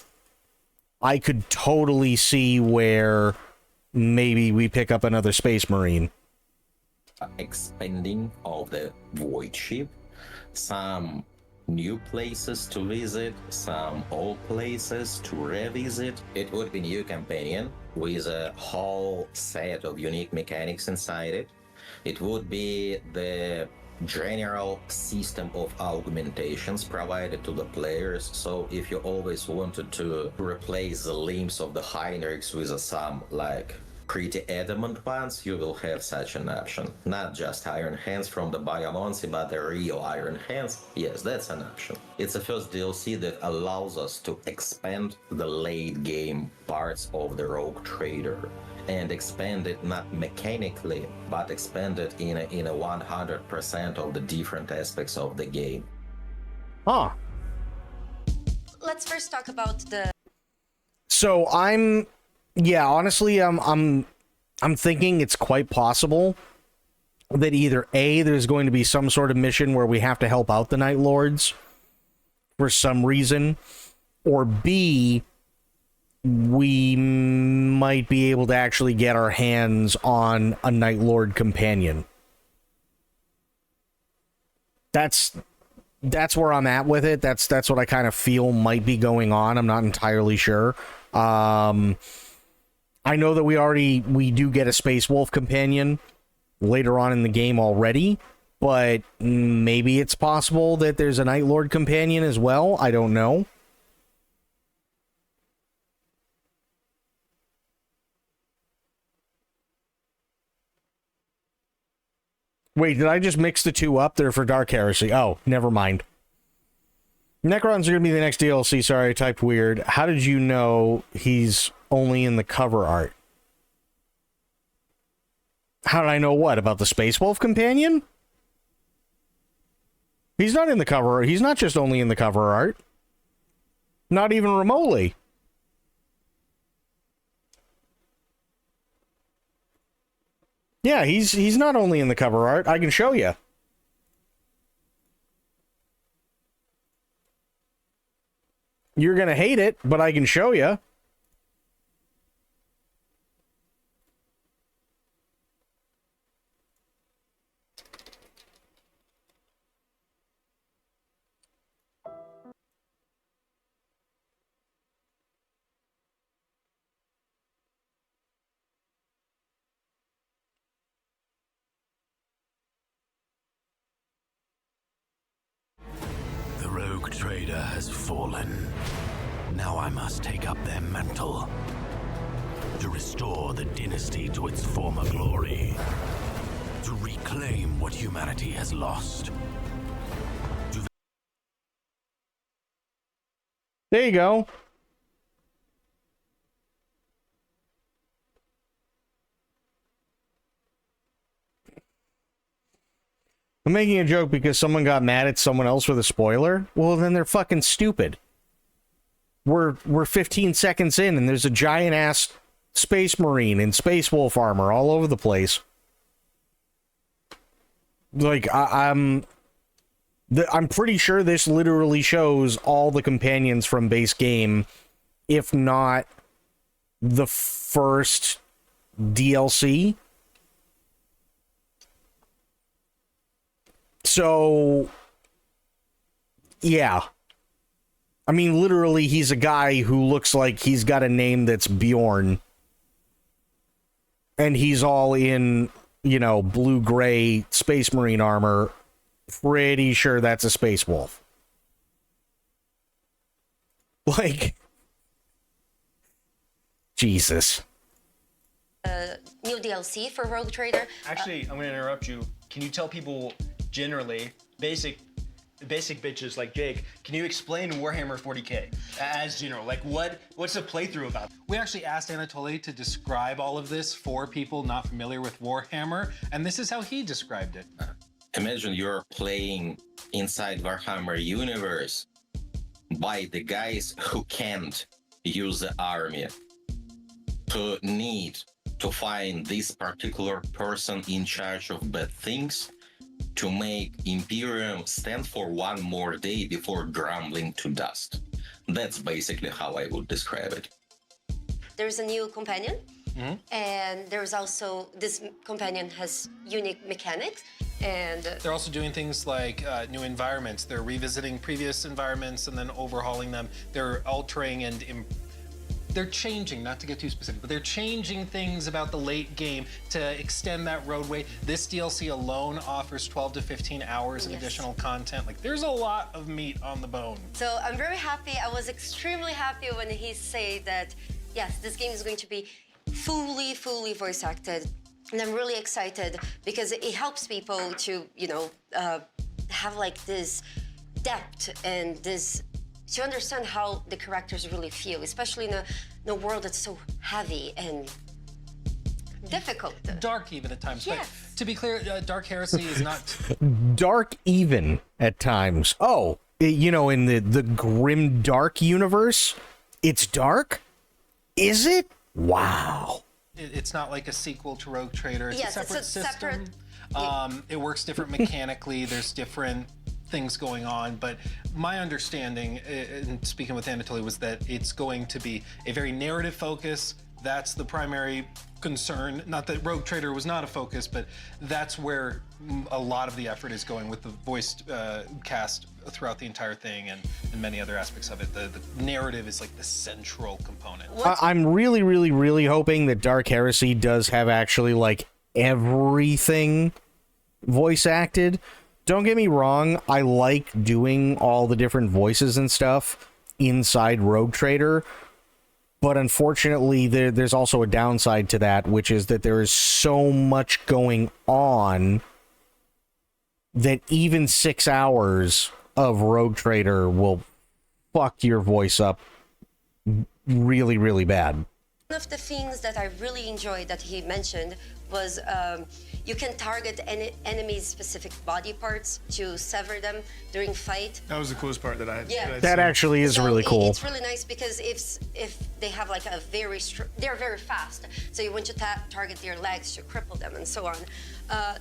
I could totally see where maybe we pick up another Space Marine.
expanding of the void ship, some new places to visit, some old places to revisit. It would be new companion with a whole set of unique mechanics inside it. It would be the general system of augmentations provided to the players. So if you always wanted to replace the limbs of the Heinrichs with some like pretty adamant ones, you will have such an option. Not just Iron Hands from the Biomonsi, but the real Iron Hands. Yes, that's an option. It's the first DLC that allows us to expand the late game parts of the Rogue Trader, and expand it not mechanically, but expand it in a 100% of the different aspects of the game.
Huh.
Let's first talk about the
So honestly, I'm thinking it's quite possible that either A, there's going to be some sort of mission where we have to help out the Night Lords for some reason, or B, we might be able to actually get our hands on a Night Lord companion. That's where I'm at with it. That's what I kind of feel might be going on. I'm not entirely sure. I know that we do get a Space Wolf companion later on in the game already, but maybe it's possible that there's a Night Lord companion as well. I don't know. Wait, did I just mix the two up there for Dark Heresy? Oh, never mind. Necrons are going to be the next DLC. Sorry, I typed weird. How did you know he's only in the cover art? How did I know what? About the Space Wolf companion? He's not in the cover art. He's not just only in the cover art. Not even remotely. Yeah, he's not only in the cover art. I can show you. You're going to hate it, but I can show you.
The Rogue Trader has fallen. Now I must take up their mantle to restore the dynasty to its former glory, to reclaim what humanity has lost.
There you go. I'm making a joke because someone got mad at someone else with a spoiler. Well, then they're fucking stupid. We're 15 seconds in and there's a giant ass Space Marine in Space Wolf armor all over the place. Like I'm pretty sure this literally shows all the companions from base game, if not the first DLC. So, yeah. I mean, literally, he's a guy who looks like he's got a name that's Bjorn. And he's all in, you know, blue-gray Space Marine armor. Pretty sure that's a Space Wolf. Like, Jesus.
New DLC for Rogue Trader.
Actually, I'm gonna interrupt you. Can you tell people generally, basic bitches like Jake, can you explain Warhammer 40K as general? Like what's the playthrough about?
We actually asked Anatoly to describe all of this for people not familiar with Warhammer, and this is how he described it.
Imagine you're playing inside Warhammer universe by the guys who can't use the army, who need to find this particular person in charge of bad things to make Imperium stand for one more day before grumbling to dust. That's basically how I would describe it.
There's a new companion, and there's also, this companion has unique mechanics, and
they're also doing things like new environments. They're revisiting previous environments and then overhauling them. They're altering and they're changing, not to get too specific, but they're changing things about the late game to extend that roadway. This DLC alone offers 12 to 15 hours of additional content. Like, there's a lot of meat on the bone.
So I'm very happy. I was extremely happy when he said that, yes, this game is going to be fully voice acted. And I'm really excited because it helps people to, you know, have like this depth and this, to understand how the characters really feel, especially in a world that's so heavy and difficult.
Dark even at times.
Yes.
But to be clear, Dark Heresy is not...
Dark even at times. Oh, you know, in the grim dark universe, it's dark? Is it? Wow.
It's not like a sequel to Rogue Trader. It's
Yes,
a separate
it's a
system.
separate...
It works different mechanically. There's different things going on, but my understanding, and speaking with Anatoly, was that it's going to be a very narrative focus. That's the primary concern. Not that Rogue Trader was not a focus, but that's where a lot of the effort is going with the voiced cast throughout the entire thing and many other aspects of it. The narrative is like the central component.
I'm really hoping that Dark Heresy does have actually like everything voice acted. Don't get me wrong, I like doing all the different voices and stuff inside Rogue Trader, but unfortunately there's also a downside to that, which is that there is so much going on that even 6 hours of Rogue Trader will fuck your voice up really bad.
One of the things that I really enjoyed that he mentioned was you can target enemies' specific body parts to sever them during fight.
That was the coolest part that I had.
That actually is really cool.
It's really nice because if they have like a they're very fast, so you want to target their legs to cripple them and so on.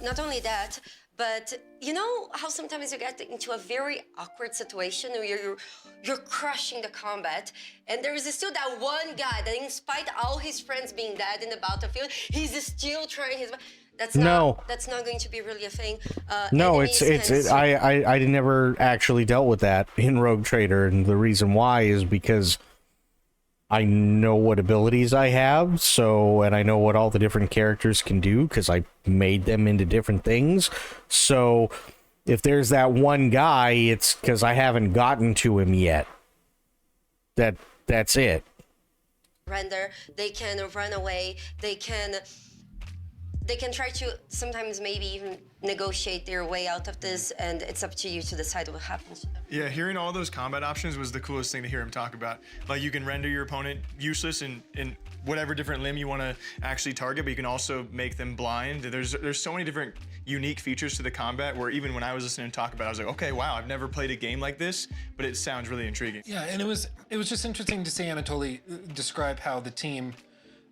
Not only that, but you know how sometimes you get into a very awkward situation where you're crushing the combat, and there is still that one guy that, in spite of all his friends being dead in the battlefield, he's still trying his. That's not going to be really a thing.
No, I never actually dealt with that in Rogue Trader, and the reason why is because I know what abilities I have, and I know what all the different characters can do because I made them into different things. So if there's that one guy, it's because I haven't gotten to him yet. That's it.
Render, they can run away, they can try to sometimes maybe even negotiate their way out of this, and it's up to you to decide what happens to them.
Yeah, hearing all those combat options was the coolest thing to hear him talk about. Like, you can render your opponent useless in whatever different limb you want to actually target, but you can also make them blind. There's so many different unique features to the combat where even when I was listening to talk about it, I was like, okay, wow, I've never played a game like this, but it sounds really intriguing.
Yeah, and it was just interesting to see Anatoly describe how the team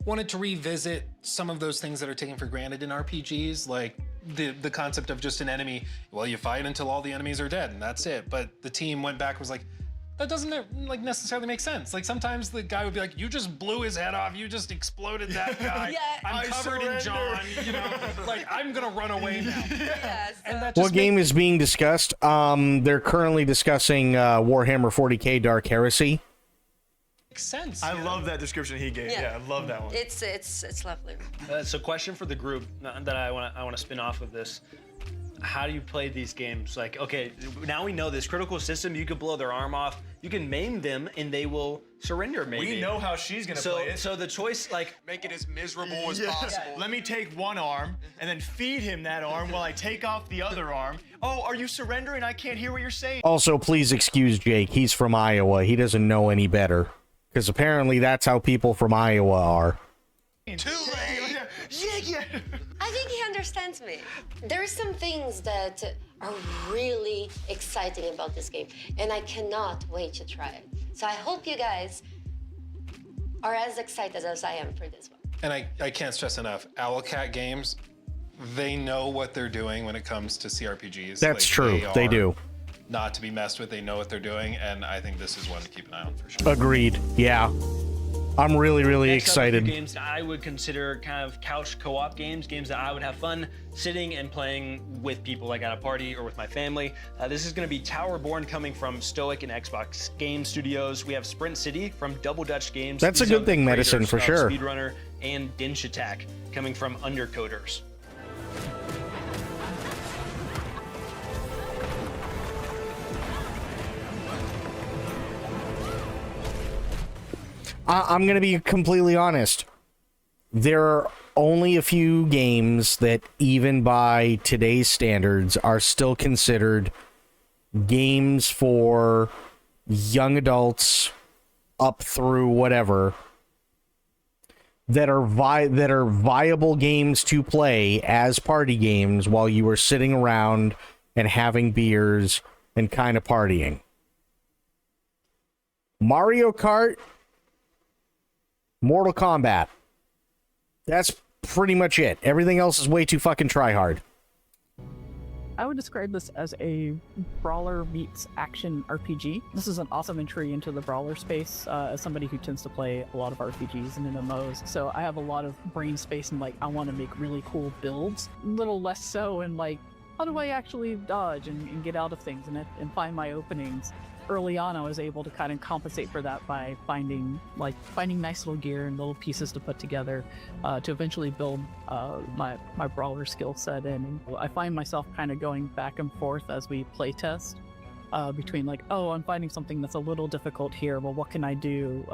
wanted to revisit some of those things that are taken for granted in RPGs, like the concept of just an enemy. Well, you fight until all the enemies are dead, and that's it. But the team went back and was like, that doesn't like necessarily make sense. Like sometimes the guy would be like, you just blew his head off, you just exploded that guy. I'm covered in John, you know, like I'm gonna run away now. And that just
What game is being discussed? They're currently discussing Warhammer 40k Dark Heresy.
makes sense.
I love that description he gave. Yeah, I love that one.
It's lovely.
So question for the group that I want to spin off of this. How do you play these games? Like, okay, now we know this critical system, you could blow their arm off, you can maim them, and they will surrender, maybe.
We know how she's gonna play it.
So the choice, like...
Make it as miserable as possible.
Let me take one arm, and then feed him that arm while I take off the other arm. Oh, are you surrendering? I can't hear what you're saying.
Also, please excuse Jake. He's from Iowa. He doesn't know any better. Because apparently that's how people from Iowa are.
Too late!
Yeah.
I think he understands me. There are some things that are really exciting about this game, and I cannot wait to try it. So I hope you guys are as excited as I am for this one.
And I can't stress enough, Owlcat Games, they know what they're doing when it comes to CRPGs.
That's true. They
are
do.
Not to be messed with. They know what they're doing, and I think this is one to keep an eye on for sure.
Agreed. Yeah. I'm really
Next up, a few
excited.
games I would consider kind of couch co-op games that I would have fun sitting and playing with people, like at a party or with my family. This is going to be Towerborn, coming from Stoic and Xbox Game Studios. We have Sprint City from Double Dutch Games.
That's a
These
good
are the
thing, Medicine,
creators
for
of
sure.
Speedrunner and Dinch Attack, coming from Undercoders.
I'm going to be completely honest. There are only a few games that, even by today's standards, are still considered games for young adults up through whatever, that are viable games to play as party games while you are sitting around and having beers and kind of partying. Mario Kart, Mortal Kombat. That's pretty much it. Everything else is way too fucking try hard.
I would describe this as a brawler meets action RPG. This is an awesome entry into the brawler space as somebody who tends to play a lot of RPGs and MMOs. So I have a lot of brain space and I want to make really cool builds. A little less so in how do I actually dodge and get out of things and find my openings. Early on, I was able to kind of compensate for that by finding nice little gear and little pieces to put together to eventually build my brawler skill set. And I find myself kind of going back and forth as we play test between I'm finding something that's a little difficult here. Well, what can I do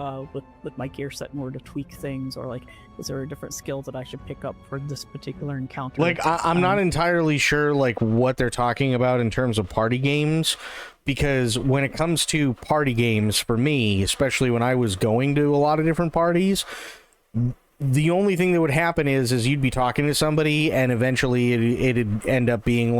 with my gear set in order to tweak things, or is there a different skill that I should pick up for this particular encounter?
I'm not entirely sure what they're talking about in terms of party games, because when it comes to party games, for me, especially when I was going to a lot of different parties, the only thing that would happen is you'd be talking to somebody and eventually it'd end up being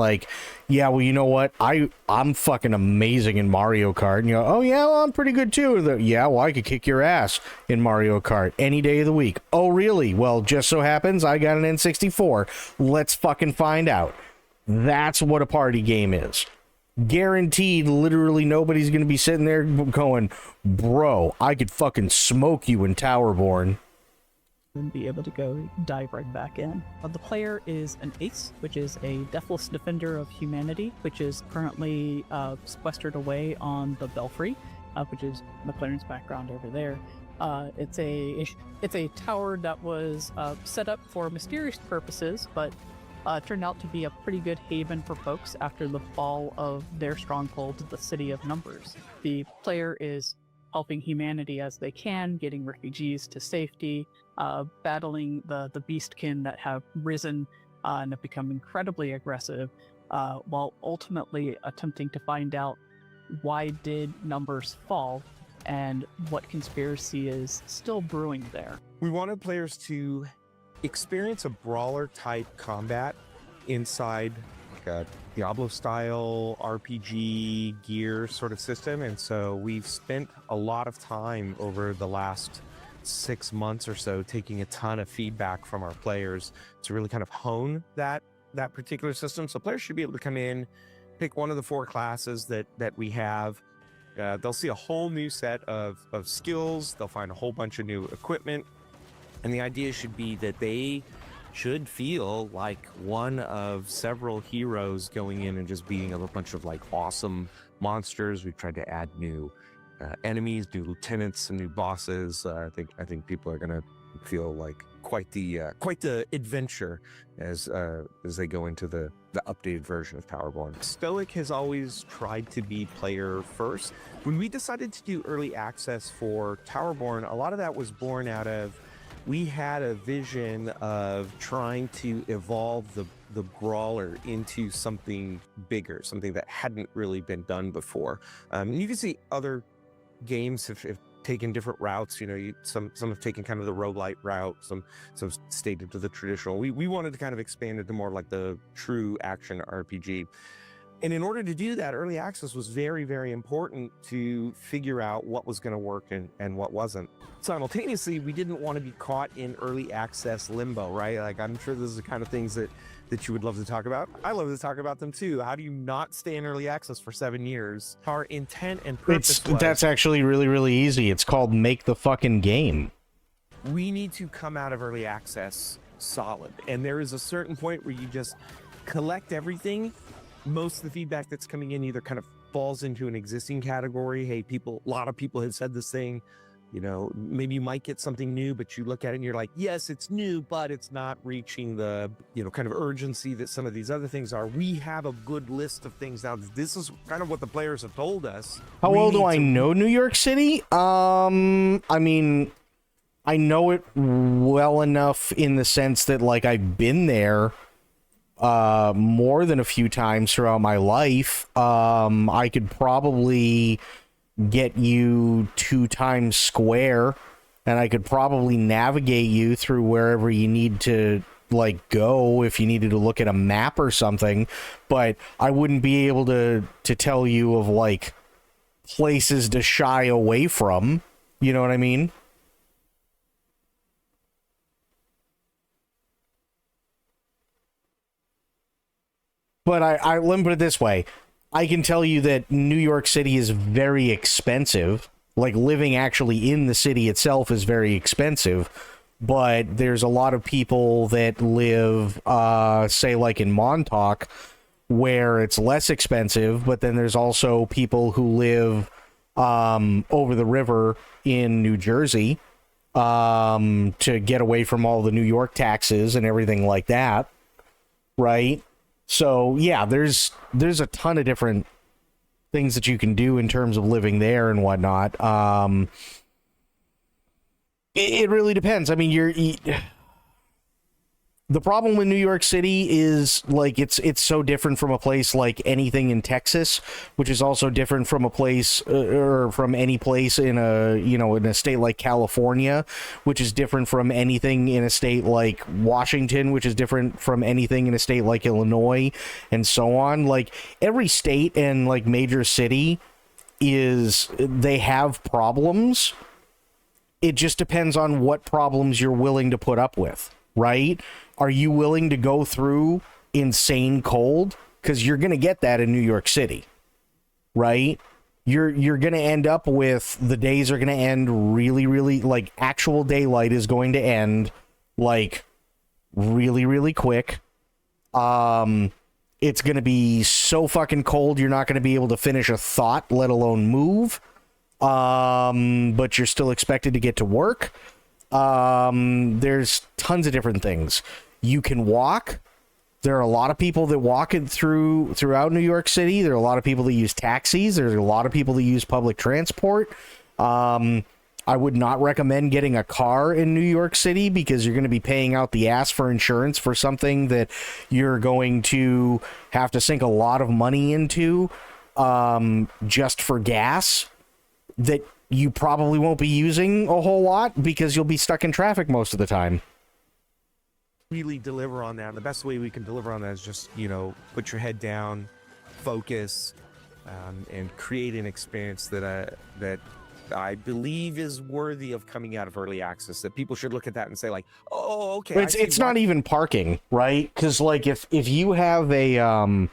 yeah, well, you know what? I'm fucking amazing in Mario Kart. And you go, oh yeah, well, I'm pretty good too. Yeah, well, I could kick your ass in Mario Kart any day of the week. Oh really? Well, just so happens I got an N64. Let's fucking find out. That's what a party game is. Guaranteed, literally nobody's gonna be sitting there going, bro, I could fucking smoke you in Towerborn.
And be able to go dive right back in. The player is an ace, which is a deathless defender of humanity, which is currently sequestered away on the Belfry, which is McLaren's background over there. It's a tower that was set up for mysterious purposes, but turned out to be a pretty good haven for folks after the fall of their stronghold, the City of Numbers. The player is helping humanity as they can, getting refugees to safety, battling the beastkin that have risen and have become incredibly aggressive, while ultimately attempting to find out why did Numbers fall and what conspiracy is still brewing there.
We wanted players to experience a brawler type combat inside a Diablo style RPG gear sort of system, and so we've spent a lot of time over the last 6 months or so taking a ton of feedback from our players to really kind of hone that particular system. So players should be able to come in, pick one of the 4 classes that we have, They'll see a whole new set of skills. They'll find a whole bunch of new equipment. And the idea should be that they should feel like one of several heroes going in and just beating up a bunch of like awesome monsters. We've tried to add new enemies, new lieutenants, and new bosses. I think people are gonna feel like quite the adventure as they go into the updated version of Towerborn. Stoic has always tried to be player first. When we decided to do early access for Towerborn, a lot of that was born out of we had a vision of trying to evolve the brawler into something bigger, something that hadn't really been done before. You can see other games have taken different routes. Some have taken kind of the roguelite route, some stayed into the traditional. We wanted to kind of expand into more like the true action RPG. And in order to do that, early access was very, very important to figure out what was going to work and what wasn't. Simultaneously, we didn't want to be caught in early access limbo, right? Like, I'm sure this is the kind of things that you would love to talk about. I love to talk about them too. How do you not stay in early access for 7 years? Our intent and purpose
That's actually really, really easy. It's called make the fucking game.
We need to come out of early access solid. And there is a certain point where you just collect everything. Most of the feedback that's coming in either kind of falls into an existing category. Hey, a lot of people have said this thing. Maybe you might get something new, but you look at it and you're like, yes, it's new, but it's not reaching the, kind of urgency that some of these other things are. We have a good list of things now. This is kind of what the players have told us.
How well do I know New York City? I mean, I know it well enough in the sense that, like, I've been there more than a few times throughout my life. I could probably get you 2 Times Square, and I could probably navigate you through wherever you need to like go if you needed to look at a map or something, but I wouldn't be able to tell you of like places to shy away from. You know what I mean? But let me put it this way. I can tell you that New York City is very expensive. Like, living actually in the city itself is very expensive. But there's a lot of people that live, say, like in Montauk, where it's less expensive. But then there's also people who live over the river in New Jersey to get away from all the New York taxes and everything like that. Right? So, yeah, there's a ton of different things that you can do in terms of living there and whatnot. It really depends. I mean, the problem with New York City is, like, it's so different from a place like anything in Texas, which is also different from a place or from any place in a state like California, which is different from anything in a state like Washington, which is different from anything in a state like Illinois, and so on. Like, every state and like major city they have problems. It just depends on what problems you're willing to put up with, right? Are you willing to go through insane cold? Because you're going to get that in New York City, right? You're going to end up with the days are going to end really, really, like, actual daylight is going to end, like, really, really quick. It's going to be so fucking cold you're not going to be able to finish a thought, let alone move. But you're still expected to get to work. There's tons of different things. You can walk. There are a lot of people that walk it throughout New York City. There are a lot of people that use taxis. There's a lot of people that use public transport. I would not recommend getting a car in New York City because you're going to be paying out the ass for insurance for something that you're going to have to sink a lot of money into, just for gas that you probably won't be using a whole lot because you'll be stuck in traffic most of the time.
Really deliver on that. And the best way we can deliver on that is just, put your head down, focus, and create an experience that I believe is worthy of coming out of early access. That people should look at that and say, like, oh, okay.
But it's not even parking, right? Because, like, if you have a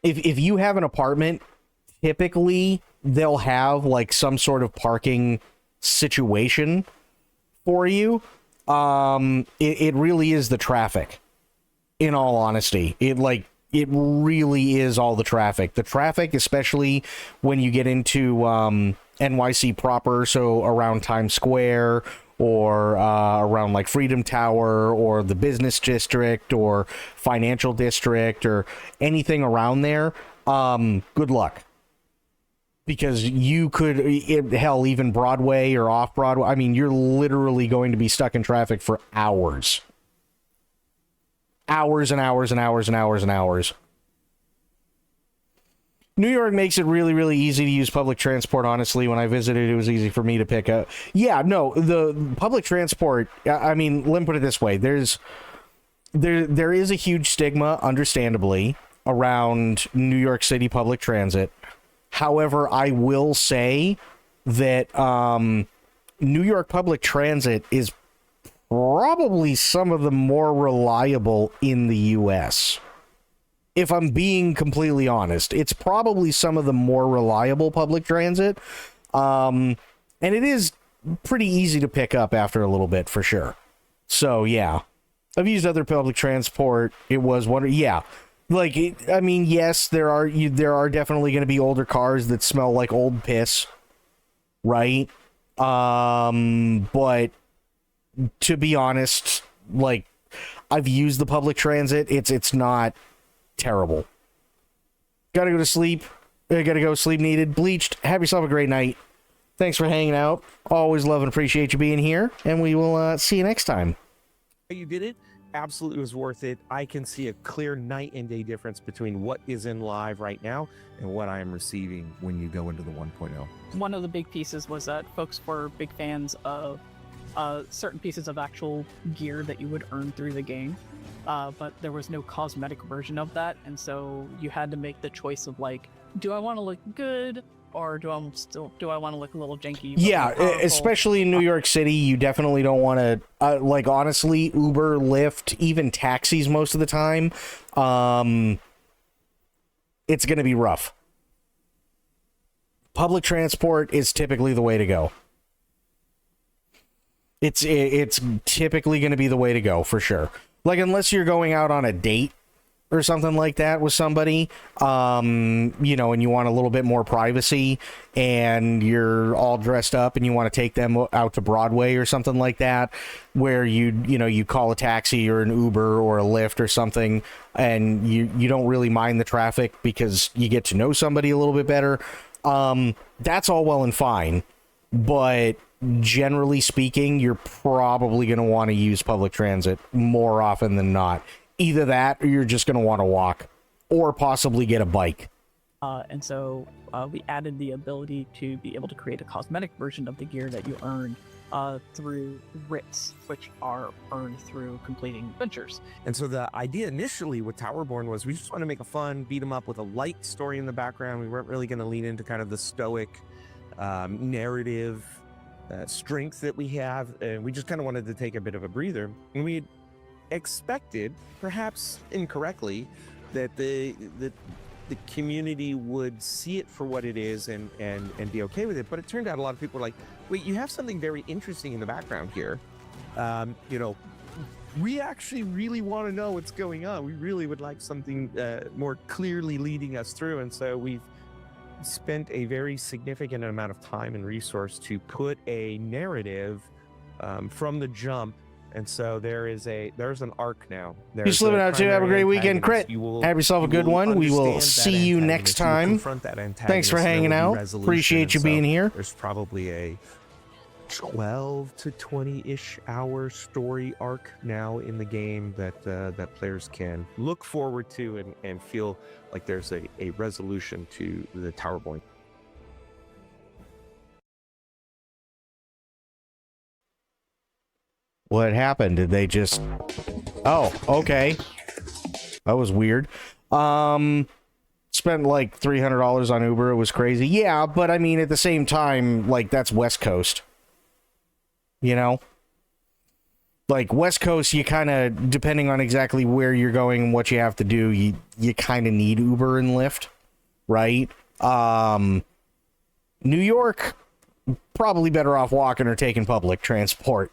if you have an apartment typically they'll have like some sort of parking situation for you. It really is the traffic, in all honesty. It really is all the traffic. The traffic, especially when you get into NYC proper, so around Times Square or around like Freedom Tower or the business district or financial district or anything around there, good luck. Because you could, hell, even Broadway or off Broadway, I mean, you're literally going to be stuck in traffic for hours. Hours and hours and hours and hours and hours. New York makes it really, really easy to use public transport, honestly. When I visited, it was easy for me to pick up. Yeah, no, the public transport, I mean, let me put it this way. There is a huge stigma, understandably, around New York City public transit. However, I will say that New York public transit is probably some of the more reliable in the U.S. If I'm being completely honest, it's probably some of the more reliable public transit. And it is pretty easy to pick up after a little bit, for sure. So, yeah. I've used other public transport. It was one, yeah. Like, I mean, yes, there are definitely going to be older cars that smell like old piss, right? But to be honest, like, I've used the public transit. It's not terrible. Gotta go to sleep. Gotta go. Sleep needed. Bleached. Have yourself a great night. Thanks for hanging out. Always love and appreciate you being here, and we will see you next time.
You did it. Absolutely was worth it. I can see a clear night and day difference between what is in live right now and what I am receiving when you go into the 1.0.
One of the big pieces was that folks were big fans of certain pieces of actual gear that you would earn through the game, but there was no cosmetic version of that, and so you had to make the choice of like, do I want to look good or do I want to look a little janky?
Yeah, especially in New York City, you definitely don't want to, like, honestly, Uber, Lyft, even taxis most of the time, it's going to be rough. Public transport is typically the way to go. It's typically going to be the way to go, for sure. Like, unless you're going out on a date or something like that with somebody, you know, and you want a little bit more privacy and you're all dressed up and you want to take them out to Broadway or something like that, where you call a taxi or an Uber or a Lyft or something, and you don't really mind the traffic because you get to know somebody a little bit better. That's all well and fine, but generally speaking, you're probably going to want to use public transit more often than not. Either that or you're just going to want to walk or possibly get a bike.
And so we added the ability to be able to create a cosmetic version of the gear that you earn through writs, which are earned through completing adventures.
And so the idea initially with Towerborn was we just want to make a fun beat 'em up with a light story in the background. We weren't really going to lean into kind of the stoic narrative strength that we have, and we just kind of wanted to take a bit of a breather. And we expected, perhaps incorrectly, that the community would see it for what it is and be okay with it. But it turned out a lot of people were like, wait, you have something very interesting in the background here. You know, we actually really want to know what's going on. We really would like something more clearly leading us through. And so we've spent a very significant amount of time and resource to put a narrative from the jump. And so there's an arc now.
Just living out too. Have a great weekend, Crit. Have yourself a good one. We will see you next time. Thanks for hanging out. Appreciate you being here.
There's probably a 12 to 20-ish hour story arc now in the game that players can look forward to and feel like there's a resolution to the Towerborn.
What happened? Did they just... Oh, okay. That was weird. Spent like $300 on Uber. It was crazy. Yeah, but I mean, at the same time, like, that's West Coast. You know? Like, West Coast, you kind of, depending on exactly where you're going and what you have to do, you kind of need Uber and Lyft, right? New York, probably better off walking or taking public transport.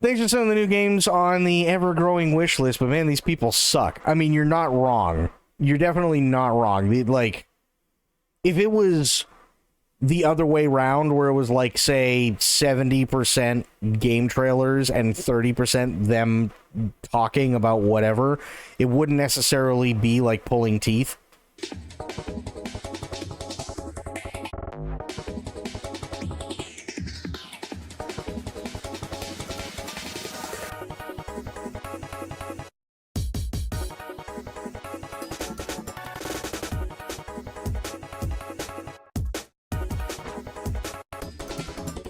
Thanks for some of the new games on the ever-growing wish list, but man, these people suck. I mean, you're not wrong. You're definitely not wrong. Like, if it was the other way round, where it was like, say, 70% game trailers and 30% them talking about whatever, it wouldn't necessarily be like pulling teeth.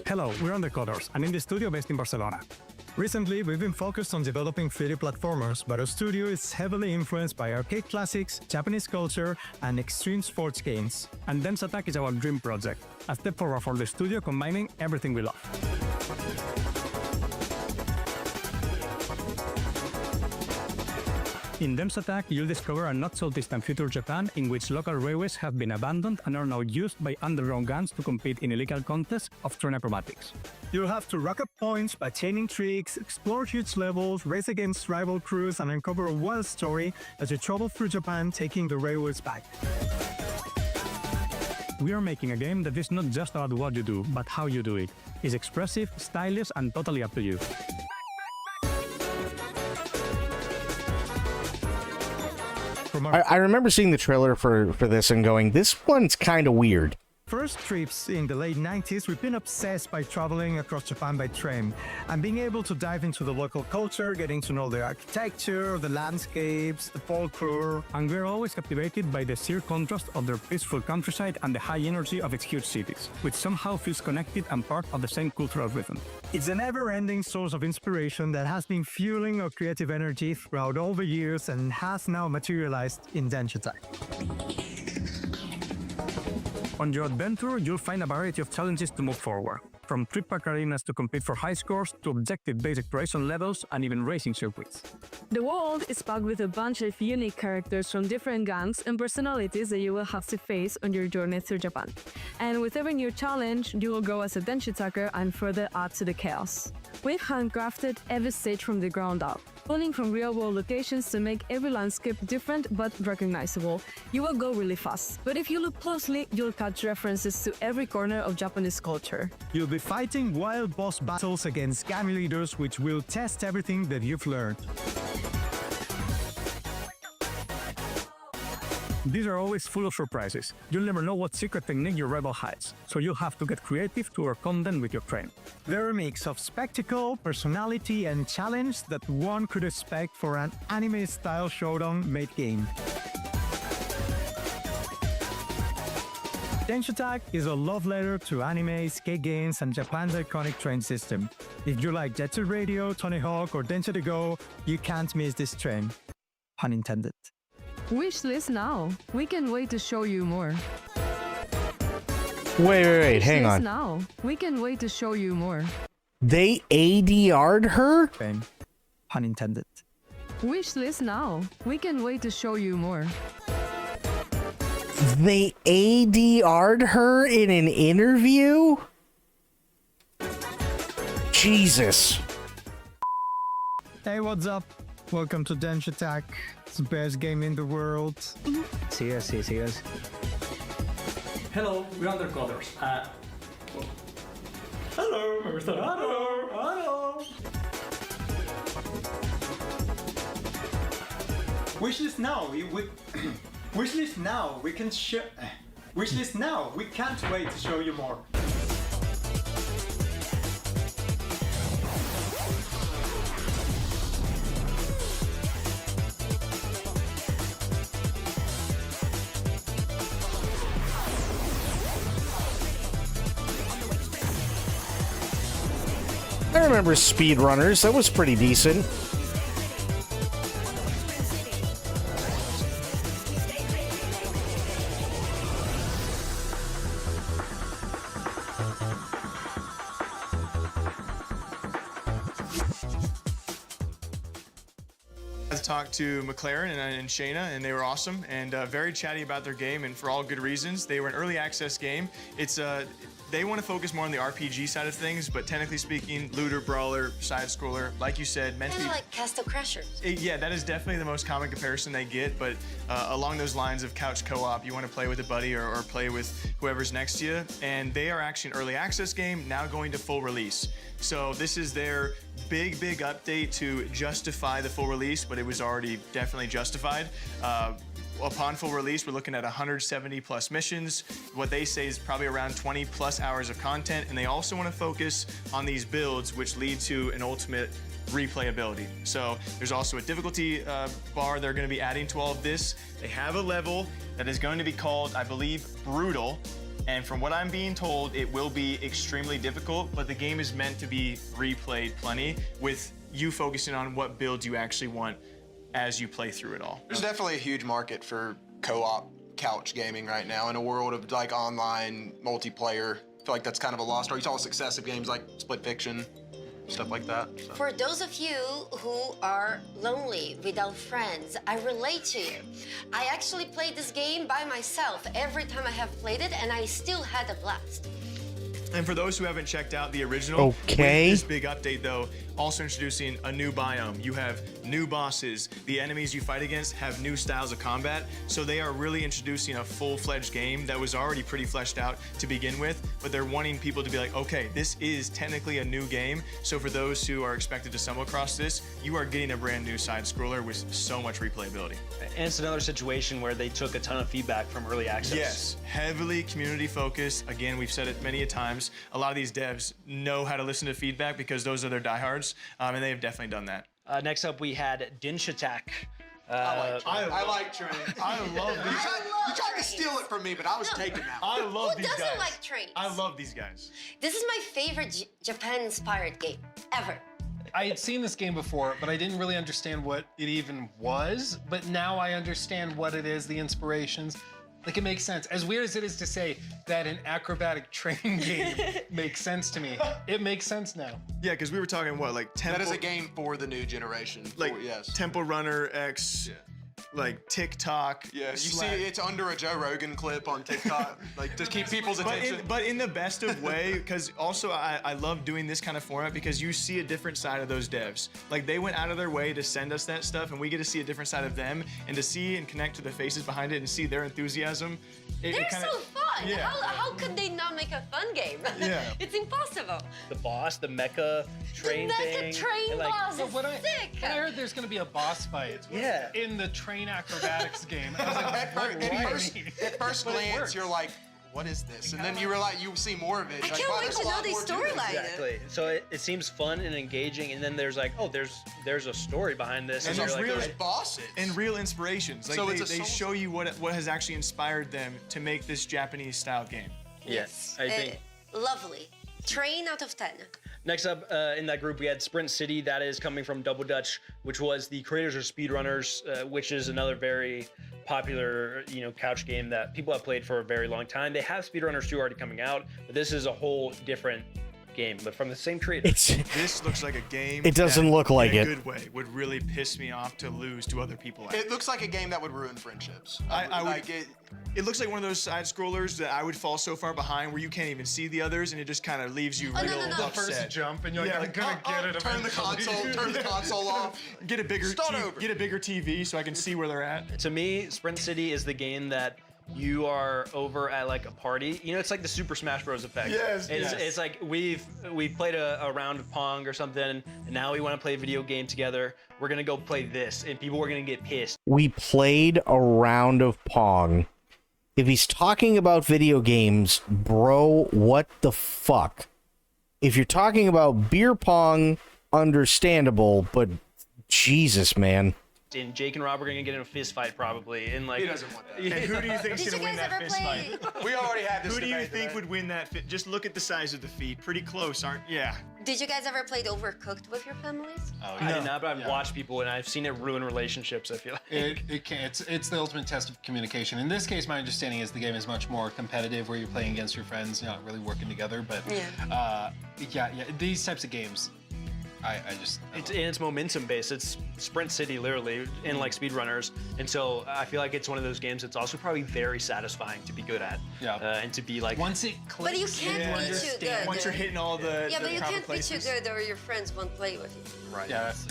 Hello, we're Undercoders, and in the studio based in Barcelona. Recently, we've been focused on developing 3D platformers, but our studio is heavily influenced by arcade classics, Japanese culture, and extreme sports games. And Dense Attack is our dream project, a step forward for the studio combining everything we love. In Dense Attack, you'll discover a not-so-distant future Japan in which local railways have been abandoned and are now used by underground gangs to compete in illegal contests of train acrobatics. You'll have to rack up points by chaining tricks, explore huge levels, race against rival crews, and uncover a wild story as you travel through Japan taking the railways back. We are making a game that is not just about what you do, but how you do it. It's expressive, stylish, and totally up to you.
I remember seeing the trailer for this and going, this one's kind of weird.
First trips in the late 90s, we've been obsessed by traveling across Japan by train and being able to dive into the local culture, getting to know the architecture, the landscapes, the folklore, and we're always captivated by the sheer contrast of their peaceful countryside and the high energy of its huge cities, which somehow feels connected and part of the same cultural rhythm. It's a never-ending source of inspiration that has been fueling our creative energy throughout all the years and has now materialized in Dense Attack. On your adventure, you'll find a variety of challenges to move forward, from trip-pack arenas to compete for high scores, to objective-based exploration levels, and even racing circuits.
The world is packed with a bunch of unique characters from different gangs and personalities that you will have to face on your journey through Japan. And with every new challenge, you will grow as a Dense Attacker and further add to the chaos. We've handcrafted every stage from the ground up, pulling from real-world locations to make every landscape different but recognizable. You will go really fast, but if you look closely, you'll catch references to every corner of Japanese culture.
You'll be fighting wild boss battles against gang leaders, which will test everything that you've learned. These are always full of surprises. You'll never know what secret technique your rival hides, so you'll have to get creative to overcome them with your train. They're a mix of spectacle, personality, and challenge that one could expect for an anime-style showdown made game. Dense Attack is a love letter to anime, skate games, and Japan's iconic train system. If you like Jet Set Radio, Tony Hawk, or Dense to Go, you can't miss this train. Pun intended.
Wishlist now. We can wait to show you more.
Wait, hang
Wishlist
on.
now. We can wait to show you more.
They ADR'd her?
Pun intended.
Wishlist now. We can wait to show you more.
They ADR'd her in an interview? Jesus.
Hey, what's up? Welcome to Dense Attack. It's the best game in the world.
See us.
Hello, we're Undercoders. Hello, hello. Wishlist now. Wishlist now. We can share. Wishlist now. We can't wait to show you more.
I remember Speedrunners. That was pretty decent.
talked to McLaren and Shayna, and they were awesome and very chatty about their game, and for all good reasons. They were an early access game. They want to focus more on the RPG side of things, but technically speaking, looter, brawler, side scroller, like you said, meant to
Kind
be.
of like Castle Crashers.
Yeah, that is definitely the most common comparison they get, but along those lines of couch co-op, you want to play with a buddy or play with whoever's next to you, and they are actually an early access game, now going to full release. So this is their big update to justify the full release, but it was already definitely justified. Upon full release, we're looking at 170 plus missions. What they say is probably around 20 plus hours of content, and they also want to focus on these builds, which lead to an ultimate replayability. So there's also a difficulty bar they're going to be adding to all of this. They have a level that is going to be called, I believe, Brutal. And from what I'm being told, it will be extremely difficult, but the game is meant to be replayed plenty with you focusing on what builds you actually want as you play through it all.
There's definitely a huge market for co-op couch gaming right now in a world of like online multiplayer. I feel like that's kind of a lost art. You saw successive games like Split Fiction, stuff like that. So.
For those of you who are lonely without friends, I relate to you. I actually played this game by myself every time I have played it, and I still had a blast.
And for those who haven't checked out the original, with this big update though, also introducing a new biome. You have new bosses. The enemies you fight against have new styles of combat. So they are really introducing a full-fledged game that was already pretty fleshed out to begin with, but they're wanting people to be like, okay, this is technically a new game. So for those who are expected to stumble across this, you are getting a brand new side scroller with so much replayability.
And it's another situation where they took a ton of feedback from early access.
Yes, heavily community focused. Again, we've said it many a times. A lot of these devs know how to listen to feedback because those are their diehards, and they have definitely done that.
Next up, we had Dinch Attack.
I like Train.
I love these.
You tried to steal it from me, but I was taking that.
I love these guys.
Who doesn't like trains?
I love these guys.
This is my favorite Japan-inspired game ever.
I had seen this game before, but I didn't really understand what it even was. But now I understand what it is, the inspirations. Like, it makes sense. As weird as it is to say that an acrobatic train game makes sense to me, it makes sense now.
Yeah, because we were talking, what, like Temple...
That is a game for the new generation.
Like,
yes.
Temple Runner X... Yeah. Like TikTok.
Yeah, you see it's under a Joe Rogan clip on TikTok, like to keep people's attention.
But in the best of way, because also I love doing this kind of format because you see a different side of those devs. Like they went out of their way to send us that stuff, and we get to see a different side of them, and to see and connect to the faces behind it and see their enthusiasm.
They're so fun.
Yeah.
How could they not make a fun game?
Yeah.
It's impossible.
The boss, the mecha train thing.
The mecha train boss is sick.
When I heard there's going to be a boss fight in the train acrobatics game, I was like,
at first glance, you're like, what is this? And then you realize you see more of it.
I can't wait to know the storyline.
Exactly. So it seems fun and engaging, and then there's like, oh, there's a story behind this.
And
there's
real
bosses
and real inspirations. Like
so
they show you what has actually inspired them to make this Japanese style game.
Yes, I think.
Lovely. Train out of 10.
Next up in that group, we had Sprint City. That is coming from Double Dutch, which was the creators of Speedrunners, which is another very popular, couch game that people have played for a very long time. They have Speedrunners 2 already coming out, but this is a whole different game, but from the same creator.
This looks like a game.
It doesn't look like
in
it.
a good way would really piss me off to lose to other people.
It looks like a game that would ruin friendships.
I would. It looks like one of those side scrollers that I would fall so far behind where you can't even see the others, and it just kind of leaves you real upset.
The first jump, and you're like, I'm gonna get it.
Turn the console off.
Get a bigger TV so I can see where they're at.
To me, Sprint City is the game that you are over at like a party. It's like the Super Smash Bros. Effect.
Yes.
It's like we've played a round of Pong or something, and now we want to play a video game together. We're gonna go play this, and people are gonna get pissed.
We played a round of Pong. If he's talking about video games, bro, what the fuck? If you're talking about beer pong, understandable, but Jesus, man.
And Jake and Rob are gonna get in a fist fight probably. And like,
he doesn't want that.
And who do you think's gonna win that fist fight?
We already had this.
Who do you think would win that? Just look at the size of the feet. Pretty close, aren't? Yeah.
Did you guys ever play Overcooked with your families?
Oh, I did not, but I've watched people and I've seen it ruin relationships. I feel like
it can. It's the ultimate test of communication. In this case, my understanding is the game is much more competitive, where you're playing against your friends, not really working together. But yeah, these types of games,
It's momentum based. It's sprint city literally in like speedrunners, and so I feel like it's one of those games that's also probably very satisfying to be good at.
Yeah.
And to be like
once it clicks.
But you can't be too good.
Once you're hitting all the
Yeah, but you
proper
can't
places.
be too good or your friends won't play with you.
Right. Yeah. That's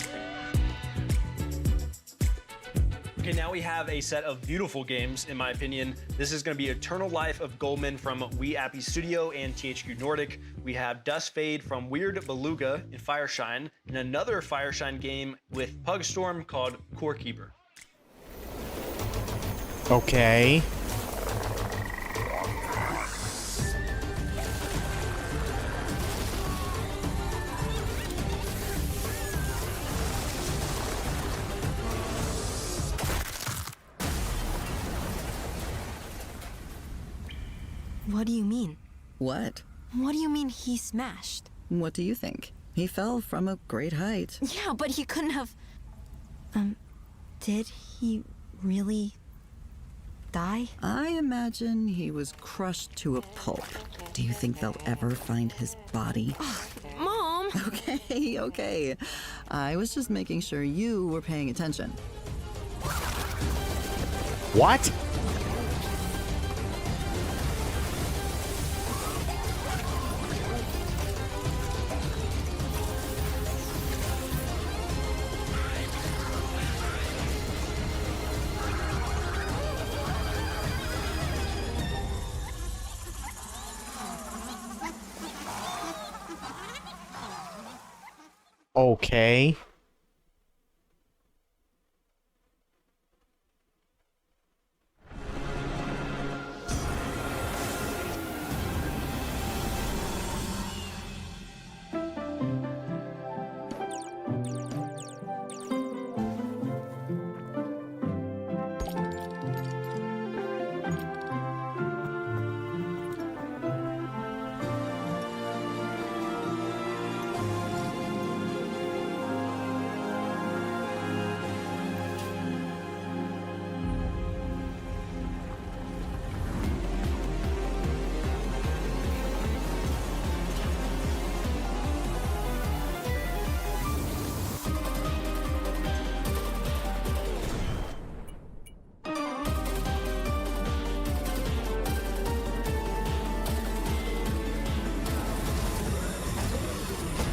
Okay, now we have a set of beautiful games, in my opinion. This is going to be Eternal Life of Goldman from We Appy Studio and THQ Nordic. We have Dust Fade from Weird Beluga in Fireshine, and another Fireshine game with Pugstorm called Core Keeper.
Okay.
What do you mean?
What?
What do you mean he smashed?
What do you think? He fell from a great height.
Yeah, but he couldn't have... did he really die?
I imagine he was crushed to a pulp. Do you think they'll ever find his body?
Mom!
Okay. I was just making sure you were paying attention.
What? Okay.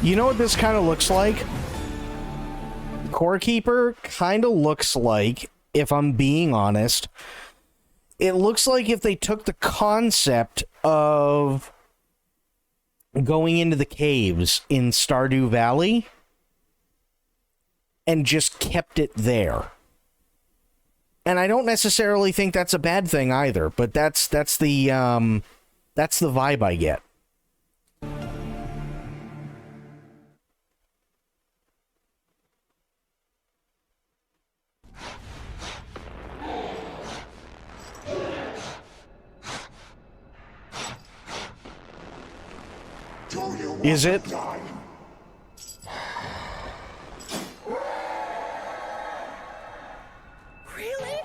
You know what this kind of looks like? Core Keeper kind of looks like, if I'm being honest, it looks like if they took the concept of going into the caves in Stardew Valley and just kept it there. And I don't necessarily think that's a bad thing either, but that's the vibe I get. Is it?
Really?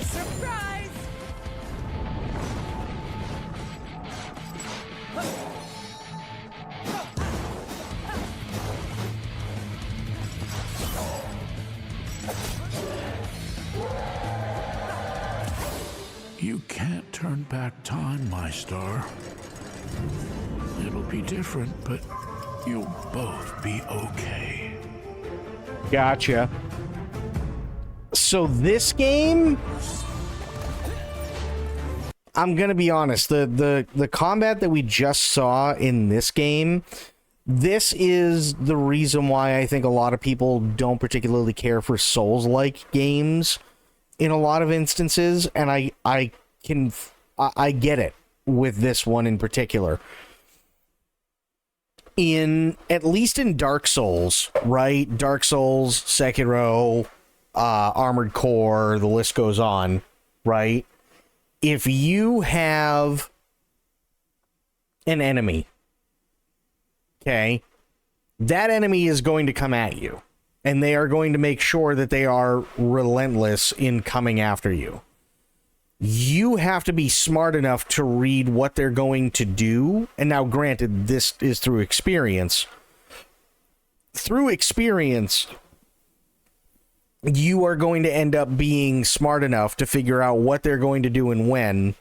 Surprise!
You can't turn back time, my star. It'll be different, but you'll both be okay.
Gotcha. So this game, I'm gonna be honest. The combat that we just saw in this game, this is the reason why I think a lot of people don't particularly care for Souls-like games in a lot of instances, and I get it with this one in particular. At least in Dark Souls, right? Dark Souls, Sekiro, Armored Core, the list goes on, right? If you have an enemy, okay, that enemy is going to come at you, and they are going to make sure that they are relentless in coming after you. You have to be smart enough to read what they're going to do. And now, granted, this is through experience. Through experience, you are going to end up being smart enough to figure out what they're going to do and when,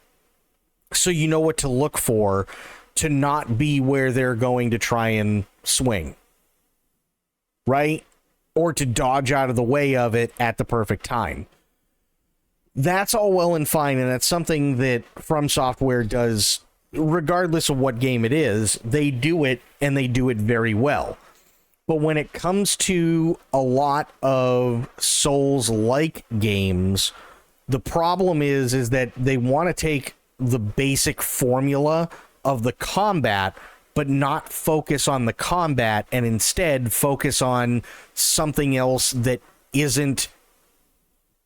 so you know what to look for to not be where they're going to try and swing, right? Or to dodge out of the way of it at the perfect time. That's all well and fine, and that's something that From Software does, regardless of what game it is. They do it, and they do it very well. But when it comes to a lot of Souls-like games, the problem is that they want to take the basic formula of the combat, but not focus on the combat, and instead focus on something else that isn't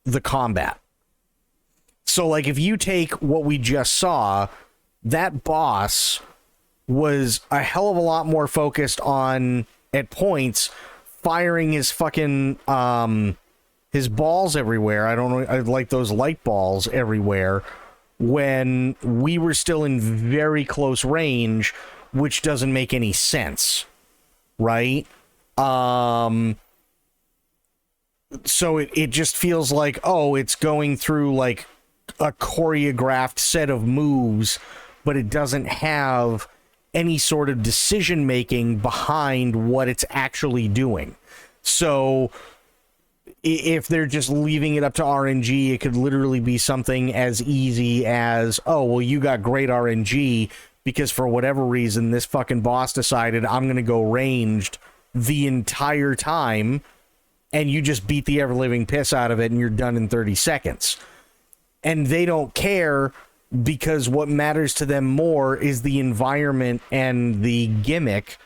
the combat. So, like, if you take what we just saw, that boss was a hell of a lot more focused on, at points, firing his fucking, his balls everywhere. I don't know, like those light balls everywhere, when we were still in very close range, which doesn't make any sense, right? So it just feels like, oh, it's going through, like, a choreographed set of moves, but it doesn't have any sort of decision making behind what it's actually doing. So if they're just leaving it up to RNG, it could literally be something as easy as, oh, well, you got great RNG because for whatever reason this fucking boss decided I'm going to go ranged the entire time, and you just beat the ever-living piss out of it and you're done in 30 seconds. And they don't care, because what matters to them more is the environment and the gimmick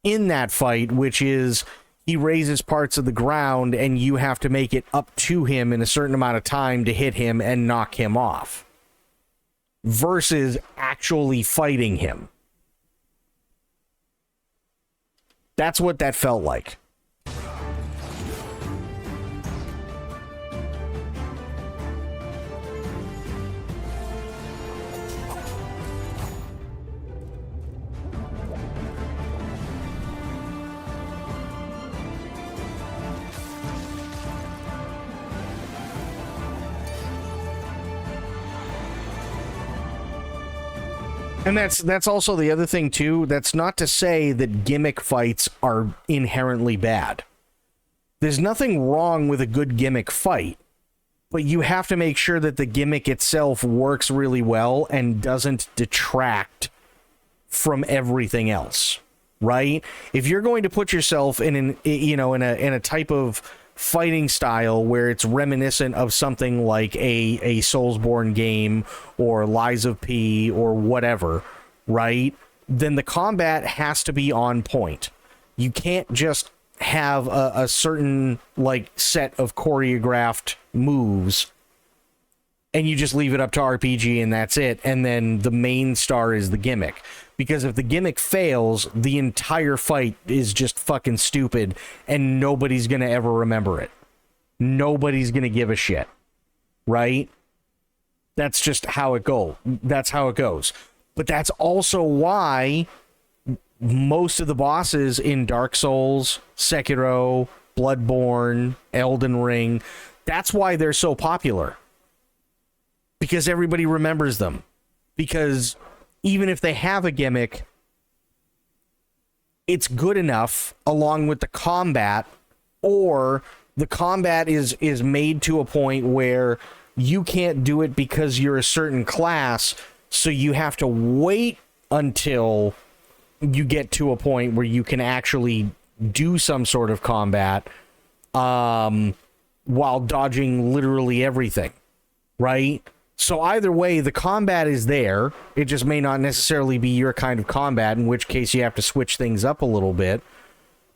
in that fight, which is he raises parts of the ground and you have to make it up to him in a certain amount of time to hit him and knock him off, versus actually fighting him. That's what that felt like. And that's also the other thing, too. That's not to say that gimmick fights are inherently bad. There's nothing wrong with a good gimmick fight, but you have to make sure that the gimmick itself works really well and doesn't detract from everything else, right? If you're going to put yourself in a type of fighting style where it's reminiscent of something like a Soulsborne game or Lies of P or whatever, right? Then the combat has to be on point. You can't just have a certain like set of choreographed moves and you just leave it up to RPG and that's it, and then the main star is the gimmick. Because if the gimmick fails, the entire fight is just fucking stupid and nobody's gonna ever remember it. Nobody's gonna give a shit, right? That's just how it goes. That's how it goes. But that's also why most of the bosses in Dark Souls, Sekiro, Bloodborne, Elden Ring, that's why they're so popular. Because everybody remembers them. Because even if they have a gimmick, it's good enough along with the combat, or the combat is made to a point where you can't do it because you're a certain class, so you have to wait until you get to a point where you can actually do some sort of combat while dodging literally everything, right? So either way, the combat is there. It just may not necessarily be your kind of combat, in which case you have to switch things up a little bit.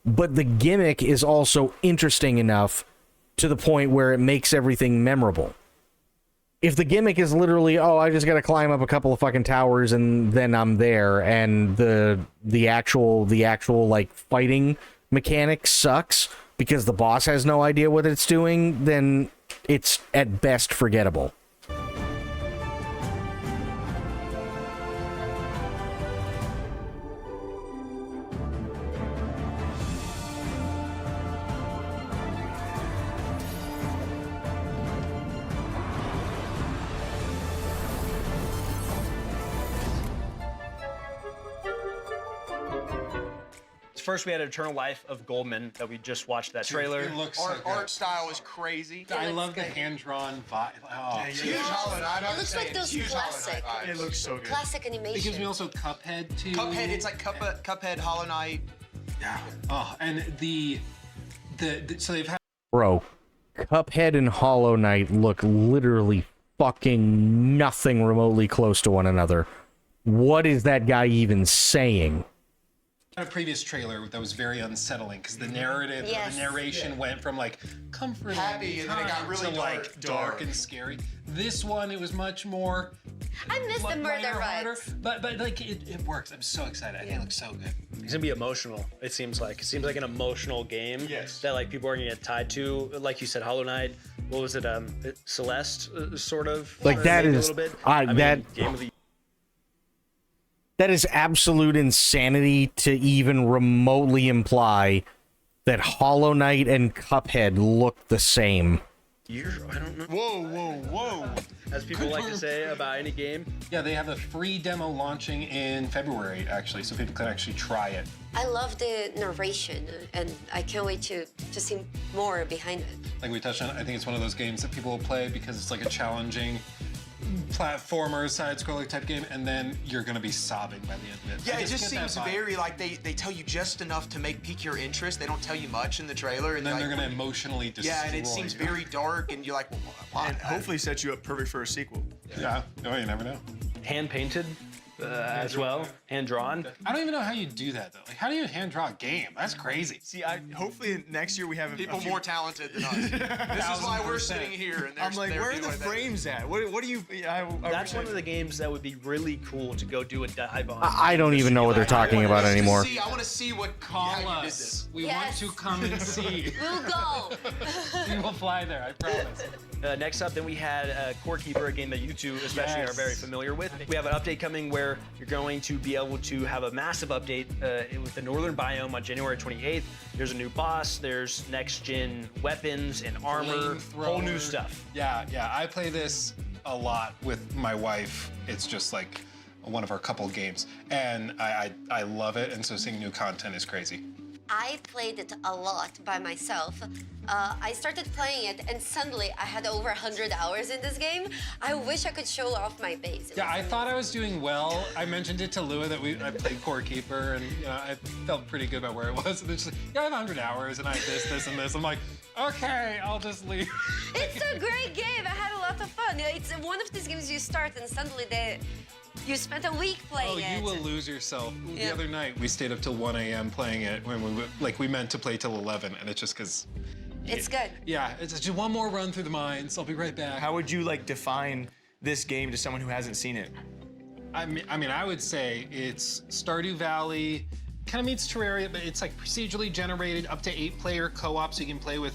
But the gimmick is also interesting enough to the point where it makes everything memorable. If the gimmick is literally, oh, I just got to climb up a couple of fucking towers and then I'm there, and the actual like fighting mechanic sucks because the boss has no idea what it's doing, then it's at best forgettable.
First, we had Eternal Life of Goldman that we just watched that trailer.
It looks so good.
Art style is crazy.
I love the hand-drawn vibe. Oh,
Huge Hollow Knight.
It looks like those classic.
It looks so good.
Classic animation.
It gives me also Cuphead too.
Cuphead, it's like Cuphead, Hollow Knight.
Yeah. Oh, and the so they've had.
Bro, Cuphead and Hollow Knight look literally fucking nothing remotely close to one another. What is that guy even saying?
A previous trailer that was very unsettling because the narrative,
Yes.
the narration went from like comforting,
Happy, and then it got
calm
really
to like dark and scary. This one, it was much more.
I miss the murder vibes.
but like it works. I'm so excited. I think it looks so good.
It's gonna be emotional. It seems like an emotional game that like people are gonna get tied to. Like you said, Hollow Knight. What was it? Celeste, sort of.
Like that
maybe
is
a little bit.
that.
Game of the
That is absolute insanity to even remotely imply that Hollow Knight and Cuphead look the same.
year. I don't know.
Whoa.
As people like to say about any game.
Yeah, they have a free demo launching in February, actually, so people can actually try it.
I love the narration, and I can't wait to see more behind it.
Like we touched on, I think it's one of those games that people will play because it's like a challenging platformer, side-scrolling type game, and then you're gonna be sobbing by the end of it.
Yeah,
I
it just
get that
seems
vibe.
very like they tell you just enough to pique your interest. They don't tell you much in the trailer,
And then
like,
they're gonna emotionally destroy.
Yeah, and it seems
you.
very dark, and you're like, well, why?
And hopefully set you up perfect for a sequel.
Yeah. Oh, you never know.
Hand painted as well, hand drawn.
I don't even know how you do that though. Like, how do you hand draw a game? That's crazy.
See, hopefully next year we have
people more talented than us. This is why we're sitting here. And
I'm like,
they're
where are the
doing that.
frames at? What do you?
That's one of the games that would be really cool to go do a dive on.
I don't even know what they're talking about anymore.
I want to see what
Call
how you did
us.
this.
We want to come and see.
We'll go.
We will fly there. I promise.
Next up, then we had Core Keeper, a game that you two especially are very familiar with. We have an update coming where you're going to be able to have a massive update with the Northern Biome on January 28th. There's a new boss, there's next-gen weapons and armor, whole new stuff.
Yeah. I play this a lot with my wife. It's just like one of our couple games, and I love it, and so seeing new content is crazy.
I played it a lot by myself. I started playing it, and suddenly I had over 100 hours in this game. I wish I could show off my base.
Yeah, I thought I was doing well. I mentioned it to Lua that I played Core Keeper, and I felt pretty good about where it was. And it's like, yeah, I have 100 hours, and I have this, and this. I'm like, okay, I'll just leave.
It's a great game. I had a lot of fun. It's one of these games you start, and suddenly you spent a week playing it.
Oh, you will lose yourself.
Yeah.
The other night, we stayed up till 1 a.m. playing it when we meant to play till 11, and it's just because.
It's good.
Yeah, it's just one more run through the mines. I'll be right back.
How would you define this game to someone who hasn't seen it?
I mean, I would say it's Stardew Valley, kind of meets Terraria, but it's like procedurally generated, up to 8-player co-op, so you can play with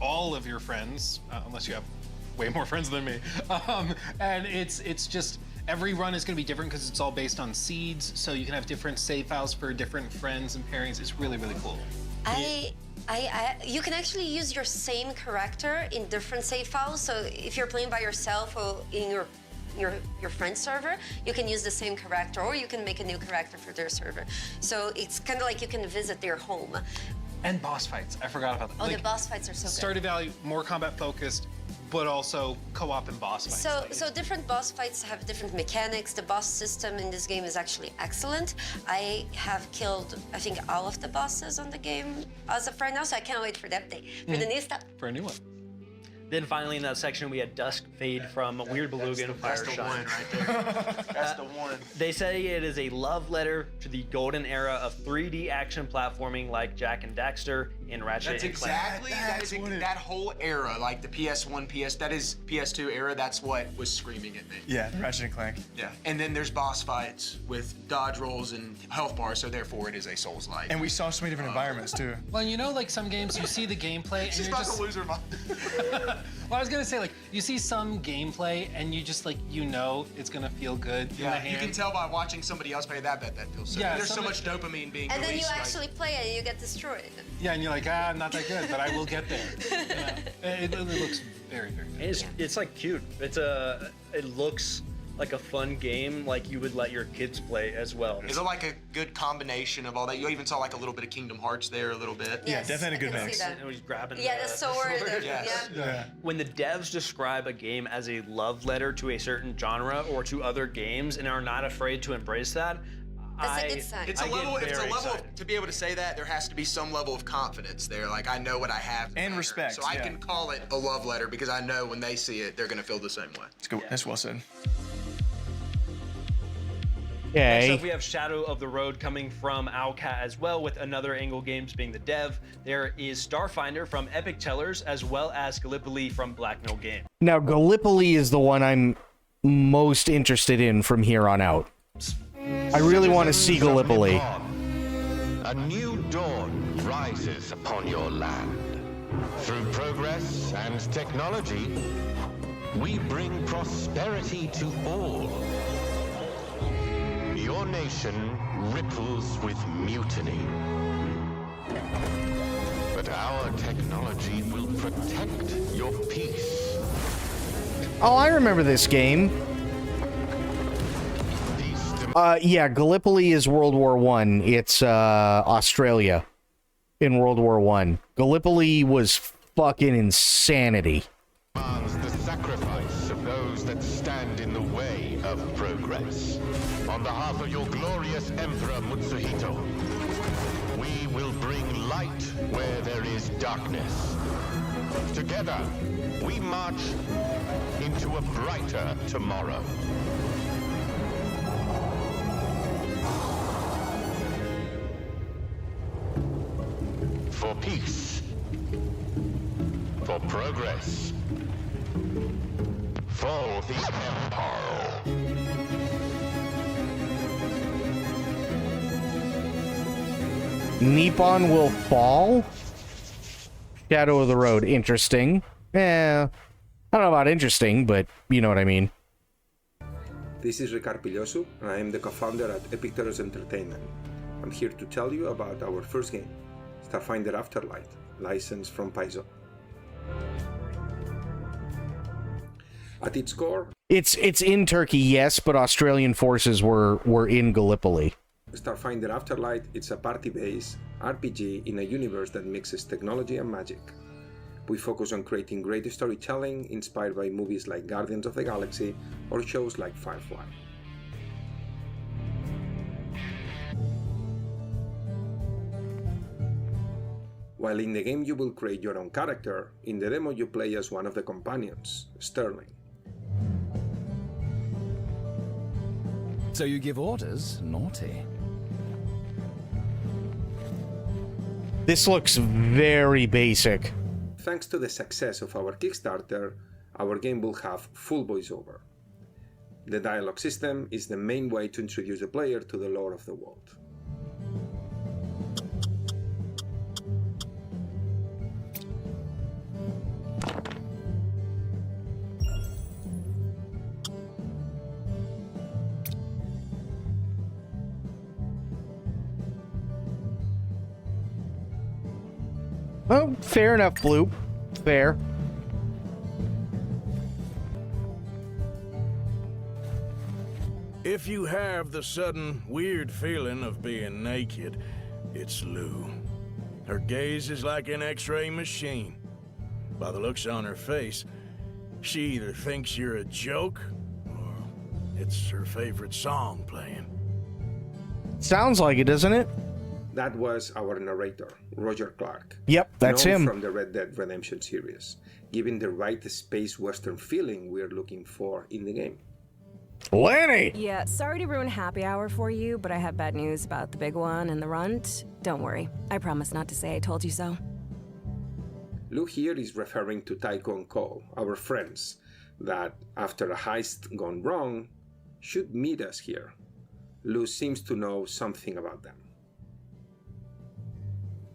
all of your friends, unless you have way more friends than me. And it's just. Every run is going to be different because it's all based on seeds, so you can have different save files for different friends and pairings. It's really, really cool.
You can actually use your same character in different save files. So if you're playing by yourself or in your friend's server, you can use the same character, or you can make a new character for their server. So it's kind of like you can visit their home.
And boss fights. I forgot about that.
Oh, the boss fights are so good.
Stardew Valley, more combat focused. but also co-op and boss fights.
So different boss fights have different mechanics. The boss system in this game is actually excellent. I have killed, I think, all of the bosses on the game as of right now, so I can't wait for the update, for the new stuff.
For a new one.
Then finally in that section, we had Dusk Fade from Weird Beluga and
That's the
Fireshine.
one right there. That's the one.
They say it is a love letter to the golden era of 3D action platforming like Jak and Daxter in Ratchet
That's
and Clank.
exactly that whole era, like the PS1, PS2 era. That's what was screaming at me.
Yeah, Ratchet and Clank.
Yeah, and then there's boss fights with dodge rolls and health bars, so therefore it is a Souls-like.
And we saw so many different environments too.
Well, you know, like some games, you see the gameplay and
She's
you're
about
just...
to lose her mind.
Well, I was gonna say, like, you see some gameplay and you just, like, you know it's gonna feel good in the
Yeah, you
hand.
can tell by watching somebody else play that feels so
Yeah,
good. There's so
somebody-
much dopamine being
And then you
released.
actually play it and you get destroyed.
Yeah, and you're like, I'm not that good, but I will get there. It looks very, very good.
It's like cute. It looks like a fun game, like you would let your kids play as well.
Is it like a good combination of all that? You even saw like a little bit of Kingdom Hearts there, a little bit.
Yes, definitely a good I can mix. see that.
And he's grabbing
Yeah, the sword.
Yes.
Yeah.
When the devs describe a game as a love letter to a certain genre or to other games and are not afraid to embrace that,
That's a good sign.
It's a level of, to be able to say that, there has to be some level of confidence there. Like, I know what I have.
And respect,
So I
yeah.
can call it a love letter because I know when they see it, they're going to feel the same way.
That's good. That's well said.
Next
Okay.
up, we have Shadow of the Road coming from Owlcat as well, with Another Angle Games being the dev. There is Starfinder from Epic Tellers, as well as Gallipoli from Black Mill Games.
Now, Gallipoli is the one I'm most interested in from here on out. I really want to see Gallipoli.
A new dawn rises upon your land. Through progress and technology, we bring prosperity to all. Your nation ripples with mutiny. But our technology will protect your peace.
Oh, I remember this game. Yeah, Gallipoli is World War I. It's Australia in World War I. Gallipoli was fucking insanity.
Demands the sacrifice of those that stand in the way of progress. On behalf of your glorious Emperor Mutsuhito, we will bring light where there is darkness. Together, we march into a brighter tomorrow. For peace. For progress. For the Empire.
Nippon will fall? Shadow of the Road. Interesting. I don't know about interesting, but you know what I mean.
This is Ricard Pillosu, and I am the co-founder at Epic Tellers Entertainment. I'm here to tell you about our first game, Starfinder Afterlight, licensed from Paizo. At its core,
It's in Turkey, yes, but Australian forces were in Gallipoli.
Starfinder Afterlight is a party-based RPG in a universe that mixes technology and magic. We focus on creating great storytelling inspired by movies like Guardians of the Galaxy or shows like Firefly. While in the game you will create your own character, in the demo you play as one of the companions, Sterling.
So you give orders? Naughty.
This looks very basic.
Thanks to the success of our Kickstarter, our game will have full voiceover. The dialogue system is the main way to introduce the player to the lore of the world.
Oh, fair enough, Bloop. Fair.
If you have the sudden, weird feeling of being naked, it's Lou. Her gaze is like an X-ray machine. By the looks on her face, She either thinks you're a joke, or it's her favorite song playing.
Sounds like it, doesn't it?
That was our narrator, Roger Clark.
Yep, that's
known
him.
From the Red Dead Redemption series, giving the right space western feeling we're looking for in the game.
Lanny!
Yeah, sorry to ruin happy hour for you, but I have bad news about the big one and the runt. Don't worry, I promise not to say I told you so.
Lou here is referring to Tycho and Cole, our friends, that after a heist gone wrong, should meet us here. Lou seems to know something about them.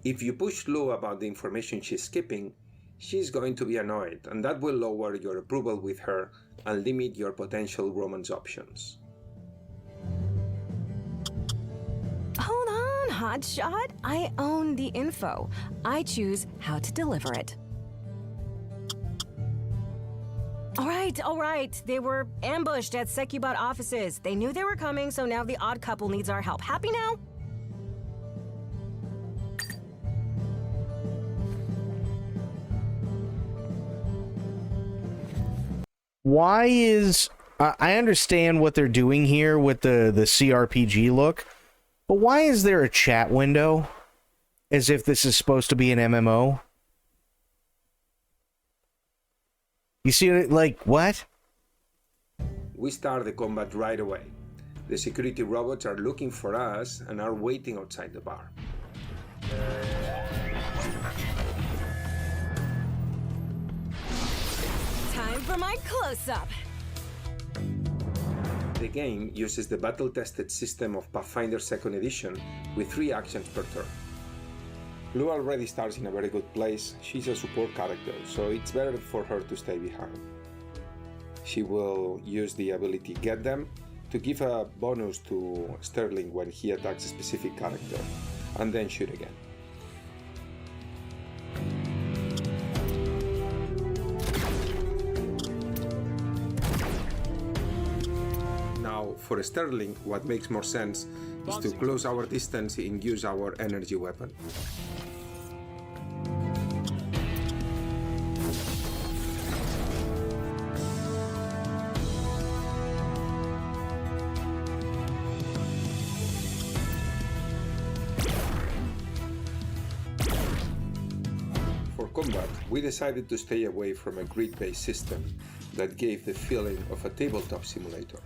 If you push Lou about the information she's skipping, she's going to be annoyed, and that will lower your approval with her and limit your potential romance options.
Hold on, hotshot. I own the info. I choose how to deliver it. All right. They were ambushed at Secubot offices. They knew they were coming, so now the odd couple needs our help. Happy now?
Why is... I understand what they're doing here with the CRPG look, but why is there a chat window? As if this is supposed to be an MMO? You see, like, what?
We start the combat right away. The security robots are looking for us and are waiting outside the bar.
Time for my close-up.
The game uses the battle-tested system of Pathfinder 2nd Edition with 3 actions per turn. Lou already starts in a very good place. She's a support character, so it's better for her to stay behind. She will use the ability Get Them to give a bonus to Sterling when he attacks a specific character, and then shoot again. Now, for Sterling, what makes more sense is to close our distance and use our energy weapon. For combat, we decided to stay away from a grid-based system that gave the feeling of a tabletop simulator.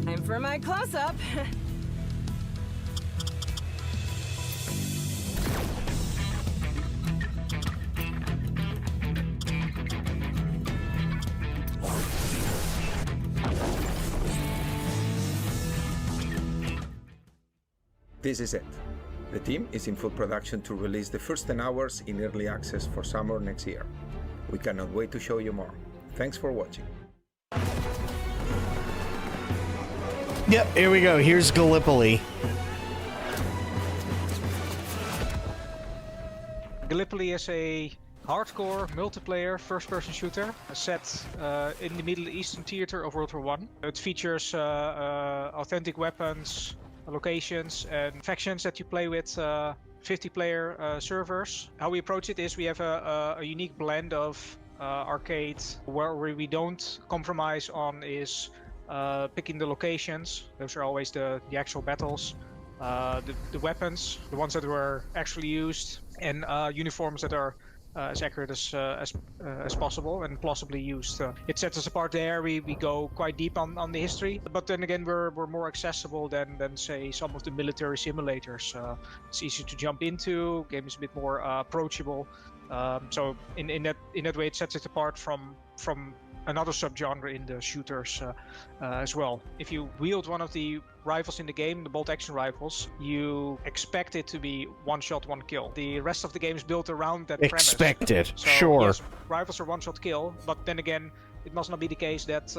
Time for my close-up.
This is it. The team is in full production to release the first 10 hours in early access for summer next year. We cannot wait to show you more. Thanks for watching.
Yep, here we go. Here's Gallipoli.
Gallipoli is a hardcore multiplayer first-person shooter set in the Middle Eastern theater of World War I. It features authentic weapons, locations, and factions that you play with 50-player servers. How we approach it is we have a unique blend of arcade where we don't compromise on is picking the locations. Those are always the actual battles. The weapons, the ones that were actually used, and uniforms that are as accurate as possible and plausibly used. It sets us apart there. We go quite deep on the history, but then again we're more accessible than say some of the military simulators. It's easier to jump into. Game is a bit more approachable. So in that way, it sets it apart from another subgenre in the shooters as well. If you wield one of the rifles in the game, the bolt-action rifles, you expect it to be one shot, one kill. The rest of the game is built around that premise.
Expected,
So,
sure.
Yes, rifles are one shot kill, but then again, it must not be the case that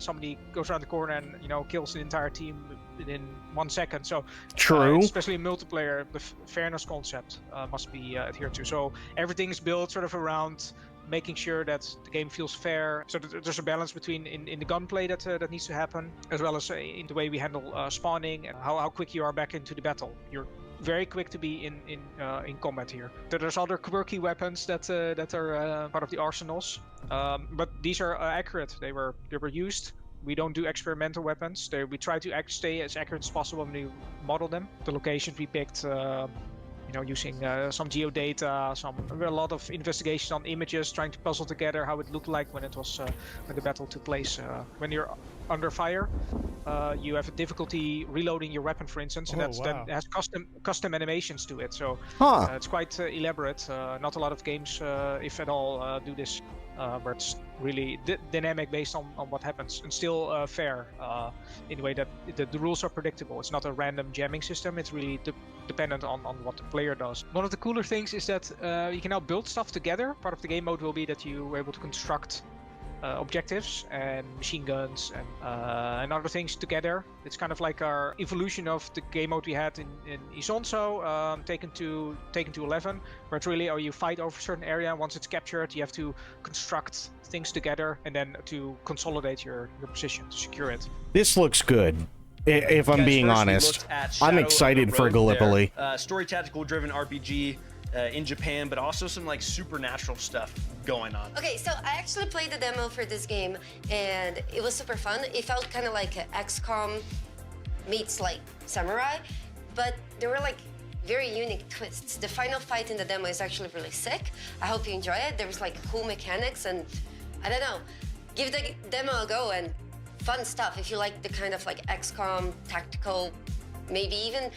somebody goes around the corner and kills the entire team within 1 second. So
True.
especially in multiplayer, the fairness concept must be adhered to. So everything is built sort of around making sure that the game feels fair. So there's a balance between in the gunplay that needs to happen, as well as in the way we handle spawning and how quick you are back into the battle. You're very quick to be in combat here. There's other quirky weapons that are part of the arsenals, but these are accurate. They were used. We don't do experimental weapons. We try to stay as accurate as possible when we model them. The locations we picked, using some geodata, a lot of investigation on images, trying to puzzle together how it looked like when the battle took place. When you're under fire, you have a difficulty reloading your weapon, for instance, and that has custom animations to it. So it's quite elaborate. Not a lot of games, if at all, do this. Where it's really dynamic based on what happens, and still fair in the way that the rules are predictable. It's not a random jamming system. It's really dependent on what the player does. One of the cooler things is that you can now build stuff together. Part of the game mode will be that you are able to construct objectives and machine guns and other things together. It's kind of like our evolution of the game mode we had in Isonzo, taken to 11, where it's really, you fight over a certain area. Once it's captured, you have to construct things together and then to consolidate your position, to secure it.
This looks good. If I'm being honest, I'm excited for Gallipoli.
Story tactical driven RPG in Japan, but also some like supernatural stuff going on.
Okay, so I actually played the demo for this game, and it was super fun. It felt kind of like XCOM meets like Samurai, but there were like very unique twists. The final fight in the demo is actually really sick. I hope you enjoy it. There was like cool mechanics, and I don't know, give the demo a go, and fun stuff if you like the kind of like XCOM tactical, maybe even.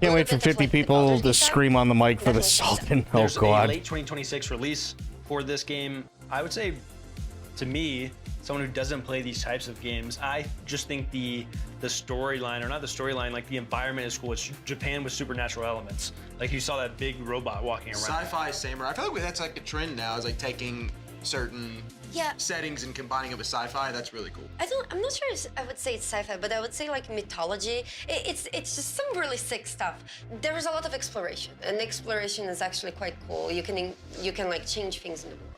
Can't wait for 50 people to scream on the mic for the Sultan. Oh
There's
god.
a late 2026 release for this game. I would say, to me, someone who doesn't play these types of games, I just think the storyline, or not the storyline, like the environment is cool. It's Japan with supernatural elements. Like you saw that big robot walking around.
Sci-fi samurai. I feel like that's like a trend now. Is like taking certain settings and combining it with sci-fi. That's really cool.
I'm not sure if I would say it's sci-fi, but I would say like mythology. It's just some really sick stuff. There is a lot of exploration, and exploration is actually quite cool. You can like change things in the world.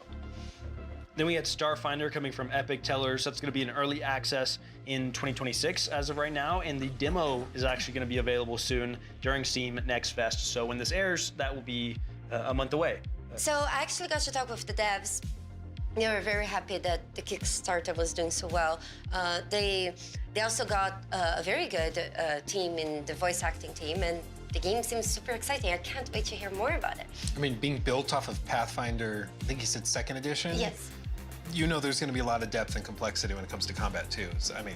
Then we had Starfinder coming from Epic Tellers. That's going to be in early access in 2026 as of right now, and the demo is actually going to be available soon during Steam Next Fest. So when this airs, that will be a month away.
So I actually got to talk with the devs. They were very happy that the Kickstarter was doing so well. They also got a very good team in the voice acting team, and the game seems super exciting. I can't wait to hear more about it.
I mean, being built off of Pathfinder, I think you said 2nd edition?
Yes.
You know there's going to be a lot of depth and complexity when it comes to combat too. So, I mean,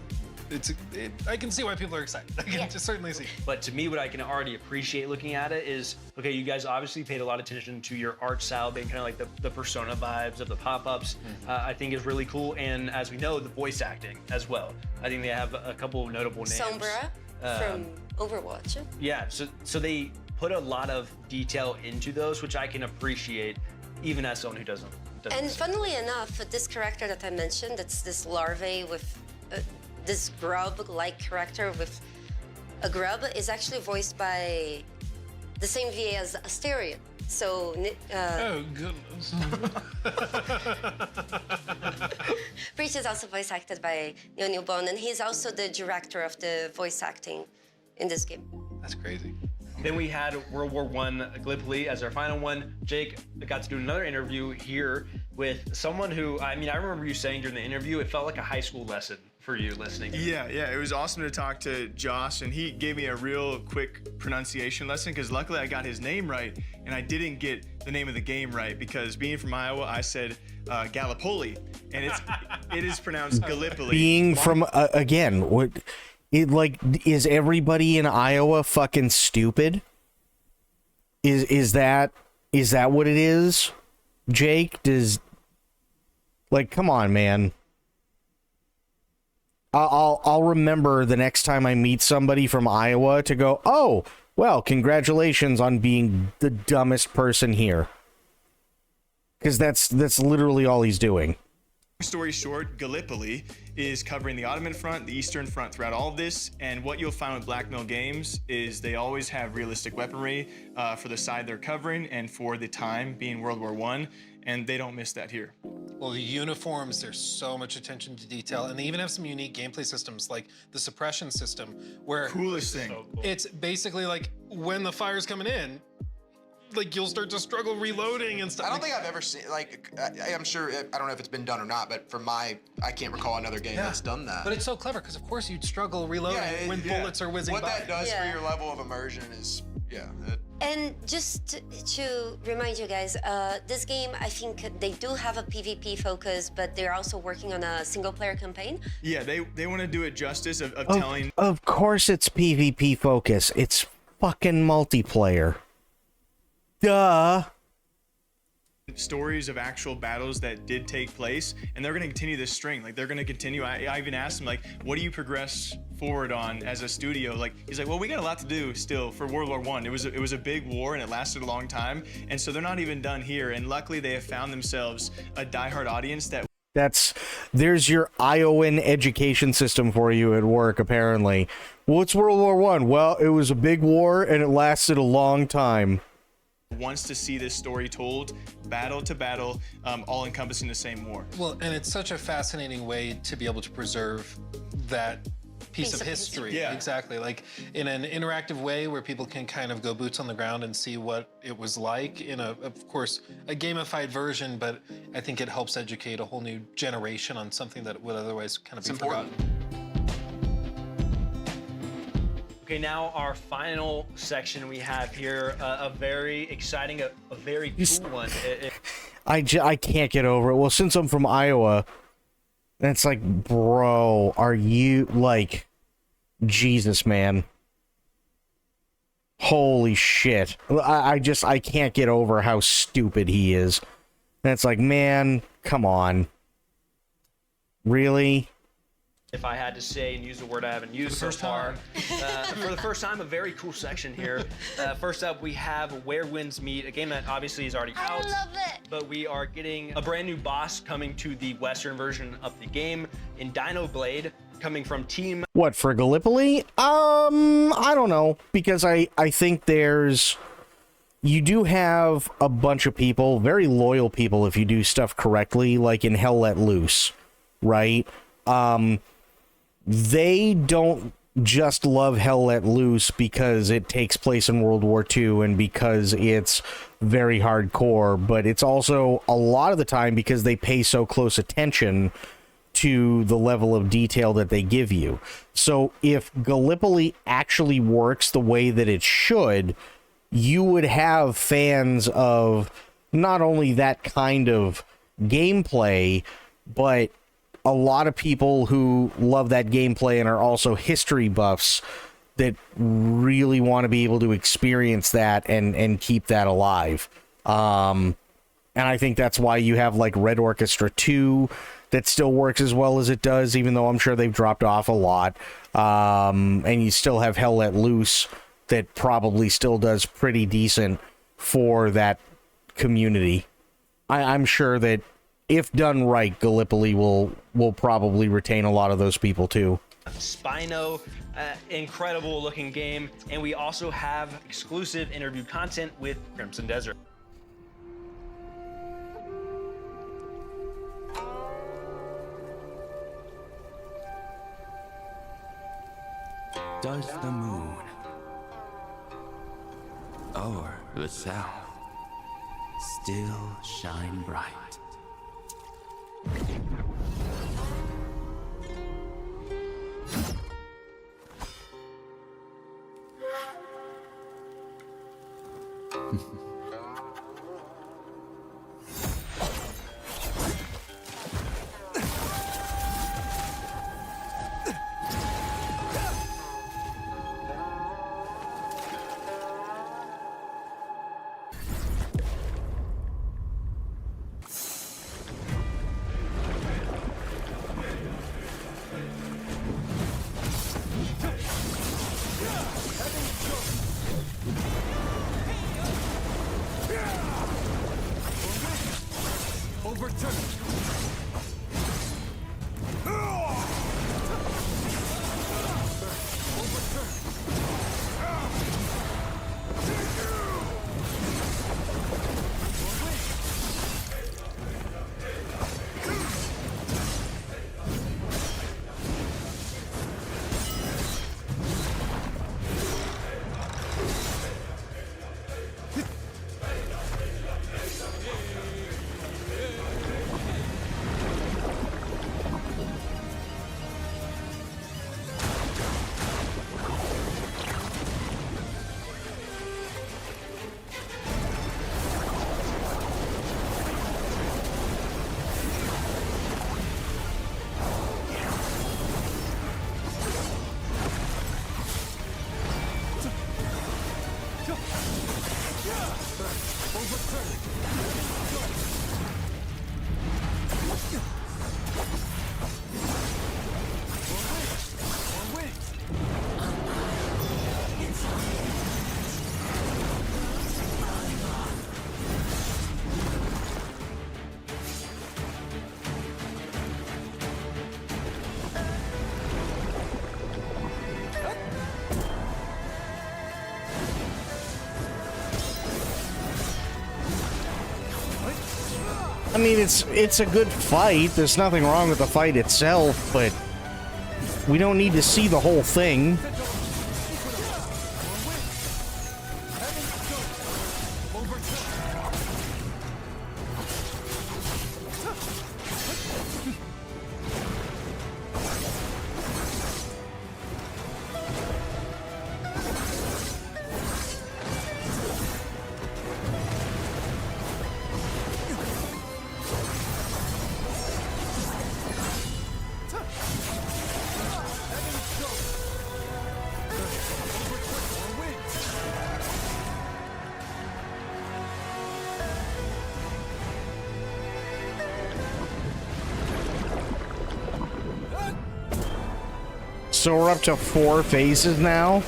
I can see why people are excited. I can just certainly see.
But to me, what I can already appreciate looking at it is, okay, you guys obviously paid a lot of attention to your art style, being kind of like the Persona vibes of the pop-ups. I think is really cool. And as we know, the voice acting as well. I think they have a couple of notable names.
Sombra from Overwatch.
Yeah, so they put a lot of detail into those, which I can appreciate, even as someone who doesn't.
And funnily enough, this character that I mentioned, that's this larvae with this grub-like character with a grub, is actually voiced by the same VA as Asterion. So,
oh goodness.
Breach is also voice acted by Neil Bone, and he's also the director of the voice acting in this game.
That's crazy.
Then we had World War I Gallipoli as our final one. Jake got to do another interview here with someone who, I mean, I remember you saying during the interview, it felt like a high school lesson for you listening.
Yeah, it was awesome to talk to Josh, and he gave me a real quick pronunciation lesson, because luckily I got his name right, and I didn't get the name of the game right, because being from Iowa, I said Gallipoli, and it is pronounced Gallipoli.
Being from, again, what... is everybody in Iowa fucking stupid? Is that what it is? Jake, come on, man. I'll remember the next time I meet somebody from Iowa to go, oh, well, congratulations on being the dumbest person here. Because that's literally all he's doing.
Story short, Gallipoli is covering the Ottoman front, the Eastern front throughout all of this, and what you'll find with Blackmill Games is they always have realistic weaponry for the side they're covering and for the time being World War I, and they don't miss that here.
Well, the uniforms, there's so much attention to detail, and they even have some unique gameplay systems like the suppression system, where
coolest thing.
It's basically like when the fire's coming in, like you'll start to struggle reloading and stuff.
I don't think I've ever seen, like, I'm sure, I don't know if it's been done or not, but I can't recall another game that's done that.
But it's so clever because of course you'd struggle reloading when bullets are whizzing
what
by.
that does for your level of immersion is,
And just to remind you guys, this game, I think they do have a PvP focus, but they're also working on a single-player campaign.
Yeah, they want to do it justice of telling.
Of course it's PvP focus. It's fucking multiplayer. Duh.
Stories of actual battles that did take place, and they're going to continue this string. Like, they're going to continue. I even asked him, like, what do you progress forward on as a studio? Like, he's like, well, we got a lot to do still for World War I. It was a big war, and it lasted a long time, and so they're not even done here. And luckily, they have found themselves a diehard audience that.
There's your Iowan education system for you at work, apparently. What's World War I? Well, it was a big war, and it lasted a long time.
Wants to see this story told, battle to battle, all encompassing the same war.
Well, and it's such a fascinating way to be able to preserve that piece of history.
Yeah,
exactly. Like in an interactive way where people can kind of go boots on the ground and see what it was like in of course, a gamified version, but I think it helps educate a whole new generation on something that would otherwise kind of be forgotten.
Okay, now our final section we have here, a very exciting, a very cool one.
I can't get over it. Well, since I'm from Iowa, it's like, bro, are you, like, Jesus, man. Holy shit. I can't get over how stupid he is. And it's like, man, come on. Really?
If I had to say and use a word I haven't used so far. For the first time, a very cool section here. First up, we have Where Winds Meet, a game that obviously is already out. I love it. But we are getting a brand new boss coming to the Western version of the game in Dino Blade, coming from Team...
What, for Gallipoli? I don't know, because I think you do have a bunch of people, very loyal people if you do stuff correctly, like in Hell Let Loose, right? They don't just love Hell Let Loose because it takes place in World War II and because it's very hardcore, but it's also a lot of the time because they pay so close attention to the level of detail that they give you. So if Gallipoli actually works the way that it should, you would have fans of not only that kind of gameplay, but a lot of people who love that gameplay and are also history buffs that really want to be able to experience that and keep that alive. And I think that's why you have like Red Orchestra 2 that still works as well as it does, even though I'm sure they've dropped off a lot. And you still have Hell Let Loose that probably still does pretty decent for that community. I'm sure that if done right, Gallipoli will probably retain a lot of those people too.
Spino, incredible looking game, and we also have exclusive interview content with Crimson Desert.
Does the moon over the south still shine bright?
mean, it's a good fight. There's nothing wrong with the fight itself, but we don't need to see the whole thing. So we're up to 4 phases now.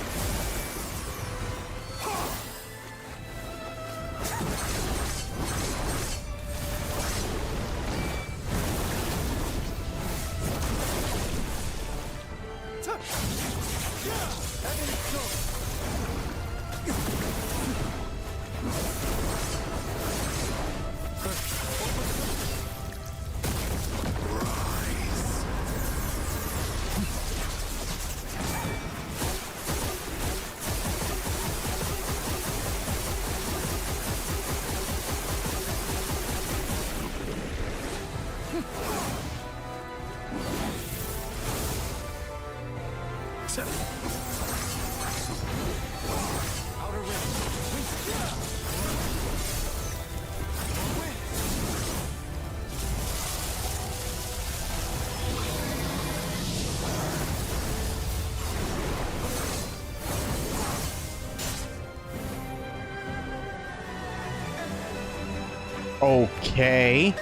Okay.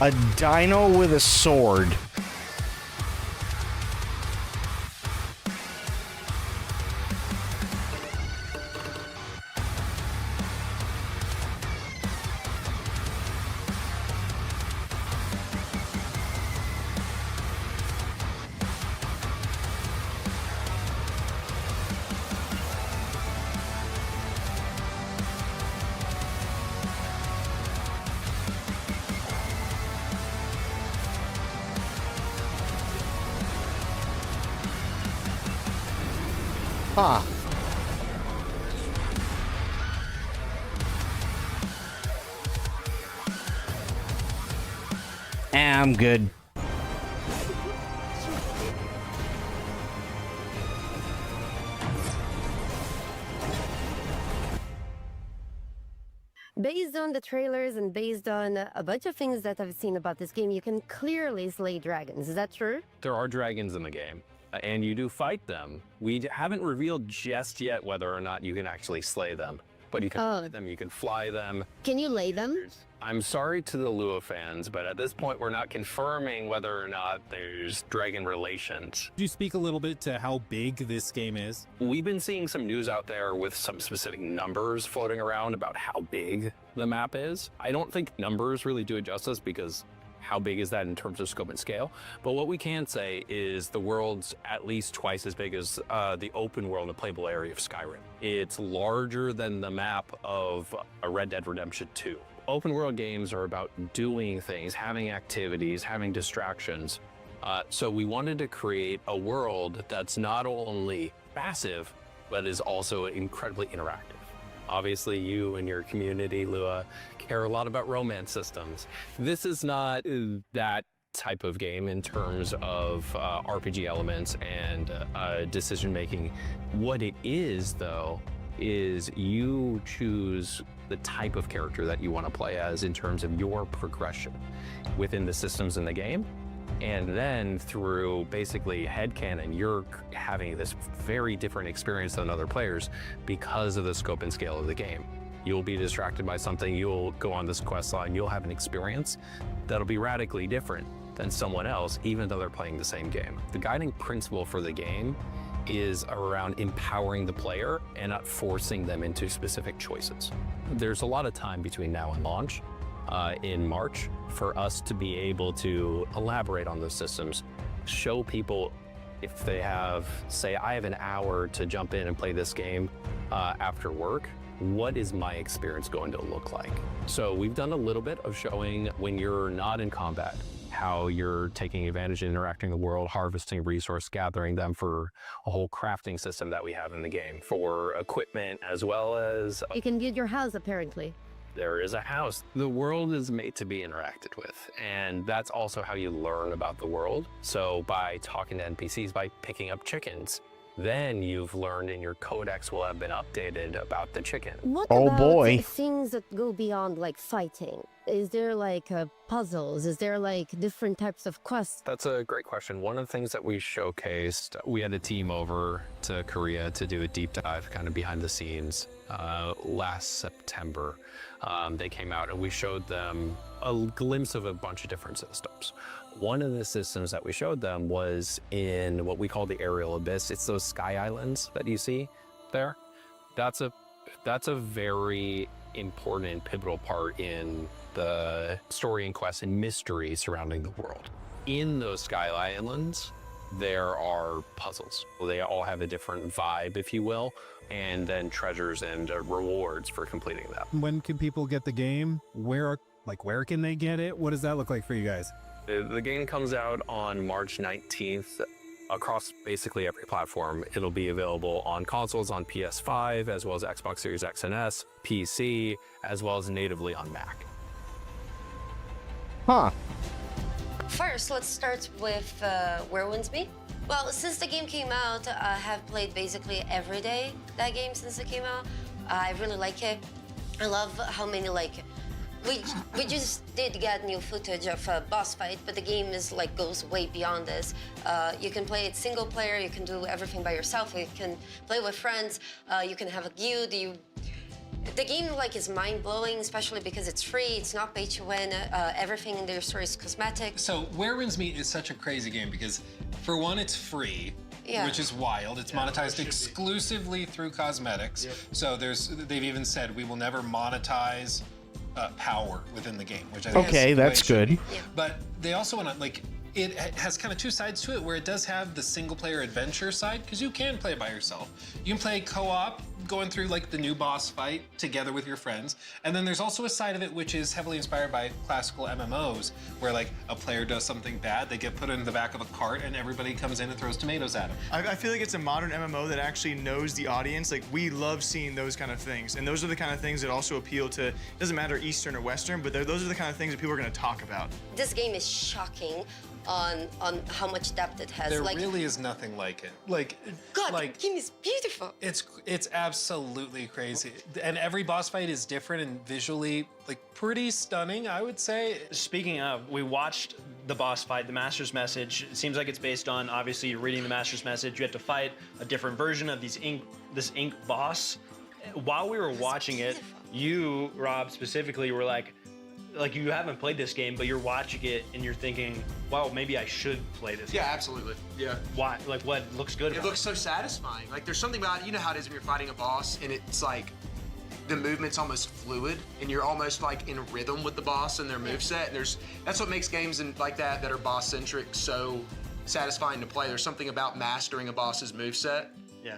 A dino with a sword. Huh. I'm good.
Based on the trailers and based on a bunch of things that I've seen about this game, you can clearly slay dragons. Is that true?
There are dragons in the game, and you do fight them. We haven't revealed just yet whether or not you can actually slay them, but you can fight them, you can fly them.
Can you lay them?
I'm sorry to the Lua fans, but at this point we're not confirming whether or not there's dragon relations.
Could you speak a little bit to how big this game is?
We've been seeing some news out there with some specific numbers floating around about how big the map is. I don't think numbers really do it justice because how big is that in terms of scope and scale? But what we can say is the world's at least twice as big as the open world and playable area of Skyrim. It's larger than the map of a Red Dead Redemption 2. Open world games are about doing things, having activities, having distractions. So we wanted to create a world that's not only passive, but is also incredibly interactive. Obviously, you and your community, Lua, care a lot about romance systems. This is not that type of game in terms of RPG elements and decision making. What it is, though, is you choose the type of character that you want to play as in terms of your progression within the systems in the game. And then through basically headcanon, you're having this very different experience than other players because of the scope and scale of the game. You'll be distracted by something, you'll go on this quest line, you'll have an experience that'll be radically different than someone else, even though they're playing the same game. The guiding principle for the game is around empowering the player and not forcing them into specific choices. There's a lot of time between now and launch in March for us to be able to elaborate on those systems, show people if they have, say, I have an hour to jump in and play this game after work, what is my experience going to look like? So we've done a little bit of showing when you're not in combat, how you're taking advantage of interacting with the world, harvesting resource, gathering them for a whole crafting system that we have in the game for equipment, as well as
You can build your house, apparently.
there is a house. The world is made to be interacted with, and that's also how you learn about the world. So by talking to NPCs, by picking up chickens, then you've learned and your codex will have been updated about the chicken.
What
Oh,
about
boy.
things that go beyond like fighting? Is there like puzzles? Is there like different types of quests?
That's a great question. One of the things that we showcased, we had a team over to Korea to do a deep dive kind of behind the scenes last September. They came out and we showed them a glimpse of a bunch of different systems. One of the systems that we showed them was in what we call the aerial abyss. It's those sky islands that you see there. That's a very important and pivotal part in the story and quest and mystery surrounding the world. In those sky islands, there are puzzles. They all have a different vibe, if you will, and then treasures and rewards for completing them.
When can people get the game? Where can they get it? What does that look like for you guys?
The game comes out on March 19th across basically every platform. It'll be available on consoles on PS5, as well as Xbox Series X and S, PC, as well as natively on Mac.
Huh.
First, let's start with Where Winds Me. Well, since the game came out, I have played basically every day that game since it came out. I really like it. I love how many we just did get new footage of a boss fight, but the game is goes way beyond this. You can play it single player, you can do everything by yourself, you can play with friends, you can have a guild. The game is mind-blowing, especially because it's free, it's not pay to win, everything in their story is cosmetic.
So Where Winds Me is such a crazy game because for one, it's free.
Yeah.
Which is wild. It's monetized exclusively through cosmetics.
Yep.
So they've even said we will never monetize power within the game, which I think
Okay,
is the way
that's
it should
good.
be. But they also want to it has kind of two sides to it, where it does have the single player adventure side, because you can play it by yourself. You can play co-op, going through the new boss fight together with your friends. And then there's also a side of it which is heavily inspired by classical MMOs, where a player does something bad, they get put in the back of a cart and everybody comes in and throws tomatoes at them.
I feel like it's a modern MMO that actually knows the audience. We love seeing those kind of things. And those are the kind of things that also appeal to, it doesn't matter Eastern or Western, but those are the kind of things that people are going to talk about.
This game is shocking on how much depth it has.
There really is nothing like it.
God, the game is beautiful.
It's absolutely crazy. And every boss fight is different and visually pretty stunning, I would say.
Speaking of, we watched the boss fight, the Master's Message. It seems like it's based on, obviously, you're reading the Master's Message. You have to fight a different version of this ink boss. While we were watching it, you, Rob, specifically were like you haven't played this game, but you're watching it and you're thinking, wow, maybe I should play this game.
Yeah, absolutely. Yeah.
Why? What looks good about
it? It looks so satisfying. There's something about it, you know how it is when you're fighting a boss and it's the movement's almost fluid and you're almost in rhythm with the boss and their moveset. And that's what makes games like that are boss-centric so satisfying to play. There's something about mastering a boss's moveset.
Yeah.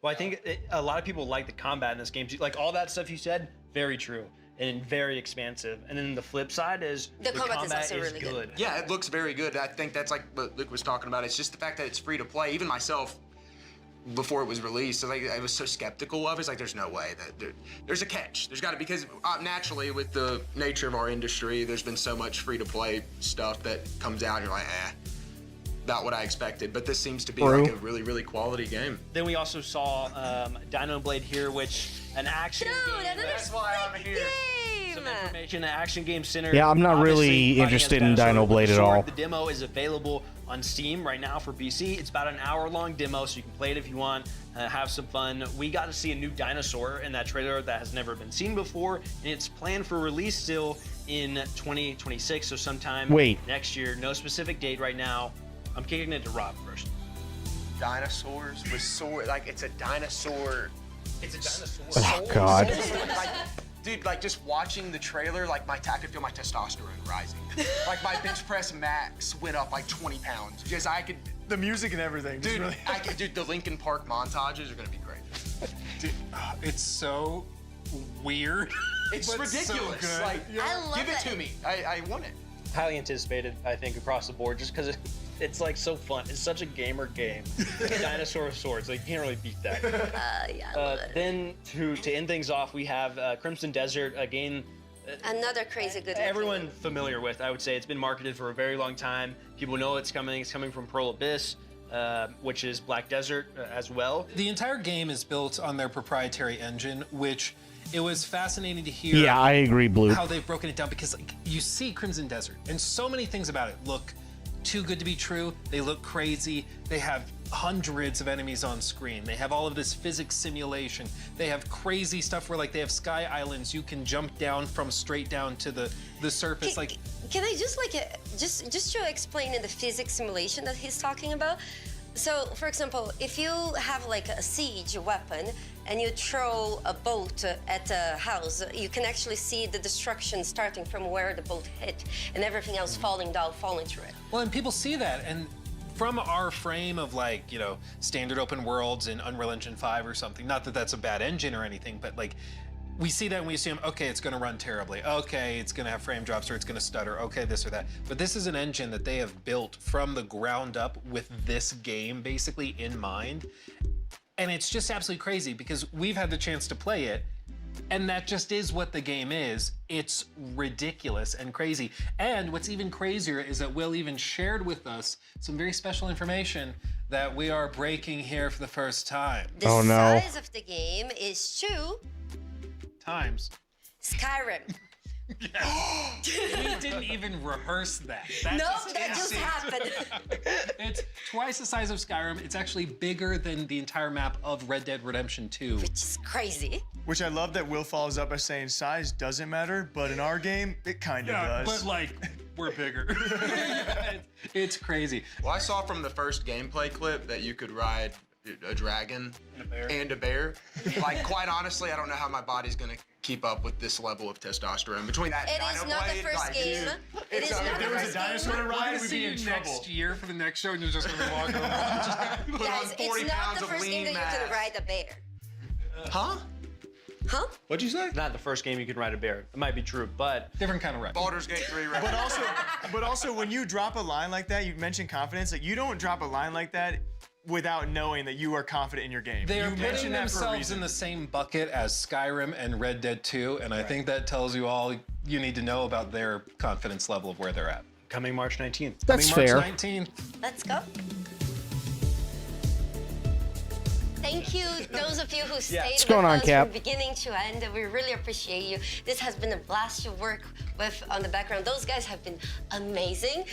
Well, I think a lot of people like the combat in this game. All that stuff you said, very true. And very expansive. And then the flip side is the combat is really good.
Yeah, it looks very good. I think that's what Luke was talking about. It's just the fact that it's free to play. Even myself, before it was released, I was so skeptical of it. It's there's no way that there's a catch. There's got to, because naturally with the nature of our industry, there's been so much free to play stuff that comes out and you're not what I expected. But this seems to be a really, really quality game.
Then we also saw Dino Blade here, which an action game.
That's why I'm here.
Some information at Action Game Center.
Yeah, I'm not
Obviously,
really
Fighting
interested
Against
in
Dinosaur
Dino
with
Blade
the
at
sword.
all.
The demo is available on Steam right now for PC. It's about an hour-long demo, so you can play it if you want, have some fun. We got to see a new dinosaur in that trailer that has never been seen before, and it's planned for release still in 2026, so sometime next year. No specific date right now. I'm kicking it to Rob first.
Dinosaurs with sword, like it's a dinosaur.
It's a dinosaur.
Oh, God.
Like, dude, like just watching the trailer, like I could feel my testosterone rising. Like my bench press max went up like 20 pounds. Just I could.
The music and everything.
Dude,
really...
dude, the Linkin Park montages are gonna be great.
Dude, it's so weird.
It's
but
ridiculous.
So good.
Like,
I love
give it to me. I want it.
Highly anticipated, I think, across the board, just because it's like so fun. It's such a gamer game. Dinosaur with swords, like you can't really beat that.
Yeah, I love it.
Then to end things off, we have Crimson Desert, a game
Another crazy good.
everyone familiar with. I would say it's been marketed for a very long time. People know it's coming. It's coming from Pearl Abyss, which is Black Desert as well.
The entire game is built on their proprietary engine, which it was fascinating to hear.
Yeah, I agree, Blue.
How they've broken it down, because like you see Crimson Desert, and so many things about it look too good to be true. They look crazy. They have hundreds of enemies on screen. They have all of this physics simulation. They have crazy stuff where like they have sky islands you can jump down from straight down to the surface.
Can I just just to explain in the physics simulation that he's talking about? So, for example, if you have like a siege weapon and you throw a boat at a house, you can actually see the destruction starting from where the boat hit and everything else falling through it.
Well, and people see that, and from our frame of like, you know, standard open worlds in Unreal Engine 5 or something, not that that's a bad engine or anything, but like, we see that and we assume, okay, it's gonna run terribly. Okay, it's gonna have frame drops or it's gonna stutter. Okay, this or that. But this is an engine that they have built from the ground up with this game basically in mind. And it's just absolutely crazy because we've had the chance to play it, and that just is what the game is. It's ridiculous and crazy. And what's even crazier is that Will even shared with us some very special information that we are breaking here for the first time.
The size of the game is 2
times
Skyrim.
We didn't even rehearse that.
That just happened.
It's twice the size of Skyrim. It's actually bigger than the entire map of Red Dead Redemption 2.
Which is crazy.
Which I love that Will follows up by saying size doesn't matter, but in our game, it kind of does.
But like, we're bigger. It's crazy.
Well, I saw from the first gameplay clip that you could ride a dragon and a bear. Like, quite honestly, I don't know how my body's gonna keep up with this level of testosterone. Between that
It is not the first game. It is not
If there
the
was a
first
dinosaur
game.
to ride, we'd be in trouble.
Next year for the next show, and you're just gonna be walking around.
Guys, it's not the first game that you can ride a bear.
Huh?
Huh?
What'd you say?
It's not the first game you can ride a bear. It might be true, but
different kind of ride.
Baldur's Gate 3 ride.
But also, when you drop a line like that, you mentioned confidence. Like you don't drop a line like that without knowing that you are confident in your game.
They are
you
putting
that for a
themselves
reason.
in the same bucket as Skyrim and Red Dead 2, and I think that tells you all you need to know about their confidence level of where they're at.
Coming March 19th.
That's
Coming
fair.
March 19th.
Let's go. Thank you, those of you who stayed
What's
with
going on,
us
Cap?
from beginning to end. We really appreciate you. This has been a blast to work with on the background. Those guys have been amazing.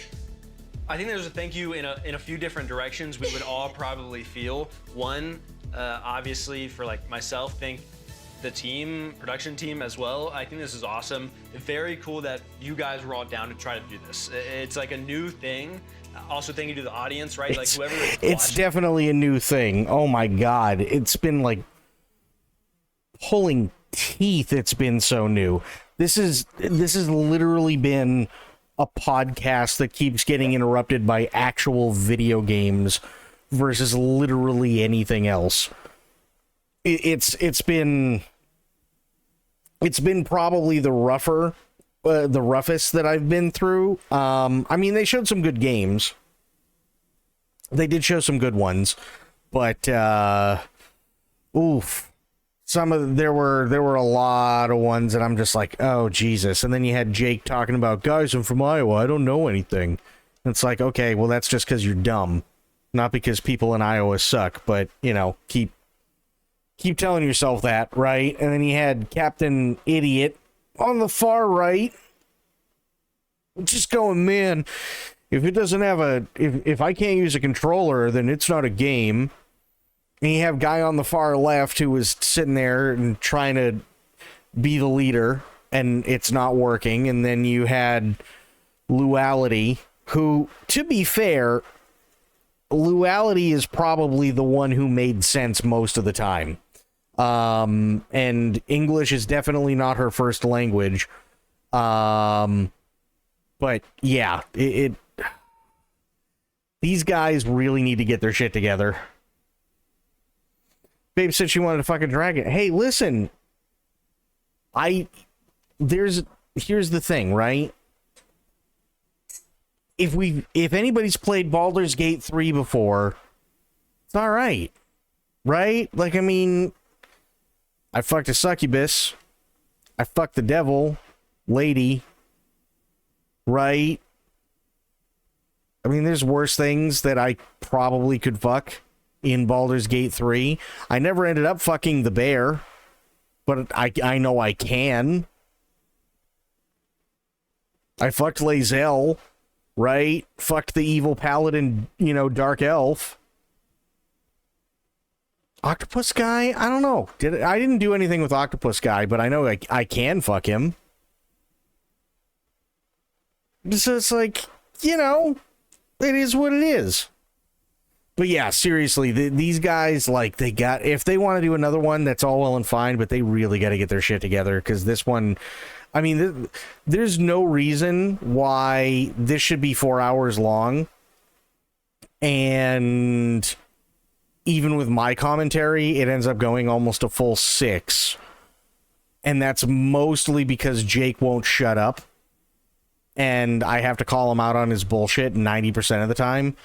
I think there's a thank you in a few different directions we would all probably feel. One, obviously for like myself, thank the team, production team as well. I think this is awesome. Very cool that you guys were all down to try to do this. It's like a new thing. Also, thank you to the audience, right? Like whoever is
It's
watching.
definitely a new thing. Oh my god, it's been like pulling teeth. It's been so new. This has literally been a podcast that keeps getting interrupted by actual video games versus literally anything else. It's been probably the roughest that I've been through. I mean, they showed some good games. They did show some good ones, but oof. There were a lot of ones that I'm just like, oh Jesus. And then you had Jake talking about, guys, I'm from Iowa, I don't know anything. And it's like, okay, well that's just because you're dumb, not because people in Iowa suck. But you know, keep telling yourself that, right? And then you had Captain Idiot on the far right, just going, man, if it doesn't have if I can't use a controller, then it's not a game. And you have guy on the far left who was sitting there and trying to be the leader, and it's not working. And then you had Luality, who, to be fair, Luality is probably the one who made sense most of the time. And English is definitely not her first language. But yeah, these guys really need to get their shit together. Babe said she wanted a fucking dragon. Hey, listen. Here's the thing, right? If anybody's played Baldur's Gate 3 before, it's all right. Right? Like, I mean, I fucked a succubus. I fucked the devil lady. Right? I mean, there's worse things that I probably could fuck in Baldur's Gate 3. I never ended up fucking the bear, but I know I can. I fucked Lae'zel, right? Fucked the evil paladin, dark elf. Octopus guy? I don't know. I didn't do anything with Octopus guy, but I know I can fuck him. So it's like, it is what it is. But yeah, seriously, these guys, like, if they want to do another one, that's all well and fine, but they really got to get their shit together, because this one, I mean, there's no reason why this should be 4 hours long. And even with my commentary, it ends up going almost a full 6. And that's mostly because Jake won't shut up. And I have to call him out on his bullshit 90% of the time.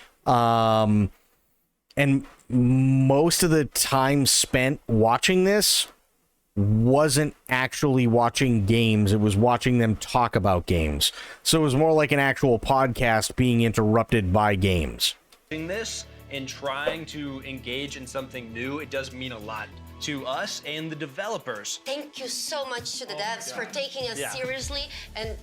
And most of the time spent watching this wasn't actually watching games. It was watching them talk about games. So it was more like an actual podcast being interrupted by games.
This and trying to engage in something new, it does mean a lot to us and the developers.
Thank you so much to the devs for taking us seriously and,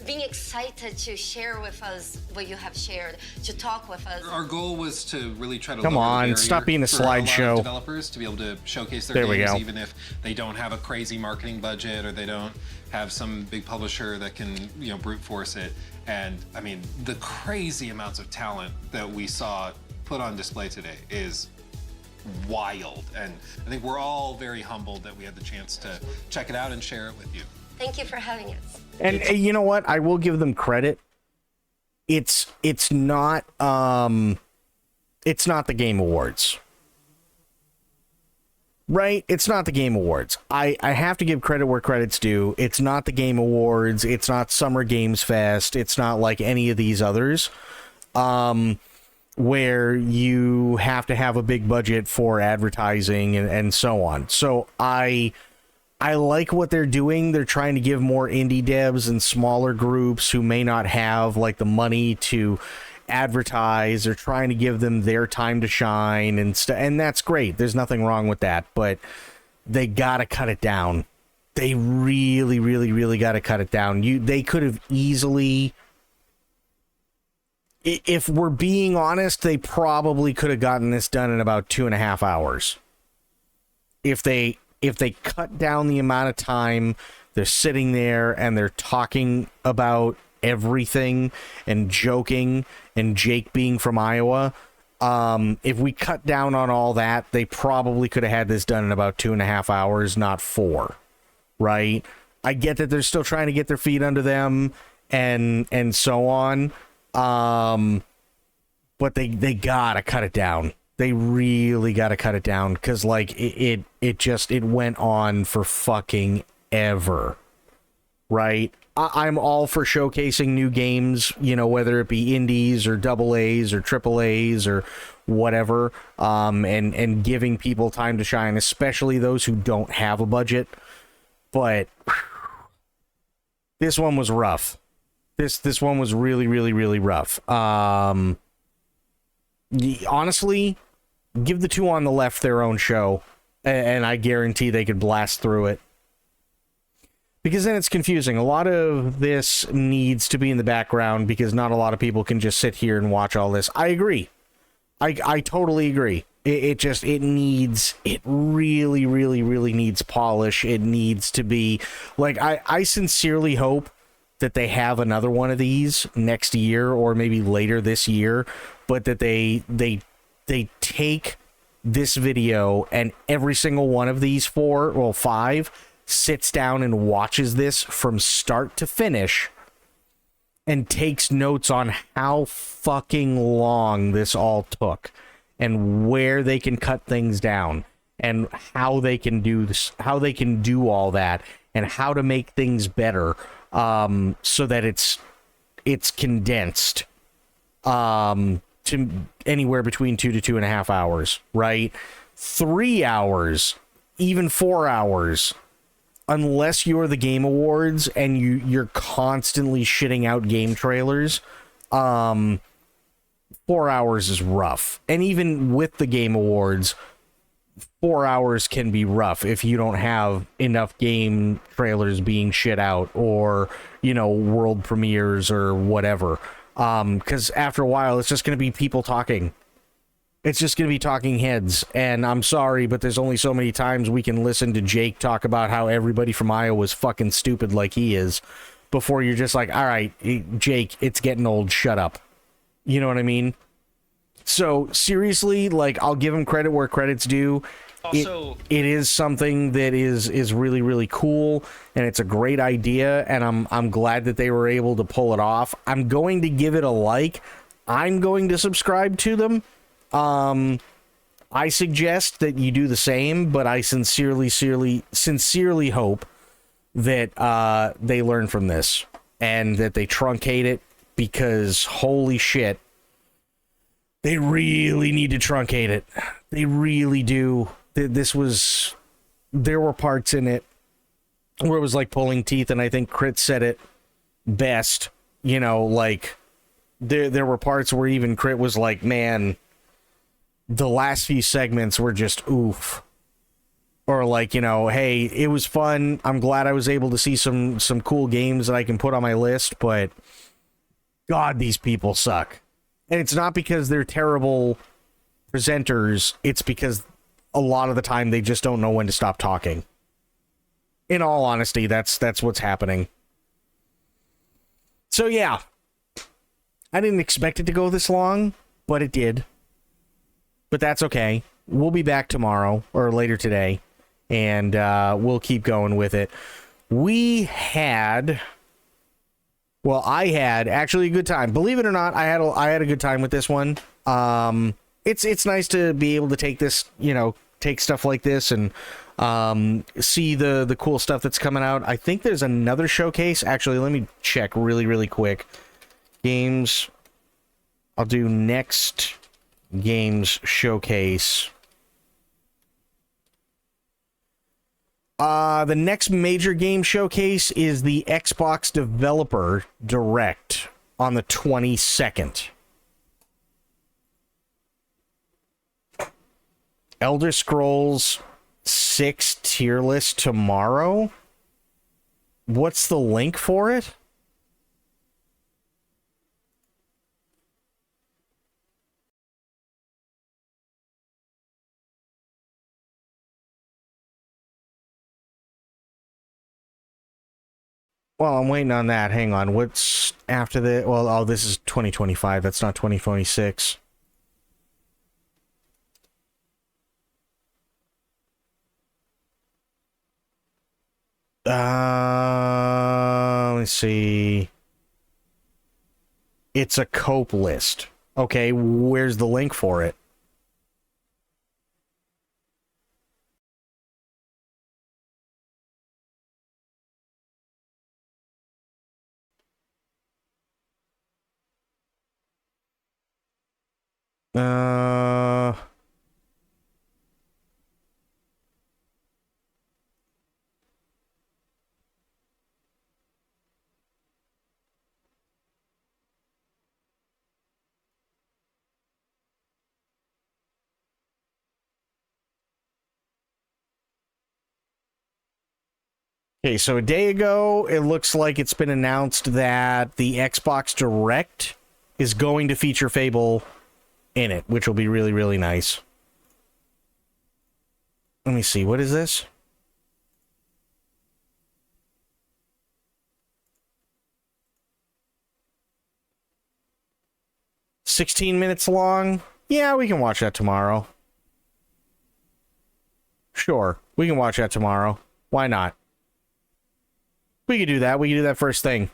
being excited to share with us what you have shared, to talk with us.
Our goal was to really try to
Come
lower the
on,
barrier
stop being a
for lot of
slideshow.
developers to be able to showcase their
There we
games,
go.
even if they don't have a crazy marketing budget or they don't have some big publisher that can, brute force it. And I mean, the crazy amounts of talent that we saw put on display today is wild. And I think we're all very humbled that we had the chance to check it out and share it with you.
Thank you for having us.
And you know what? I will give them credit. It's not the Game Awards. Right? It's not the Game Awards. I have to give credit where credit's due. It's not the Game Awards. It's not Summer Games Fest. It's not like any of these others. Where you have to have a big budget for advertising and so on. So I like what they're doing. They're trying to give more indie devs and smaller groups who may not have like the money to advertise. They're trying to give them their time to shine and that's great. There's nothing wrong with that, but they gotta cut it down. They really, really, really gotta cut it down. They could have easily, if we're being honest, they probably could have gotten this done in about 2.5 hours. If they cut down the amount of time they're sitting there and they're talking about everything and joking and Jake being from Iowa, if we cut down on all that, they probably could have had this done in about 2.5 hours, not 4, right? I get that they're still trying to get their feet under them and so on, but they gotta cut it down. They really got to cut it down because, like, it went on for fucking ever, right? I'm all for showcasing new games, whether it be indies or AA's or AAA's or whatever, and giving people time to shine, especially those who don't have a budget. But this one was rough. This one was really, really, really rough. Honestly, give the two on the left their own show, and I guarantee they could blast through it. Because then it's confusing. A lot of this needs to be in the background because not a lot of people can just sit here and watch all this. I agree. I totally agree. It really, really, really needs polish. It needs to be like, I sincerely hope that they have another one of these next year or maybe later this year, but that they take this video and every single one of these 5 sits down and watches this from start to finish and takes notes on how fucking long this all took and where they can cut things down and how they can do this, how they can do all that and how to make things better, so that it's condensed to anywhere between 2 to 2.5 hours, right? 3 hours, even 4 hours, unless you're the Game Awards and you're constantly shitting out game trailers. 4 hours is rough. And even with the Game Awards, 4 hours can be rough if you don't have enough game trailers being shit out or, world premieres or whatever. Because after a while, it's just going to be people talking. It's just going to be talking heads. And I'm sorry, but there's only so many times we can listen to Jake talk about how everybody from Iowa is fucking stupid like he is before you're just like, all right, Jake, it's getting old. Shut up. You know what I mean? So seriously, like, I'll give him credit where credit's due.
Also,
it is something that is really, really cool, and it's a great idea, and I'm glad that they were able to pull it off. I'm going to give it a like. I'm going to subscribe to them. I suggest that you do the same, but I sincerely hope that they learn from this and that they truncate it, because holy shit, they really need to truncate it. They really do. There were parts in it where it was like pulling teeth, and I think Crit said it best. Like there were parts where even Crit was like, man, the last few segments were just oof. Or like, hey, it was fun. I'm glad I was able to see some cool games that I can put on my list, but God, these people suck. And it's not because they're terrible presenters. It's because a lot of the time they just don't know when to stop talking. In all honesty, that's what's happening. So yeah, I didn't expect it to go this long, but it did. But that's okay. We'll be back tomorrow or later today, and we'll keep going with it. I had actually a good time. Believe it or not, I had a good time with this one. It's nice to be able to take this, take stuff like this and see the cool stuff that's coming out. I think there's another showcase. Actually, let me check really, really quick. Games. I'll do next games showcase. The next major game showcase is the Xbox Developer Direct on the 22nd. Elder Scrolls 6 tier list tomorrow? What's the link for it? Well, I'm waiting on that. Hang on. What's after the... Well, oh, this is 2025. That's not 2026. Let's see. It's a cope list. Okay, where's the link for it? Okay, so a day ago, it looks like it's been announced that the Xbox Direct is going to feature Fable in it, which will be really, really nice. Let me see, what is this? $16 minutes long? Yeah, we can watch that tomorrow. Sure, we can watch that tomorrow. Why not? We could do that. We could do that first thing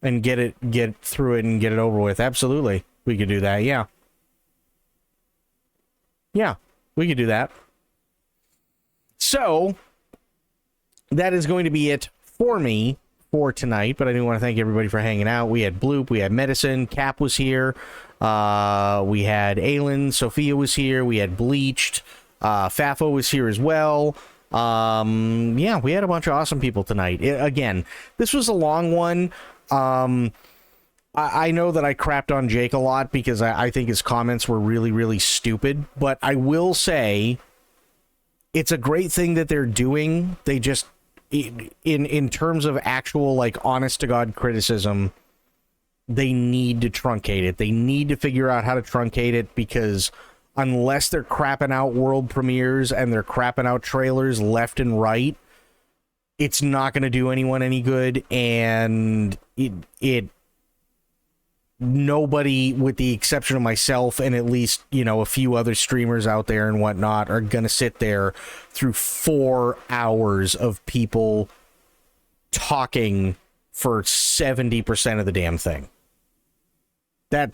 and get through it and get it over with. Absolutely. We could do that. Yeah. Yeah, we could do that. So that is going to be it for me for tonight, but I do want to thank everybody for hanging out. We had Bloop, we had Medicine, Cap was here, we had Aelin, Sophia was here, we had Bleached, Fafo was here as well. Yeah, we had a bunch of awesome people tonight. Again, this was a long one. I know that I crapped on Jake a lot because I think his comments were really, really stupid, but I will say it's a great thing that they're doing. They just, in terms of actual, like, honest to God criticism, they need to truncate it. They need to figure out how to truncate it, because unless they're crapping out world premieres and they're crapping out trailers left and right, it's not going to do anyone any good. And nobody, with the exception of myself and at least, you know, a few other streamers out there and whatnot, are going to sit there through 4 hours of people talking for 70% of the damn thing. That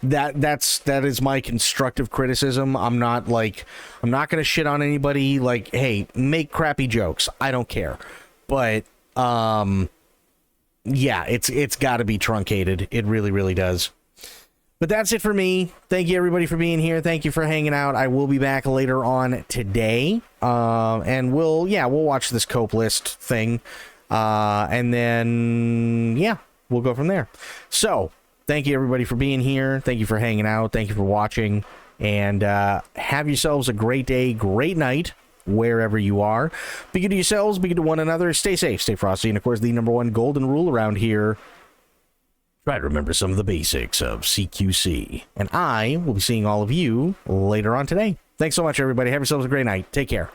is my constructive criticism. I'm not going to shit on anybody. Like, hey, make crappy jokes. I don't care. But yeah, it's got to be truncated. It really, really does. But that's it for me. Thank you, everybody, for being here. Thank you for hanging out. I will be back later on today, and we'll watch this Cope List thing, and then we'll go from there. So thank you, everybody, for being here. Thank you for hanging out. Thank you for watching, and have yourselves a great day, great night, wherever you are. Be good to yourselves, be good to one another. Stay safe, stay frosty, and of course, the number one golden rule around here: try to remember some of the basics of CQC. And I will be seeing all of you later on today. Thanks so much, everybody. Have yourselves a great night. Take care.